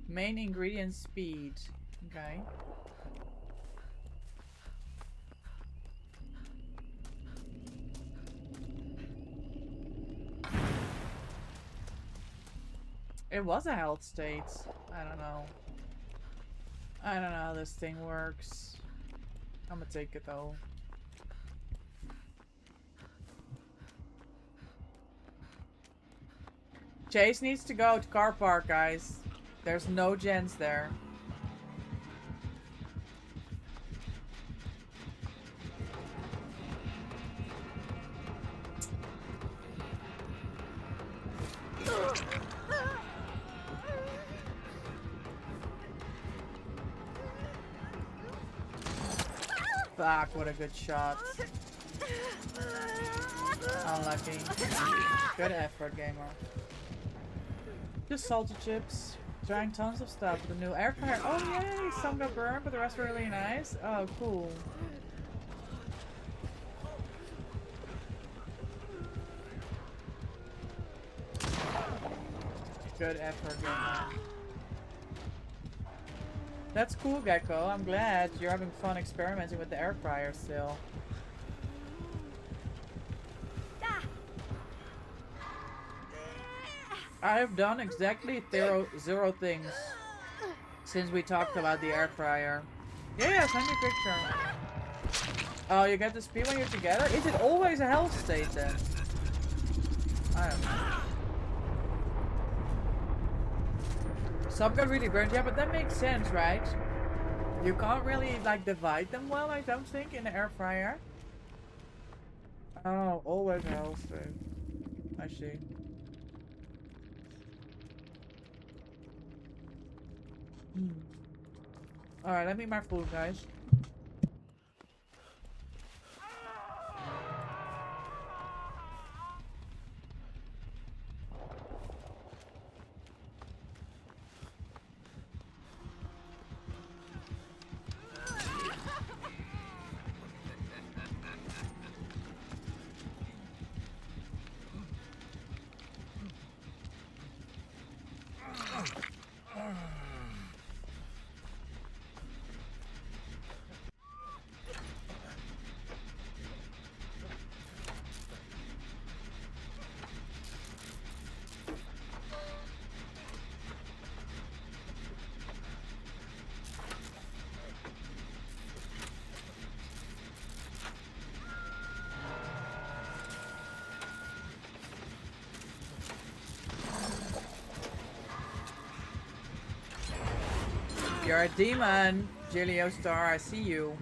Main ingredient speed. Okay. It was a health state. I don't know. I don't know how this thing works. I'm gonna take it though. Chase needs to go to car park, guys. There's no gens there. Fuck, what a good shot. Unlucky. Good effort, gamer. Just salty chips. Trying tons of stuff with the new air fryer. Oh yay! Some got burned, but the rest were really nice. Oh, cool. Good effort, gamer. That's cool, Gecko. I'm glad you're having fun experimenting with the air fryer still. I have done exactly zero things since we talked about the air fryer. Yeah, send me a picture. Oh, you get the speed when you're together? Is it always a health state then? I don't know. Some got really burned, yeah, but that makes sense, right? You can't really like divide them well, I don't think, in the air fryer. Oh, always a health state. I see. Alright, let me eat my food, guys. You're a demon, Gilio Star. I see you.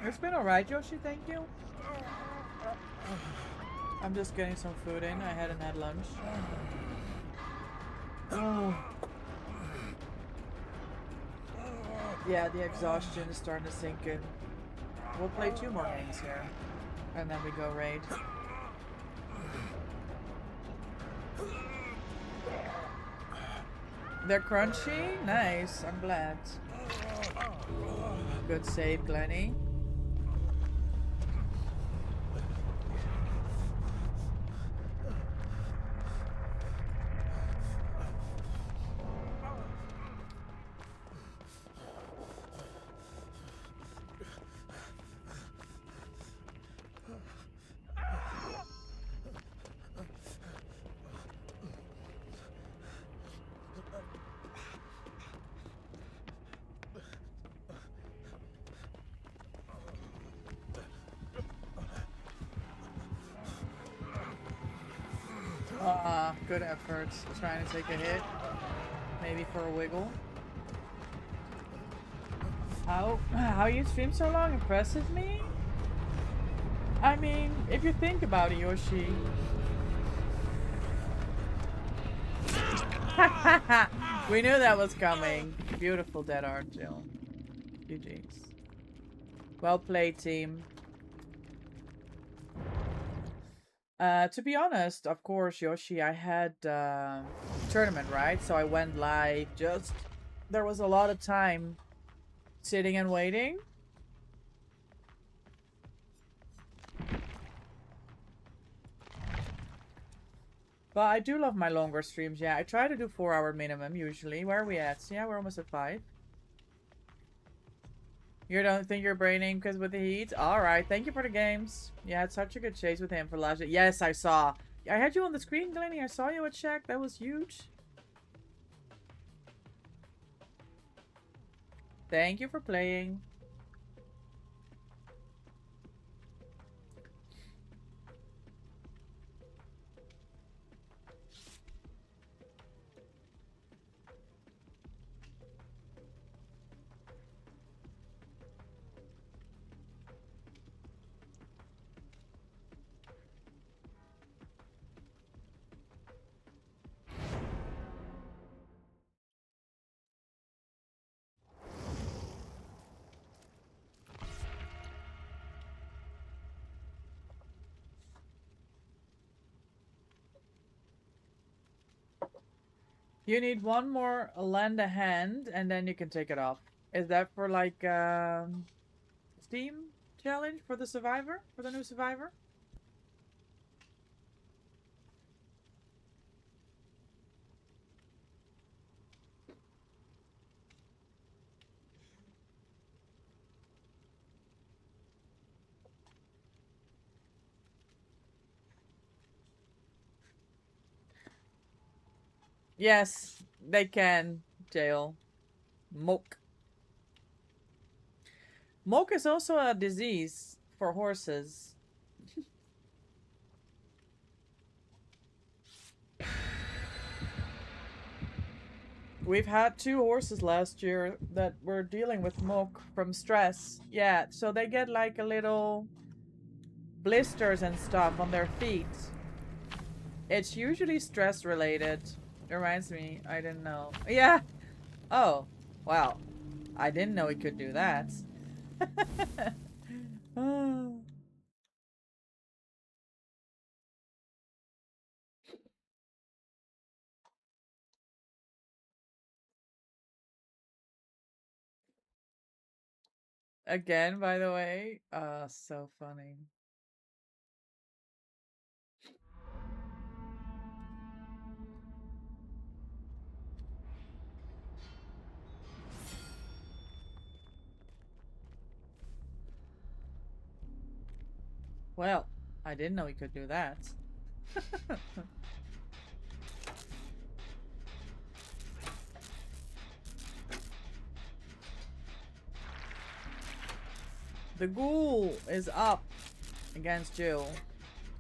It's been alright, Yoshi, thank you. I'm just getting some food in. I hadn't had lunch. Yeah, the exhaustion is starting to sink in. We'll play 2 more games here. And then we go raid. They're crunchy? Nice, I'm glad. Good save, Glenny. Good efforts. Trying to take a hit. Maybe for a wiggle. How you stream so long impresses me? I mean, if you think about it, Yoshi. We knew that was coming. Beautiful dead art, Jill. GG's. Well played, team. To be honest, of course, Yoshi, I had tournament, right? So I went live. There was a lot of time sitting and waiting. But I do love my longer streams. Yeah, I try to do 4-hour minimum usually. Where are we at? Yeah, we're almost at 5. You don't think you're braining because with the heat? Alright, thank you for the games. Yeah, it's such a good chase with him for last year. Yes, I saw. I had you on the screen, Glenny. I saw you at Shack. That was huge. Thank you for playing. You need one more lend a hand and then you can take it off. Is that for like Steam challenge for the survivor? For the new survivor? Yes, they can. Jail. Moke. Moke is also a disease for horses. We've had 2 horses last year that were dealing with moke from stress. Yeah, so they get like a little blisters and stuff on their feet. It's usually stress related. Reminds me, I didn't know. Yeah. Oh, wow. I didn't know he could do that. Again, by the way. So funny. Well, I didn't know he could do that. The ghoul is up against Jill.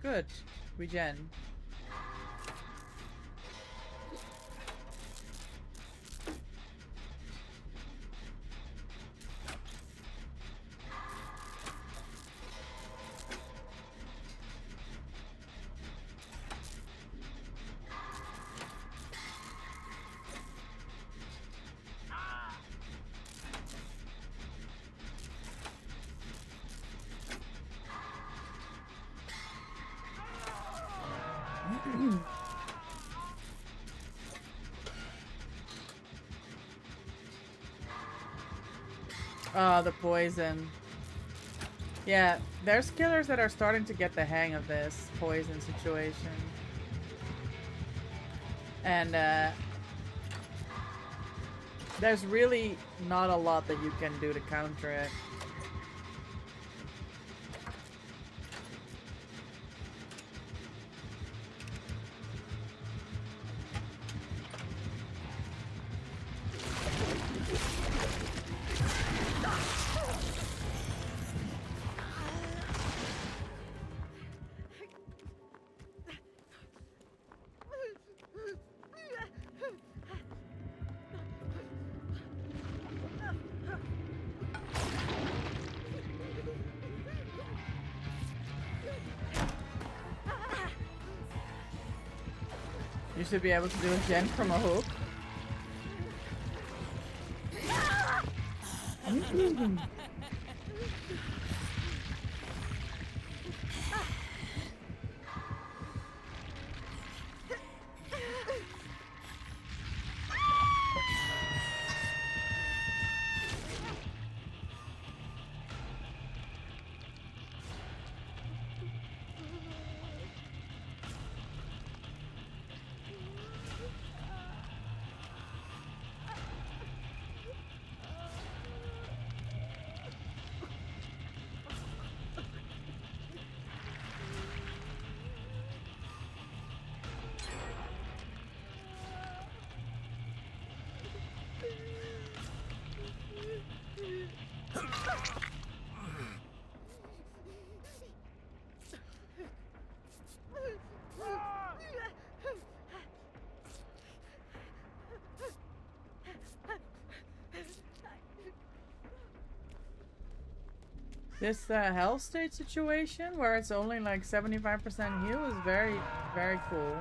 Good. Regen. Oh, the poison. Yeah, there's killers that are starting to get the hang of this poison situation. And, there's really not a lot that you can do to counter it. You should be able to do a gen from a hook. This health state situation where it's only like 75% heal is very, very cool.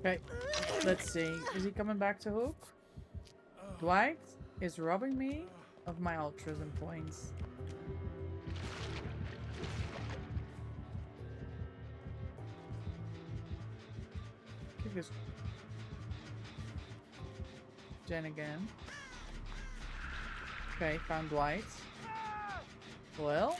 Okay, let's see. Is he coming back to hook? Dwight is robbing me of my altruism points. Keep this Jen again. Okay, found Dwight. Well.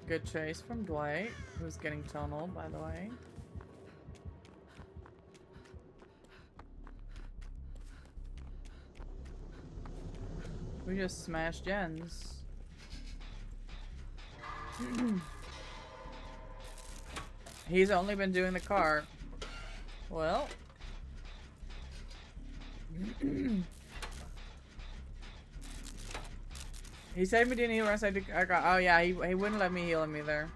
Good chase from Dwight, who's getting tunneled, by the way. We just smashed gens. He's only been doing the car. Well. He saved me, didn't heal us. I got. Oh yeah, he wouldn't let me heal him either.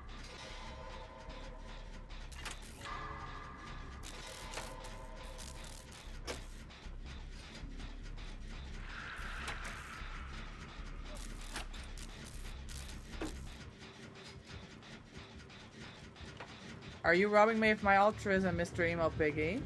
Are you robbing me of my altruism, Mr. Emo Piggy?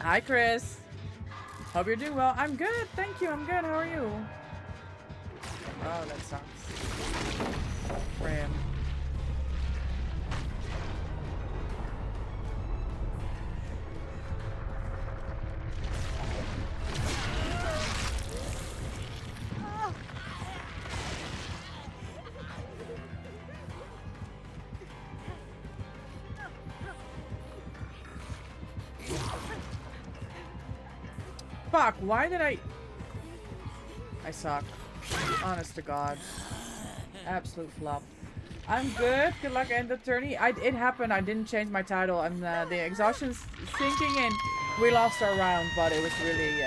Hi, Chris. Hope you're doing well. I'm good, thank you. I'm good. How are you? Oh, that sucks. For him. Fuck, why did I suck. Honest to God. Absolute flop. I'm good. Good luck and the tourney. It happened. I didn't change my title. And the exhaustion's sinking in. We lost our round, but it was really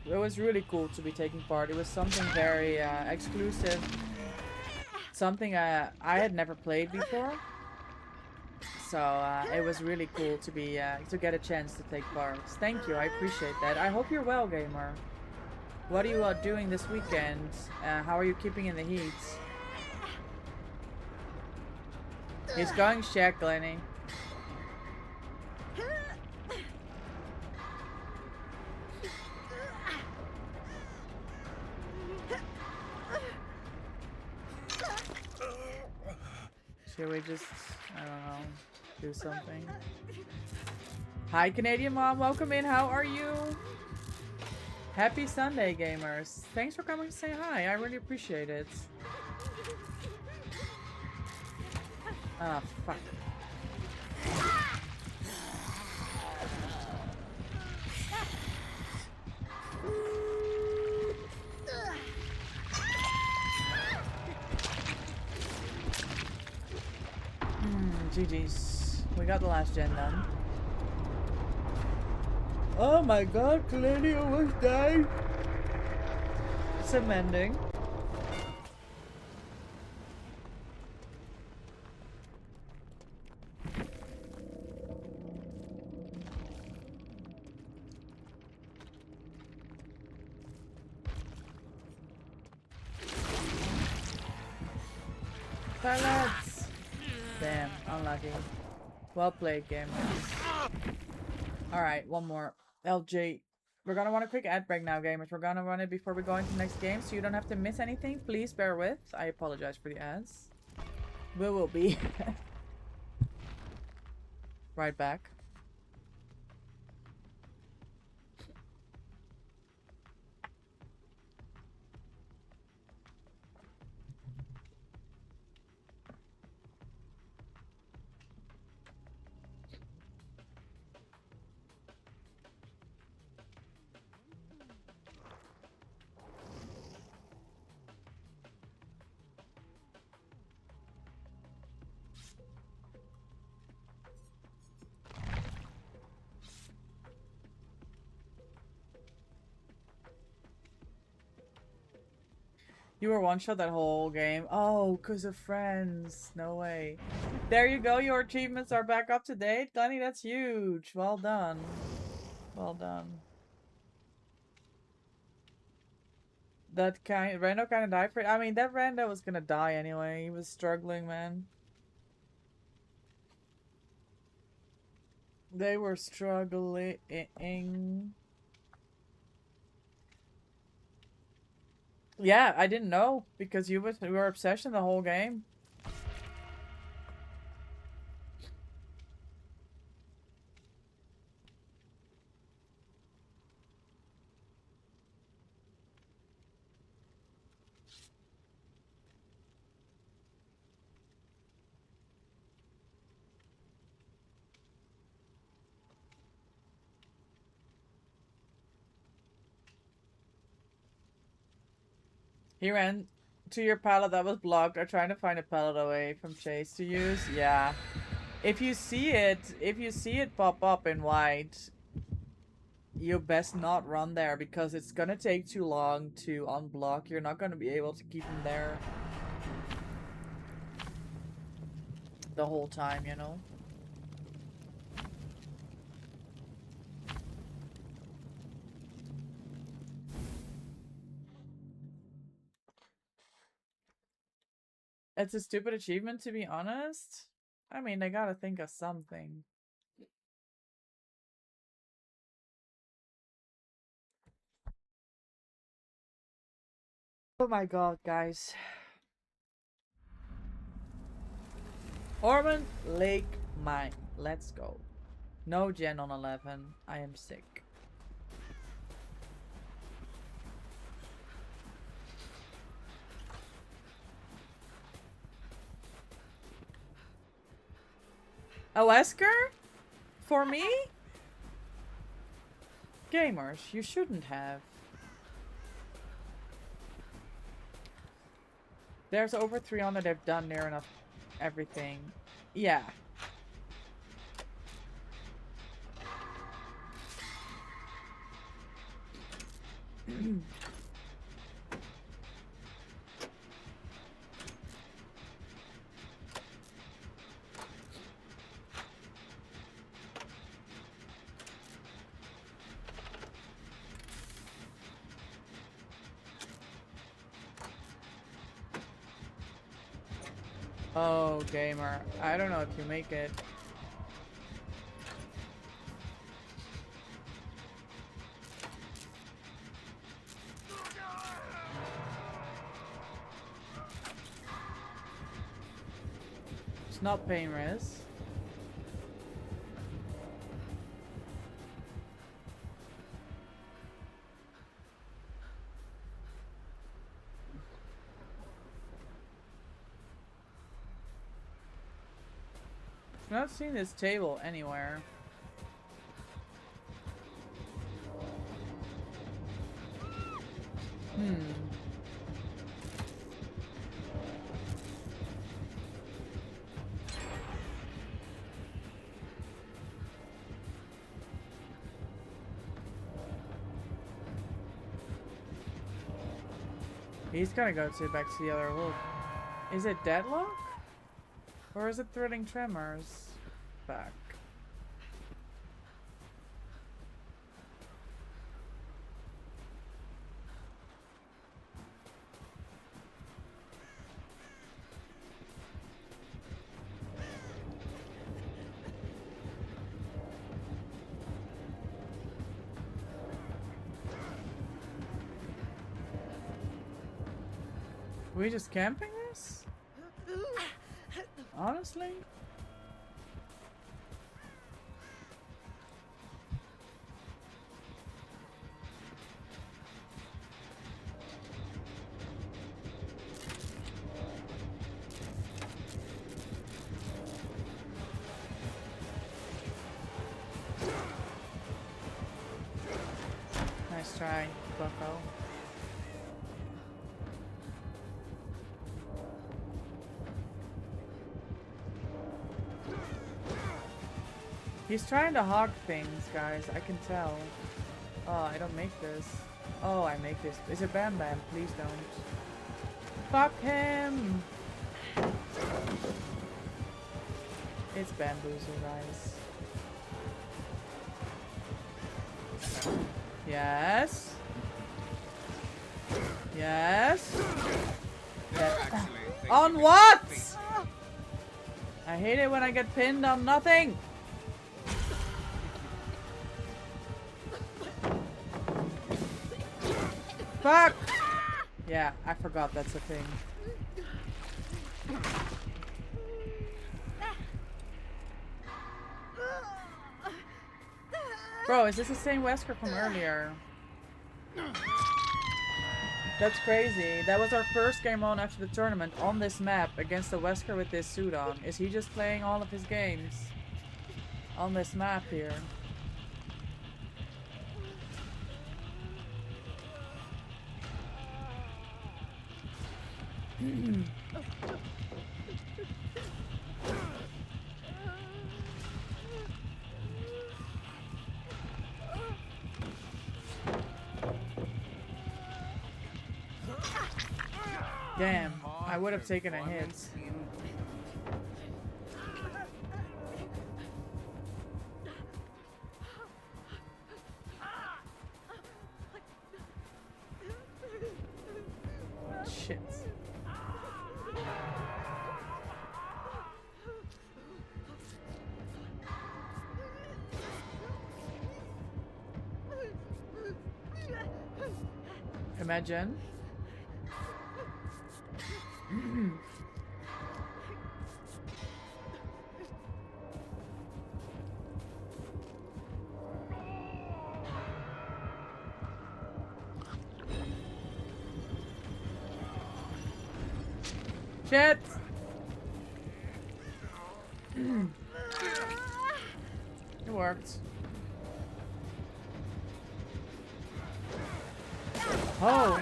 it was really cool to be taking part. It was something very exclusive, something I had never played before. So it was really cool to be to get a chance to take part. Thank you, I appreciate that. I hope you're well, gamer. What are you doing this weekend? How are you keeping in the heat? He's going check, Lenny. Should we just, I don't know, do something? Hi, Canadian Mom. Welcome in. How are you? Happy Sunday, gamers. Thanks for coming to say hi. I really appreciate it. Ah, fuck. GG's. We got the last gen done. Oh my god, Clanny almost died. It's amending. Pellets! Damn, unlucky. Well played, gamers. Alright, one more. LJ. We're gonna want a quick ad break now, gamers. We're gonna run it before we go into the next game, so you don't have to miss anything. Please bear with. I apologize for the ads. We will be right back. You were one shot that whole game. Oh, because of friends. No way. There you go. Your achievements are back up to date. Glenny, that's huge. Well done. Well done. That Rando kind of died for it. I mean, that Rando was gonna die anyway. He was struggling, man. They were struggling. Yeah, I didn't know because you were obsession the whole game. He ran to your pallet that was blocked or trying to find a pallet away from Chase to use. Yeah. If you see it pop up in white, you best not run there because it's gonna take too long to unblock. You're not gonna be able to keep him there the whole time, you know? It's a stupid achievement, to be honest. I mean, they gotta think of something. Oh my god, guys. Ormond Lake Mine. Let's go. No gen on 11. I am sick. A Wesker? For me? Gamers, you shouldn't have. There's over 300 they've done near enough everything. Yeah. Oh, gamer. I don't know if you make it. It's not pain res. I've not seen this table anywhere. He's gonna go back to the other wolf. Is it deadlock? Or is it threading tremors? Back. Are we just camping this? Honestly? Nice try, bucko. He's trying to hog things, guys. I can tell. Oh, I don't make this. Oh, I make this. Is it Bam Bam? Please don't. Fuck him! It's Bamboozle, guys. Yes. Yes. Yes. On what? I hate it when I get pinned on nothing. Fuck! Yeah, I forgot that's a thing. Bro, is this the same Wesker from earlier? That's crazy. That was our first game on after the tournament on this map against the Wesker with this suit on. Is he just playing all of his games on this map here? Damn, I would have taken a hit. Shit. Imagine. Shit! It worked. Oh!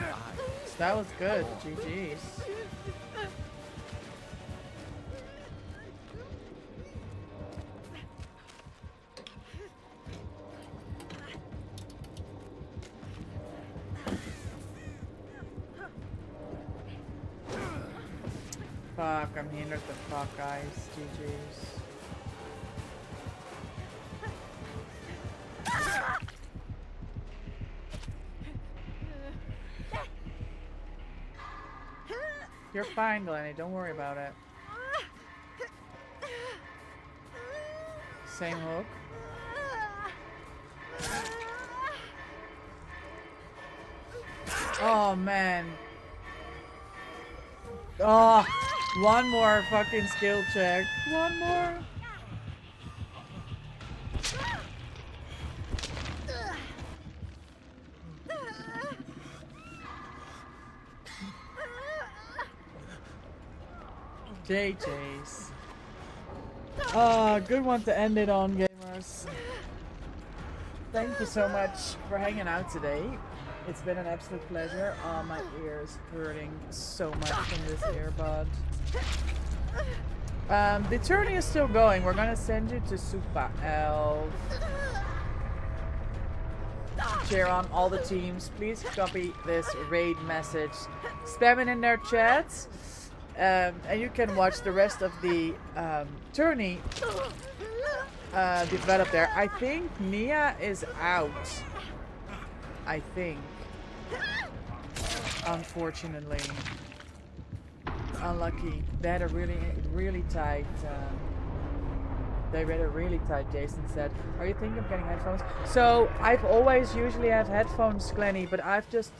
That was good. GG's. Fuck, I'm hindered the fuck, guys. GG's. You're fine, Glenny. Don't worry about it. Same hook. Oh, man. Oh, one more fucking skill check. One more. JJ's. Good one to end it on, gamers. Thank you so much for hanging out today. It's been an absolute pleasure. Oh, my ears hurting so much from this earbud. The tourney is still going. We're gonna send you to SupaAlf's. Cheer on all the teams. Please copy this raid message. Spam it in their chats. And you can watch the rest of the tourney develop there. I think Nia is out. I think. Unfortunately. Unlucky. They had a really tight Jason said. Are you thinking of getting headphones? So I've always usually had headphones, Glenny, but I've just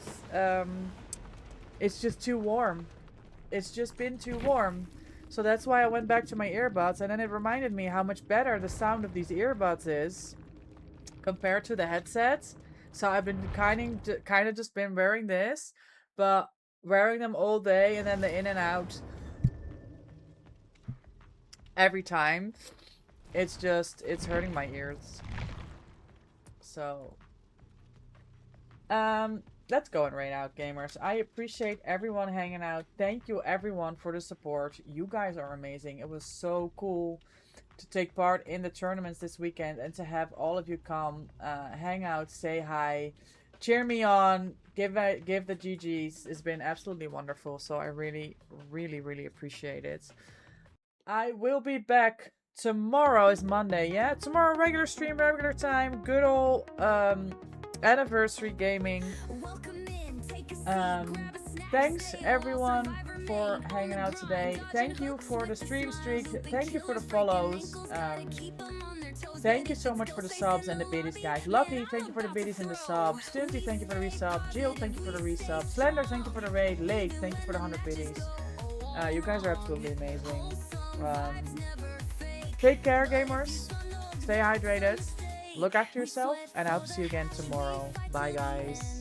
it's just too warm. It's just been too warm. So that's why I went back to my earbuds, and then it reminded me how much better the sound of these earbuds is compared to the headsets. So I've been kind of just been wearing this, but wearing them all day and then the in and out every time. It's hurting my ears. So that's going right out, gamers. I appreciate everyone hanging out. Thank you everyone for the support. You guys are amazing. It was so cool to take part in the tournaments this weekend and to have all of you come hang out, say hi, cheer me on, give the GGs. It's been absolutely wonderful. So I really appreciate it. I will be back tomorrow. Is Monday, yeah? Tomorrow, regular stream, regular time. Good old anniversary gaming. Thanks everyone for hanging out today. Thank you for the stream streak. Thank you for the follows. Thank you so much for the subs and the biddies, guys. Lucky, thank you for the biddies and the subs. Stunty, thank you for the resub. Jill, thank you for the resub. Slender, thank you for the raid. Lake, thank you for the 100 biddies. You guys are absolutely amazing. Take care, gamers. Stay hydrated. Look after yourself, and I hope to see you again tomorrow. Bye, guys.